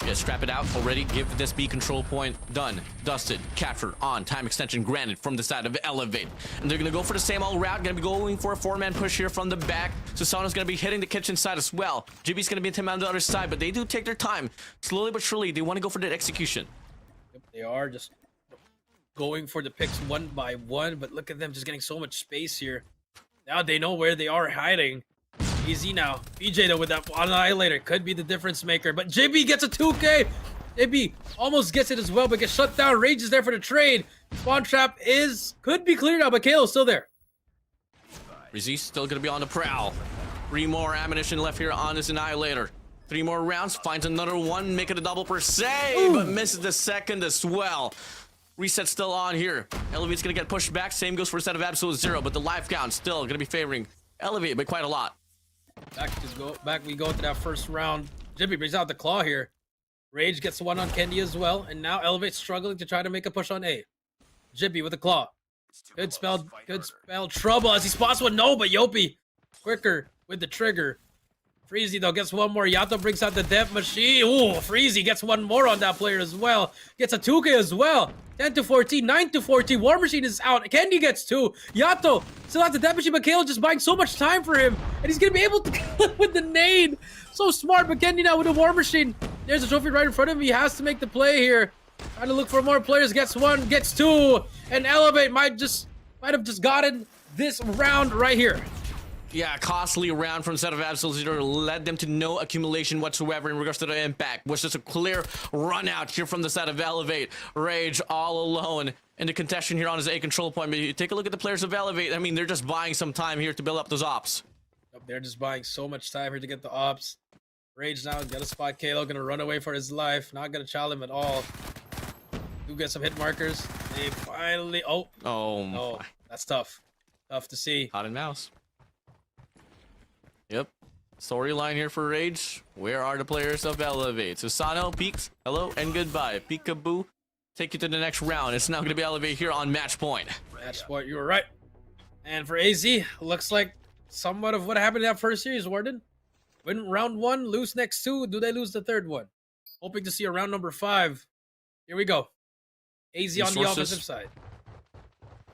Yeah, strap it out already. Give this B control point. Done. Dusted. Captured. On. Time extension granted from the side of Elevate. And they're going to go for the same old route. Going to be going for a 4-man push here from the back. Susano's going to be hitting the kitchen side as well. Jibi's going to be him on the other side, but they do take their time. Slowly but surely, they want to go for the execution. Yep, they are just going for the picks 1 by 1, but look at them just getting so much space here. Now they know where they are hiding. Easy now. PJ though with that Annihilator could be the difference maker, but JB gets a 2K. JB almost gets it as well, but gets shut down. Rage is there for the trade. Spawn trap could be cleared out, but Kalo's still there. Rizzi's still going to be on the prowl. 3 more ammunition left here on this Annihilator. 3 more rounds. Finds another one. Make it a double per se, but misses the second as well. Reset still on here. Elevate's going to get pushed back. Same goes for a set of Absolute Zero, but the life count still going to be favoring Elevate by quite a lot. Back we go into that first round. Jimmy brings out the claw here. Rage gets 1 on Kendi as well, and now Elevate's struggling to try to make a push on A. Jibby with the claw. Good spell trouble as he spots 1. No, but Yopi quicker with the trigger. Freezy though gets one more. Yato brings out the death machine. Ooh, Freezy gets one more on that player as well. Gets a 2K as well. 10 to 14, 9 to 14. War Machine is out. Candy gets 2. Yato still has the death machine, but Kale just buying so much time for him. And he's gonna be able to kill him with the nade. So smart, but Candy now with the War Machine. There's a trophy right in front of him. He has to make the play here. Trying to look for more players. Gets 1, gets 2. And Elevate might have just gotten this round right here. Yeah, costly round from set of Absolute Zero led them to no accumulation whatsoever in regards to the impact. Was just a clear run out here from the set of Elevate. Rage all alone in the contention here on his A control point. But you take a look at the players of Elevate. I mean, they're just buying some time here to build up those ops. They're just buying so much time here to get the ops. Rage now, got a spot. Kalo gonna run away for his life. Not gonna challenge him at all. Do get some hit markers. They finally. Oh no, that's tough. Tough to see. Hot and mouse. Yep. Storyline here for Rage. Where are the players of Elevate? Susano, Peaks, hello and goodbye. Peekaboo, take you to the next round. It's now going to be Elevate here on match point. Match point, you were right. And for AZ, looks like somewhat of what happened in that first series, Warden. Win round 1, lose next 2. Do they lose the third one? Hoping to see a round number 5. Here we go. AZ on the offensive side.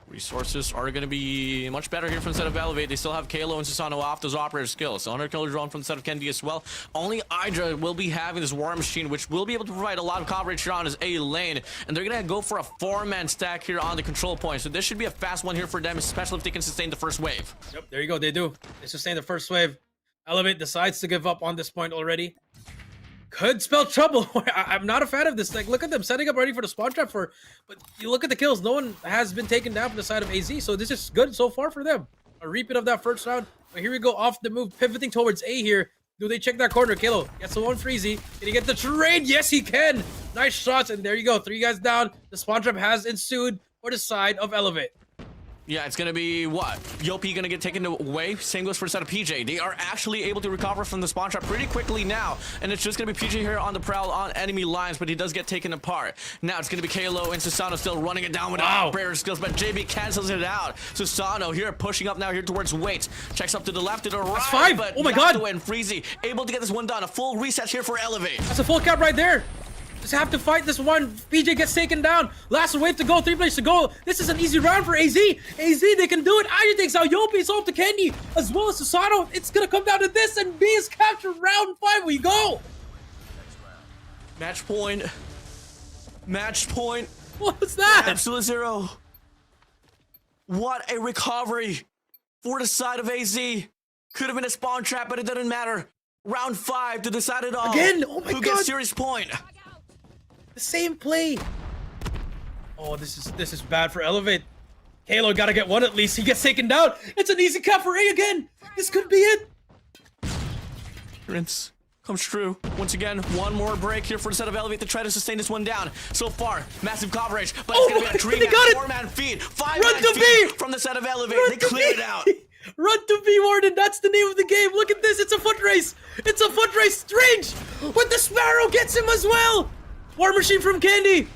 Resources are going to be much better here from the set of Elevate. They still have Kalo and Susano off those operator skills. So 100 killer drone from the set of Kendi as well. Only Hydra will be having this War Machine, which will be able to provide a lot of coverage here on his A lane. And they're going to go for a 4-man stack here on the control point. So this should be a fast one here for them, especially if they can sustain the first wave. Yep, there you go. They do. They sustain the first wave. Elevate decides to give up on this point already. Could spell trouble. I'm not a fan of this. Like, look at them setting up ready for the spawn trap but you look at the kills. No one has been taken down from the side of AZ, so this is good so far for them. A repeat of that first round. But here we go off the move, pivoting towards A here. Do they check that corner? Kalo gets the one Freezy. Can he get the trade? Yes, he can. Nice shots, and there you go. 3 guys down. The spawn trap has ensued for the side of Elevate. Yeah, it's gonna be what? Yopi gonna get taken away. Same goes for the side of PJ. They are actually able to recover from the spawn trap pretty quickly now. And it's just gonna be PJ here on the prowl on enemy lines, but he does get taken apart. Now it's gonna be Kalo and Susano still running it down with operator skills, but JB cancels it out. Susano here pushing up now here towards Waits. Checks up to the left, to the right. That's 5. But oh my god. And Freezy able to get this one done. A full reset here for Elevate. That's a full cap right there. Just have to fight this one. PJ gets taken down. Last wave to go. 3 plays to go. This is an easy round for AZ. AZ, they can do it. Aya takes out Yopi. It's off to Candy as well as Susano. It's going to come down to this, and B is captured. Round 5. We go. Match point. Match point. What was that? Absolute Zero. What a recovery for the side of AZ. Could have been a spawn trap, but it doesn't matter. Round 5 to decide it all. Again? Oh my god. Who gets serious point? The same play. Oh, this is bad for Elevate. Kalo gotta get 1 at least. He gets taken down. It's an easy cut for A again. This could be it. Rinse comes true. Once again, 1 more break here for the set of Elevate to try to sustain this one down. So far, massive coverage, but it's gonna be a 3-man, 4-man feed. 5-man feed from the set of Elevate. They cleared it out. Run to B, Warden. That's the name of the game. Look at this. It's a foot race. It's a foot race. Strange. But the Sparrow gets him as well. War Machine from Candy.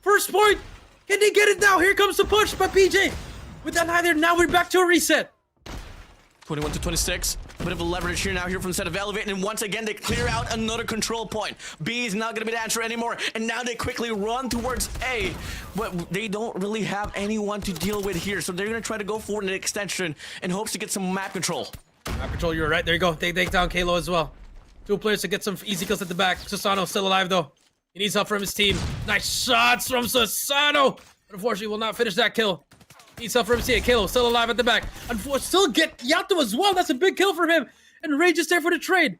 First point. Can they get it now? Here comes the push by PJ. With that either, now we're back to a reset. 21 to 26. A bit of a leverage here now here from the set of Elevate, and once again they clear out another control point. B is not going to be the answer anymore, and now they quickly run towards A, but they don't really have anyone to deal with here, so they're going to try to go for an extension in hopes to get some map control. Map control, you're right. There you go. They take down Kalo as well. 2 players to get some easy kills at the back. Susano still alive though. He needs help from his team. Nice shots from Susano, but unfortunately will not finish that kill. Needs help from his team. Kalo still alive at the back. Unfortunately, still get Yato as well. That's a big kill for him. And Rage is there for the trade.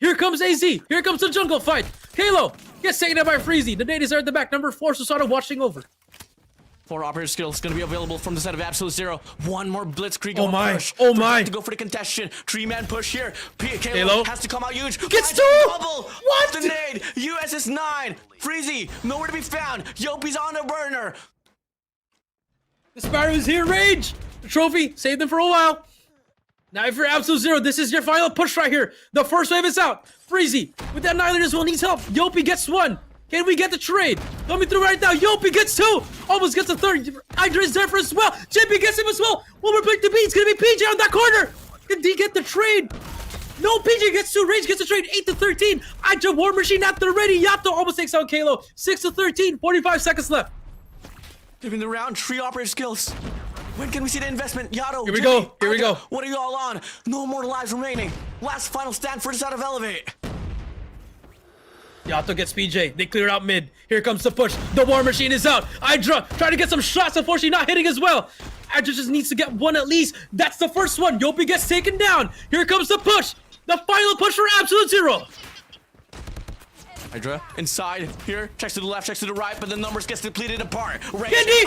Here comes AZ. Here comes the jungle fight. Kalo gets taken out by Freezy. The nade is there at the back. Number 4, Susano watching over. 4 operator skills going to be available from the side of Absolute Zero. 1 more blitzkrieg. Oh my. Push. Oh my. To go for the contestation. 3-man push here. Kalo has to come out huge. Gets 2. What? The nade. US is 9. Freezy nowhere to be found. Yopi's on the burner. The Sparrow is here, Rage! The trophy, save them for a while. Now if you're Absolute Zero, this is your final push right here. The first wave is out. Freezy, with that Annihilator as well, needs help. Yopi gets 1. Can we get the trade? Coming through right now. Yopi gets 2. Almost gets a 3rd. Hydra is there for as well. JP gets him as well. 1 more pick to beat. It's going to be PJ on that corner. Did he get the trade? No, PJ gets to range, gets to trade 8-13. Hydra War Machine at the ready. Yato almost takes out Kalo. 6-13, 45 seconds left. Giving the round tree operator skills. When can we see the investment? Yato, Here we Jimmy, go, here we go. What are you all on? No more lives remaining. Last final stand for this out of Elevate. Yato gets PJ. They clear out mid. Here comes the push. The War Machine is out. Hydra trying to get some shots. Unfortunately, not hitting as well. Hydra just needs to get one at least. That's the first one. Yopi gets taken down. Here comes the push. The final push for Absolute Zero. Hydra inside here, checks to the left, checks to the right, but the numbers gets depleted apart. Kendi!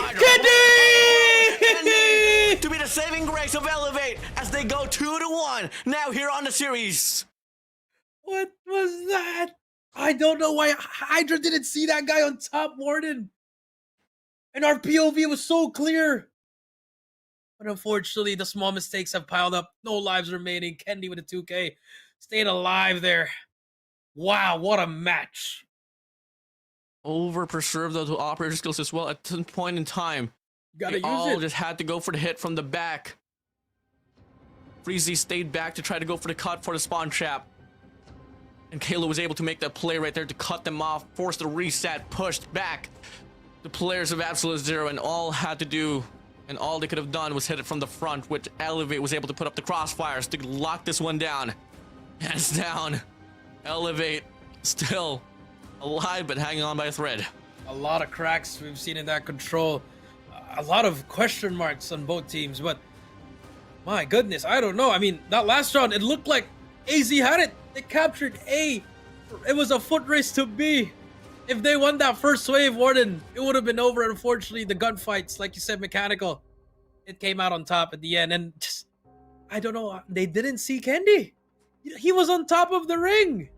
Kendi! To be the saving grace of Elevate as they go 2-1 now here on the series. What was that? I don't know why Hydra didn't see that guy on top, Warden. And our POV was so clear. But unfortunately, the small mistakes have piled up. No lives remaining. Kendi with a 2K. Staying alive there. Wow, what a match. Over preserve those operator skills as well at some point in time. Gotta They use all it. just had to go for the hit from the back. Freezy stayed back to try to go for the cut for the spawn trap. And Kayla was able to make that play right there to cut them off, force the reset, pushed back the players of Absolute Zero, and all had to do and all they could have done was hit it from the front, which Elevate was able to put up the crossfires to lock this one down. Hands down. Elevate still alive but hanging on by a thread. A lot of cracks we've seen in that control. A lot of question marks on both teams, but my goodness, I don't know. I mean, that last round, it looked like AZ had it. They captured A. It was a foot race to B. If they won that first wave, Warden, it would have been over. Unfortunately, the gunfights, like you said, mechanical. It came out on top at the end, and just, I don't know, they didn't see Kendi. He was on top of the ring.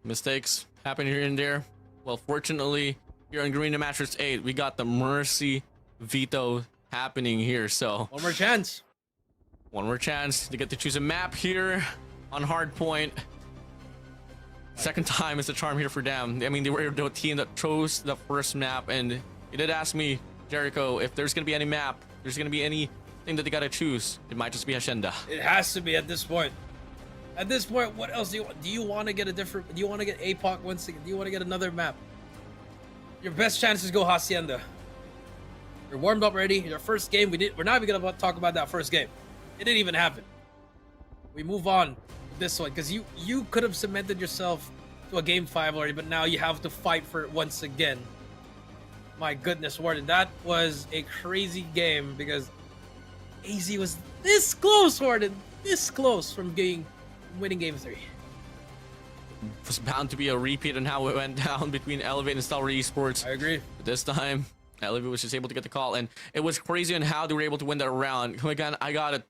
Mistakes happen here and there. Well, fortunately, here on Garena Masters 8, we got the Mercy veto happening here, so One more chance. one more chance to get to choose a map here on hardpoint. Second time is the charm here for them. I mean, they were the team that chose the first map, and you did ask me, Jericho, if there's gonna be any map, there's gonna be anything that they gotta choose, it might just be Hacienda. It has to be at this point. At this point, what else do you want? Do you want to get a different? Do you want to get APOC once again? Do you want to get another map? Your best chance is go Hacienda. You're warmed up already. Your first game, we're not even gonna talk about that first game. It didn't even happen. We move on to this one because you could have cemented yourself to a game 5 already, but now you have to fight for it once again. My goodness, Warden, that was a crazy game because AZ was this close, Warden, this close from winning game 3. It was bound to be a repeat on how it went down between Elevate and Star eSports. I agree. But this time, Elevate was just able to get the call, and it was crazy on how they were able to win that round. Again, I gotta,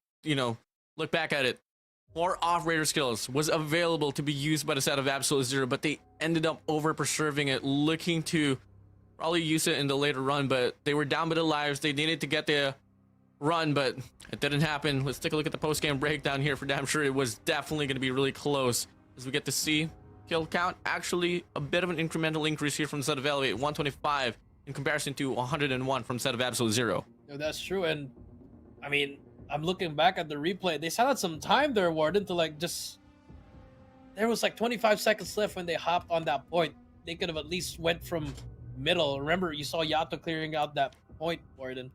look back at it. 4 operator skills was available to be used by the set of Absolute Zero, but they ended up over preserving it, looking to probably use it in the later run, but they were down by the lives. They needed to get the run, but it didn't happen. Let's take a look at the post-game breakdown here for damn sure. It was definitely going to be really close as we get to see kill count. Actually, a bit of an incremental increase here from the set of Elevate, 125 in comparison to 101 from set of Absolute Zero. No, that's true, and I mean, I'm looking back at the replay. They still had some time there, Warden, to there was 25 seconds left when they hopped on that point. They could have at least went from middle. Remember, you saw Yato clearing out that point, Warden.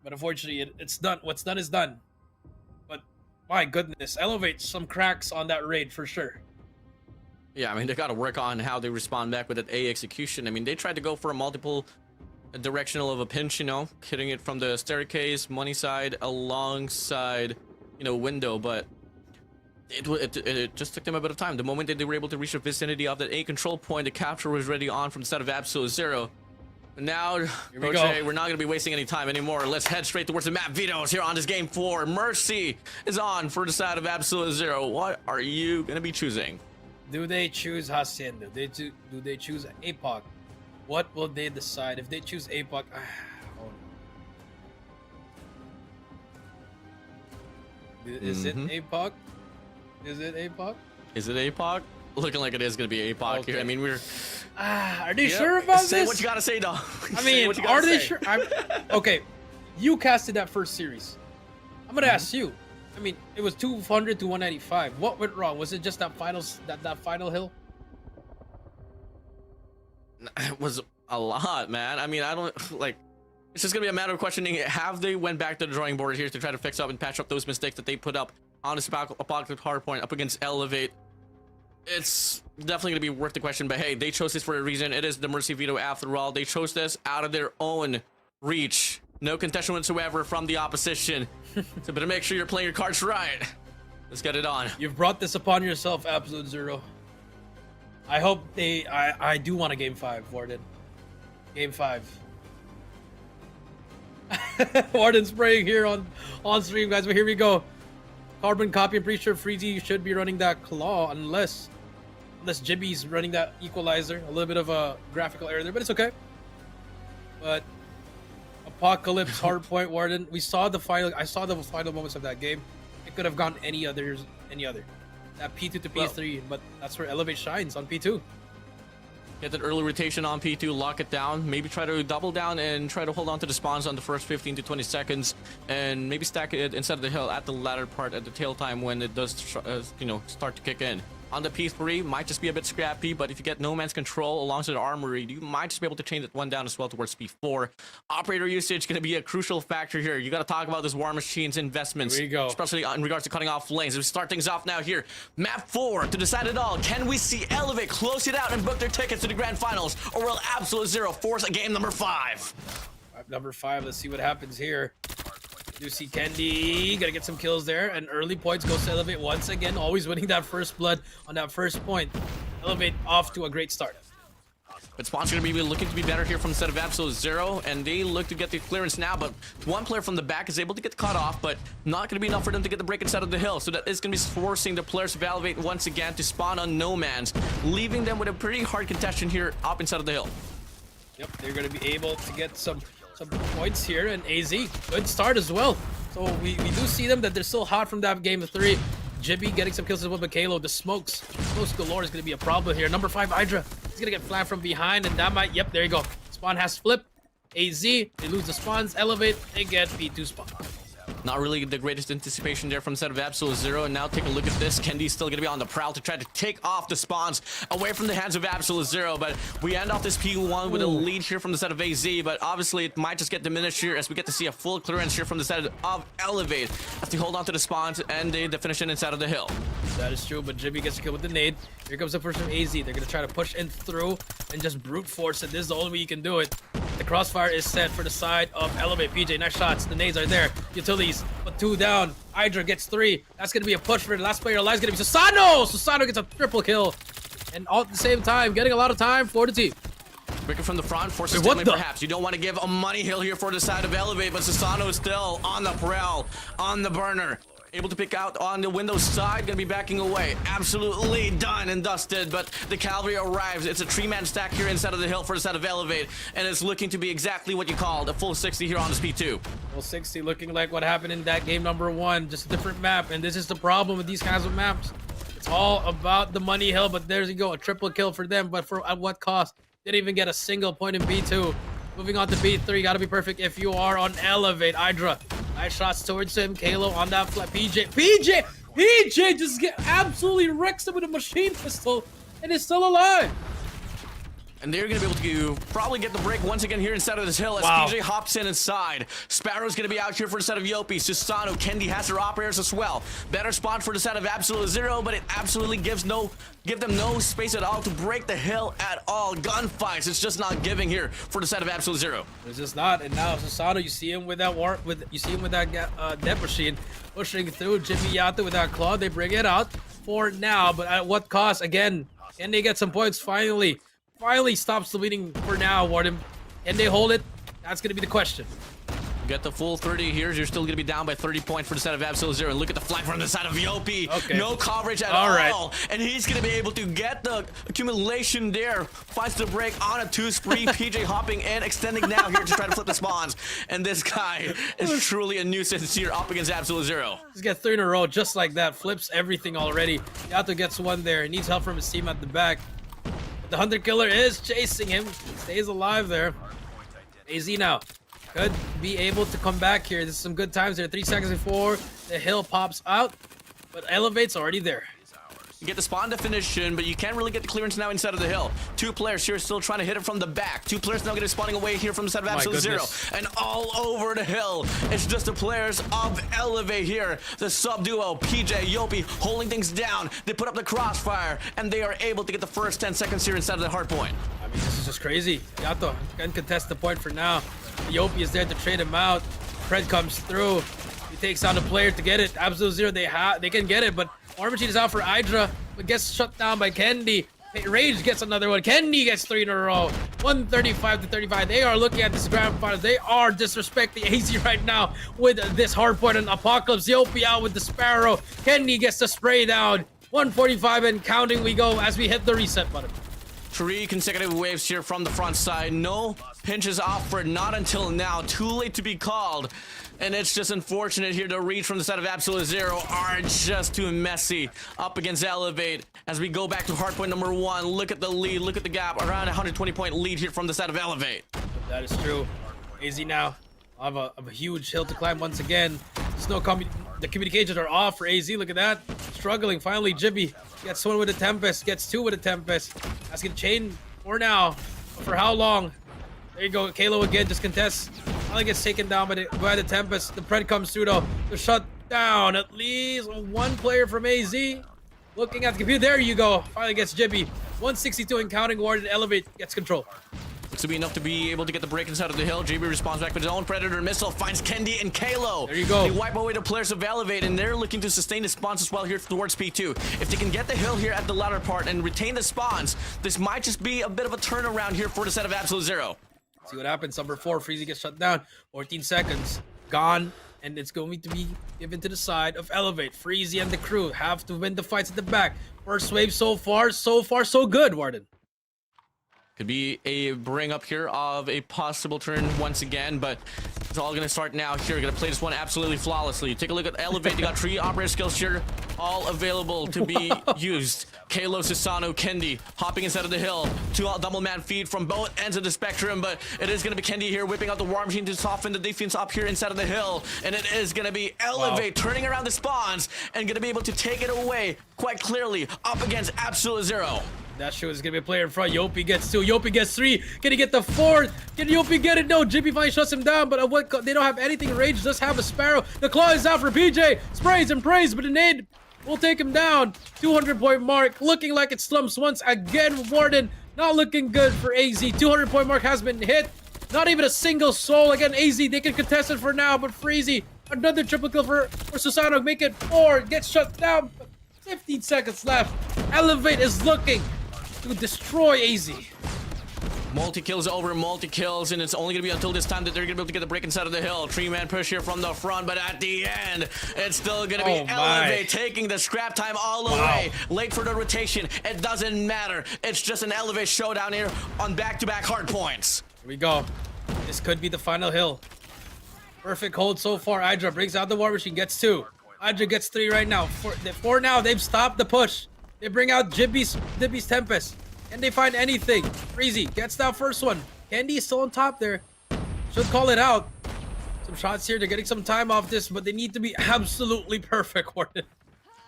But unfortunately, it's done. What's done is done. But my goodness, Elevate some cracks on that raid for sure. Yeah, I mean, they got to work on how they respond back with that A execution. I mean, they tried to go for a multiple directional of a pinch, hitting it from the staircase, money side, alongside, window, but it just took them a bit of time. The moment that they were able to reach the vicinity of that A control point, the capture was already on from the set of Absolute Zero. And now, Coach A, we're not going to be wasting any time anymore. Let's head straight towards the map vetoes here on this game 4. Mercy is on for the side of Absolute Zero. What are you going to be choosing? Do they choose Hacienda? Do they choose APOC? What will they decide? If they choose APOC, Is it APOC? Is it APOC? Is it APOC? Looking like it is going to be APOC here. I mean, are they sure about this? Say what you got to say, though. I mean, are they sure? Okay, you casted that first series. I'm going to ask you. I mean, it was 200 to 195. What went wrong? Was it just that final hill? It was a lot, man. I mean, I don't like. It's just gonna be a matter of questioning. Have they went back to the drawing board here to try to fix up and patch up those mistakes that they put up on this apocalypse hardpoint up against Elevate? It's definitely gonna be worth the question. But hey, they chose this for a reason. It is the Mercy Veto after all. They chose this out of their own reach. No contention whatsoever from the opposition. So better make sure you're playing your cards right. Let's get it on. You've brought this upon yourself, Absolute Zero. I hope they. I do want a game 5, Warden. Game 5. Warden spraying here on stream, guys. But here we go. Carbon copy. I'm pretty sure Freezy should be running that claw unless Jibby's running that equalizer. A little bit of a graphical error there, but it's okay. But Apocalypse hardpoint, Warden. I saw the final moments of that game. It could have gone any other. That P2 to P3, but that's where Elevate shines on P2. Get that early rotation on P2, lock it down, maybe try to double down and try to hold on to the spawns on the first 15 to 20 seconds, and maybe stack it instead of the hill at the latter part at the tail time when it does, start to kick in. On the P3, might just be a bit scrappy, but if you get No Man's Control alongside the Armory, you might just be able to chain that one down as well towards P4. Operator usage going to be a crucial factor here. You got to talk about this War Machine's investments, Here we go. especially in regards to cutting off lanes. As we start things off now here, map 4 to decide it all. Can we see Elevate close it out and book their tickets to the grand finals, or will Absolute Zero force a game number 5? Number 5, let's see what happens here. You see Candy gonna get some kills there, and early points goes to Elevate once again, always winning that first blood on that first point. Elevate off to a great start. But Spawn's gonna be looking to be better here from the set of Absolute Zero, and they look to get the clearance now, but one player from the back is able to get cut off, but not gonna be enough for them to get the break inside of the hill. So that is gonna be forcing the players of Elevate once again to spawn on No Man's, leaving them with a pretty hard contention here up inside of the hill. Yep, they're gonna be able to get some points here, and AZ, good start as well. So we do see them that they're still hot from that game of 3. Jibby getting some kills as well, but Kalo, the smokes galore is gonna be a problem here. Number 5, Hydra, he's gonna get flanked from behind, and that might, yep, there you go. Spawn has flipped. AZ, they lose the spawns. Elevate, they get P2 spawn. Not really the greatest anticipation there from the set of Absolute Zero, and now take a look at this. Kendi's still going to be on the prowl to try to take off the spawns away from the hands of Absolute Zero, but we end off this P1 with a lead here from the set of AZ, but obviously it might just get diminished here as we get to see a full clearance here from the set of Elevate as they hold on to the spawns and they finish it inside of the hill. That is true, but Jimmy gets a kill with the nade. Here comes the first from AZ. They're going to try to push in through and just brute force it. This is the only way you can do it. The crossfire is set for the side of Elevate. PJ, nice shots. The nades are there. Utilities, but 2 down. Hydra gets 3. That's going to be a push for the last player alive. Is going to be Susano. Susano gets a triple kill. And all at the same time, getting a lot of time for the team. Breaking from the front, forces stalemate perhaps. You don't want to give a money hill here for the side of Elevate, but Susano is still on the prowl, on the burner. Able to pick out on the window side, gonna be backing away. Absolutely done and dusted, but the cavalry arrives. It's a 3-man stack here inside of the hill for the side of Elevate, and it's looking to be exactly what you called a full 60 here on this P2. Full 60 looking like what happened in that game number 1, just a different map, and this is the problem with these kinds of maps. It's all about the money hill, but there you go, a triple kill for them, but at what cost? Didn't even get a single point in B2. Moving on to B3, gotta be perfect if you are on Elevate. Hydra, nice shots towards him. Kalo on that flat. PJ just get absolutely wrecks him with a machine pistol and is still alive. And they're going to be able to probably get the break once again here inside of this hill as PJ hops in inside. Sparrow's going to be out here for the set of Yopi. Susano, Kendi has their operators as well. Better spot for the set of Absolute Zero, but it absolutely give them no space at all to break the hill at all. Gunfights, it's just not giving here for the set of Absolute Zero. It's just not. And now Susano, you see him with that death machine pushing through. Jimmy Yato with that claw. They bring it out for now, but at what cost? Again, can they get some points finally? Finally stops the bleeding for now, Warden. Can they hold it? That's going to be the question. Get the full 30 here. You're still going to be down by 30 points for the side of Absolute Zero. And look at the flag from the side of Yopi. Okay. No coverage at all. And he's going to be able to get the accumulation there. Finds the break on a 2-spree. PJ hopping in, extending now here to try to flip the spawns. And this guy is truly a nuisance here up against Absolute Zero. He's got 3 in a row just like that. Flips everything already. Yato gets one there. He needs help from his team at the back. But the Hunter Killer is chasing him. Stays alive there. AZ now. could be able to come back here. This is some good times there. 3 seconds before the hill pops out, but Elevate's already there. You get the spawn definition, but you can't really get the clearance now inside of the hill. 2 players here still trying to hit it from the back. 2 players now getting spawning away here from the side of Absolute Zero. And all over the hill, it's just the players of Elevate here. The sub-duo, PJ, Yopi, holding things down. They put up the crossfire, and they are able to get the first 10 seconds here inside of the hard point. I mean, this is just crazy. Yato can contest the point for now. Yopi is there to trade him out. Fred comes through. He takes out a player to get it. Absolute Zero, they can get it, but War Machine is out for Hydra, but gets shut down by Kendi. Rage gets another one. Kendi gets 3 in a row. 135 to 35. They are looking at this grand final. They are disrespecting AZ right now with this hardpoint and Apocalypse. Yopi out with the Sparrow. Kendi gets the spray down. 145 and counting we go as we hit the reset button. 3 consecutive waves here from the front side. No pinches offered, not until now. Too late to be called. And it's just unfortunate here. The reach from the side of Absolute Zero are just too messy up against Elevate. As we go back to hardpoint number 1, look at the lead, look at the gap. Around 120-point lead here from the side of Elevate. That is true. AZ now have a huge hill to climb once again. The communications are off for AZ. Look at that. Struggling. Finally, Jibby gets 1 with a Tempest. Gets 2 with a Tempest. Asking chain for now. For how long? There you go. Kalo again just contests. Finally gets taken down by the Tempest. The Pred comes through though. To shut down at least 1 player from AZ. Looking at the computer. There you go. Finally gets Jibby. 162 and counting. Warden Elevate gets control. Looks to be enough to be able to get the break inside of the hill. JB responds back with his own Predator missile, finds Kendi and Kalo. There you go. They wipe away the players of Elevate, and they're looking to sustain the spawns as well here towards P2. If they can get the hill here at the latter part and retain the spawns, this might just be a bit of a turnaround here for the set of Absolute Zero. See what happens. Number 4, Freezy gets shut down. 14 seconds. Gone. And it's going to be given to the side of Elevate. Freezy and the crew have to win the fights at the back. First wave so far so good, Warden. Could be a bring up here of a possible turn once again, but it's all gonna start now here. Gonna play this one absolutely flawlessly. Take a look at Elevate. They got 3 operator skills here, all available to be used. Kalo, Susano, Kendi hopping inside of the hill. 2 double man feed from both ends of the spectrum, but it is gonna be Kendi here whipping out the War Machine to soften the defense up here inside of the hill, and it is gonna be Elevate turning around the spawns and gonna be able to take it away quite clearly up against Absolute Zero. That show is gonna be a player in front. Yopi gets 2. Yopi gets 3. Can he get the 4th? Can Yopi get it? No. Jibby finally shuts him down. But they don't have anything. Rage does have a Sparrow. The claw is out for PJ. Sprays and prays, but the nade will take him down. 200-point mark. Looking like it slumps once again. Warden not looking good for AZ. 200-point mark has been hit. Not even a single soul. Again, AZ, they can contest it for now. But Freezy, another triple kill for Susano. Make it 4. Gets shut down. 15 seconds left. Elevate is looking to destroy AZ. Multi-kills over multi-kills, and it's only gonna be until this time that they're gonna be able to get the break inside of the hill. 3-man push here from the front, but at the end, it's still gonna be Elevate taking the scrap time all the way. Late for the rotation, it doesn't matter. It's just an Elevate showdown here on back-to-back hard points. Here we go. This could be the final hill. Perfect hold so far. Hydra brings out the War Machine, gets 2. Hydra gets 3 right now. 4 now, they've stopped the push. They bring out Jibby's Tempest. Can they find anything? Freezy gets that first one. Kendi is still on top there. Should call it out. Some shots here. They're getting some time off this, but they need to be absolutely perfect, Warden.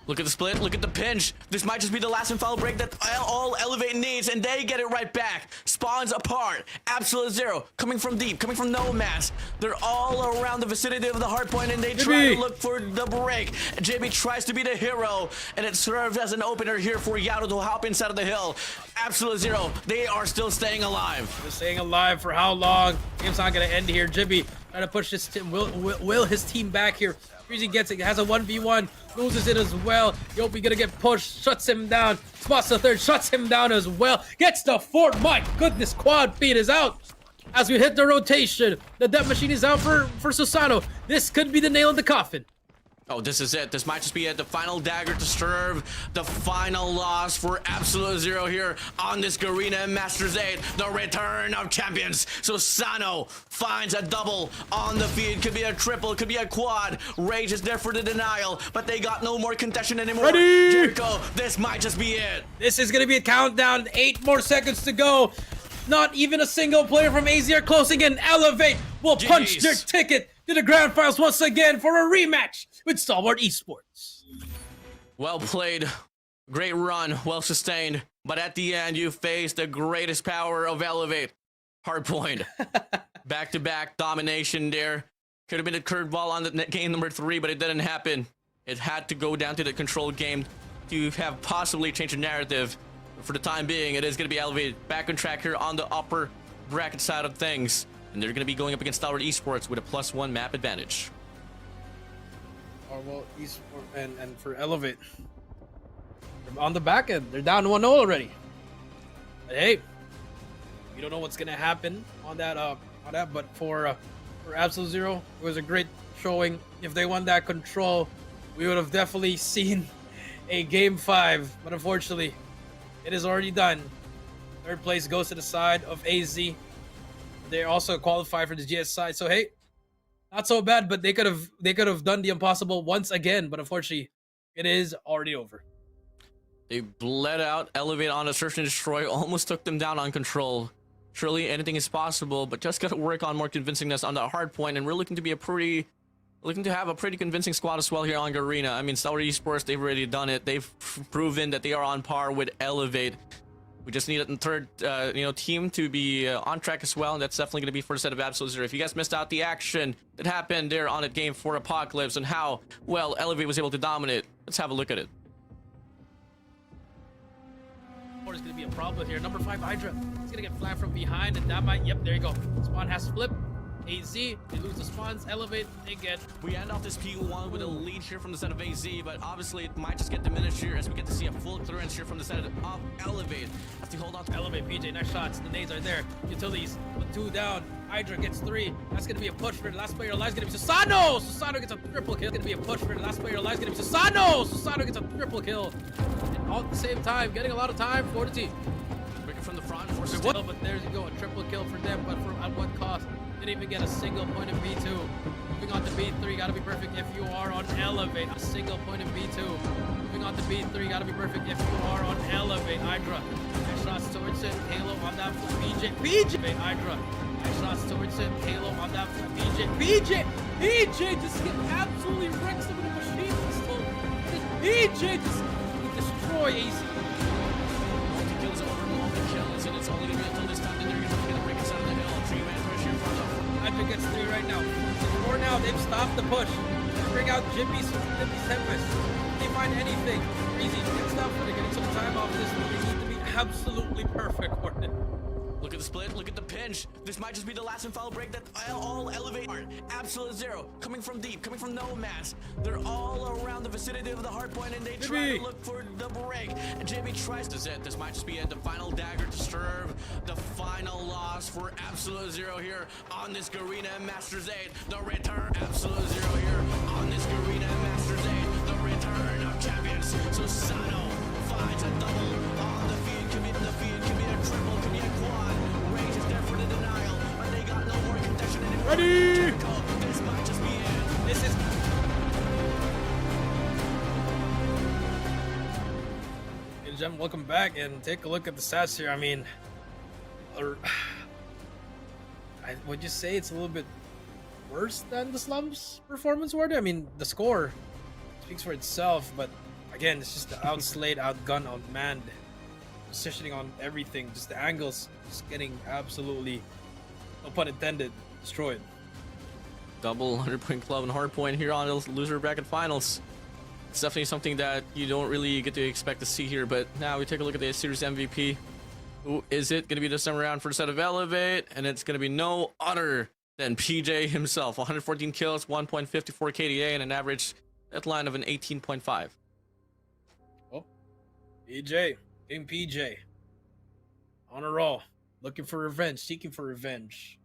Look at the split, look at the pinch. This might just be the last and final break that all Elevate needs, and they get it right back. Spawns apart. Absolute Zero coming from deep, coming from no mass. They're all around the vicinity of the hardpoint, and they try to look for the break. JB tries to be the hero, and it serves as an opener here for Yato to hop inside of the hill. Absolute Zero, they are still staying alive. They're staying alive for how long? Game's not gonna end here. Jibby trying to push his team, will his team back here. Freezy gets it, has a 1v1, loses it as well. Yopi gonna get pushed, shuts him down. Spots the 3rd, shuts him down as well. Gets the 4th. My goodness, quad feed is out. As we hit the rotation, the death machine is out for Susano. This could be the nail in the coffin. Oh, this is it. This might just be it. The final dagger to serve the final loss for Absolute Zero here on this Garena Masters 8, the return of champions. So Sano finds a double on the feed. Could be a triple, could be a quad. Rage is there for the denial, but they got no more contention anymore. Ready? Jericho, this might just be it. This is gonna be a countdown. 8 more seconds to go. Not even a single player from AZ are closing in. Elevate will punch Jeez. their ticket to the grand finals once again for a rematch with Stalwart Esports. Well played. Great run. Well sustained. But at the end, you faced the greatest power of Elevate. Hardpoint. Back-to-back domination there. Could have been a curveball on the game number 3, but it didn't happen. It had to go down to the control game to have possibly changed the narrative. For the time being, it is going to be Elevate back on track here on the upper bracket side of things. And they're going to be going up against Stalwart Esports with a +1 map advantage. Oh, well, Esports and for Elevate, on the back end, they're down 1-0 already. But hey, we don't know what's gonna happen on that. But for Absolute Zero, it was a great showing. If they won that control, we would have definitely seen a game 5. But unfortunately, it is already done. Third place goes to the side of AZ. They also qualified for the GS side. So hey, not so bad. But they could have done the impossible once again. But unfortunately, it is already over. They bled out, Elevate on a search and destroy, almost took them down on control. Surely anything is possible, but just got to work on more convincingness on the hard point, and we're looking to have a pretty convincing squad as well here on Garena. I mean, Stalwart Esports, they've already done it. They've proven that they are on par with Elevate. We just need a third, team to be on track as well, and that's definitely going to be for the set of Absolute Zero. If you guys missed out the action that happened there on that game for Apocalypse and how well Elevate was able to dominate, let's have a look at it. Is going to be a problem here. Number 5 Hydra is going to get flat from behind, and that might, yep, there you go. Spawn has to flip. AZ, they lose the spawns. Elevate, they get. We end off this P1 with a lead here from the set of AZ, but obviously it might just get diminished here as we get to see a full clearance here from the set of Elevate. Have to hold on to Elevate, PJ, nice shots. The nades are there. Utilities with 2 down. Hydra gets 3. That's going to be a push for the last player alive. It's going to be Susano. Susano gets a triple kill. It's going to be a push for the last player alive. It's going to be Susano. Susano gets a triple kill. And all at the same time, getting a lot of time for the team. breaking from the front. Forces But there's you go, a triple kill for them, but at what cost? Didn't even get a single point in B2. Moving on to B3, gotta be perfect if you are on Elevate. A single point in B2. Moving on to B3, gotta be perfect if you are on Elevate. Hydra. Nice shots towards it. Halo on that foot. PJ. Hydra. Nice shots towards it. Halo on that foot. PJ just get absolutely wrecks with a machine pistol. PJ just destroy AC. Multi-kills over multi-kills, and it's only gonna be until this time that they're gonna get a break inside of the hill. 3-man push here from them. Hydra gets 3 right now. 4 now, they've stopped the push. Bring out Jimmy's Tempest. They find anything. Easy, good stuff. They're getting some time off this, but they need to be absolutely perfect for it. Look at the split, look at the pinch. This might just be the last and final break that all Elevate are. Absolute Zero, coming from deep, coming from nomads. They're all around the vicinity of the hard point, and they try to look for the break. And Jimmy tries to zit. This might just be it. The final dagger to serve. The final loss for Absolute Zero here on this Garena Masters 8. The return, Absolute Zero here on this Garena Masters 8. The return of champions. So Sano finds a double on the feed. Could be a triple, could be a quad. Rage is there for the denial, but they got no more contention anymore. Ready? Jericho, this might just be it. This is. Hey, Jem, welcome back, and take a look at the stats here. I mean, would you say it's a little bit worse than the Slums performance were? I mean, the score speaks for itself, but again, it's just the outslayed, outgunned, outmanned, positioning on everything, just the angles, just getting absolutely, no pun intended, destroyed. Double 100-point club and hard point here on the loser bracket finals. It's definitely something that you don't really get to expect to see here, but now we take a look at the series MVP. Who is it going to be this time around for the set of Elevate? And it's going to be no other than PJ himself. 114 kills, 1.54 KDA, and an average deadline of an 18.5. Oh, PJ, King PJ, on a roll, looking for revenge, seeking for revenge.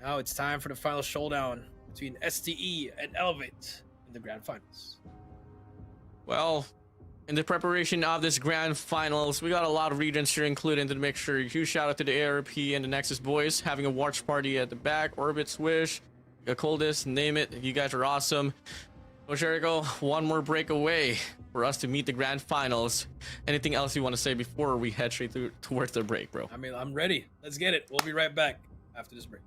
Now it's time for the final showdown between STE and Elevate in the grand finals. Well, in the preparation of this grand finals, we got a lot of regions here included to make sure. Huge shout out to the ARP and the Nexus boys having a watch party at the back. Orbit, Swish, Coldest, name it. You guys are awesome. Well, Jericho, one more break away for us to meet the grand finals. Anything else you want to say before we head straight towards the break, bro? I mean, I'm ready. Let's get it. We'll be right back after this break.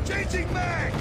Changing back!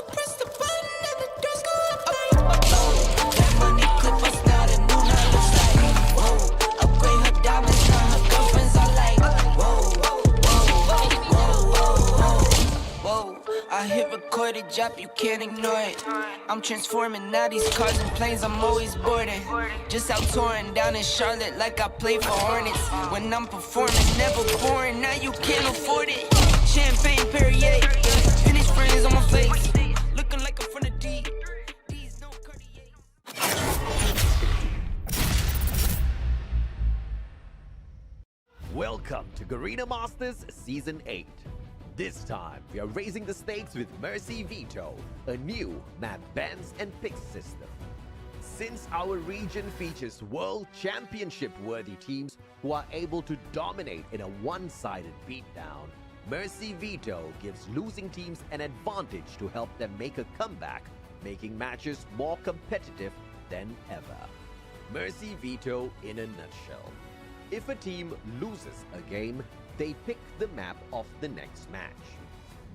Press the button and the doors go up. That money clip us now, the new night looks like. Whoa, upgrade her diamonds, now her girlfriends are like. Whoa, I hit recorded drop, you can't ignore it. I'm transforming now these cars and planes, I'm always boarding. Just out touring down in Charlotte like I play for Hornets. When I'm performing, never boring, now you can't afford it. Champagne Perrier, finish friends on my face. Looking like I'm from the D. These no Cartier. Welcome to Garena Masters Season 8. This time, we are raising the stakes with Mercy VIII, a new map bans and picks system. Since our region features World Championship-worthy teams who are able to dominate in a one-sided beatdown, Mercy VIII gives losing teams an advantage to help them make a comeback, making matches more competitive than ever. Mercy VIII in a nutshell. If a team loses a game, they pick the map of the next match.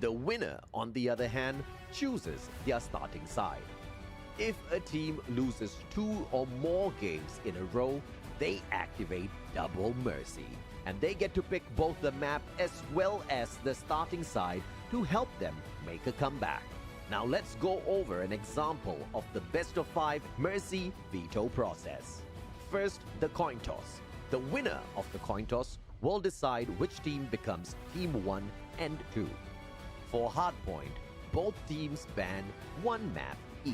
The winner, on the other hand, chooses their starting side. If a team loses 2 or more games in a row, they activate Double Mercy, and they get to pick both the map as well as the starting side to help them make a comeback. Now let's go over an example of the best of 5 Mercy VIII process. First, the coin toss. The winner of the coin toss will decide which team becomes Team 1 and 2. For hardpoint, both teams ban 1 map each.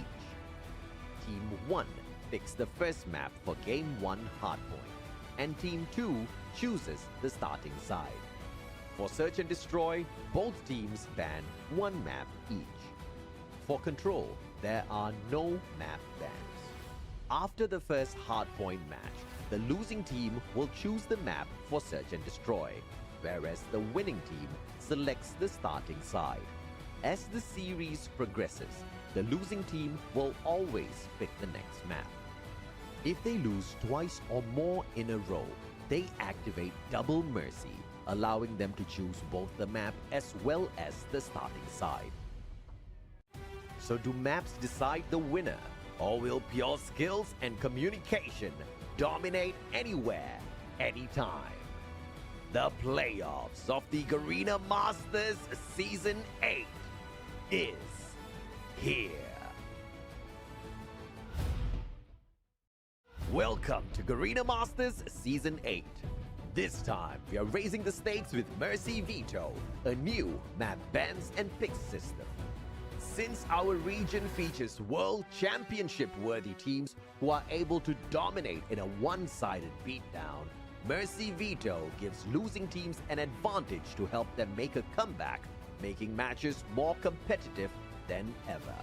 Team 1 picks the first map for Game 1 hardpoint, and Team 2 chooses the starting side. For search and destroy, both teams ban 1 map each. For control, there are no map bans. After the first hardpoint match, the losing team will choose the map for search and destroy, whereas the winning team selects the starting side. As the series progresses, the losing team will always pick the next map. If they lose twice or more in a row, they activate Double Mercy, allowing them to choose both the map as well as the starting side. So do maps decide the winner, or will pure skills and communication dominate anywhere, anytime? The playoffs of the Garena Masters Season 8 is here. Welcome to Garena Masters Season 8. This time, we are raising the stakes with Mercy VIII, a new map bans and picks system. Since our region features World Championship-worthy teams who are able to dominate in a one-sided beatdown, Mercy VIII gives losing teams an advantage to help them make a comeback, making matches more competitive than ever.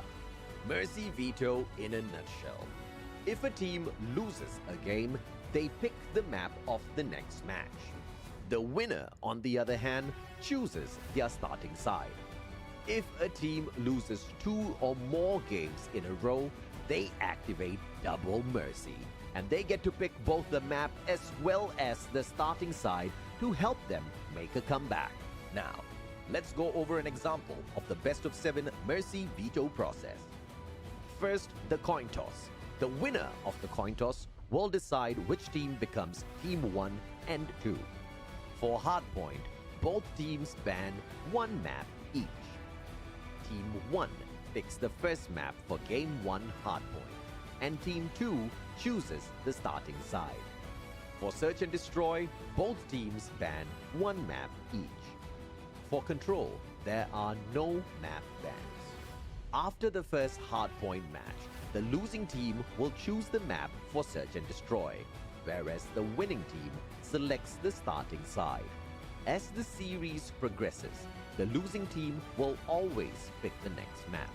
Mercy VIII in a nutshell. If a team loses a game, they pick the map of the next match. The winner, on the other hand, chooses their starting side. If a team loses 2 or more games in a row, they activate Double Mercy, and they get to pick both the map as well as the starting side to help them make a comeback. Now, let's go over an example of the best of 7 Mercy VIII process. First, the coin toss. The winner of the coin toss will decide which team becomes Team 1 and 2. For hardpoint, both teams ban 1 map each. Team 1 picks the first map for Game 1 hardpoint, and Team 2 chooses the starting side. For search and destroy, both teams ban 1 map each. For control, there are no map bans. After the first hardpoint match, the losing team will choose the map for search and destroy, whereas the winning team selects the starting side. As the series progresses, the losing team will always pick the next map.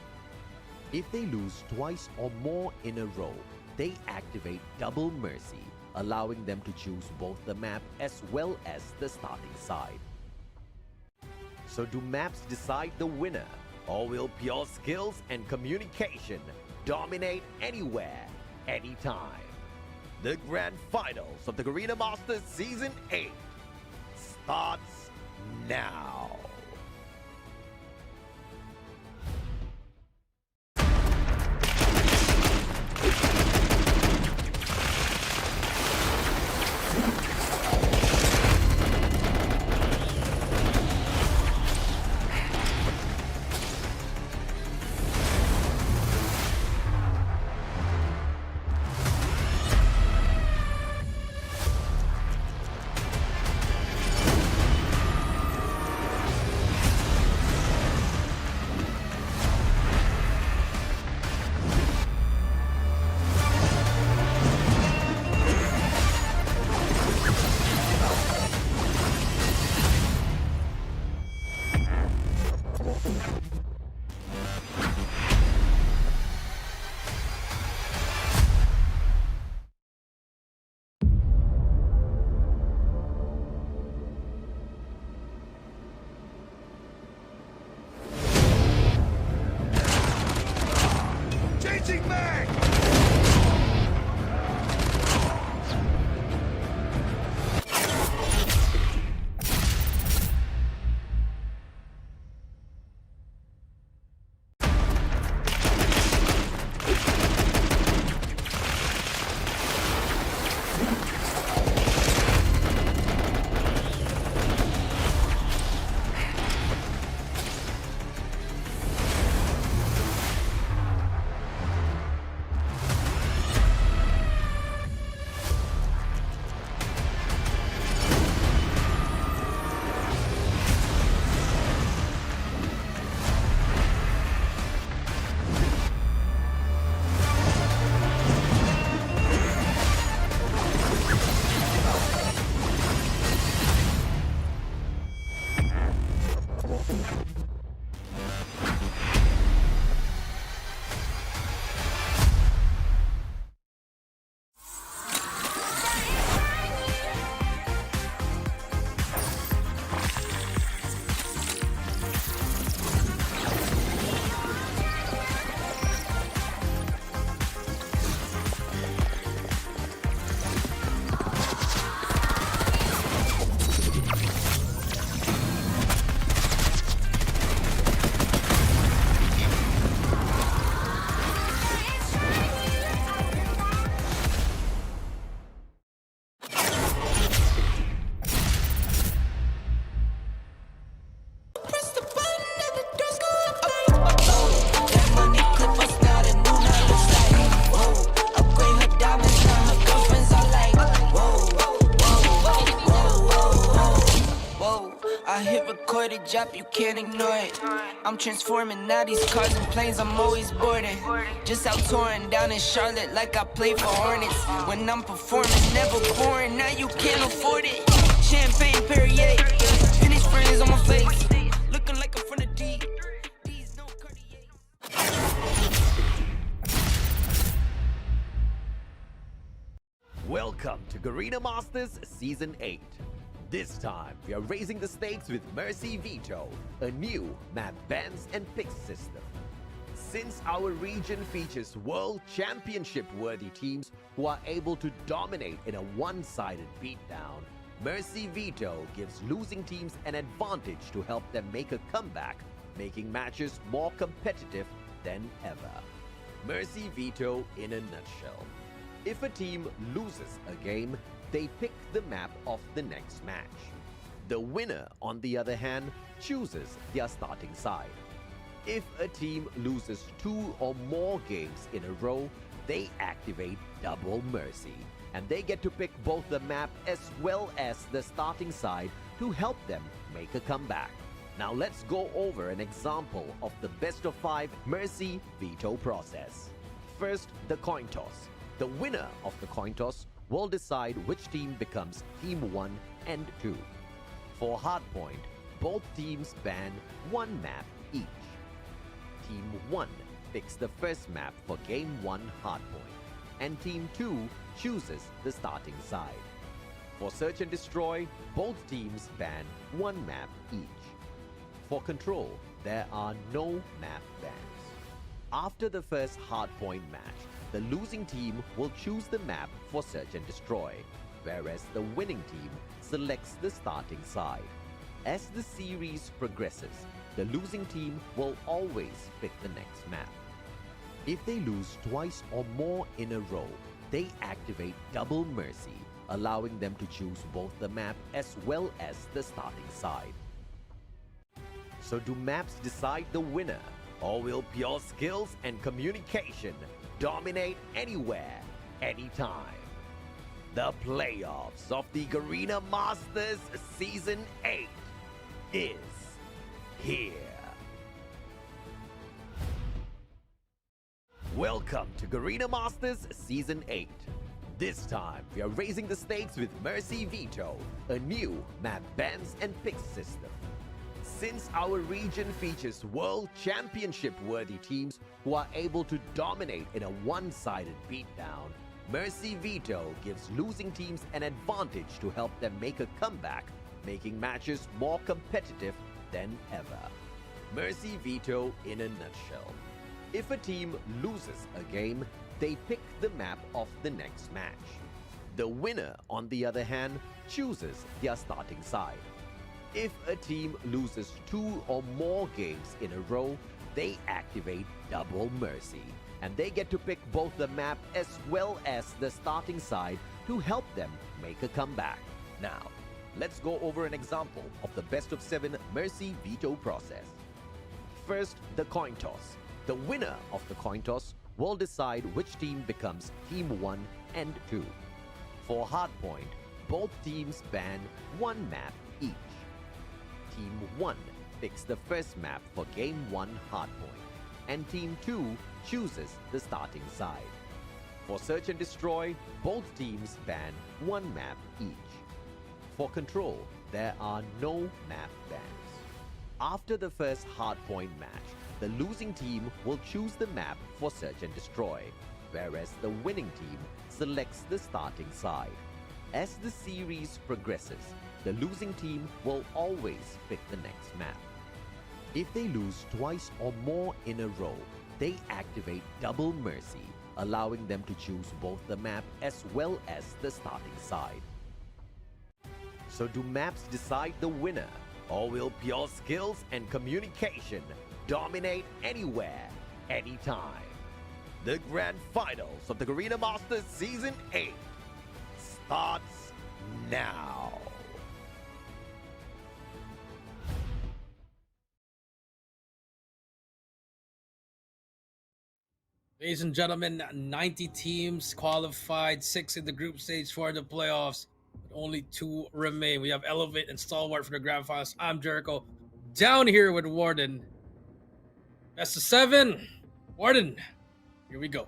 If they lose twice or more in a row, they activate Double Mercy, allowing them to choose both the map as well as the starting side. So do maps decide the winner, or will pure skills and communication dominate anywhere, anytime? The grand finals of the Garena Masters Season 8 starts now. drop, you can't ignore it. I'm transforming now these cars and planes, I'm always boarding. Just out touring down in Charlotte like I play for Hornets. When I'm performing, never boring, now you can't afford it. Champagne Perrier, finish friends on my face. Looking like I'm from the D. These no Cartier. Welcome to Garena Masters Season 8. This time, we are raising the stakes with Mercy Veto, a new map bans and picks system. Since our region features World Championship-worthy teams who are able to dominate in a one-sided beatdown, Mercy Veto gives losing teams an advantage to help them make a comeback, making matches more competitive than ever. Mercy Veto in a nutshell. If a team loses a game, they pick the map of the next match. The winner, on the other hand, chooses their starting side. If a team loses 2 or more games in a row, they activate Double Mercy, and they get to pick both the map as well as the starting side to help them make a comeback. Now let's go over an example of the best of 5 Mercy Veto process. First, the coin toss. The winner of the coin toss will decide which team becomes Team 1 and 2. For hardpoint, both teams ban 1 map each. Team 1 picks the first map for Game 1 hardpoint, and Team 2 chooses the starting side. For search and destroy, both teams ban 1 map each. For control, there are no map bans. After the first hardpoint match, the losing team will choose the map for search and destroy, whereas the winning team selects the starting side. As the series progresses, the losing team will always pick the next map. If they lose twice or more in a row, they activate Double Mercy, allowing them to choose both the map as well as the starting side. So do maps decide the winner, or will pure skills and communication dominate anywhere, anytime? The playoffs of the Garena Masters Season 8 is here. Welcome to Garena Masters Season 8. This time, we are raising the stakes with Mercy Veto, a new map bans and picks system. Since our region features World Championship-worthy teams who are able to dominate in a one-sided beatdown, Mercy Veto gives losing teams an advantage to help them make a comeback, making matches more competitive than ever. Mercy Veto in a nutshell. If a team loses a game, they pick the map of the next match. The winner, on the other hand, chooses their starting side. If a team loses 2 or more games in a row, they activate Double Mercy, and they get to pick both the map as well as the starting side to help them make a comeback. Now, let's go over an example of the best of 7 Mercy Veto process. First, the coin toss. The winner of the coin toss will decide which team becomes Team 1 and 2. For hardpoint, both teams ban 1 map each. Team 1 picks the first map for Game 1 hardpoint, and Team 2 chooses the starting side. For search and destroy, both teams ban 1 map each. For control, there are no map bans. After the first hardpoint match, the losing team will choose the map for search and destroy, whereas the winning team selects the starting side. As the series progresses, the losing team will always pick the next map. If they lose twice or more in a row, they activate Double Mercy, allowing them to choose both the map as well as the starting side. So do maps decide the winner, or will pure skills and communication dominate anywhere, anytime? The grand finals of the Garena Masters Season 8 starts now. Ladies and gentlemen, 90 teams qualified, 6 in the group stage for the playoffs, but only 2 remain. We have Elevate and Stalwart for the grand finals. I'm Jericho. down here with Warden. Best of 7. Warden, here we go.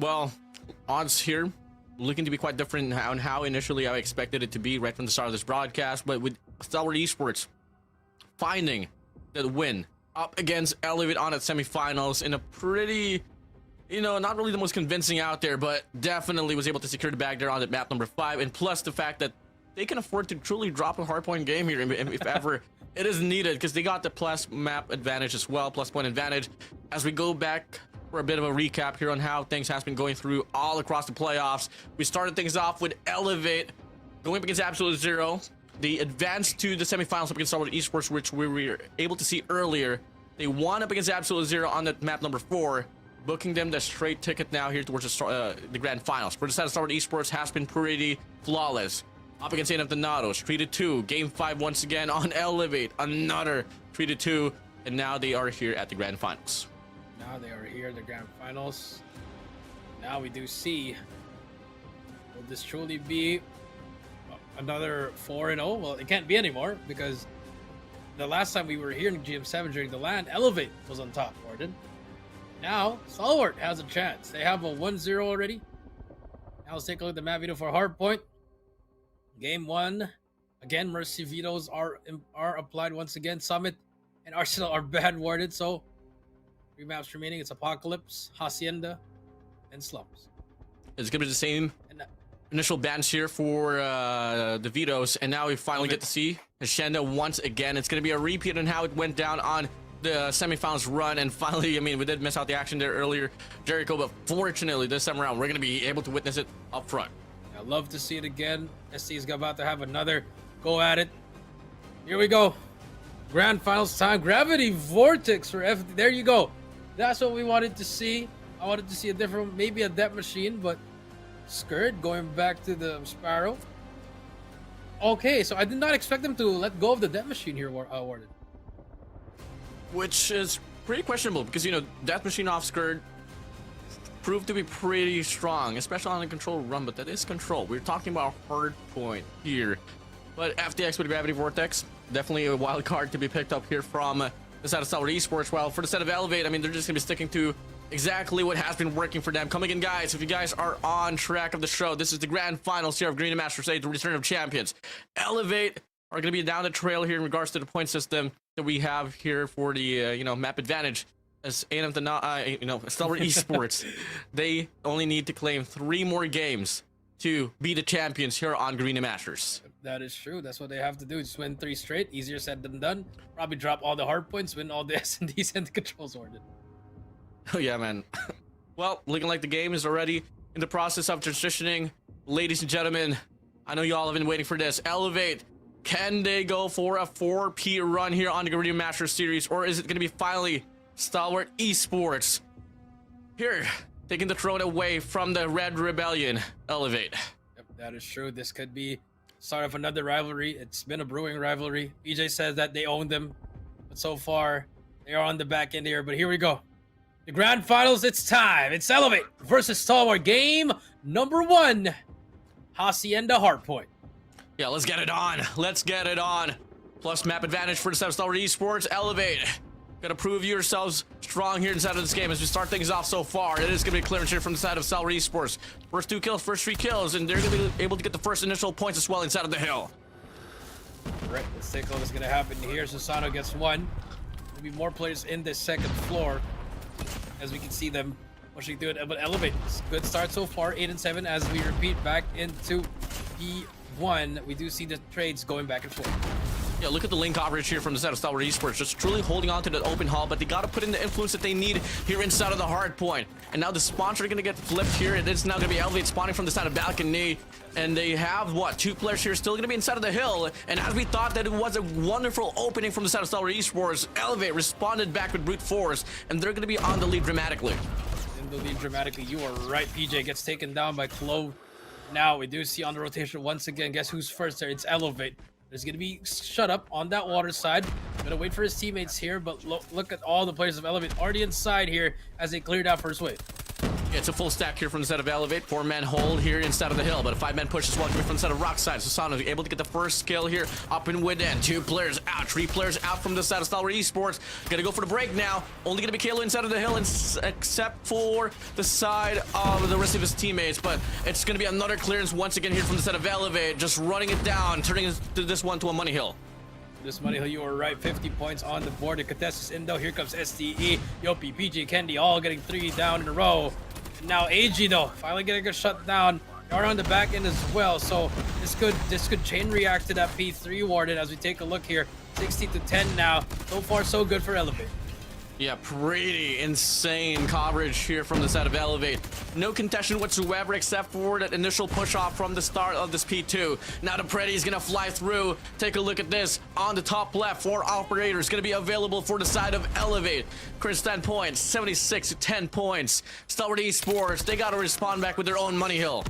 Well, odds here looking to be quite different on how initially I expected it to be right from the start of this broadcast, but with Stalwart Esports finding the win up against Elevate on its semifinals in a pretty, not really the most convincing out there, but definitely was able to secure the bag there on the map number 5, and plus the fact that they can afford to truly drop a hardpoint game here if ever it is needed, because they got the plus map advantage as well, plus point advantage. As we go back for a bit of a recap here on how things has been going through all across the playoffs, we started things off with Elevate going up against Absolute Zero. They advanced to the semifinals up against Stalwart Esports, which we were able to see earlier. They won up against Absolute Zero on the map number 4, booking them the straight ticket now here towards the grand finals. For the side of Stalwart Esports has been pretty flawless. Up against Eight of the Nados, 3-2. Game 5 once again on Elevate, another 3-2, and now they are here at the grand finals. Now they are here at the grand finals. Now we do see, will this truly be another 4-0? Well, it can't be anymore, because the last time we were here in GM7 during the LAN, Elevate was on top, Warden. Now, Stalwart has a chance. They have a 1-0 already. Now let's take a look at the map video for Hardpoint. Game 1. Again, Mercy vetoes are applied once again. Summit and Arsenal are bad warded, so 3 maps remaining. It's Apocalypse, Hacienda, and Slums. It's gonna be the same initial bans here for the vetoes, and now we finally get to see Hacienda once again. It's gonna be a repeat on how it went down on the semifinals run, and finally, we did miss out the action there earlier, Jericho, but fortunately this time around we're gonna be able to witness it up front. I love to see it again. SC is about to have another go at it. Here we go. Grand finals time. Gravity Vortex for FD. There you go. That's what we wanted to see. I wanted to see a different, maybe a depth machine, but Skirt going back to the Sparrow. Okay, so I did not expect them to let go of the depth machine here, Warden. Which is pretty questionable, because, Death Machine off Skirt proved to be pretty strong, especially on a control run, but that is control. We're talking about hardpoint here. But FTX with Gravity Vortex, definitely a wild card to be picked up here from the side of Stalwart Esports. Well, for the side of Elevate, they're just going to be sticking to exactly what has been working for them. Coming in, guys, if you guys are on track of the show, this is the grand finals here of Garena Masters 8, the return of champions. Elevate are going to be down the trail here in regards to the point system that we have here for the, map advantage. As Eight of the Stalwart Esports, they only need to claim 3 more games to be the champions here on Garena Masters. That is true. That's what they have to do. Just win 3 straight. Easier said than done. Probably drop all the hard points, win all the SNDs and the controls ordered. Oh yeah, man. Well, looking like the game is already in the process of transitioning. Ladies and gentlemen, I know you all have been waiting for this. Elevate. Can they go for a 4P run here on the Garena Masters series, or is it going to be finally Stalwart Esports here taking the throne away from the Red Rebellion? Elevate. Yep, that is true. This could be start of another rivalry. It's been a brewing rivalry. BJ says that they own them, but so far they are on the back end here. But here we go. The grand finals, it's time. It's Elevate versus Stalwart. Game number 1. Hacienda Hardpoint. Yeah, let's get it on. Let's get it on. Plus map advantage for the side of Stalwart Esports. Elevate. Gotta prove yourselves strong here inside of this game as we start things off so far. It is gonna be a clearance here from the side of Stalwart Esports. First 2 kills, first 3 kills, and they're gonna be able to get the first initial points as well inside of the hill. Right, let's take a look what's gonna happen here. Susano gets 1. There'll be more players in this second floor as we can see them pushing through it. But Elevate, good start so far, 8 and 7 as we repeat back into P1. We do see the trades going back and forth. Yeah, look at the lane coverage here from the side of Stalwart Esports, just truly holding on to that open hall, but they got to put in the influence that they need here inside of the hard point. And now the spawns are going to get flipped here, and it's now going to be Elevate spawning from the side of balcony. And they have, 2 players here still going to be inside of the hill. And as we thought that it was a wonderful opening from the side of Stalwart Esports, Elevate responded back with brute force, and they're going to be on the lead dramatically. In the lead dramatically, you are right. PJ gets taken down by Clove. Now we do see on the rotation once again, guess who's first there? It's Elevate. There's going to be shut up on that water side. Going to wait for his teammates here, but look at all the players of Elevate already inside here as they cleared out first wave. It's a full stack here from the side of Elevate. 4-man hold here inside of the hill, but a 5-man push as well coming from the side of Rock side. Susano able to get the first kill here up and within. 2 players out, 3 players out from the side of Stalwart Esports. Gonna go for the break now. Only gonna be Kalo inside of the hill, except for the side of the rest of his teammates. But it's gonna be another clearance once again here from the side of Elevate, just running it down, turning this one to a money hill. This money hill, you are right. 50 points on the board. The contest is in though. Here comes STE, Yopi, PG, Kendi, all getting 3 down in a row. And now AG though, finally getting a shut down. Are on the back end as well. So this could chain react to that P3 Warden as we take a look here. 60-10 now. So far, so good for Elevate. Yeah, pretty insane coverage here from the side of Elevate. No contention whatsoever except for that initial push off from the start of this P2. Now the Pretty is gonna fly through. Take a look at this. On the top left, 4 operators gonna be available for the side of Elevate. Chris 10 points, 76-10 points. Stalwart Esports, they gotta respond back with their own money hill.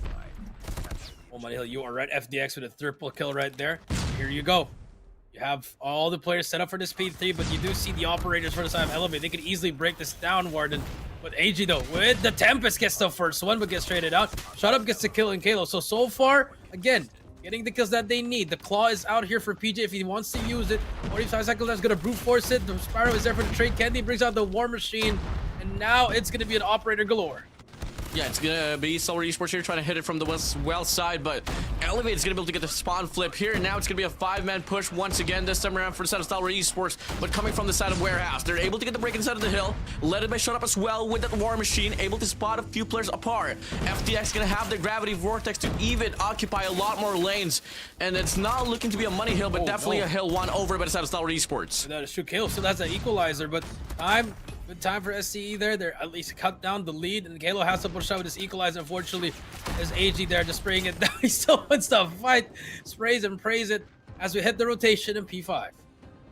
Oh, money hill, you are right. FDX with a triple kill right there. Here you go. You have all the players set up for this P3, but you do see the operators for the side of Elevate. They could easily break this down, Warden. But AG, though, with the Tempest gets the first one, but gets traded out. Shut Up gets the kill in Kalo. So far, again, getting the kills that they need. The Claw is out here for PJ if he wants to use it. 45 seconds left, going to brute force it. The Spyro is there for the trade. Kendi brings out the War Machine, and now it's going to be an operator galore. Yeah, it's gonna be Stalwart Esports here trying to hit it from the well side, but Elevate is gonna be able to get the spawn flip here. Now it's gonna be a 5-man push once again, this time around for the side of Stalwart Esports, but coming from the side of Warehouse. They're able to get the break inside of the hill, led by Shut Up as well with that War Machine, able to spot a few players apart. FTX gonna have the Gravity Vortex to even occupy a lot more lanes, and it's not looking to be a money hill, but definitely a hill one over by the side of Stalwart Esports. That is true. Kalo still has an equalizer, but good time for SCE there. They're at least cut down the lead, and Kalo has to push out with this equalizer. Unfortunately, there's AG there just spraying it down. He still wants to fight, sprays and prays it as we hit the rotation in P5.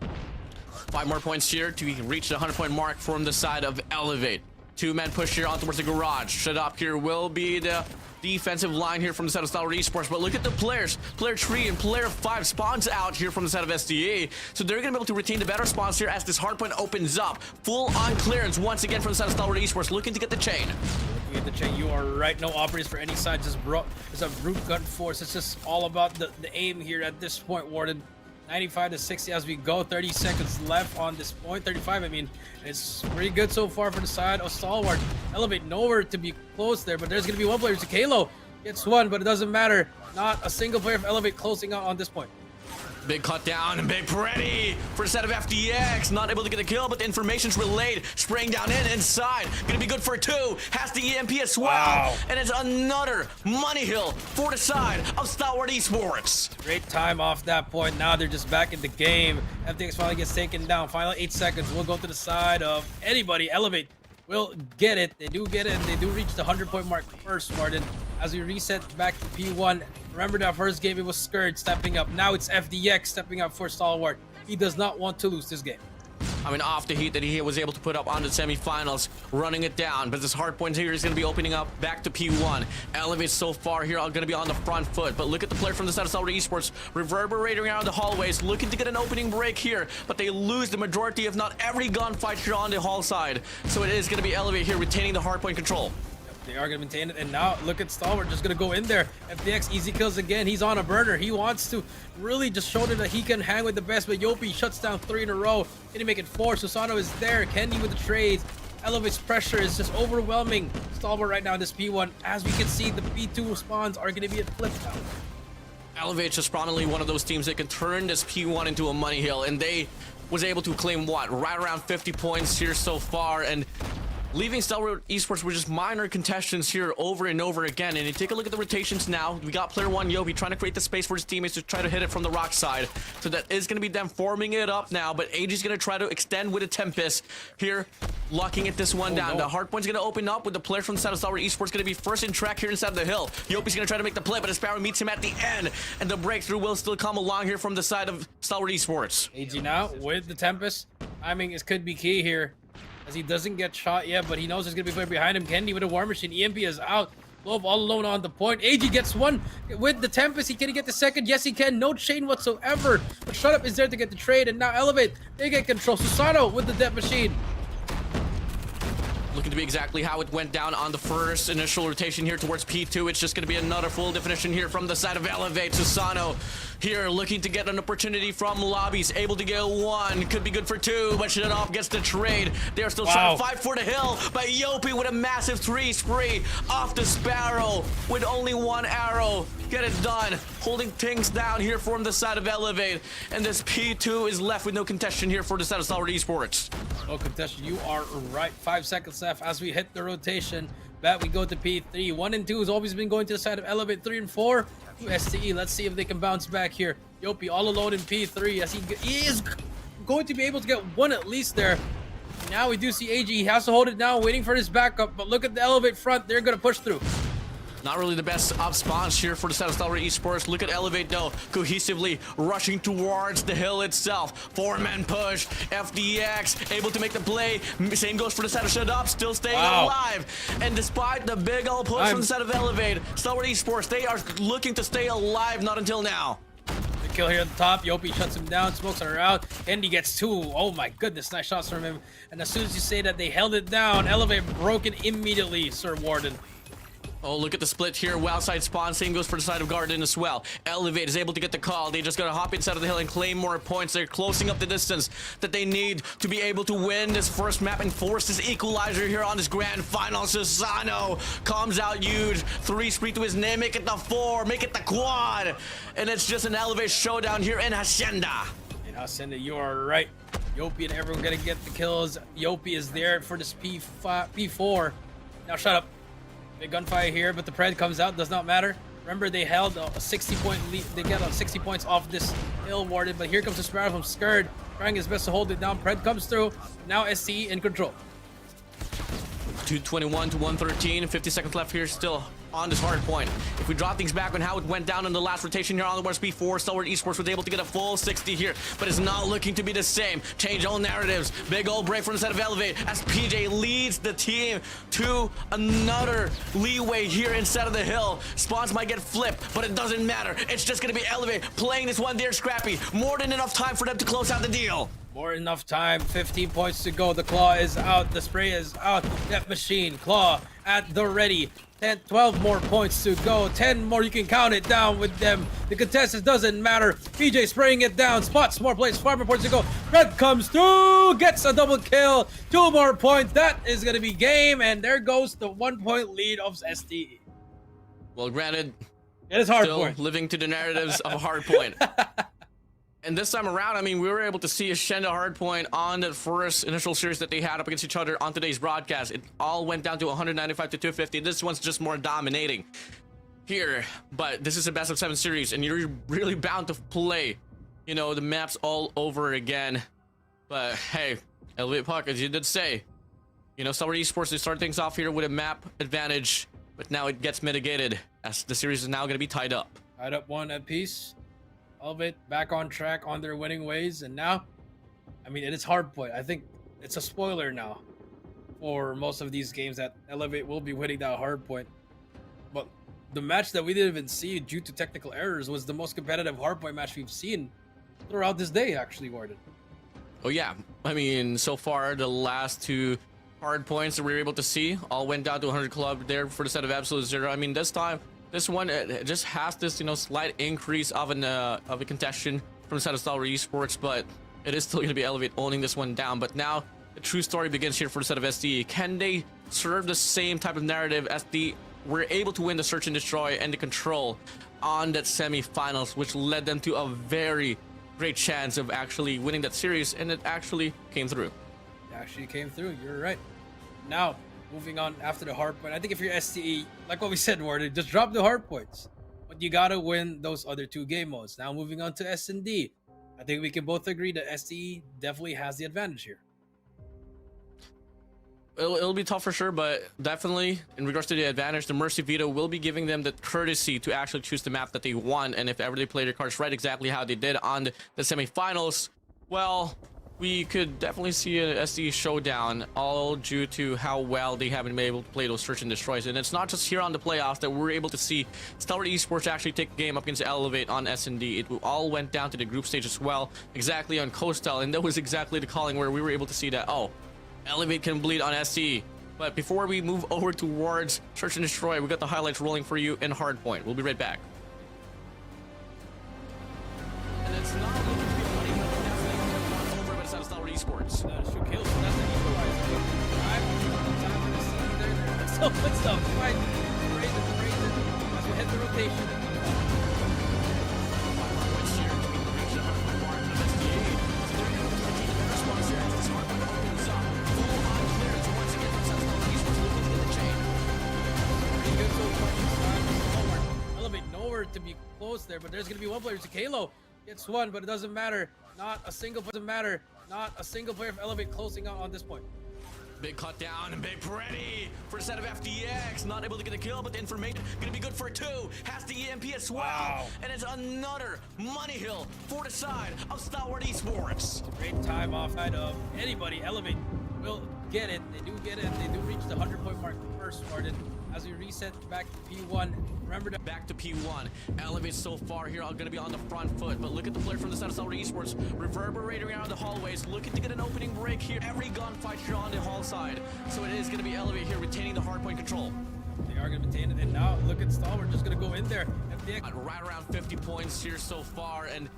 5 more points here to reach the 100-point mark from the side of Elevate. 2-man push here on towards the garage. Shut Up here will be the defensive line here from the side of Stalwart Esports, but look at the players. Player 3 and player 5 spawns out here from the side of SDA, so they're gonna be able to retain the better spawns here as this hardpoint opens up. Full on clearance once again from the side of Stalwart Esports, looking to get the chain. Looking at the chain, you are right. No operators for any side. Just it's a brute gun force. It's just all about the aim here at this point, Warden. 95-60 as we go. 30 seconds left on this point. 35, I mean. It's pretty good so far for the side of Stalwart. Elevate nowhere to be close there, but there's going to be one player. Kalo gets one, but it doesn't matter. Not a single player of Elevate closing out on this point. Big cut down and big Pretty for the set of FDX. Not able to get a kill, but the information's relayed. Spraying down inside. Gonna be good for 2. Has the EMP as well. Wow. And it's another money hill for the side of Stalwart Esports. Great time off that point. Now they're just back in the game. FDX finally gets taken down. Final 8 seconds. We'll go to the side of anybody. Elevate will get it. They do get it, and they do reach the 100-point mark first, Martin. As we reset back to P1. Remember that first game, it was Scourge stepping up. Now it's FDX stepping up for Stalwart. He does not want to lose this game. I mean, off the heat that he was able to put up on the semifinals, running it down. But this hard point here is going to be opening up back to P1. Elevate so far here are going to be on the front foot. But look at the player from the side of Stalwart Esports, reverberating around the hallways, looking to get an opening break here. But they lose the majority, if not every gunfight here on the hall side. So it is going to be Elevate here retaining the hard point control. They are going to maintain it, and now look at Stalwart just going to go in there. FDX easy kills again. He's on a burner. He wants to really just show them that he can hang with the best, but Yopi shuts down 3 in a row. Can he make it 4? Susano is there. Kendi with the trades. Elevate's pressure is just overwhelming Stalwart right now in this P1. As we can see, the P2 spawns are going to be a flip now. Elevate's just prominently one of those teams that can turn this P1 into a money hill, and they was able to claim what, right around 50 points here so far, and leaving Stalwart Esports with just minor contestants here over and over again. And you take a look at the rotations now. We got player 1, Yobi, trying to create the space for his teammates to try to hit it from the rock side. So that is going to be them forming it up now. But AG's going to try to extend with a Tempest here, locking it this one down. No. The hardpoint's going to open up with the player from the side of Stalwart Esports going to be first in track here inside of the hill. Yopi's going to try to make the play, but Sparrow meets him at the end. And the breakthrough will still come along here from the side of Stalwart Esports. AG now with the Tempest. Timing could be key here, as he doesn't get shot yet, but he knows there's going to be player behind him. Kendi with a War Machine. EMP is out. Globe all alone on the point. AG gets one with the Tempest. Can he get the second? Yes, he can. No chain whatsoever. But Shut Up is there to get the trade, and now Elevate, they get control. Susano with the Death Machine. Looking looking to be exactly how it went down on the first initial rotation here towards P2. It's just going to be another full definition here from the side of Elevate. Susano here looking to get an opportunity from lobbies, able to get one, could be good for two, but Shadov gets the trade. They're still trying to fight for the hill, but Yopi with a massive 3 spree off the Sparrow with only 1 arrow. Get it done, holding things down here from the side of Elevate, and this P2 is left with no contention here for the side of Stalwart Esports. No contention, you are right. 5 seconds left as we hit the rotation. Back we go to P3. 1 and 2 has always been going to the side of Elevate. 3 and 4 to STE. Let's see if they can bounce back here. Yopi all alone in P3 as he is going to be able to get 1 at least there. Now we do see AG. He has to hold it down, waiting for his backup, but look at the Elevate front. They're going to push through. Not really the best up spawns here for the side of Stalwart Esports. Look at Elevate though, cohesively rushing towards the hill itself. 4-man push, FDX able to make the play. Same goes for the side of Shut Up, still staying alive. And despite the big old push from the side of Elevate, Stalwart Esports, they are looking to stay alive, not until now. The kill here at the top. Yopi shuts him down, smokes are out, and he gets 2. Oh my goodness, nice shots from him. And as soon as you say that they held it down, Elevate broken immediately, Sir Warden. Oh, look at the split here. Outside spawn. Same goes for the side of Garden as well. Elevate is able to get the call. They just gotta hop inside of the hill and claim more points. They're closing up the distance that they need to be able to win this first map and force this equalizer here on this grand final. Susano comes out huge. 3 spree to his name. Make it the 4. Make it the quad. And it's just an Elevate showdown here in Hacienda. In Hacienda, you are right. Yopi and everyone gonna get the kills. Yopi is there for this P4. Now shut up. Big gunfire here, but the Pred comes out, does not matter. Remember, they held a 60-point lead. They get 60 points off this hill Warden, but here comes the Sparrow from Skurd, trying his best to hold it down. Pred comes through. Now SCE in control. 221 to 113, 50 seconds left here still on this hard point. If we drop things back on how it went down in the last rotation here on the West B4, Stalwart Esports was able to get a full 60 here, but it's not looking to be the same. Change all narratives. Big old break from the side of Elevate as PJ leads the team to another leeway here inside of the hill. Spawns might get flipped, but it doesn't matter. It's just going to be Elevate playing this one there, Scrappy. More than enough time for them to close out the deal. More enough time. 15 points to go. The claw is out. The spray is out. Death Machine. Claw at the ready. 10, 12 more points to go. 10 more. You can count it down with them. The contestants doesn't matter. PJ spraying it down. Spots more plays. 5 more points to go. Red comes through. Gets a double kill. 2 more points. That is going to be game. And there goes the 1-point lead of STE. Well, granted, it is hard still point. living to the narratives of a hard point. And this time around, I mean, we were able to see Hacienda hardpoint on the first initial series that they had up against each other on today's broadcast. It all went down to 195 to 250. This one's just more dominating here, but this is a best of 7 series, and you're really bound to play, you know, the maps all over again. But hey, Elevate Puck, as you did say, you know, Stalwart Esports, they start things off here with a map advantage, but now it gets mitigated as the series is now going to be tied up. Tied up 1 apiece. Elevate back on track on their winning ways, and now, I mean, it is hardpoint. I think it's a spoiler now for most of these games that Elevate will be winning that hardpoint. But the match that we didn't even see due to technical errors was the most competitive hardpoint match we've seen throughout this day, actually, Warden. Oh yeah, I mean, so far the last 2 hard points that we were able to see all went down to 100 club there for the set of Absolute Zero. I mean, this time, this one it just has this, you know, slight increase of a contestation from the side of Stalwart Esports, but it is still going to be Elevate owning this one down. But now the true story begins here for the set of SDE. Can they serve the same type of narrative as the were able to win the search and destroy and the control on that semi-finals, which led them to a very great chance of actually winning that series, and it actually came through. It actually came through. You're right. Now, moving on after the hard point, I think if you're STE, like what we said, Warden, just drop the hard points. But you gotta win those other 2 game modes. Now moving on to SND, I think we can both agree that STE definitely has the advantage here. It'll be tough for sure, but definitely in regards to the advantage, the Mercy Veto will be giving them the courtesy to actually choose the map that they want. And if ever they play their cards right, exactly how they did on the semifinals, well, we could definitely see a SDE showdown, all due to how well they haven't been able to play those search and destroys. And it's not just here on the playoffs that we're able to see Stalwart Esports actually take a game up against Elevate on SND. It all went down to the group stage as well, exactly on Coastal, and that was exactly the calling where we were able to see that, oh, Elevate can bleed on SE. But before we move over towards Search and Destroy, we got the highlights rolling for you in Hardpoint. We'll be right back. And it's not looking to be a money hill, but definitely over, but it's out of Stalwart Esports. That's true kills, so that's an equalizer. Time for the scene there. So good stuff. Right. Raise it. As we hit the rotation. Elevate nowhere to be close there, but there's gonna be one player. Kalo gets one, but it doesn't matter. Not a single player of Elevate closing out on this point. Big cut down and big ready for a set of FDX. Not able to get a kill, but the information gonna be good for 2. Has the EMP as well. Wow. And it's another money hill for the side of Stalwart Esports. Great time offside of anybody. Elevate will get it. They do get it. They do reach the 100-point mark first, Martin. As we reset back to P1. Remember that. Back to P1. Elevate so far here are going to be on the front foot, but look at the player from the side of Stalwart Esports reverberating around the hallways, looking to get an opening break here. Every gunfight here on the hall side. So it is going to be Elevate here retaining the hardpoint control. They are going to retain it, and now look at Stalwart just going to go in there. Right around 50 points here so far, and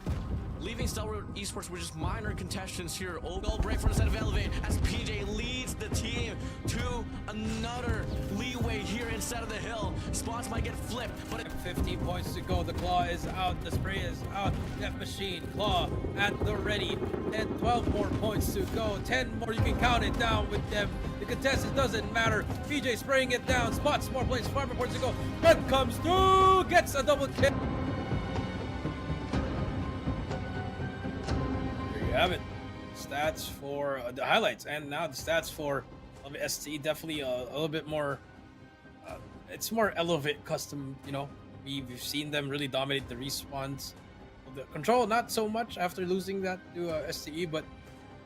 leaving Stalwart Esports with just minor contestants here. Goal break from the side of Elevate as PJ leads the team to another leeway here inside of the hill. Spots might get flipped, but 15 points to go. The claw is out. The spray is out. Death machine. Claw at the ready. And 12 more points to go. 10 more. You can count it down with them. The contestant doesn't matter. PJ spraying it down. Spots more plays. 5 more points to go. Red comes through. Gets a double kill. You have it. Stats for the highlights, and now the stats for ST definitely a little bit more. It's more Elevate custom. You know, we've seen them really dominate the respawns. The control not so much after losing that to STE, but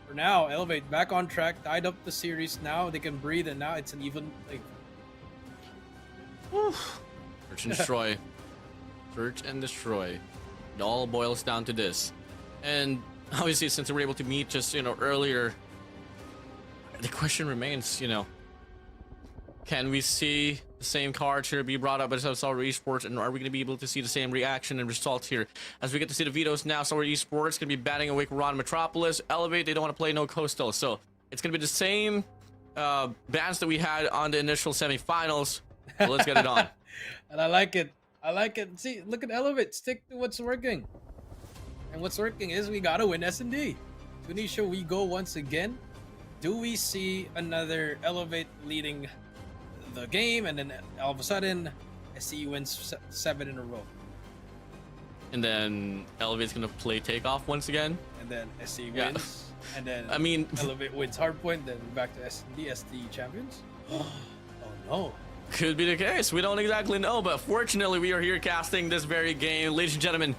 for now, Elevate back on track, tied up the series. Now they can breathe, and now it's an even like. Search and destroy. Search and destroy. It all boils down to this, and. Obviously, since we were able to meet just, earlier, the question remains, can we see the same cards here be brought up by Stalwart Esports, and are we going to be able to see the same reaction and results here? As we get to see the vetoes now, Stalwart Esports going to be batting away Ron Metropolis. Elevate, they don't want to play no Coastal, so it's going to be the same bans that we had on the initial semifinals. So let's get it on. And I like it. See, look at Elevate. Stick to what's working. And what's working is we gotta win SND. Tunisia, we go once again. Do we see another Elevate leading the game, and then all of a sudden, SCE wins 7 in a row? And then Elevate's gonna play takeoff once again. And then SCE wins. And then Elevate wins hardpoint. Then back to SND, SDE champions. Oh no. Could be the case. We don't exactly know, but fortunately, we are here casting this very game, ladies and gentlemen.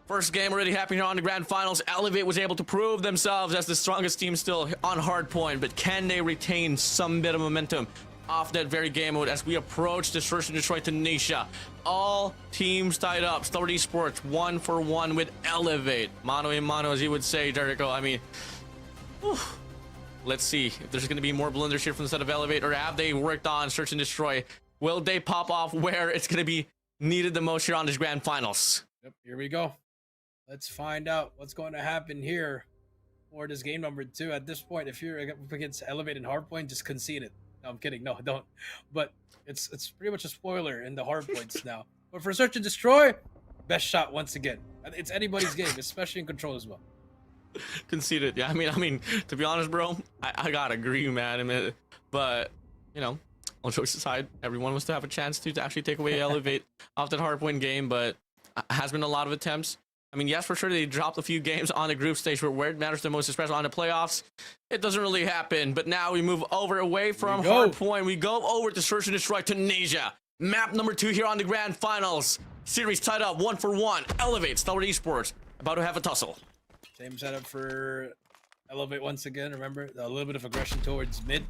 First game already happening here on the grand finals. Elevate was able to prove themselves as the strongest team still on hardpoint, but can they retain some bit of momentum off that very game mode as we approach the Search and Destroy Tunisia? All teams tied up. Stalwart Esports 1-for-1 with Elevate. Mano a mano, as you would say, Jericho. I mean, whew. Let's see if there's going to be more blunders here from the side of Elevate, or have they worked on Search and Destroy? Will they pop off where it's going to be needed the most here on this grand finals? Yep, here we go. Let's find out what's going to happen here for this game number 2. At this point, if you're against Elevate and Hardpoint, just concede it. No, I'm kidding. No, don't. But it's pretty much a spoiler in the Hardpoints now. But for Search and Destroy, best shot once again. It's anybody's game, especially in control as well. Conceded. Yeah, I mean, to be honest, bro, I gotta agree, man. But, all jokes aside, everyone wants to have a chance to actually take away Elevate off that hardpoint game, but has been a lot of attempts. I mean, yes, for sure, they dropped a few games on the group stage, but where it matters the most, especially on the playoffs, it doesn't really happen. But now we move away from hardpoint. We go over to Search and Destroy Tunisia. Map number 2 here on the grand finals. Series tied up 1-for-1. Elevate, Stalwart Esports, about to have a tussle. Same setup for Elevate once again. Remember, a little bit of aggression towards mid.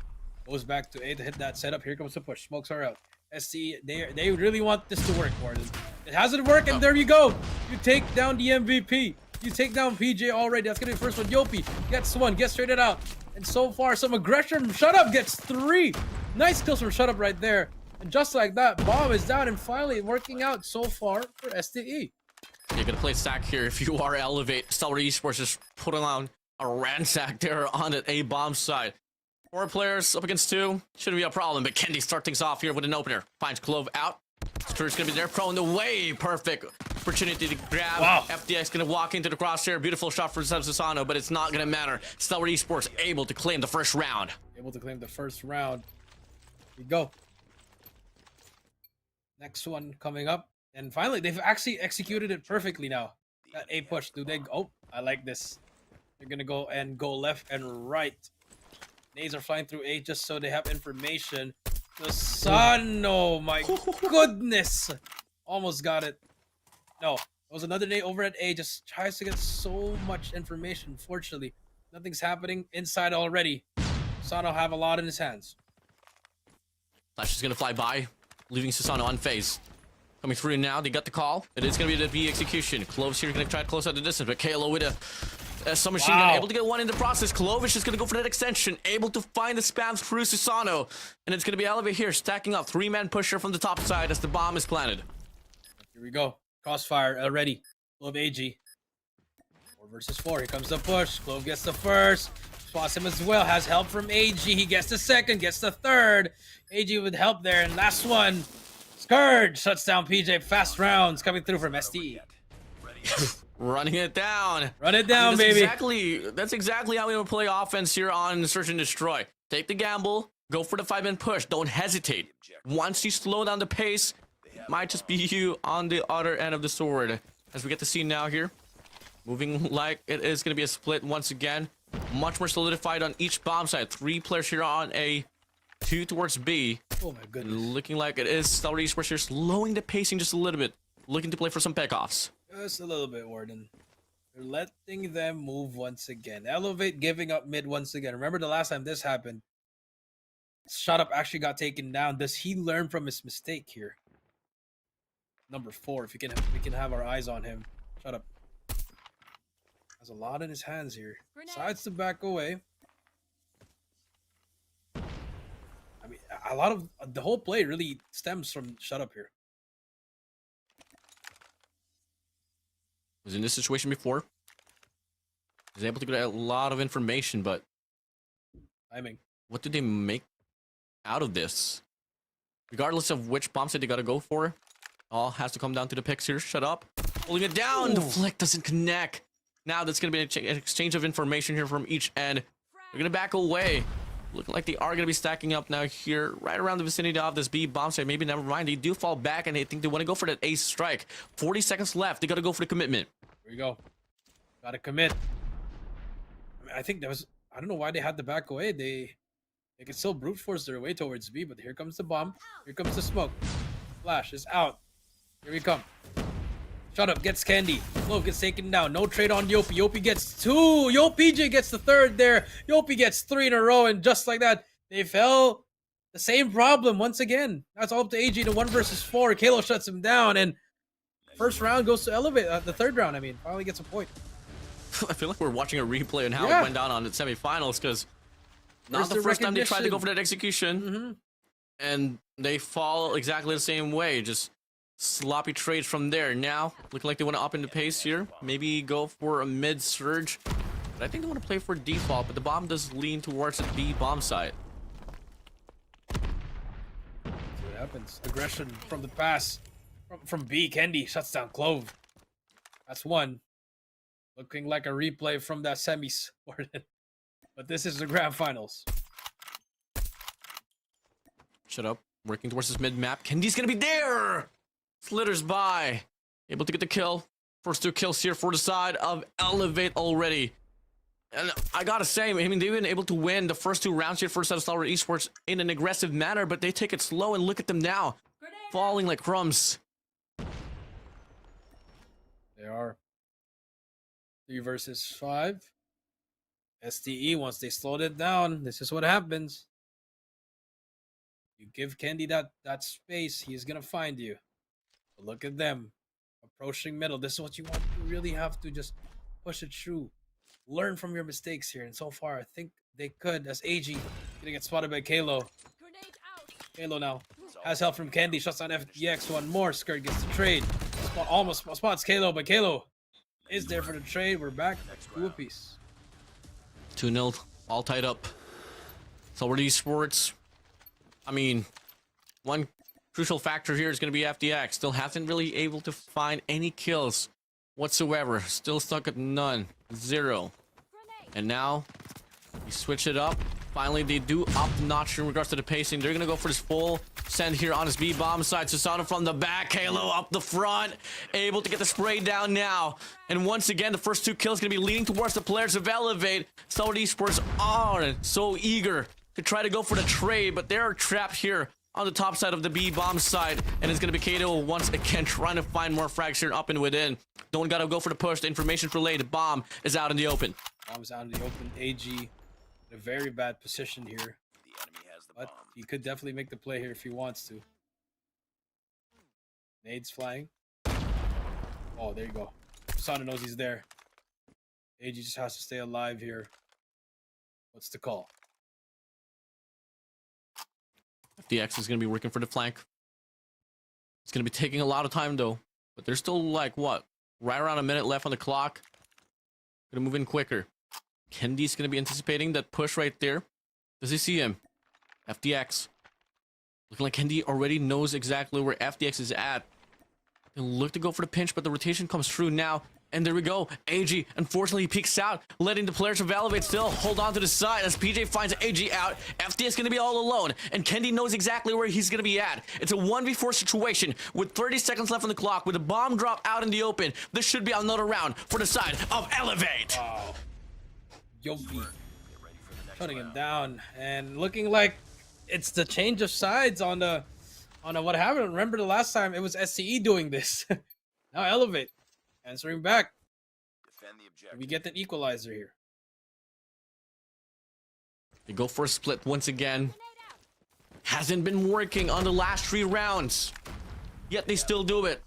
Goes back to A to hit that setup. Here comes the push. Smokes are out. SC, they really want this to work, Gordon. It hasn't worked, and there you go. You take down the MVP. You take down PJ already. That's gonna be the first one. Yopi gets one, gets traded out. And so far, some aggression from Shut Up gets 3. Nice kills from Shut Up right there. And just like that, bomb is down and finally working out so far for STE. You're gonna play stack here if you are Elevate. Stalwart Esports just putting on a ransack there on the A bomb side. 4 players up against 2. Shouldn't be a problem, but Kendi start things off here with an opener. Finds Clove out. Stur's gonna be there, throwing the way. Perfect opportunity to grab. Wow. FDX gonna walk into the crosshair. Beautiful shot from Susano, but it's not gonna matter. Stalwart Esports able to claim the first round. Able to claim the first round. Here we go. Next one coming up. And finally, they've actually executed it perfectly now. That A push. Do they... Oh, I like this. They're gonna go left and right. Nades are flying through A just so they have information. The sun, oh my goodness. Almost got it. No, it was another nade over at A. Just tries to get so much information. Fortunately, nothing's happening inside already. Susano have a lot in his hands. Flash is gonna fly by, leaving Susano unfazed. Coming through now, they got the call. It is gonna be the V execution. Clove's here gonna try to close out the distance, but Kalo with a submachine gun able to get one in the process. Clove is just gonna go for that extension, able to find the spam through Susano, and it's gonna be Elevate here, stacking up 3-man pusher from the top side as the bomb is planted. Here we go. Crossfire already. Clove AG. 4 versus 4. Here comes the push. Clove gets the first. Spots him as well. Has help from AG. He gets the second. Gets the third. AG with help there. And last one. Scourge shuts down PJ. Fast rounds coming through from STE. Running it down. Run it down, that's baby. That's exactly how we would play offense here on Search and Destroy. Take the gamble. Go for the 5-man push. Don't hesitate. Once you slow down the pace, might just be you on the other end of the sword. As we get to see now here. Moving like it is going to be a split once again. Much more solidified on each bomb side. 3 players here on A. 2 towards B. Oh my goodness. Looking like it is Stalwart Esports here, slowing the pacing just a little bit. Looking to play for some pickoffs. Just a little bit, Warden. They're letting them move once again. Elevate giving up mid once again. Remember the last time this happened? Shut Up actually got taken down. Does he learn from his mistake here? Number 4, if we can have our eyes on him. Shut Up. Has a lot in his hands here. Decides to back away. I mean, a lot of the whole play really stems from Shut Up here. Was in this situation before. Was able to get a lot of information, but Timing. what did they make out of this? Regardless of which bomb set they gotta go for, all has to come down to the picks here. Shut Up. Pulling it down. The flick doesn't connect. Now that's gonna be an exchange of information here from each end. They're gonna back away. Looking like they are going to be stacking up now here, right around the vicinity of this B bomb site. Maybe never mind. They do fall back, and they think they want to go for that ace strike. 40 seconds left. They got to go for the commitment. Here we go. Gotta commit. I mean, I think that was... I don't know why they had to back away. They could still brute force their way towards B, but here comes the bomb. Here comes the smoke. Flash is out. Here we come. Shut Up gets Candy. Clove gets taken down. No trade on Yopi. Yopi gets 2. PJ gets the 3rd there. Yopi gets 3 in a row, and just like that, they fell. The same problem once again. Now it's all up to AG to 1 versus 4. Kalo shuts him down, and first round goes to Elevate. The 3rd round, I mean, finally gets a point. I feel like we're watching a replay on how it went down on the semifinals, because not the first time they tried to go for that execution, and they fall exactly the same way. Just sloppy trades from there. Now, looking like they want to up in the pace here. Maybe go for a mid surge. But I think they want to play for default, but the bomb does lean towards the B bomb side. See what happens. Aggression from the pass. From B, Kendi shuts down Clove. That's 1. Looking like a replay from that semis. But this is the grand finals. Shut Up. Working towards this mid map. Kendi's going to be there! Slitters by. Able to get the kill. First 2 kills here for the side of Elevate already. And I gotta say, I mean, they've been able to win the first 2 rounds here for Stalwart Esports in an aggressive manner, but they take it slow, and look at them now. Falling like crumbs. They are 3 versus 5. STE, once they slowed it down, this is what happens. You give Kendi that space, he's gonna find you. But look at them approaching middle. This is what you want. You really have to just push it through. Learn from your mistakes here. And so far, I think They could. That's AG. Gonna get spotted by Kalo. Kalo now has help from Candy. Shuts down FDX. One more. Skirt gets the trade. Almost spots Kalo, but Kalo is there for the trade. We're back. 2 apiece. 2-0. All tied up. So we're eSports. I mean, one crucial factor here is going to be FDX. Still hasn't really able to find any kills whatsoever. Still stuck at none. 0. And now, you switch it up. Finally, they do up the notch in regards to the pacing. They're going to go for this full send here on his B-bomb side. Susano from the back. Halo up the front. Able to get the spray down now. And once again, the first 2 kills going to be leading towards the players of Elevate. Solid Esports are so eager to try to go for the trade, but they're trapped here on the top side of the B-bomb side. And it's going to be Kato once again trying to find more frags here up and within. Don't got to go for the push. The information's relayed. The bomb is out in the open. Bomb's out in the open. AG in a very bad position here. The enemy has the But bomb. he could definitely make the play here if he wants to. Nades flying. Oh, there you go. Sana knows he's there. AG just has to stay alive here. What's the call? FDX is going to be working for the flank. It's going to be taking a lot of time though. But there's still like what? Right around a minute left on the clock. Gonna move in quicker. Kendi's gonna be anticipating that push right there. Does he see him? FDX. Looking like Kendi already knows exactly where FDX is at. He'll look to go for the pinch, but the rotation comes through now. And there we go. AG, unfortunately, peeks out, letting the players of Elevate still hold on to the side as PJ finds AG out. FDX going to be all alone, and Kendi knows exactly where he's going to be at. It's a 1v4 situation with 30 seconds left on the clock with a bomb drop out in the open. This should be another round for the side of Elevate. Wow. Yopi shutting him down, and looking like it's the change of sides on the what happened. Remember the last time it was SCE doing this. Now Elevate answering back. Defend the objective. We get the equalizer here. They go for a split once again. Hasn't been working on the last 3 rounds. Yet they still do it.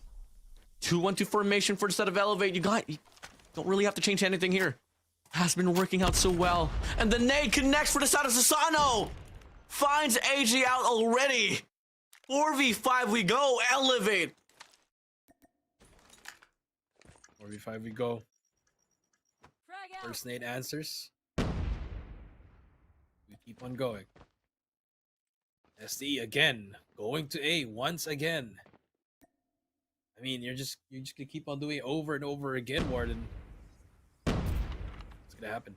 2-1-2 formation for the set of Elevate. You don't really have to change anything here. Has been working out so well. And the nade connects for the side of Susano. Finds AG out already. 4v5 we go. Elevate. 4v5 we go. First nade answers. We keep on going. SD again. Going to A once again. I mean, you're just gonna keep on doing it over and over again, Warden. What's gonna happen?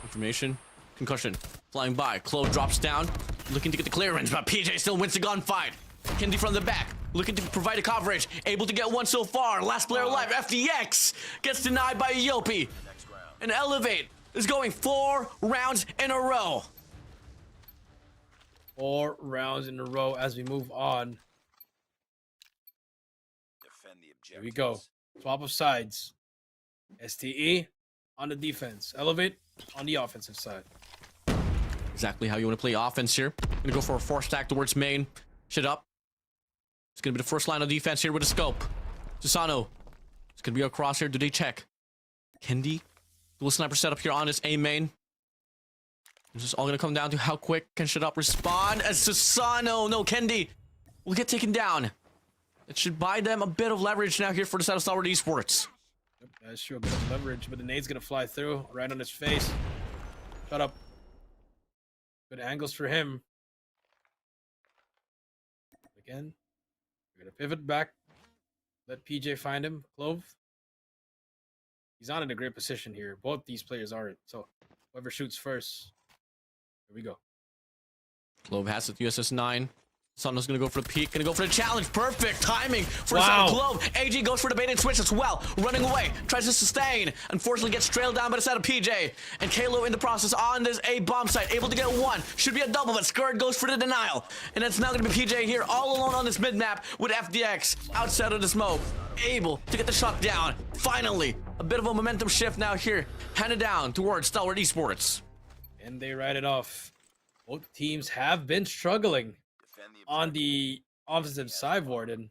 Information. Concussion. Flying by. Clo drops down. Looking to get the clearance, but PJ still wins the gunfight. Kendi from the back. Looking to provide a coverage. Able to get one so far. Last player alive. FDX gets denied by Yopi. And Elevate is going 4 rounds in a row. 4 rounds in a row as we move on. Defend the objective. Here we go. Swap of sides. STE on the defense. Elevate on the offensive side. Exactly how you want to play offense here. Gonna go for a 4 stack towards main. Shit up. It's gonna be the first line of defense here with a scope. Susano. It's gonna be across here. Do they check? Kendi. Dual sniper setup here on his A main. This is all gonna come down to how quick can Shut Up respond as Susano. No, Kendi will get taken down. It should buy them a bit of leverage now here for the side of Stalwart Esports. Yep, that's true. A bit of leverage, but the nade's gonna fly through right on his face. Shut up. Good angles for him. Again, we're gonna pivot back. Let PJ find him. Clove. He's not in a great position here. Both these players aren't. So whoever shoots first. Here we go. Clove has it. USS 9. Sano's gonna go for the peek, gonna go for the challenge. Perfect timing for Wow. Clove. AG goes for the bait and switch as well. Running away, tries to sustain. Unfortunately gets trailed down by the side of PJ. And Kalo in the process on this A bomb site, able to get 1. Should be a double, but Skirt goes for the denial. And it's now gonna be PJ here all alone on this mid map with FDX outside of the smoke. Able to get the shot down. Finally, a bit of a momentum shift now here. Handed down towards Stalwart Esports. And they ride it off. Both teams have been struggling Defend the on the offensive side, Warden.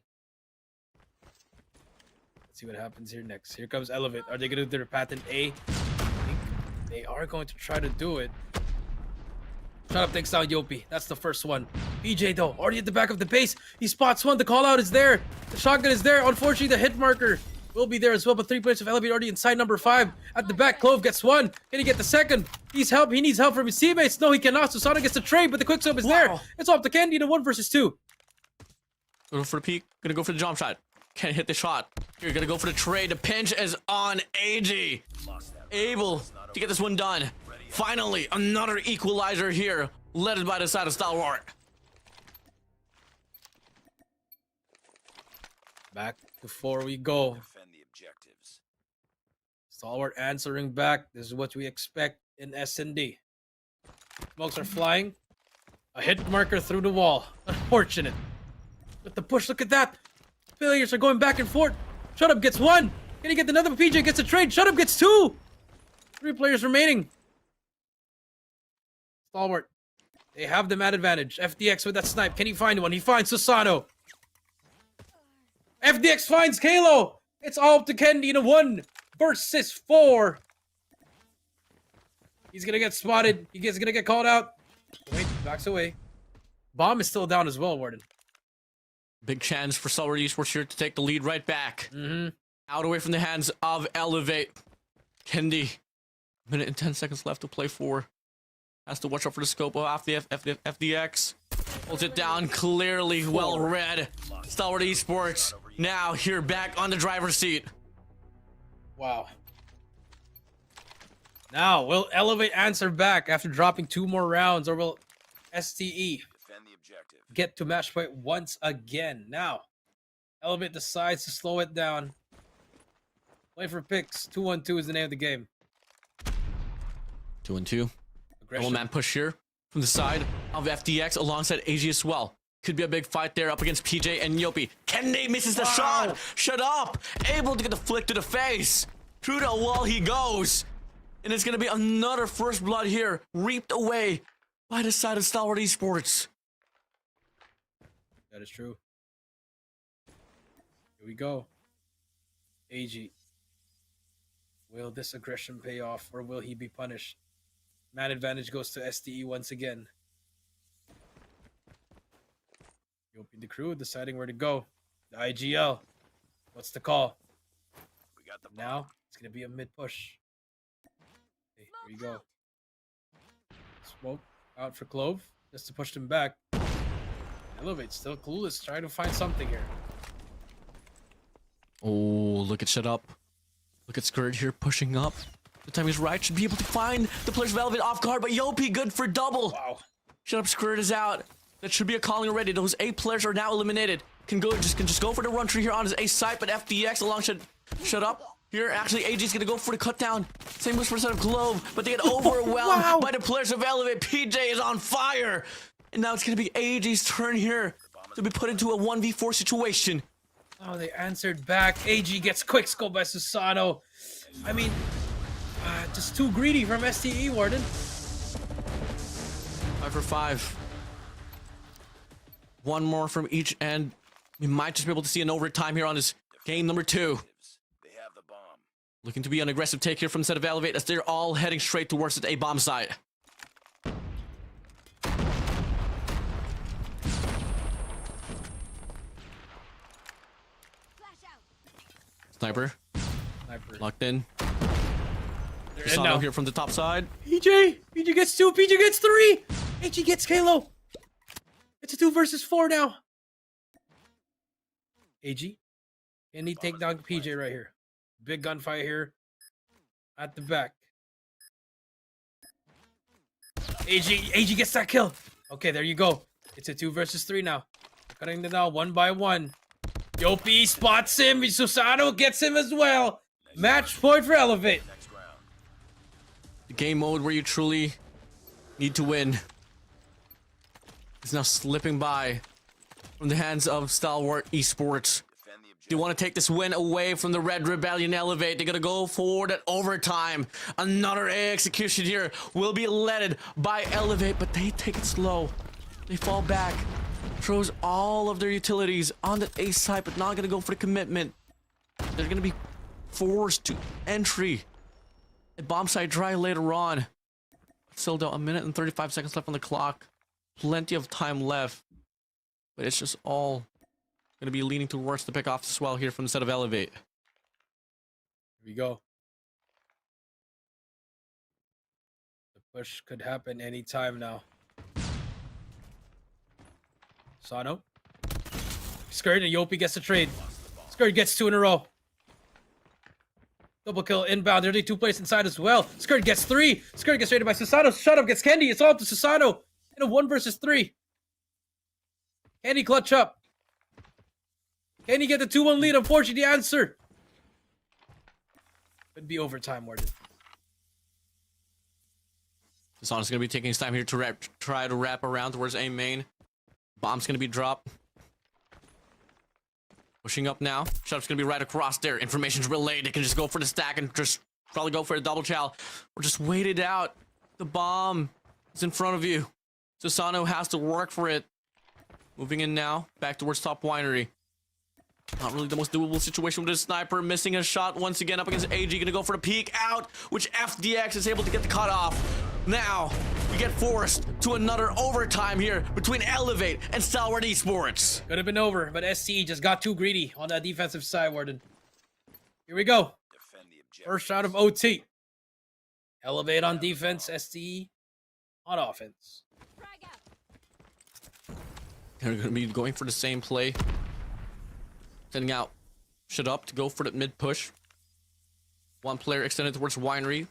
Let's see what happens here next. Here comes Elevate. Are they gonna do their patent A? I think They are going to try to do it. Shut up, takes down Yopi. That's the first one. PJ though, already at the back of the base. He spots one. The call out is there. The shotgun is there. Unfortunately, the hit marker will be there as well. But 3 players of Elevate already inside number 5. At the back, Clove gets one. Can he get the second? He's help. He needs help from his teammates. No, he cannot. Susano gets the trade, but the quick scope is there. It's off to Candy to 1 versus 2. Go for the peek. Gonna go for the jump shot. Can't hit the shot. You're gonna go for the trade. The pinch is on AG. Able to get this one done. Finally, another equalizer here, led by the side of Stalwart. Back to 4 we go. Defend the objectives. Stalwart answering back. This is what we expect in SND. Smokes are flying. A hit marker through the wall. Unfortunate. With the push, look at that. Players are going back and forth. Shut Up gets 1. Can he get another? PJ gets a trade. Shut Up gets 2. 3 players remaining. Stalwart. They have the mad advantage. FDX with that snipe. Can he find one? He finds Susano. FDX finds Kalo. It's all up to Kendi in a 1 versus 4. He's gonna get spotted. He's gonna get called out. Wait, backs away. Bomb is still down as well, Warden. Big chance for Stalwart Esports here to take the lead right back. Out away from the hands of Elevate. Kendi. Minute and 10 seconds left to play for. Has to watch out for the scope of FDX. Holds it down clearly, well read. Stalwart Esports now here back on the driver's seat. Wow. Now, will Elevate answer back after dropping 2 more rounds, or will STE Defend the objective. get to match point once again? Now, Elevate decides to slow it down. Play for picks. 2-1-2 is the name of the game. 2-2. Aggression. Double man push here from the side of FDX alongside AG as well. Could be a big fight there up against PJ and Yopi. Kendi misses the shot. Shut up. Able to get the flick to the face. Through the wall he goes. And it's going to be another first blood here. Reaped away by the side of Stalwart Esports. That is true. Here we go. AG. Will this aggression pay off, or will he be punished? Man advantage goes to STE once again. Yopi the crew deciding where to go. The IGL. What's the call? We got the bomb. Now, it's going to be a mid push. Okay, here we go. Smoke out for Clove, just to push them back. Elevate still clueless, trying to find something here. Oh, look at Shut Up. Look at Skirt here pushing up. The time is right. Should be able to find the players of Elevate off guard, but Yopi good for double. Wow. Shut Up Skirt is out. That should be a calling already. Those 8 players are now eliminated. Can just go for the run tree here on his A site, but FDX alongside Shut Up. Here, actually, AG's gonna go for the cut down. Same goes for the side of Globe, but they get overwhelmed by the players of Elevate. PJ is on fire. And now it's gonna be AG's turn here to be put into a 1v4 situation. Oh, they answered back. AG gets quick scope by Susano. I mean, just too greedy from STE, Warden. 5 for 5. 1 more from each end. We might just be able to see an overtime here on this game number 2. They have the bomb. Looking to be an aggressive take here from the set of Elevate as they're all heading straight towards the A-bomb site. Sniper. Locked in. Susano here from the top side. PJ gets 2. PJ gets 3. AG gets Kalo. It's a 2 versus 4 now. AG. Can he take down PJ right here? Big gunfire here. At the back. AG gets that kill. Okay, there you go. It's a 2 versus 3 now. Cutting them down 1 by 1. Yopi spots him. Susano gets him as well. Match point for Elevate. Next round. The game mode where you truly need to win is now slipping by from the hands of Stalwart Esports. Defend the objective. They want to take this win away from the Red Rebellion Elevate. They're going to go for that overtime. Another A execution here will be led by Elevate, but they take it slow. They fall back. Throws all of their utilities on the A side, but not going to go for the commitment. They're going to be forced to entry a bomb site dry later on. Still though, 1 minute and 35 seconds left on the clock. Plenty of time left. But it's just all going to be leaning towards the pick off as well here from the set of Elevate. Here we go. The push could happen anytime now. Sano. Skirt and Yopi gets the trade. Skirt gets 2 in a row. Double kill inbound. There's 2 players inside as well. Skirt gets 3. Skirt gets traded by Susano. Shut up gets Candy. It's all up to Susano in a 1 versus 3. Candy clutch up. Candy get the 2-1 lead. Unfortunately, the answer could be overtime, Warden. Susano's going to be taking his time here to try to wrap around towards A main. Bomb's going to be dropped. Pushing up now. Shutup's going to be right across there. Information's relayed. They can just go for the stack and just probably go for a double chow. Or just wait it out. The bomb is in front of you. Susano has to work for it. Moving in now. Back towards top winery. Not really the most doable situation with this sniper. Missing a shot once again up against AG. Gonna go for the peek out, which FDX is able to get the cut off. Now, we get forced to another overtime here between Elevate and Stalwart Esports. Could have been over, but SC just got too greedy on that defensive side, Warden. Here we go. Defend the objective. First shot of OT. Elevate on defense, SC on offense. They're gonna be going for the same play. Sending out Shut Up to go for the mid push. 1 player extended towards Winery.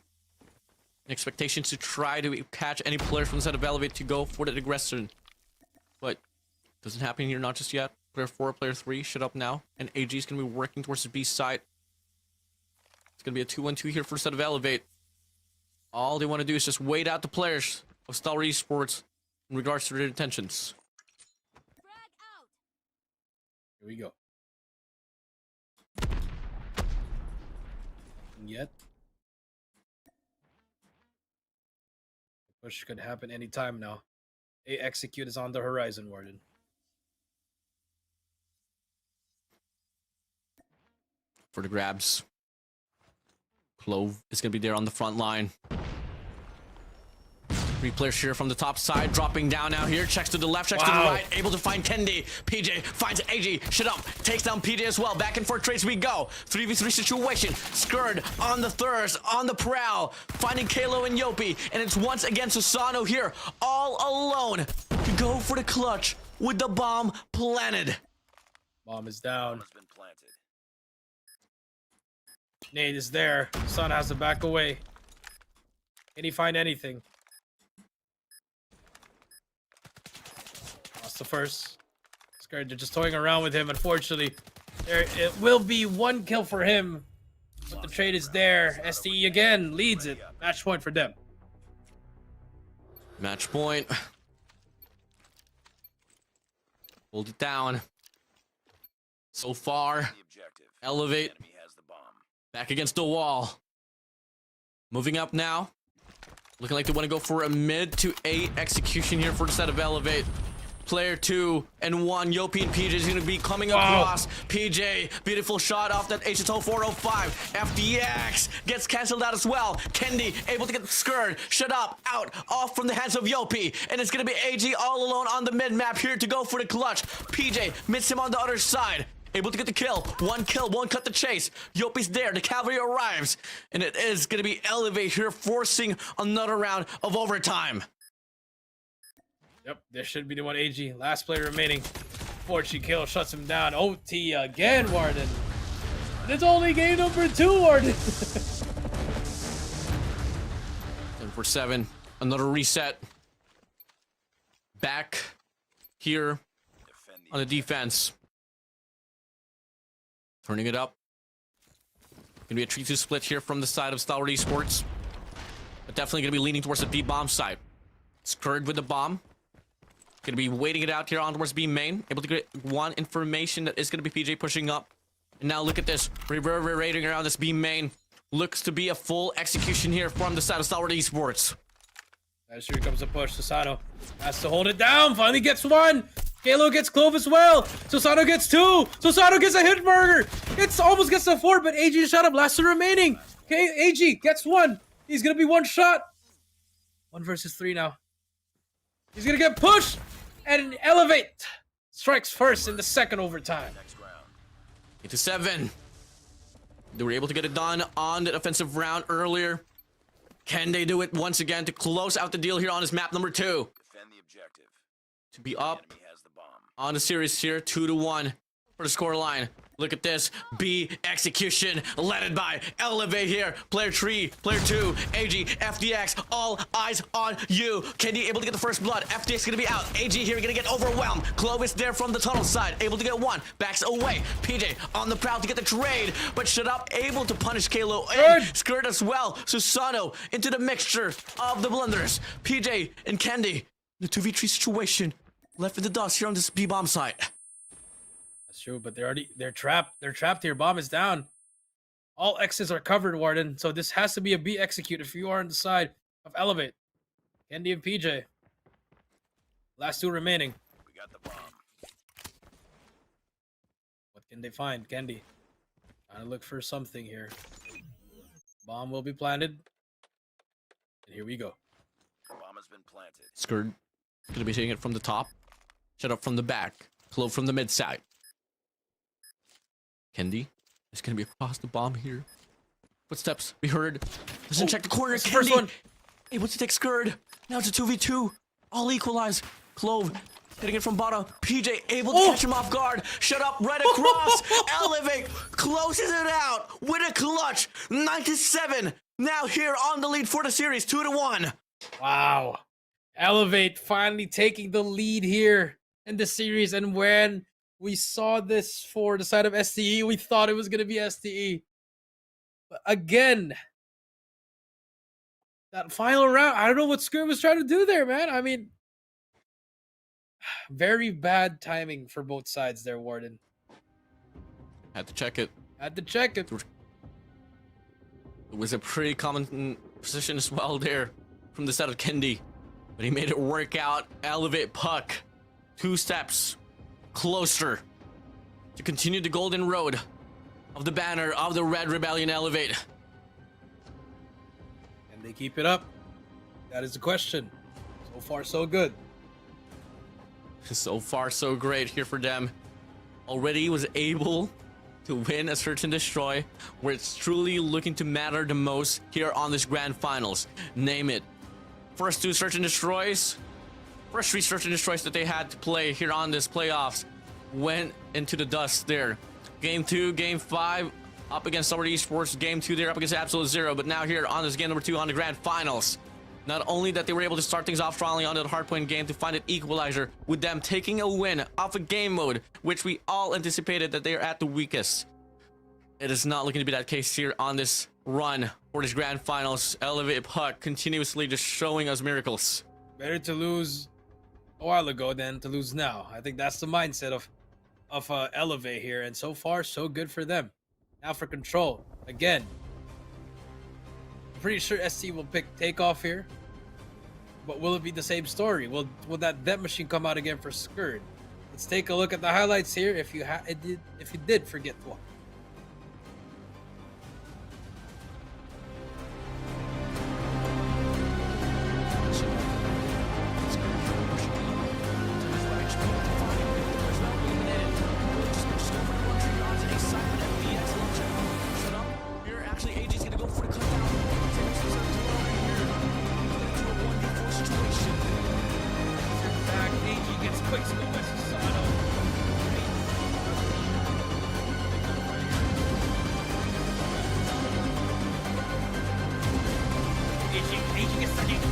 Expectations to try to catch any player from the side of Elevate to go for the aggression. But doesn't happen here, not just yet. Player 4, player 3, Shut Up now. And AG is going to be working towards the B side. It's going to be a 2-1-2 here for the set of Elevate. All they want to do is just wait out the players of Stalwart Esports in regards to their intentions. Here we go. Yet. The push could happen anytime now. A execute is on the horizon, Warden. For the grabs. Clove is going to be there on the front line. 3 players here from the top side, dropping down now here. Checks to the left, checks to the right. Able to find Kendi. PJ finds AG. Shut up. Takes down PJ as well. Back and forth trades we go. 3v3 situation. Skurd on the thirst, on the prowl. Finding Kalo and Yopi. And it's once again Susano here, all alone, to go for the clutch with the bomb planted. Bomb is down. Has been planted. Nade is there. Sun has to back away. Can he find anything? Lost the first. Scared, they're just toying around with him. Unfortunately, it will be 1 kill for him. But the trade is there. STE again leads it. Match point for them. Match point. Hold it down. So far, The objective. Elevate Enemy has the bomb. back against the wall. Moving up now. Looking like they want to go for a mid to A execution here for the set of Elevate. Player 2 and 1, Yopi and PJ is going to be coming across. PJ, beautiful shot off that HSO 405. FDX gets canceled out as well. Kendi able to get Skurd. Shut up, out, off from the hands of Yopi. And it's going to be AG all alone on the mid map here to go for the clutch. PJ missed him on the other side. Able to get the kill. 1 kill, 1 cut the chase. Yopi's there. The cavalry arrives. And it is going to be Elevate here forcing another round of overtime. Yep, this should be the one. AG, last player remaining. Fortune kill shuts him down. OT again, Warden. And it's only game number 2, Warden. 7-for-7. Another reset. Back here Defend the on the defense. Turning it up. Gonna be a 3-2 split here from the side of Stalwart Esports. But definitely gonna be leaning towards the B bomb side. Skurd with the bomb. Gonna be waiting it out here on towards B main. Able to get 1 information that is gonna be PJ pushing up. And now look at this. Reverberating around this B main. Looks to be a full execution here from the side of Stalwart Esports. As here comes a push. Susano has to hold it down. Finally gets 1. Kalo gets Clove as well. Susano gets 2. Susano gets a hit burger. Almost gets a 4, but AG shut up. Last 2 remaining. Okay, AG gets 1. He's gonna be one shot. 1 versus 3 now. He's gonna get pushed and elevate. Strikes first in the second overtime. Next round. 8-7. They were able to get it done on the offensive round earlier. Can they do it once again to close out the deal here on this map number 2? Defend the objective. To be up Enemy has the bomb. on the series here, 2-1 for the score line. Look at this. B execution led by Elevate here. Player 3, player 2, AG, FDX, all eyes on you. Kenny able to get the first blood. FDX gonna be out. AG here gonna get overwhelmed. Clovis there from the tunnel side, able to get one. Backs away. PJ on the prowl to get the trade, but shut up, able to punish Kalo and Skirt as well. Susano into the mixture of the blunders. PJ and Candy, the 2v3 situation. Left in the dust here on this B-bomb site. That's true, but they're trapped. They're trapped here. Bomb is down. All X's are covered, Warden. So this has to be a B execute if you are on the side of Elevate. Candy and PJ. Last 2 remaining. We got the bomb. What can they find? Candy. Trying to look for something here. Bomb will be planted. And here we go. The bomb has been planted. Skirt gonna be hitting it from the top. Shut up from the back. Clove from the mid side. Kendi is gonna be across the bomb here. Footsteps we heard. Doesn't check the corner. That's the first Kendi one. able to take Skirt. Now it's a 2v2. All equalize. Clove hitting it from bottom. PJ able to catch him off guard. Shut up right across. Elevate closes it out with a clutch. 9-7. Now here on the lead for the series. 2-1. Wow. Elevate finally taking the lead here in the series. And when we saw this for the side of STE, we thought it was going to be STE. But again, that final round, I don't know what Skirt was trying to do there, man. I mean, very bad timing for both sides there, Warden. Had to check it. Had to check it. It was a pretty common position as well there from the side of Kendi. But he made it work out. Elevate puck. 2 steps closer to continue the golden road of the banner of the Red Rebellion Elevate. And they keep it up? That is the question. So far, so good. So far, so great here for them. Already was able to win a Search and Destroy, where it's truly looking to matter the most here on this Grand Finals. Name it. First 2 Search and Destroys, first 3 Search and Destroys that they had to play here on this playoffs went into the dust there. Game 2, Game 5, up against Summer eSports. Game 2 there up against Absolute Zero. But now here on this game number 2 on the Grand Finals, not only that they were able to start things off strongly on the hardpoint game to find an equalizer, with them taking a win off a game mode, which we all anticipated that they are at the weakest. It is not looking to be that case here on this run for this Grand Finals. Elevate puck continuously just showing us miracles. Better to lose a while ago than to lose now. I think that's the mindset of Elevate here, and so far so good for them. Now for Control again. I'm pretty sure SC will pick Takeoff here, but will it be the same story? Will that Death Machine come out again for Skirt? Let's take a look at the highlights here. If you did forget one.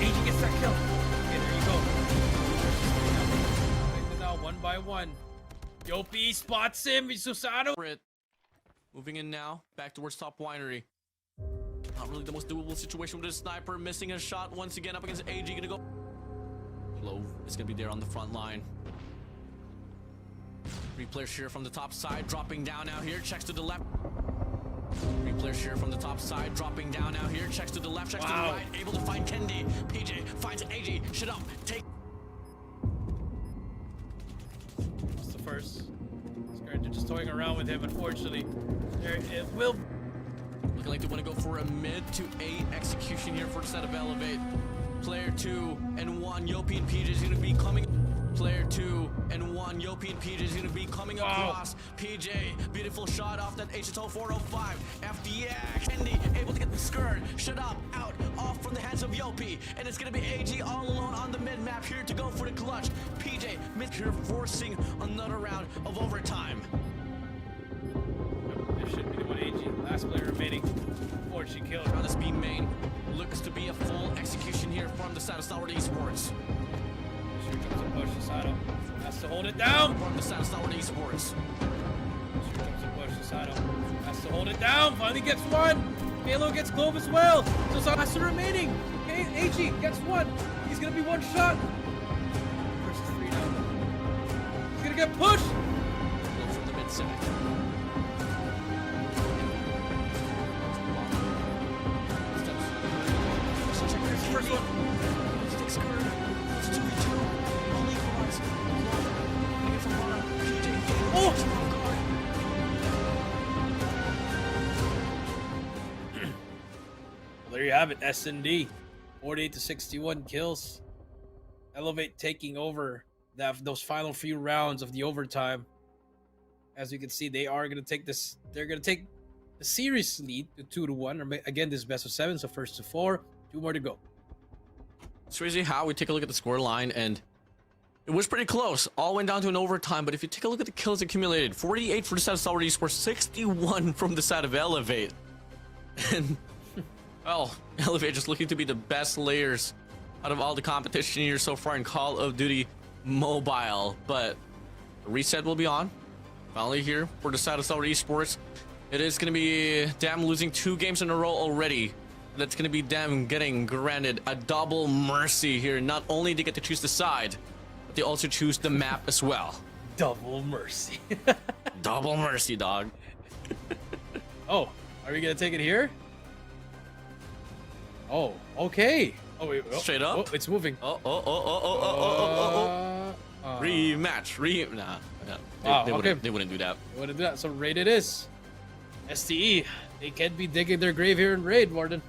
Aging gets that kill. Okay, there you go. Now 1 by 1. Yopi spots him. Susano. Moving in now, back towards Top Winery. Not really the most doable situation with this sniper. Missing a shot once again up against AG. Gonna go. Clove is gonna be there on the front line. 3 players here from the top side, dropping down now here. Checks to the left. 3 players here from the top side, dropping down now here. Checks to the left, checks to the right. Able to find Kendi. PJ finds AG. Shut up. Take. That's the first. Skirt just toying around with him, unfortunately. There it will. Looking like they want to go for a mid to A execution here for the set of Elevate. Player 2 and 1, Yopi and PJ is going to be coming. Player 2 and 1, Yopi and PJ is going to be coming across. PJ, beautiful shot off that HSO 405. FDX, Andy able to get the skirt. Shut up, out, off from the hands of Yopi. And it's going to be AG all alone on the mid map here to go for the clutch. PJ, mid here forcing another round of overtime. This should be the one AG. Last player remaining. Before she killed. On this B main, looks to be a full execution here from the side of Stalwart Esports. Here comes a push to Sato. Has to hold it down. From the side of Stalwart Esports. Here comes a push to Sato. Has to hold it down. Finally gets one. Halo gets Clove as well. So Sato has the remaining. Okay, AG gets one. He's gonna be one shot. Versus 3 now. He's gonna get pushed. Go from the mid side. First one. Sticks skirt. It's 2v2. Only guards. Getting it from bottom. PJ. Oh! Well, there you have it. SND. 48 to 61 kills. Elevate taking over those final few rounds of the overtime. As you can see, they are going to take this. They're going to take the series lead to 2-1. Again, this is best of 7, so first to 4. 2 more to go. It's crazy how we take a look at the score line, and it was pretty close. All went down to an overtime, but if you take a look at the kills accumulated, 48 for the side of Stalwart Esports, 61 from the side of Elevate. And, well, Elevate just looking to be the best layers out of all the competition here so far in Call of Duty Mobile. But the reset will be on. Finally here for the side of Stalwart Esports. It is going to be them losing 2 games in a row already. That's going to be them getting granted a double mercy here. Not only do they get to choose the side, but they also choose the map as well. Double mercy. Double mercy, dog. Oh, are we going to take it here? Oh, okay. Oh, wait. Oh, Straight up. Oh, it's moving. Rematch. Nah. Wow, They okay. wouldn't do that. What did that? So raid it is. STE. They can be digging their grave here in raid, Warden.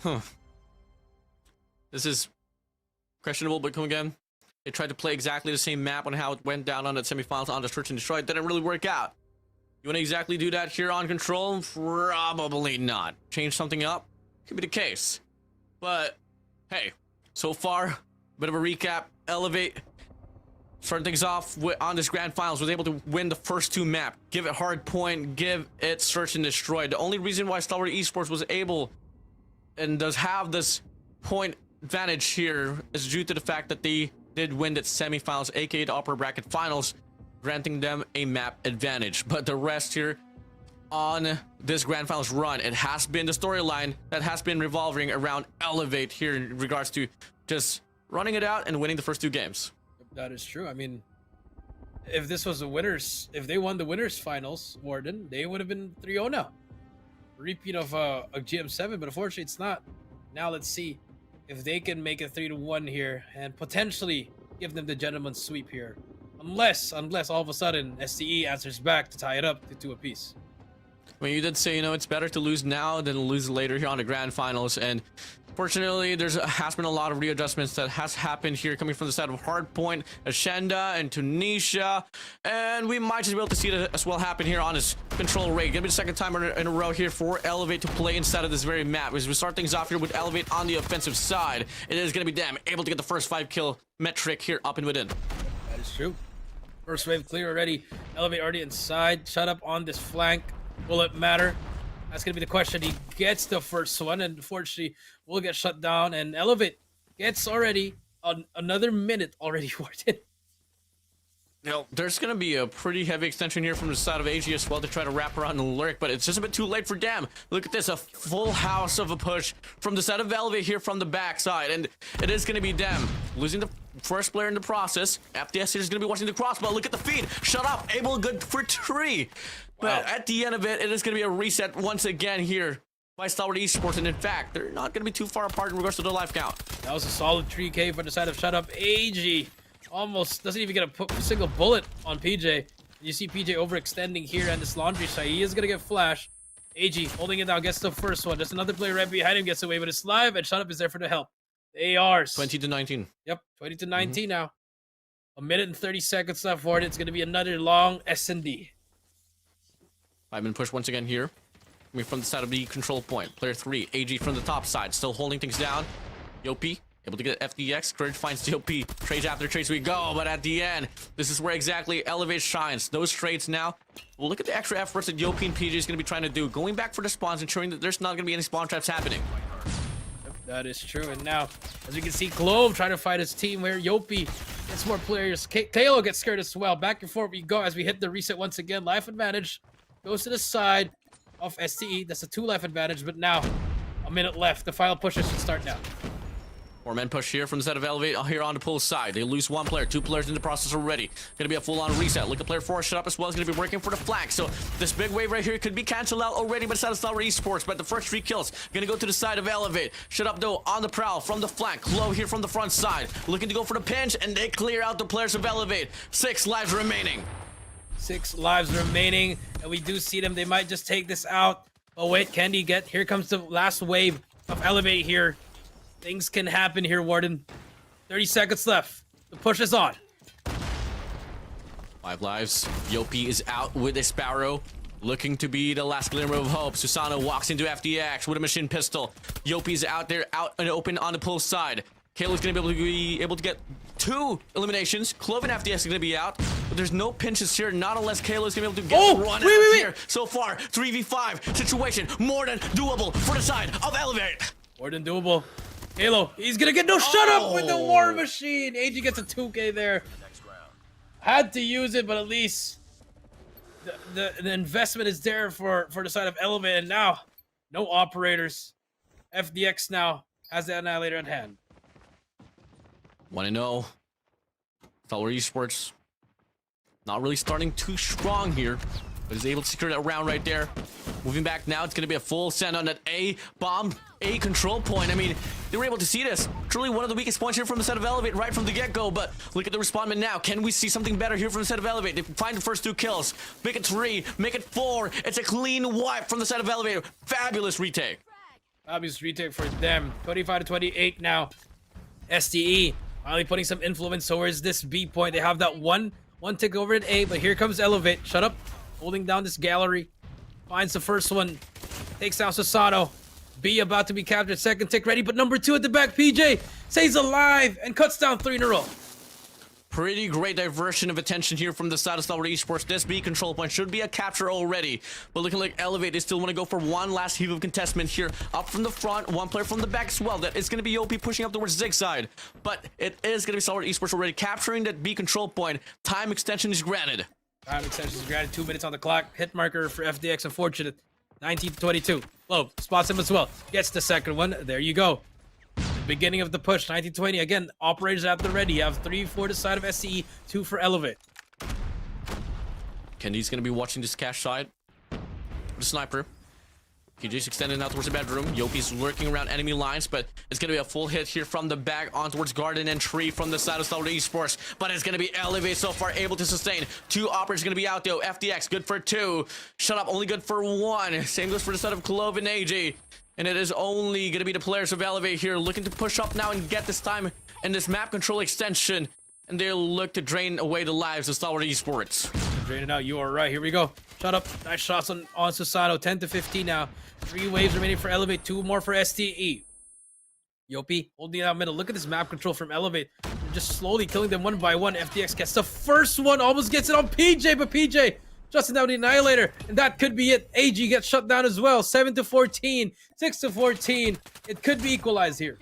Huh. This is questionable, but come again. They tried to play exactly the same map on how it went down on the semifinals on the Search and Destroy. It didn't really work out. You want to exactly do that here on Control? Probably not. Change something up? Could be the case. But, hey, so far, a bit of a recap. Elevate, starting things off on this grand finals, was able to win the first 2 map. Give it hardpoint, give it Search and Destroy. The only reason why Stalwart Esports was able and does have this point advantage here is due to the fact that they did win the semifinals, aka the upper bracket finals, granting them a map advantage. But the rest here on this grand finals run, it has been the storyline that has been revolving around Elevate here in regards to just running it out and winning the first 2 games. That is true. I mean, if this was the winners, if they won the winners finals, Warden, they would have been 3-0 now. Repeat of a GM7, but unfortunately it's not. Now let's see if they can make it 3-1 here and potentially give them the gentleman's sweep here. Unless all of a sudden STE answers back to tie it up to 2 apiece. Well, you did say, it's better to lose now than lose later here on the grand finals, and fortunately, has been a lot of readjustments that has happened here coming from the side of Hardpoint, Ashenda, and Tunisia. And we might just be able to see it as well happen here on his Control raid. Gonna be the second time in a row here for Elevate to play inside of this very map. As we start things off here with Elevate on the offensive side, it is gonna be them able to get the first 5 kill metric here up and within. That is true. First wave clear already. Elevate already inside. Shut up on this flank. Will it matter? That's going to be the question. He gets the first one, and unfortunately, will get shut down. And Elevate gets already another minute already Warden. There's going to be a pretty heavy extension here from the side of AG as well to try to wrap around and lurk, but it's just a bit too late for them. Look at this, a full house of a push from the side of Elevate here from the backside, and it is going to be them losing the first player in the process. FDS is going to be watching the crossbow. Look at the feed. Shut up. Able good for 3. But at the end of it, it is going to be a reset once again here by Stalwart Esports, and in fact, they're not going to be too far apart in regards to the life count. That was a solid 3K for the side of Shut Up. AG almost doesn't even get a single bullet on PJ. You see PJ overextending here on this laundry side. He is gonna get flash. AG holding it down, gets the first one. Just another player right behind him gets away, but it's live, and Shut Up is there for the help. The ARs. 20 to 19. Yep, 20 to 19 now. A minute and 30 seconds left for it. It's gonna be another long SND. 5-minute push once again here. Coming from the side of the control point. Player 3, AG from the top side, still holding things down. Yopi able to get FDX. Courage finds Yopi. Trades after trades we go, but at the end, this is where exactly Elevate shines. Those trades now. Well, look at the extra efforts that Yopi and PJ is going to be trying to do. Going back for the spawns, ensuring that there's not going to be any spawn traps happening. Yep, that is true. And now, as we can see, Clove trying to fight his team where Yopi gets more players. Kalo gets scared as well. Back and forth we go as we hit the reset once again. Life advantage goes to the side of STE. That's a 2-life advantage, but now a minute left. The final pushes should start now. 4-man push here from the side of Elevate here on the pull side. They lose 1 player, 2 players in the process already. Gonna be a full-on reset. Look at player 4 Shut Up as well. Is gonna be working for the flank. So this big wave right here could be canceled out already by the side of Star eSports. But the first 3 kills gonna go to the side of Elevate. Shut Up though on the prowl from the flank. Low here from the front side. Looking to go for the pinch, and they clear out the players of Elevate. 6 lives remaining. 6 lives remaining, and we do see them. They might just take this out. Oh wait, can he get? Here comes the last wave of Elevate here. Things can happen here, Warden. 30 seconds left. The push is on. 5 lives. Yopi is out with a Sparrow. Looking to be the last glimmer of hope. Susano walks into FDX with a machine pistol. Yopi's out there, out and open on the pull side. Kalo's gonna be able to get 2 eliminations. Clove and FDX is gonna be out, but there's no pinches here. Not unless Kalo's gonna be able to get run out here. So far, 3v5 situation, more than doable for the side of Elevate. More than doable. Halo, he's gonna get no shut up with the war machine. AG gets a 2K there. Had to use it, but at least the investment is there for the side of Elevate, and now no operators. FDX now has the annihilator at hand. 1-0. Fellow eSports not really starting too strong here, but is able to secure that round right there. Moving back now, it's going to be a full send on that A bomb, A control point. I mean, they were able to see this. Truly one of the weakest points here from the set of Elevate right from the get-go, but look at the respondment now. Can we see something better here from the set of Elevate? They find the first 2 kills. Make it 3, make it 4. It's a clean wipe from the set of Elevate. Fabulous retake. Fabulous retake for them. 25 to 28 now. STE finally putting some influence towards this B point. They have that one tick over at A, but here comes Elevate. Shut Up. Holding down this gallery. Finds the first one. Takes down Susano. B about to be captured. Second tick ready, but number 2 at the back. PJ stays alive and cuts down 3 in a row. Pretty great diversion of attention here from the side of Stalwart Esports. This B control point should be a capture already, but looking like Elevate, they still want to go for one last heave of contestment here. Up from the front, 1 player from the back as well. That is going to be OP pushing up towards Zig side, but it is going to be Stalwart Esports already capturing that B control point. Time extension is granted. Time extension is granted. 2 minutes on the clock. Hit marker for FDX. Unfortunate. 19 to 22. Low spots him as well. Gets the second one. There you go. Beginning of the push, 1920. Again, operators at the ready. You have 3 for the side of SCE, 2 for Elevate. Kendi's going to be watching this cash side. The sniper. PJ's extending out towards the bedroom. Yopi's lurking around enemy lines, but it's going to be a full hit here from the back on towards Garden and Tree from the side of Stalwart Esports. But it's going to be Elevate so far, able to sustain. 2 operators going to be out though. FDX good for 2. Shut Up only good for 1. Same goes for the side of Clove and AJ. And it is only going to be the players of Elevate here looking to push up now and get this time in this map control extension. And they'll look to drain away the lives of Stalwart Esports. Drain it out. You are right. Here we go. Shut Up. Nice shots on Susano. 10 to 15 now. 3 waves remaining for Elevate. 2 more for STE. Yopi holding it out middle. Look at this map control from Elevate. They're just slowly killing them one by one. FDX gets the first one. Almost gets it on PJ, but PJ justing down the annihilator, and that could be it. AG gets shut down as well. 7 to 14, 6 to 14. It could be equalized here.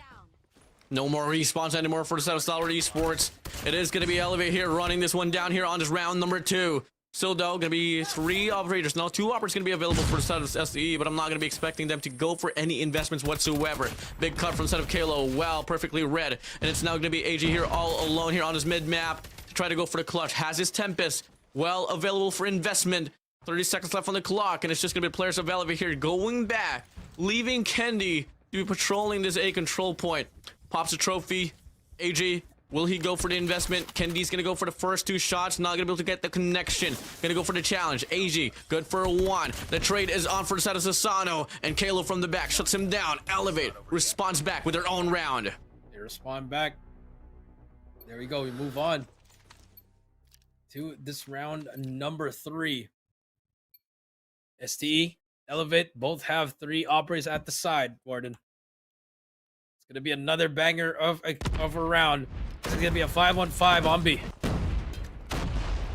No more respawns anymore for the side of Stalwart Esports. It is going to be Elevate here running this one down here on this round number 2. Still though, going to be 3 operators. Now 2 operators going to be available for the side of SDE, but I'm not going to be expecting them to go for any investments whatsoever. Big cut from the side of Kalo. Well, perfectly read. And it's now going to be AG here all alone here on his mid-map to try to go for the clutch. Has his Tempest. Well, available for investment. 30 seconds left on the clock, and it's just going to be players of Elevate here going back, leaving Kendi to be patrolling this A control point. Pops a trophy. AG Will he go for the investment? Kendi's gonna go for the first 2 shots. Not gonna be able to get the connection. Gonna go for the challenge. AG, good for 1. The trade is on for the side of Sasano. And Kalo from the back shuts him down. Elevate responds back with their own round. They respond back. There we go. We move on to this round number 3. STE, Elevate, both have 3 operators at the side, Warden. It's going to be another banger of a round. It's going to be a 5-on-5 on B.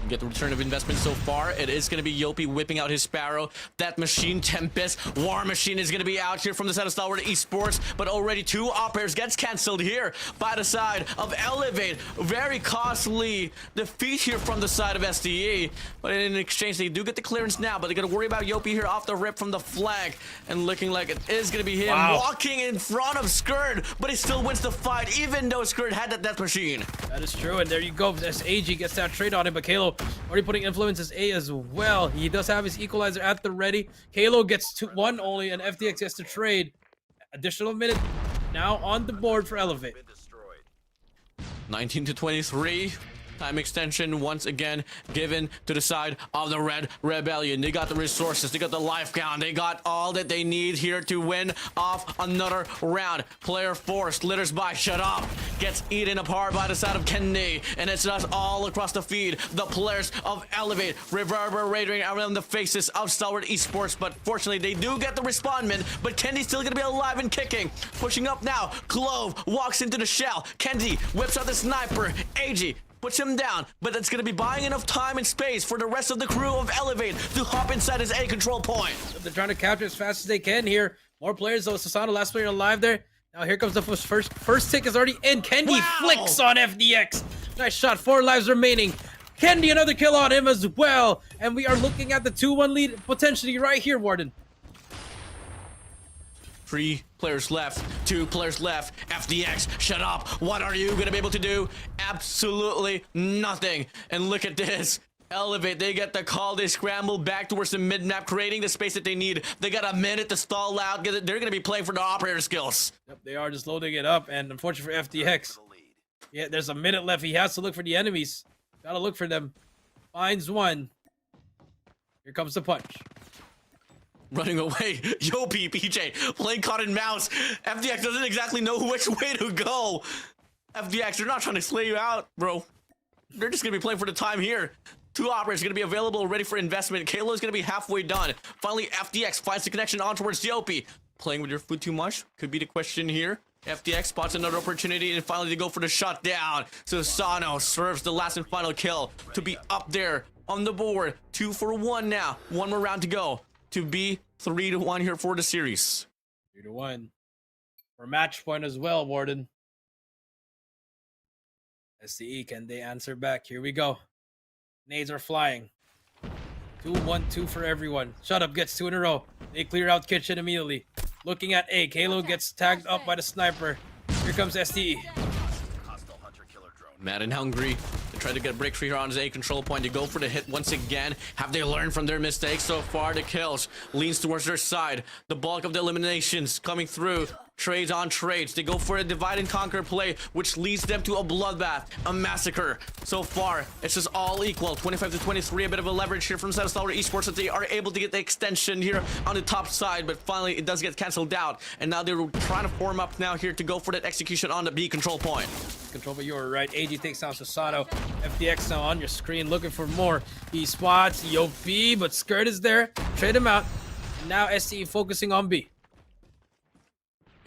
Get the return of investment so far. It is going to be Yopi whipping out his Sparrow. That machine, Tempest, War Machine is going to be out here from the side of Stalwart eSports. But already 2 operators gets canceled here by the side of Elevate. Very costly defeat here from the side of SDE. But in exchange, they do get the clearance now. But they got to worry about Yopi here off the rip from the flank. And looking like it is going to be him walking in front of Skurd. But he still wins the fight, even though Skurd had that death machine. That is true. And there you go. As AG gets that trade on him. But Kalo already putting influence as A as well. He does have his equalizer at the ready. Kalo gets 1 only, and FDX gets to trade. Additional minute now on the board for Elevate. 19 to 23. Time extension once again given to the side of the Red Rebellion. They got the resources, they got the life count, they got all that they need here to win off another round. Player 4 slithers by, shut up, gets eaten apart by the side of Kendi, and it's just all across the feed. The players of Elevate reverberating around the faces of Stalwart eSports, but fortunately they do get the respondment, but Kendi's still gonna be alive and kicking. Pushing up now, Clove walks into the shell. Kendi whips out the sniper. AG puts him down, but that's going to be buying enough time and space for the rest of the crew of Elevate to hop inside his A control point. They're trying to capture as fast as they can here. More players though. Sasano, last player alive there. Now here comes the first tick is already in. Kendi flicks on FDX. Nice shot. 4 lives remaining. Kendi, another kill on him as well. And we are looking at the 2-1 lead potentially right here, Warden. 3 players left, 2 players left. FDX, shut up. What are you gonna be able to do? Absolutely nothing. And look at this. Elevate, they get the call. They scramble back towards the mid-map, creating the space that they need. They got a minute to stall out. They're gonna be playing for the operator skills. Yep, they are just loading it up. And unfortunately for FDX, yeah, there's a minute left. He has to look for the enemies. Gotta look for them. Finds one. Here comes the punch. Running away. Yopi, PJ, playing cat and mouse. FDX doesn't exactly know which way to go. FDX, they're not trying to slay you out, bro. They're just going to be playing for the time here. 2 operators going to be available, ready for investment. Kalo's going to be halfway done. Finally, FDX finds the connection on towards Yopi. Playing with your food too much? Could be the question here. FDX spots another opportunity, and finally they go for the shutdown. So Sano serves the last and final kill to be up there on the board. 2 for 1 now. 1 more round to go. To be 3-1 here for the series. 3-1 for match point as well, Warden. SCE, can they answer back? Here we go. Nades are flying. 2-1-2 for everyone. Shut up gets 2 in a row. They clear out kitchen immediately. Looking at A. Kalo gets tagged up by the sniper. Here comes STE. Mad and hungry. They try to get a breakthrough here on his A control point. They go for the hit once again. Have they learned from their mistakes so far? The kills leans towards their side. The bulk of the eliminations coming through. Trades on trades. They go for a divide and conquer play, which leads them to a bloodbath, a massacre. So far, it's just all equal. 25 to 23, a bit of a leverage here from Stalwart eSports that they are able to get the extension here on the top side, but finally it does get canceled out. And now they're trying to form up now here to go for that execution on the B control point. Control, but you were right. AG takes down Sasano. FDX now on your screen looking for more. He spots Yopi, but Skirt is there. Trade him out. Now STE focusing on B.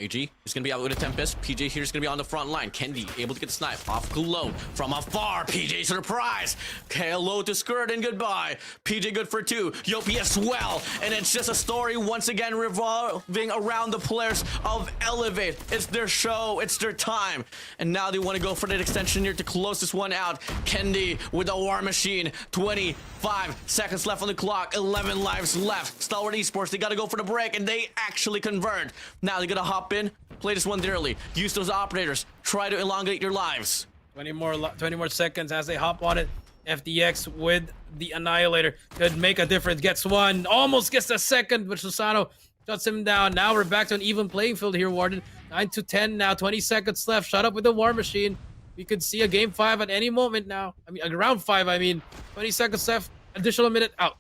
AG is going to be out with a Tempest. PJ here is going to be on the front line. Kendi able to get the snipe off Glow from afar. PJ surprise. Hello to Skirt and goodbye. PJ good for 2. Yopi as well. And it's just a story once again revolving around the players of Elevate. It's their show. It's their time. And now they want to go for that extension here to close this one out. Kendi with a War Machine. 25 seconds left on the clock. 11 lives left. Stalwart eSports, they got to go for the break, and they actually convert. Now they got to hop in, play this one dearly, use those operators, try to elongate your lives. 20 more seconds as they hop on it. FDX with the Annihilator could make a difference. Gets 1, almost gets the second, but Susano shuts him down. Now we're back to an even playing field here, Warden. 9 to 10 now, 20 seconds left. Shut up with the War Machine. We could see a game 5 at any moment now. I mean, round 5, I mean. 20 seconds left. Additional minute out.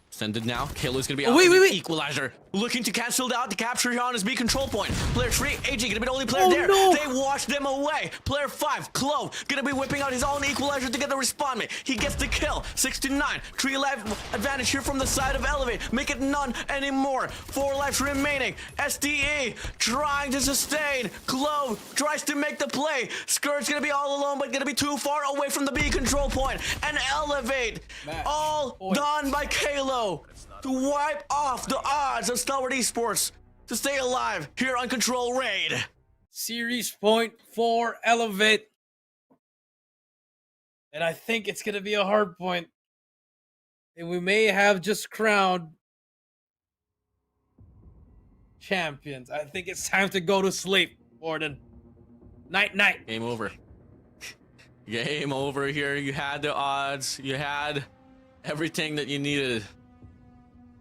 Send it now. Kayla's gonna be Oh, out. wait. Equalizer. Looking to cancel out the capture here on his B control point. Player 3, AG, gonna be the only player Oh, there. no. They washed them away. Player 5, Clove, gonna be whipping out his own equalizer to get the respawn mate. He gets the kill. 6-9. 3 life advantage here from the side of Elevate. Make it none anymore. 4 lives remaining. SDE trying to sustain. Clove tries to make the play. Skirt's gonna be all alone, but gonna be too far away from the B control point. And Elevate, Match all point. done by Kalo to wipe off the odds of Stalwart Esports to stay alive here on Control Raid. Series point for Elevate. And I think it's going to be a hard point. And we may have just crowned champions. I think it's time to go to sleep, Warden. Night, night. Game over. Game over here. You had the odds. You had everything that you needed.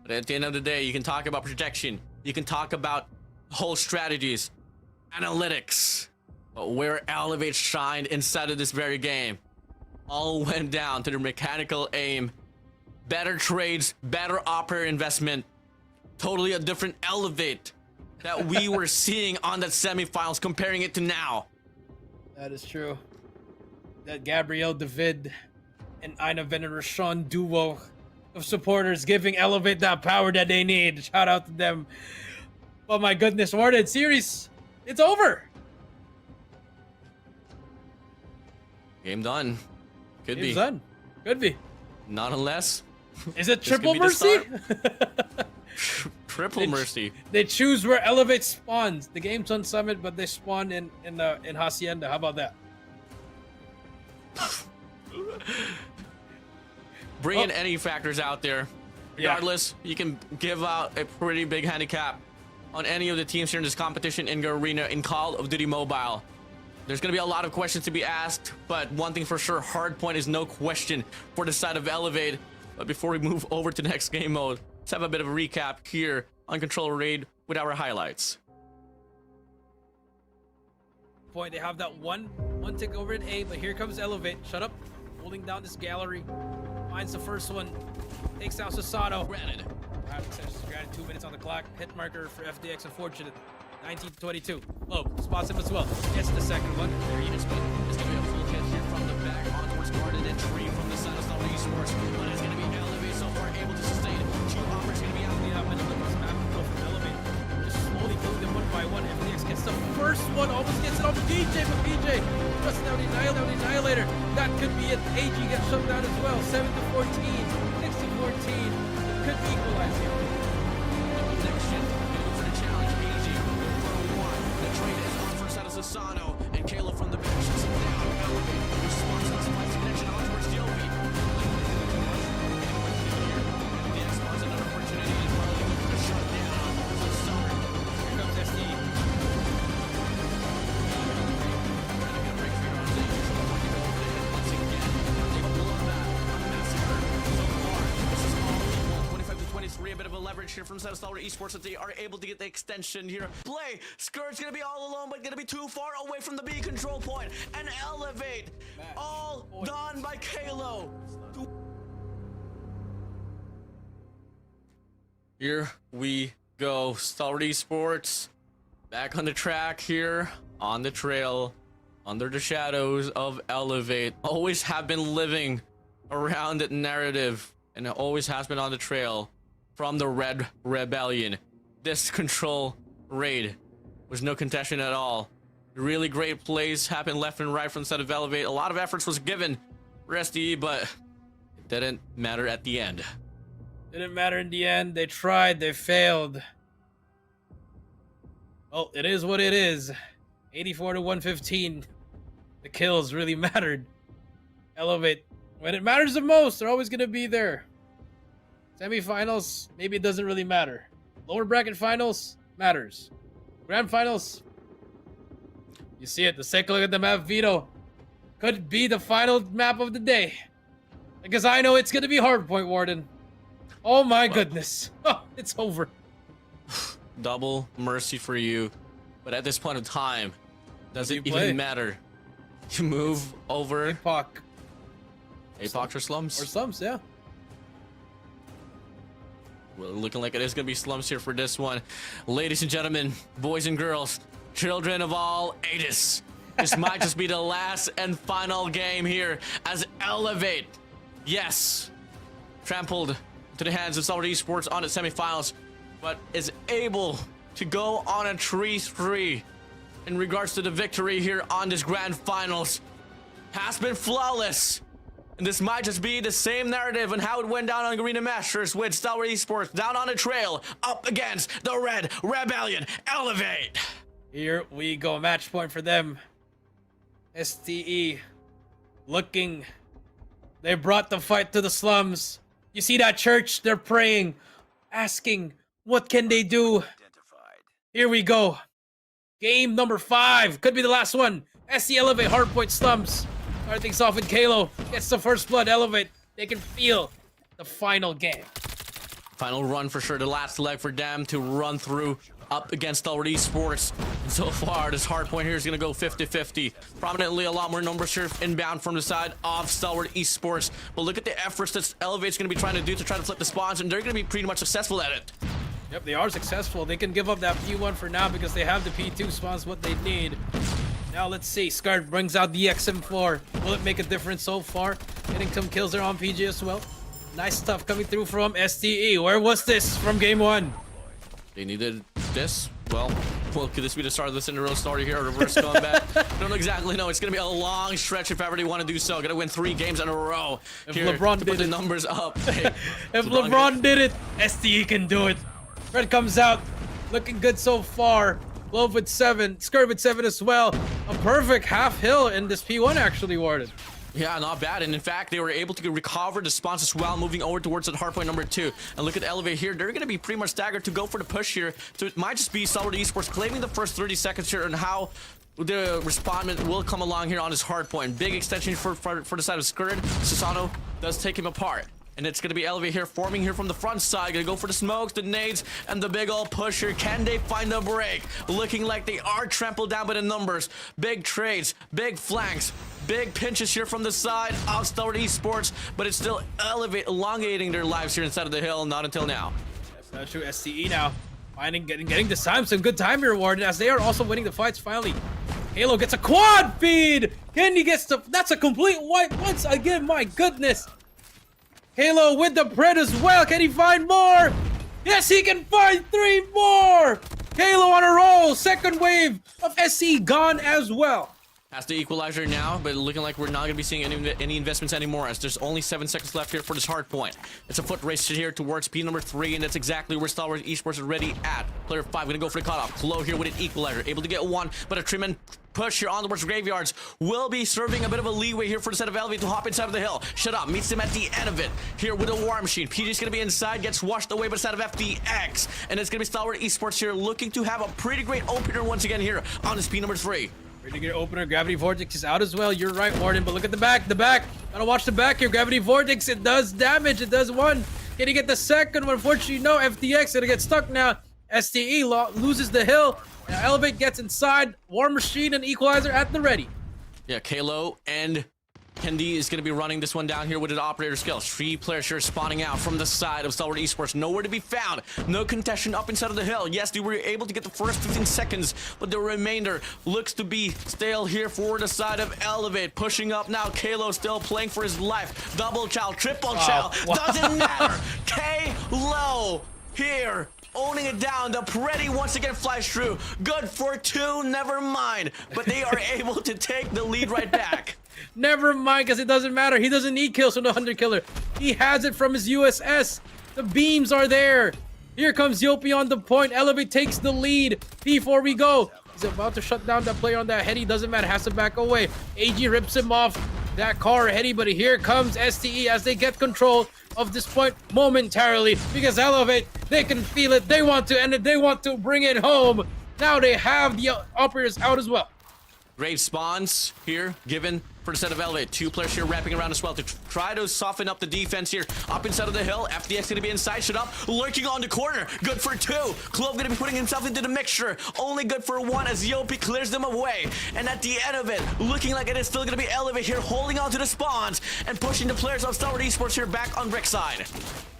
But at the end of the day, you can talk about projection. You can talk about whole strategies, analytics. But where Elevate shined inside of this very game all went down to their mechanical aim, better trades, better operator investment, totally a different Elevate that we were seeing on that semifinals, comparing it to now. That is true. That Gabriel David and Ina Venerashon duo of supporters giving Elevate that power that they need. Shout out to them. Oh my goodness, Warden, series, it's over. Game done. Could Game's be. done. Could be. Not unless Is it This could triple be the mercy? triple mercy. They choose where Elevate spawns. The game's on Summit, but they spawn in Hacienda. How about that? Bring in any factors out there. Yeah. Regardless, you can give out a pretty big handicap on any of the teams here in this competition in Garena in Call of Duty Mobile. There's going to be a lot of questions to be asked, but one thing for sure, hardpoint is no question for the side of Elevate. But before we move over to the next game mode, let's have a bit of a recap here on Control Raid with our highlights. Point, they have that one tick over at A, but here comes Elevate. Shut up. Holding down this gallery. Finds the first one. Takes out Sasato. Granted. Granted, 2 minutes on the clock. Hit marker for FDX, unfortunate. 19-22. Oh, spots him as well. Gets the second one. There he is, but it's going to be a full hit here from the back. On towards guarded entry from the side of Stalwart Esports. But it's going to be Elevate so far able to sustain. Two hoppers going to be out in the middle of this map. Go from Elevate. Just slowly killing them one by one. FDX gets the first one. Almost gets it on PJ, but PJ just now the Annihilator. That could be it. AG gets shut down as well. 7-14. 6-14. Could equalize here. Asano and Kayla from the bench. Sits him down. Elevate. Response on supplies connection on towards DLB. The X-Bon's another opportunity as well. Looking for the shutdown. So Summer. Here comes SD. Break here on the usual one to go over the head once again. They blow that. A massacre so far. This is all equal. 25-23. A bit of a leverage here from Stalwart Esports that they are able to get the extension here. Play. Skirt's gonna be all alone, but gonna be too far away from the B control point. And Elevate. All done by Kalo. Here we go. Stalwart Esports back on the track here, on the trail, under the shadows of Elevate. Always have been living around that narrative, and it always has been on the trail from the Red Rebellion. This Control Raid was no contention at all. Really great plays happened left and right from the side of Elevate. A lot of efforts was given for SDE, but it didn't matter at the end. Didn't matter in the end. They tried. They failed. Well, it is what it is. 84-115. The kills really mattered. Elevate. When it matters the most, they're always going to be there. Semifinals, maybe it doesn't really matter. Lower bracket finals, matters. Grand finals, you see it. The second look at the map, Vito, could be the final map of the day. Because I know it's going to be hardpoint, Warden. Oh my goodness. Oh, it's over. Double mercy for you. But at this point of time, Doesn't You play. even matter. You move over APOC Apox or slums. or slums, yeah. Well, looking like it is gonna be slums here for this one. Ladies and gentlemen, boys and girls, children of all ages. This might just be the last and final game here as Elevate, yes, trampled to the hands of Solid Esports on its semifinals, but is able to go on a 3-3 in regards to the victory here on this grand finals. Has been flawless. And this might just be the same narrative and how it went down on Garena Masters with Stalwart Esports down on the trail up against the Red Rebellion. Elevate. Here we go. Match point for them. STE looking. They brought the fight to the slums. You see that church? They're praying, asking, what can they do? Identified. Here we go. Game number 5. Could be the last one. SE Elevate, hardpoint slums. Start things off with Kalo. Gets the first blood. Elevate. They can feel the final game. Final run for sure. The last leg for them to run through up against Stalwart Esports. And so far, this hardpoint here is going to go 50-50. Prominently, a lot more numbers here inbound from the side of Stalwart Esports. But look at the efforts that Elevate's going to be trying to do to try to flip the spawns, and they're going to be pretty much successful at it. Yep, they are successful. They can give up that P1 for now because they have the P2 spawns, what they need. Now let's see. Scarred brings out the XM4. Will it make a difference so far? Getting some kills there on PG as well. Nice stuff coming through from STE. Where was this from game 1? They needed this. Well, could this be the start of the Cinderella story here? A reverse comeback? Don't exactly know. It's going to be a long stretch if ever they want to do so. Going to win 3 games in a row. If here LeBron to did put the it. numbers up. Hey, If LeBron did it, STE can do it. Red comes out. Looking good so far. Glove with 7. Skirt with 7 as well. A perfect half hill in this P1 actually, Warden. Yeah, not bad. And in fact, they were able to recover the spawns as well, moving over towards that hardpoint number 2. And look at the Elevate here. They're going to be pretty much staggered to go for the push here. So it might just be Stalwart Esports claiming the first 30 seconds here and how the respondent will come along here on his hardpoint. Big extension for the side of Skirt. Susano does take him apart. And it's going to be Elevate here, forming here from the front side. Going to go for the smokes, the nades, and the big old pusher. Can they find the break? Looking like they are trampled down by the numbers. Big trades, big flanks, big pinches here from the side of Stalwart Esports. But it's still Elevate elongating their lives here inside of the hill. Not until now. That's not true. STE now. Getting this time some good time here, Warden, as they are also winning the fights finally. Halo gets a quad feed. Kenny gets the... That's a complete wipe once again. My goodness. Halo with the Pred as well. Can he find more? Yes, he can find 3 more. Halo on a roll. Second wave of SC gone as well. Has the equalizer now, but looking like we're not going to be seeing any investments anymore, as there's only 7 seconds left here for this hard point. It's a foot race here towards P number 3, and that's exactly where Stalwart Esports is ready at. Player 5 going to go for the cutoff. Klo here with an equalizer, able to get 1, but a trim push here on towards Graveyards will be serving a bit of a leeway here for the set of Elevate to hop inside of the hill. Shut up, meets him at the end of it here with a War Machine. PG's going to be inside, gets washed away by the side of FDX, and it's going to be Stalwart Esports here looking to have a pretty great opener once again here on this P number 3. Pretty good opener. Gravity Vortex is out as well. You're right, Warden, but look at the back. The back. Gotta watch the back here. Gravity Vortex, it does damage. It does 1. Can he get the second one? Unfortunately, no. FDX gonna get stuck now. STE loses the hill. Now Elevate gets inside. War Machine and Equalizer at the ready. Yeah, Kalo and Kendi is going to be running this one down here with an operator skill. 3 players here spawning out from the side of Stalwart Esports. Nowhere to be found. No contention up inside of the hill. Yes, they were able to get the first 15 seconds, but the remainder looks to be stale here for the side of Elevate. Pushing up now. Kalo still playing for his life. Double chow, triple chow. Doesn't matter. Kalo here owning it down. The Preddy once again flies through. Good for 2, never mind. But they are able to take the lead right back. Never mind, because it doesn't matter. He doesn't need kills from the Hunter Killer. He has it from his USS. The beams are there. Here comes Yopi on the point. Elevate takes the lead. P4 we go. He's about to shut down that player on that heady. Doesn't matter. Has to back away. AG rips him off that car heady, but here comes STE as they get control of this point momentarily, because Elevate, they can feel it. They want to end it. They want to bring it home. Now they have the operators out as well. Grave spawns here, given for the set of Elevate. 2 players here wrapping around as well to try to soften up the defense here. Up inside of the hill, FDX gonna be inside, shut up, lurking on the corner. Good for 2. Clove gonna be putting himself into the mixture. Only good for 1 as Yopi clears them away. And at the end of it, looking like it is still gonna be Elevate here, holding on to the spawns and pushing the players of Star Wars Esports here back on Brick side.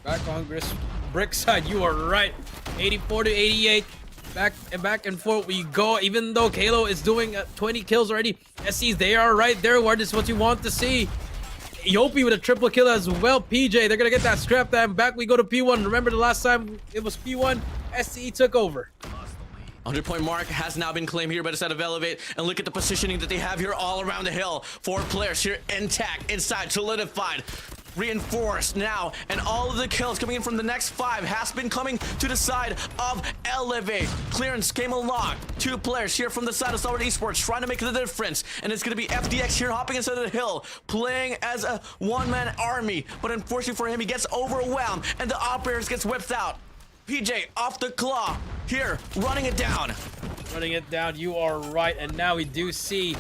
Back on Brick side, you are right. 84 to 88. Back and forth we go. Even though Kalo is doing 20 kills already, SCs, they are right there where this is what you want to see. Yopi with a triple kill as well. PJ, they're gonna get that scrap time. Back we go to P1. Remember the last time it was P1, SCE took over. 100-point mark has now been claimed here by the side of Elevate, and look at the positioning that they have here all around the hill. 4 players here intact, inside, solidified, reinforced now, and all of the kills coming in from the next 5 has been coming to the side of Elevate. Clearance came along. 2 players here from the side of Star Wars Esports trying to make the difference, and it's gonna be FDX here hopping inside of the hill, playing as a one-man army, but unfortunately for him, he gets overwhelmed, and the operators gets whipped out. PJ off the claw here, running it down. Running it down, you are right, and now we do see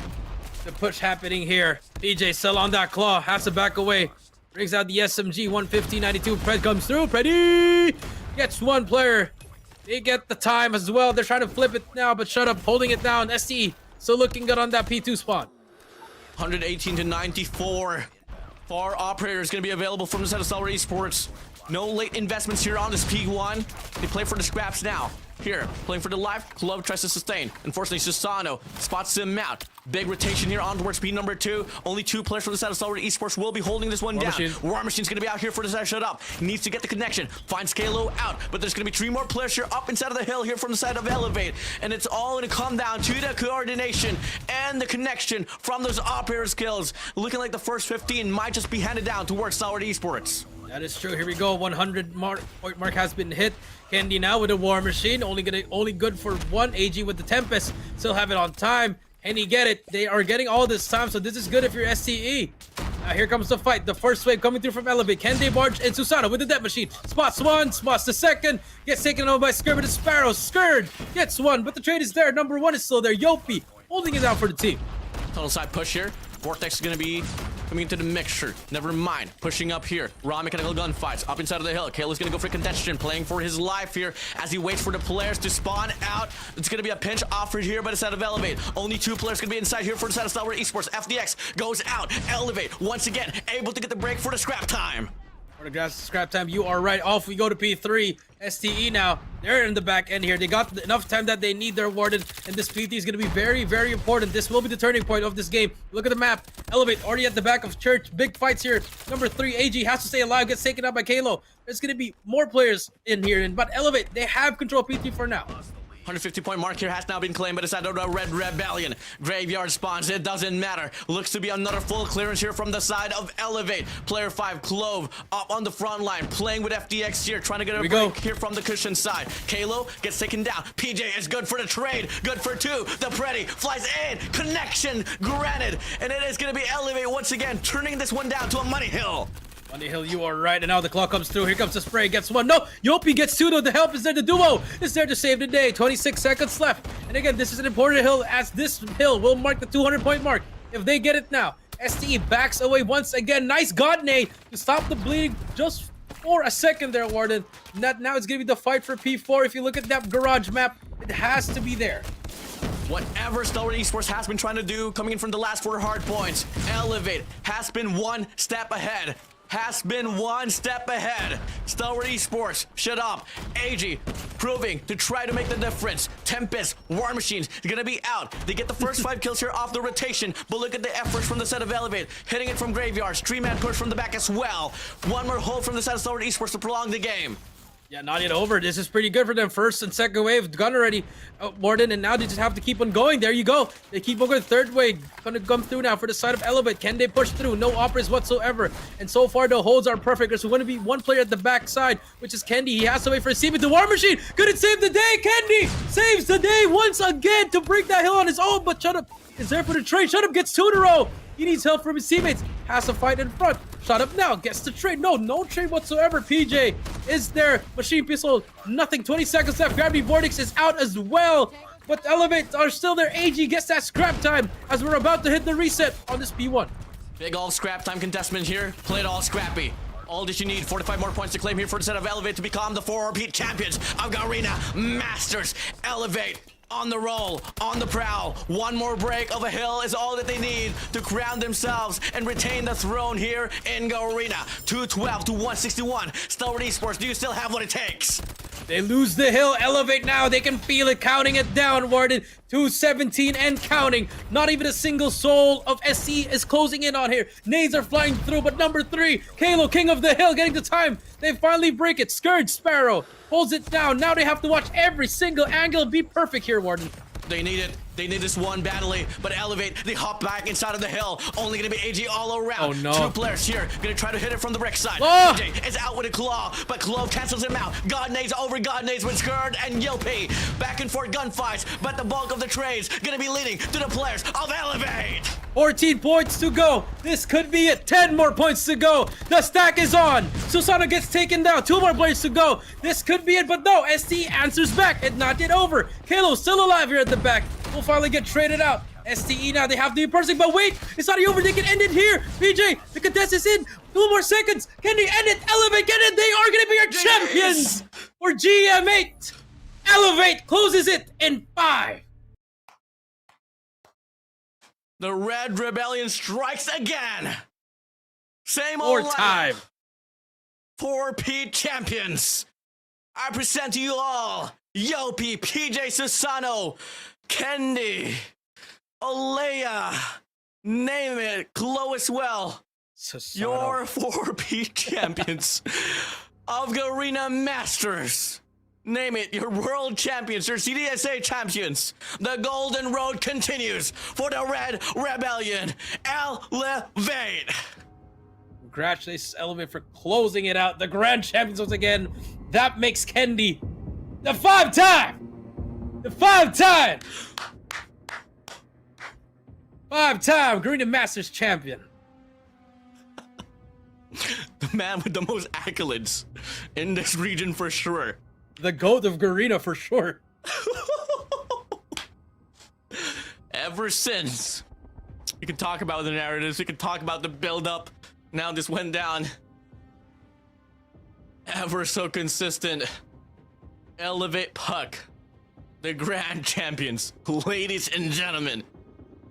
the push happening here. PJ still on that claw, has to back away. Brings out the SMG 115.92. Pred comes through. Preddy gets 1 player. They get the time as well. They're trying to flip it now, but shut up, holding it down. SE still looking good on that P2 spawn. 118 to 94. 4 operators going to be available from the side of Star Wars Esports. No late investments here on this P1. They play for the scraps now. Here, playing for the life, Clove tries to sustain. Unfortunately, Susano spots him out. Big rotation here on towards P number 2. Only 2 players from the side of Star Wars Esports will be holding this one down. War Machine's gonna be out here for the side shut up. Needs to get the connection. Finds Kalo out, but there's gonna be 3 more players here up inside of the hill here from the side of Elevate. And it's all gonna come down to the coordination and the connection from those operator skills. Looking like the first 15 might just be handed down towards Star Wars Esports. That is true. Here we go. 100-point mark has been hit. Candy now with the War Machine. Only good for 1. AG with the Tempest. Still have it on time. And you get it. They are getting all this time, so this is good if you're STE. Now here comes the fight. The first wave coming through from Elevate. Candy barge and Susano with the Death Machine. Spots 1, spots the 2nd. Gets taken over by Skurd with the Sparrow. Skurd gets 1, but the trade is there. Number 1 is still there. Yopi holding it down for the team. Tunnel side push here. Vortex is going to be coming into the mixture. Never mind. Pushing up here. Raw mechanical gunfights. Up inside of the hill. Kayla's going to go for contention. Playing for his life here as he waits for the players to spawn out. It's going to be a pinch offered here by the side of Elevate. Only 2 players going to be inside here for the side of Star Wars Esports. FDX goes out. Elevate once again able to get the break for the scrap time. For the scrap time, you are right. Off we go to P3. STE now. They're in the back end here. They got enough time that they need their Warden, and this PT is going to be very, very important. This will be the turning point of this game. Look at the map. Elevate already at the back of Church. Big fights here. Number 3, AG has to stay alive. Gets taken out by Kalo. There's going to be more players in here, but Elevate, they have control of PT for now. 150-point mark here has now been claimed by the side of the Red Rebellion. Graveyard spawns, it doesn't matter. Looks to be another full clearance here from the side of Elevate. Player 5, Clove, up on the front line, playing with FDX here, trying to get a break here from the cushion side. Kalo gets taken down. PJ is good for the trade, good for 2. The Preddy flies in, connection granted, and it is going to be Elevate once again, turning this one down to a money hill. Money Hill, you are right, and now the clock comes through. Here comes the spray, gets 1. No, Yopi gets 2 though. The help is there. The duo is there to save the day. 26 seconds left. And again, this is an important hill as this hill will mark the 200-point mark. If they get it now, STE backs away once again. Nice God nade to stop the bleeding just for a second there, Warden. Now it's going to be the fight for P4. If you look at that garage map, it has to be there. Whatever Star Wars Esports has been trying to do, coming in from the last 4 hard points, Elevate has been 1 step ahead. Star Wars Esports, shut up. AG proving to try to make the difference. Tempest, War Machines, gonna be out. They get the first 5 kills here off the rotation, but look at the efforts from the set of Elevate. Hitting it from Graveyards, 3-man push from the back as well. 1 more hold from the side of Star Wars Esports to prolong the game. Yeah, not yet over. This is pretty good for them. First and second wave done already, Warden, and now they just have to keep on going. There you go. They keep on going. Third wave gonna come through now for the side of Elevate. Can they push through? No operas whatsoever. And so far, the holds are perfect. There's going to be 1 player at the back side, which is Candy. He has to wait for a seam into War Machine. Couldn't save the day. Candy saves the day once again to break that hill on his own, but Shut Up is there for the trade. Shut Up gets 2 in a row. He needs help from his teammates. Has to fight in front. Shut Up now. Gets the trade. No trade whatsoever. PJ is there. Machine pistol. Nothing. 20 seconds left. Gravity Vortex is out as well. but Elevate are still there. AG gets that scrap time as we're about to hit the reset on this P1. Big all scrap time contestment here. Play it all scrappy. All that you need, 45 more points to claim here for the set of Elevate to become the 4-repeat champions of Garena Masters. Elevate on the roll, on the prowl. One more break of a hill is all that they need to crown themselves and retain the throne here in Garena. 212 to 161. Stalwart eSports, do you still have what it takes? They lose the hill. Elevate now. They can feel it counting it down, Warden. 217 and counting. Not even a single soul of SC is closing in on here. Nades are flying through, but number 3, Kalo, King of the Hill, getting the time. They finally break it. Scourge Sparrow holds it down. Now they have to watch every single angle be perfect here, Warden. They need it. They need this one badly, but Elevate, they hop back inside of the hill. Only gonna be AG all around. Oh no. 2 players here, gonna try to hit it from the brick side. Oh! AJ is out with a claw, but Clove cancels him out. God nades over God nades with Scourge and Yilpy. Back and forth gunfights, but the bulk of the trades gonna be leading to the players of Elevate. 14 points to go. This could be it. 10 more points to go. The stack is on. Susano gets taken down. 2 more players to go. This could be it, but no. ST answers back. It's not yet over. Kalo still alive here at the back. Will finally get traded out. STE now, they have to be perfect, but wait, it's not over. They can end it here. PJ, the contest is in. 2 more seconds. Can they end it? Elevate, get it. They are going to be your champions for GM8. Elevate closes it in 5. The Red Rebellion strikes again. Same More old time. 4P champions. I present to you all Yopi, PJ Susano, Kendi, Olea, name it, Chloe as well. Susano. Your 4P champions of Garena Masters. Name it, your world champions, your CDSA champions. The golden road continues for the Red Rebellion. Elevate. Congratulations, Elevate, for closing it out. The grand champions once again. That makes Kendi the 5-time Garena Masters champion. The man with the most accolades in this region for sure. The GOAT of Garena for sure. Ever since. We can talk about the narratives, we can talk about the build-up. Now this went down. Ever so consistent. Elevate Puck. The grand champions. Ladies and gentlemen.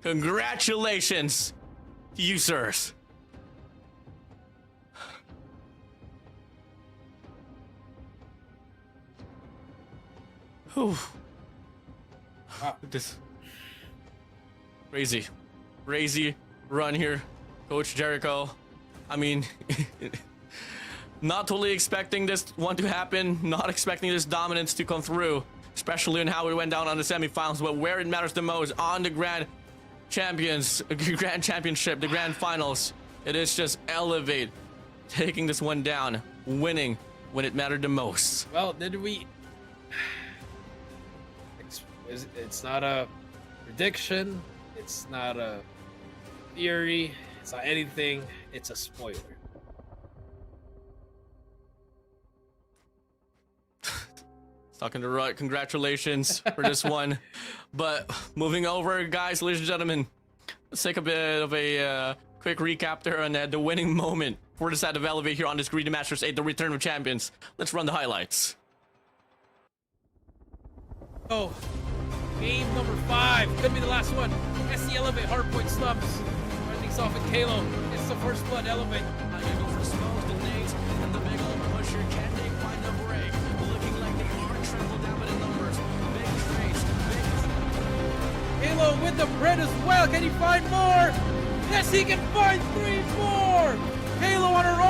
Congratulations to you, sirs. Whew. Wow. This crazy run here, Coach Jericho. I mean, not totally expecting this one to happen, not expecting this dominance to come through, especially in how we went down on the semifinals, but where it matters the most, on the grand championship, the grand finals, it is just Elevate taking this one down, winning when it mattered the most. Well, did we... It's not a prediction. It's not a theory. It's not anything. It's a spoiler. Talking to right, congratulations for this one. But moving over, guys, ladies and gentlemen, let's take a bit of a quick recap there on the winning moment for the side of Elevate here on this Garena Masters 8, the return of champions. Let's run the highlights. Oh, game number 5 could be the last one. SC Elevate hardpoint slumps. Things off with Kalo. It's the first blood. Elevate. Now you go for smokes, the nades, and the big old pusher. Can they find a break? Looking like they are triple down by the numbers. Big trades, big. Kalo with the bread as well. Can he find more? Yes, he can find 3 more. Kalo on a roll.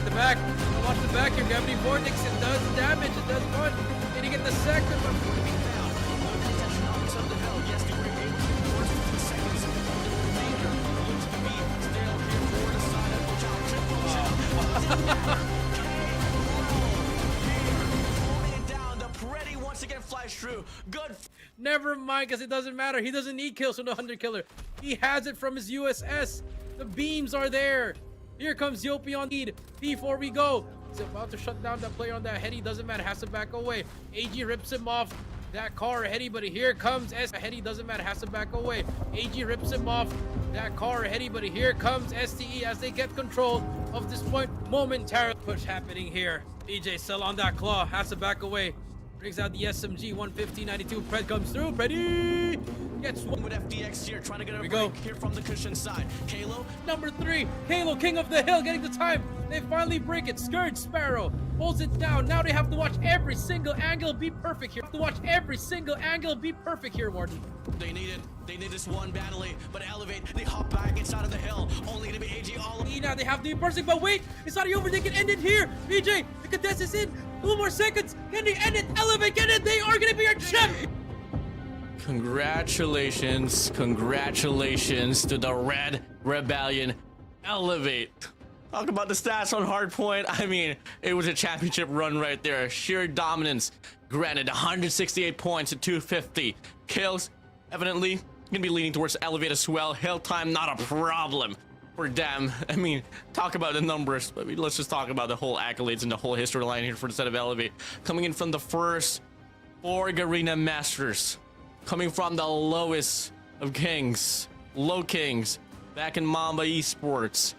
The back. Watch the back here. Gravity Vortex. It does damage. It does fun. Can he get the second one? Yes, they were able to force 2 seconds. The remainder looks to be still here for the side of triple down. The Pretty once again flies through. Good. Never mind, because it doesn't matter. He doesn't need kills from the Hunter Killer. He has it from his USS. The beams are there. Here comes Yopi on lead. Before we go, he's about to shut down that player on that Hetty. Doesn't matter, has to back away. AG rips him off that car Hetty, but here comes Hetty. Doesn't matter, has to back away. AG rips him off that car Hetty, but here comes STE as they get control of this point momentarily. Push happening here. BJ still on that claw, has to back away. Brings out the SMG 115-92. Pred comes through. Preddy gets one With FDX here, trying to get a go. break here from the cushion side. Halo, number 3. Halo, king of the hill, getting the time. They finally break it. Scourge Sparrow holds it down. Now they have to watch every single angle be perfect here. Have to watch every single angle be perfect here, Warden. they need it. They need this one badly, but Elevate, they hop back inside of the hill. Only gonna be AG all Now they have the bursting, but wait, it's not over. They can end it here. BJ, the contest is in. 2 more seconds. Can they end it? Elevate, get it. They are gonna be our champ. Congratulations to the Red Rebellion. Elevate. Talk about the stats on hardpoint. I mean, it was a championship run right there. Sheer dominance. Granted, 168 points to 250 kills. Evidently, gonna be leaning towards Elevate as well. Hill time, not a problem for them. I mean, talk about the numbers, but let's just talk about the whole accolades and the whole history line here for the set of Elevate. Coming in from the first 4 Garena Masters. Coming from the lowest of kings, low kings, back in Mamba eSports.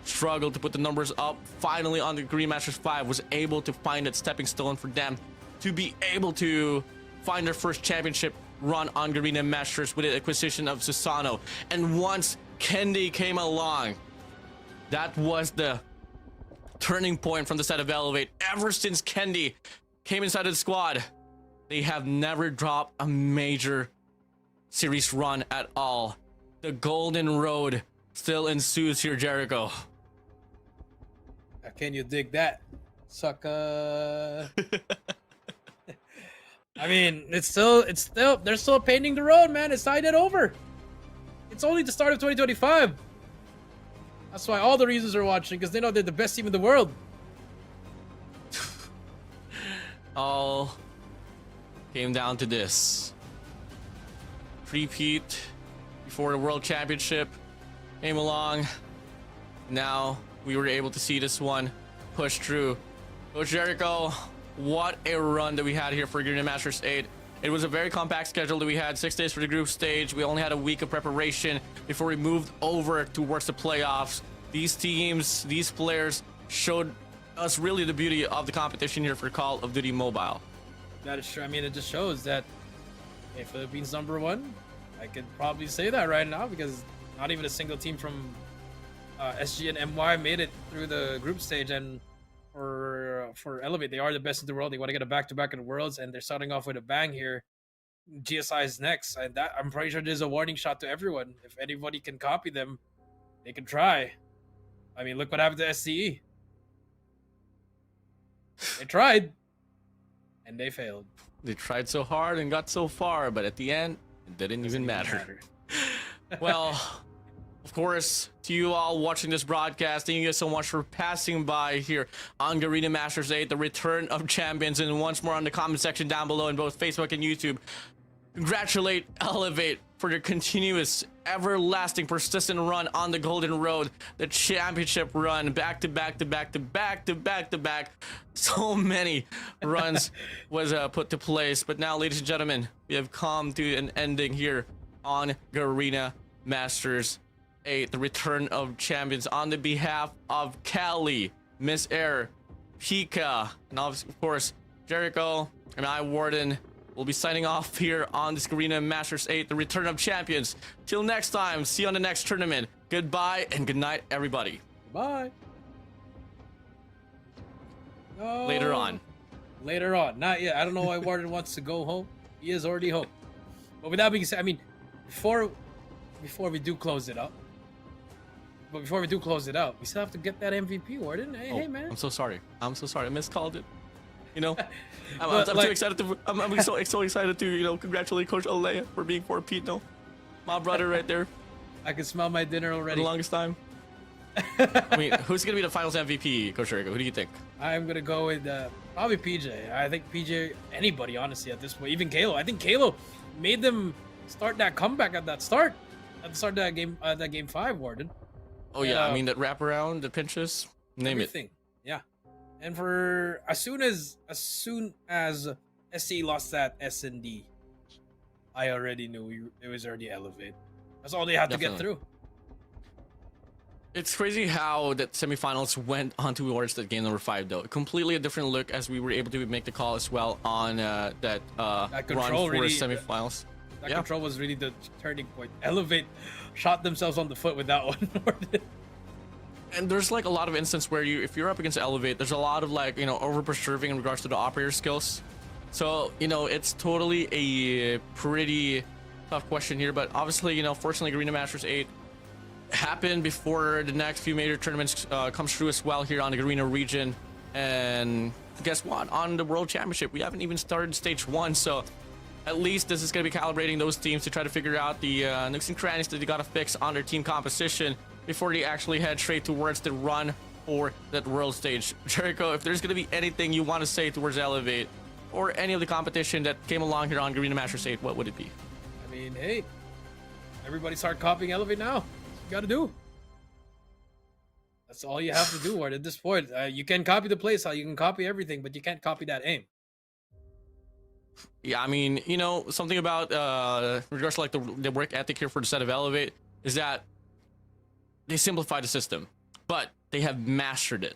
Struggled to put the numbers up. Finally on the Green Masters 5 was able to find that stepping stone for them to be able to find their first championship run on Garena Masters with the acquisition of Susano. And once Kendi came along, that was the turning point from the set of Elevate. Ever since Kendi came inside of the squad, they have never dropped a major series run at all. The golden road still ensues here, Jericho. How can you dig that, sucker? I mean, they're still painting the road, man. It's not yet over. It's only the start of 2025. That's why all the reasons are watching, because they know they're the best team in the world. All came down to this. Repeat before the World Championship came along. Now we were able to see this one push through. Coach Jericho, what a run that we had here for Garena Masters 8. It was a very compact schedule that we had. 6 days for the group stage. We only had a week of preparation before we moved over towards the playoffs. These teams, these players showed us really the beauty of the competition here for Call of Duty Mobile. That is true. I mean, it just shows that hey, Philippines #1. I could probably say that right now because not even a single team from SG and MY made it through the group stage. And for Elevate, they are the best in the world. They want to get a back-to-back in the Worlds, and they're starting off with a bang here. GSI is next, and that I'm pretty sure there's a warning shot to everyone. If anybody can copy them, they can try. I mean, look what happened to SCE. They tried. And they failed. They tried so hard and got so far, but at the end, it didn't even matter. Well, of course, to you all watching this broadcast, thank you guys so much for passing by here on Garena Masters 8, the return of champions. And once more on the comment section down below in both Facebook and YouTube, congratulate Elevate for their continuous, everlasting, persistent run on the Golden Road, the championship run, back to back to back to back to back to back. So many runs was put to place. But now, ladies and gentlemen, we have come to an ending here on Garena Masters 8, the return of champions. On the behalf of Cali, Miss Air, Pika, and of course Jericho, and I, Warden, we'll be signing off here on this Garena Masters 8, the return of champions. Till next time, see you on the next tournament. Goodbye and good night, everybody. Bye. No. Later on. Later on. Not yet. I don't know why Warden wants to go home. He is already home. But with that being said, I mean, before we do close it up, we still have to get that MVP, Warden. Hey, man. I'm so sorry. I miscalled it. You know, I'm too excited to. I'm so excited to congratulate Coach Olea for being 4-Pito, my brother right there. I can smell my dinner For already. the longest time. I mean, who's gonna be the Finals MVP, Coach Rico? Who do you think? I'm gonna go with probably PJ. I think PJ, anybody honestly at this point, even Kalo. I think Kalo made them start that comeback at the start of that game 5, Warden. Oh yeah, I mean that wraparound, the pinches, name Everything. Yeah. And for as soon as SC lost that SND, I already knew it was already Elevate. That's all they had to get Definitely. through. It's crazy how that semifinals went on towards that game number 5 though. Completely a different look as we were able to make the call as well on that run control for really- semifinals. That Yeah. control was really the turning point. Elevate shot themselves on the foot with that one. And there's like a lot of instances where if you're up against Elevate, there's a lot of like, over preserving in regards to the operator skills. So, it's totally a pretty tough question here, but obviously, fortunately Garena Masters 8 happened before the next few major tournaments comes through as well here on the Garena region. And guess what? On the World Championship, we haven't even started stage 1, so at least this is going to be calibrating those teams to try to figure out the nooks and crannies that they got to fix on their team composition before they actually head straight towards the run for that world stage. Jericho, if there's going to be anything you want to say towards Elevate or any of the competition that came along here on Garena Masters 8, what would it be? I mean, hey, everybody start copying Elevate now. That's what you got to do. That's all you have to do, Ward. At this point, you can copy the playstyle, you can copy everything, but you can't copy that aim. Yeah, I mean, something about regards to like the work ethic here for the set of Elevate is that they simplified the system, but they have mastered it.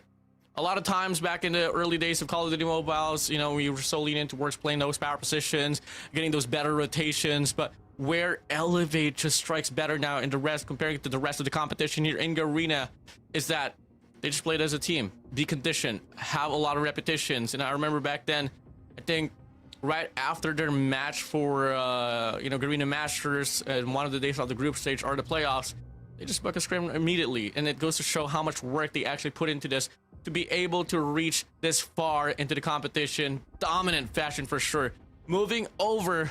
A lot of times back in the early days of Call of Duty mobiles, we were so lenient towards playing those power positions, getting those better rotations, but where Elevate just strikes better now in the rest, comparing it to the rest of the competition here in Garena, is that they just played as a team, decondition, have a lot of repetitions. And I remember back then, I think right after their match for Garena Masters and one of the days of the group stage or the playoffs, they just book a scrim immediately. And it goes to show how much work they actually put into this to be able to reach this far into the competition. Dominant fashion for sure. Moving over,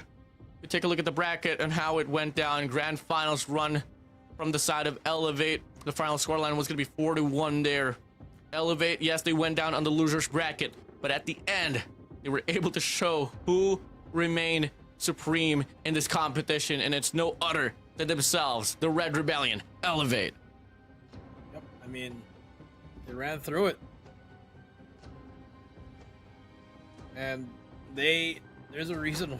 we take a look at the bracket and how it went down. Grand finals run from the side of Elevate. The final scoreline was going to be 4-1 there. Elevate, yes, they went down on the losers bracket, but at the end, they were able to show who remained supreme in this competition, and it's no other than themselves, the Red Rebellion, Elevate. Yep, I mean, they ran through it. And there's a reason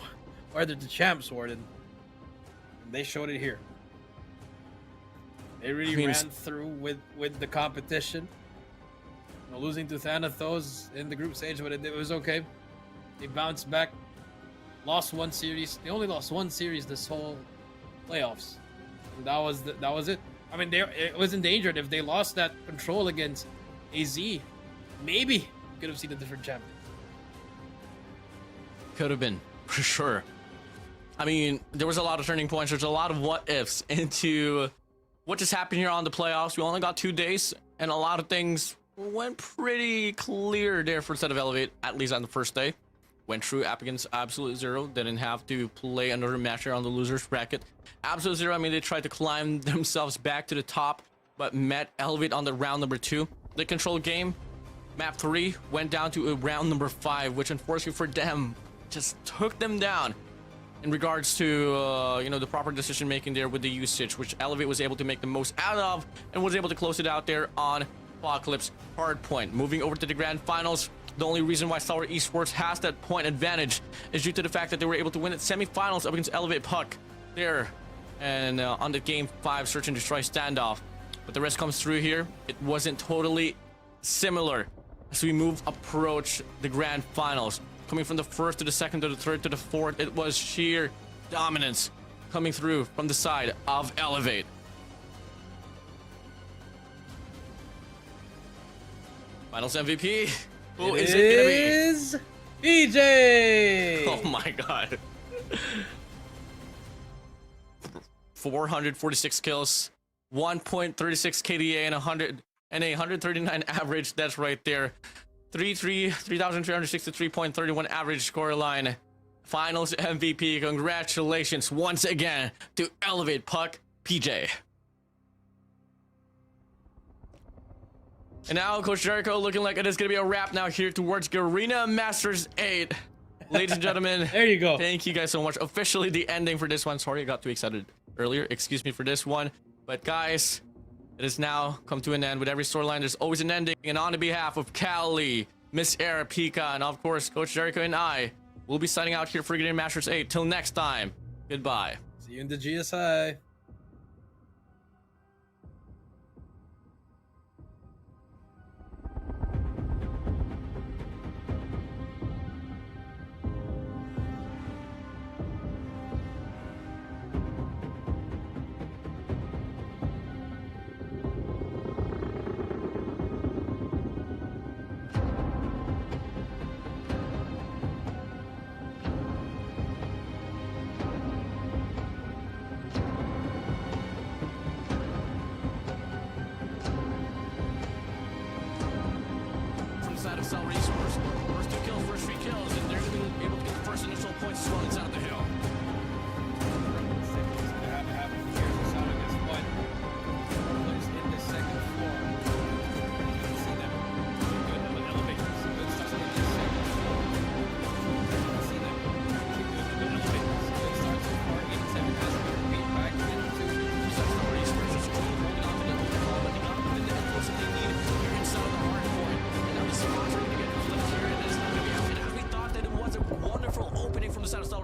why they're the champs, Warden. And they showed it here. They really ran through with the competition. Losing to Thanatos in the group stage, but it was okay. They bounced back, lost one series. They only lost one series this whole playoffs. And that was it. I mean, it was endangered. If they lost that control against AZ, maybe we could have seen a different champion. Could have been, for sure. I mean, there was a lot of turning points. There's a lot of what ifs into what just happened here on the playoffs. We only got 2 days, and a lot of things went pretty clear there for the set of Elevate, at least on the first day. Went through up against Absolute Zero, didn't have to play another match here on the losers bracket. Absolute Zero, I mean, they tried to climb themselves back to the top, but met Elevate on the round number 2. The control game, map 3, went down to a round number 5, which unfortunately for them just took them down in regards to the proper decision making there with the usage, which Elevate was able to make the most out of and was able to close it out there on Apocalypse Hardpoint. Moving over to the grand finals, the only reason why Sour Esports has that point advantage is due to the fact that they were able to win at semifinals up against Elevate Puck there and on the game 5 search and destroy standoff. But the rest comes through here. It wasn't totally similar as we approach the grand finals. Coming from the first to the second to the third to the fourth, it was sheer dominance coming through from the side of Elevate. Finals MVP. Who is it gonna be? Is BJ. Oh my god. 446 kills, 1.36 KDA, and a 139 average. That's right there. 3,363.31 average score line. Finals MVP. Congratulations once again to Elevate Puck PJ. And now Coach Jericho looking like it is going to be a wrap now here towards Garena Masters 8. Ladies and gentlemen, There you go. thank you guys so much. Officially the ending for this one. Sorry I got too excited earlier. Excuse me for this one. But guys, it has now come to an end. With every storyline, there's always an ending. And on the behalf of Cali, Miss Era, Pika, and of course, Coach Jericho and I, we'll be signing out here for Garena Masters 8. Till next time, goodbye. See you in the GSI. From the side of Cell Resource, first 2 kills, first 3 kills, and they're going to be able to get the first initial points as well inside of the hill.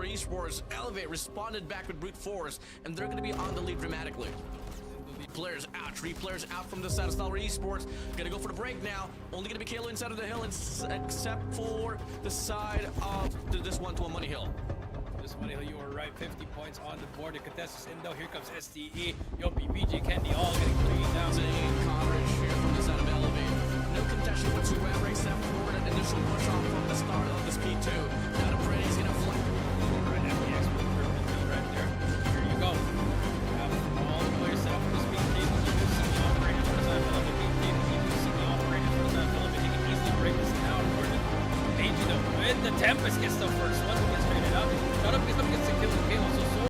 Esports, Elevate responded back with brute force, and they're going to be on the lead dramatically. Players out, 3 players out from the side of Stellar Esports. Gonna go for the break now. Only gonna be Kalo inside of the hill, except for the side of this one to a Money Hill. This Money Hill, you were right. 50 points on the board. The contest is in though. Here comes STE, Yopi, PG, Candy, all getting cleaned down. Coverage here from the side of Elevate. No contention whatsoever except for that initial push off from the start of the Speed 2. Now the Brady's gonna flank. Right, FPX right there. Here you go. All the players set up for the Speed table. You can see the operator for the side of Elevate. You can see the operator for the side of Elevate. He can easily break this down. Page though, with the Tempest gets the first one. He gets traded up.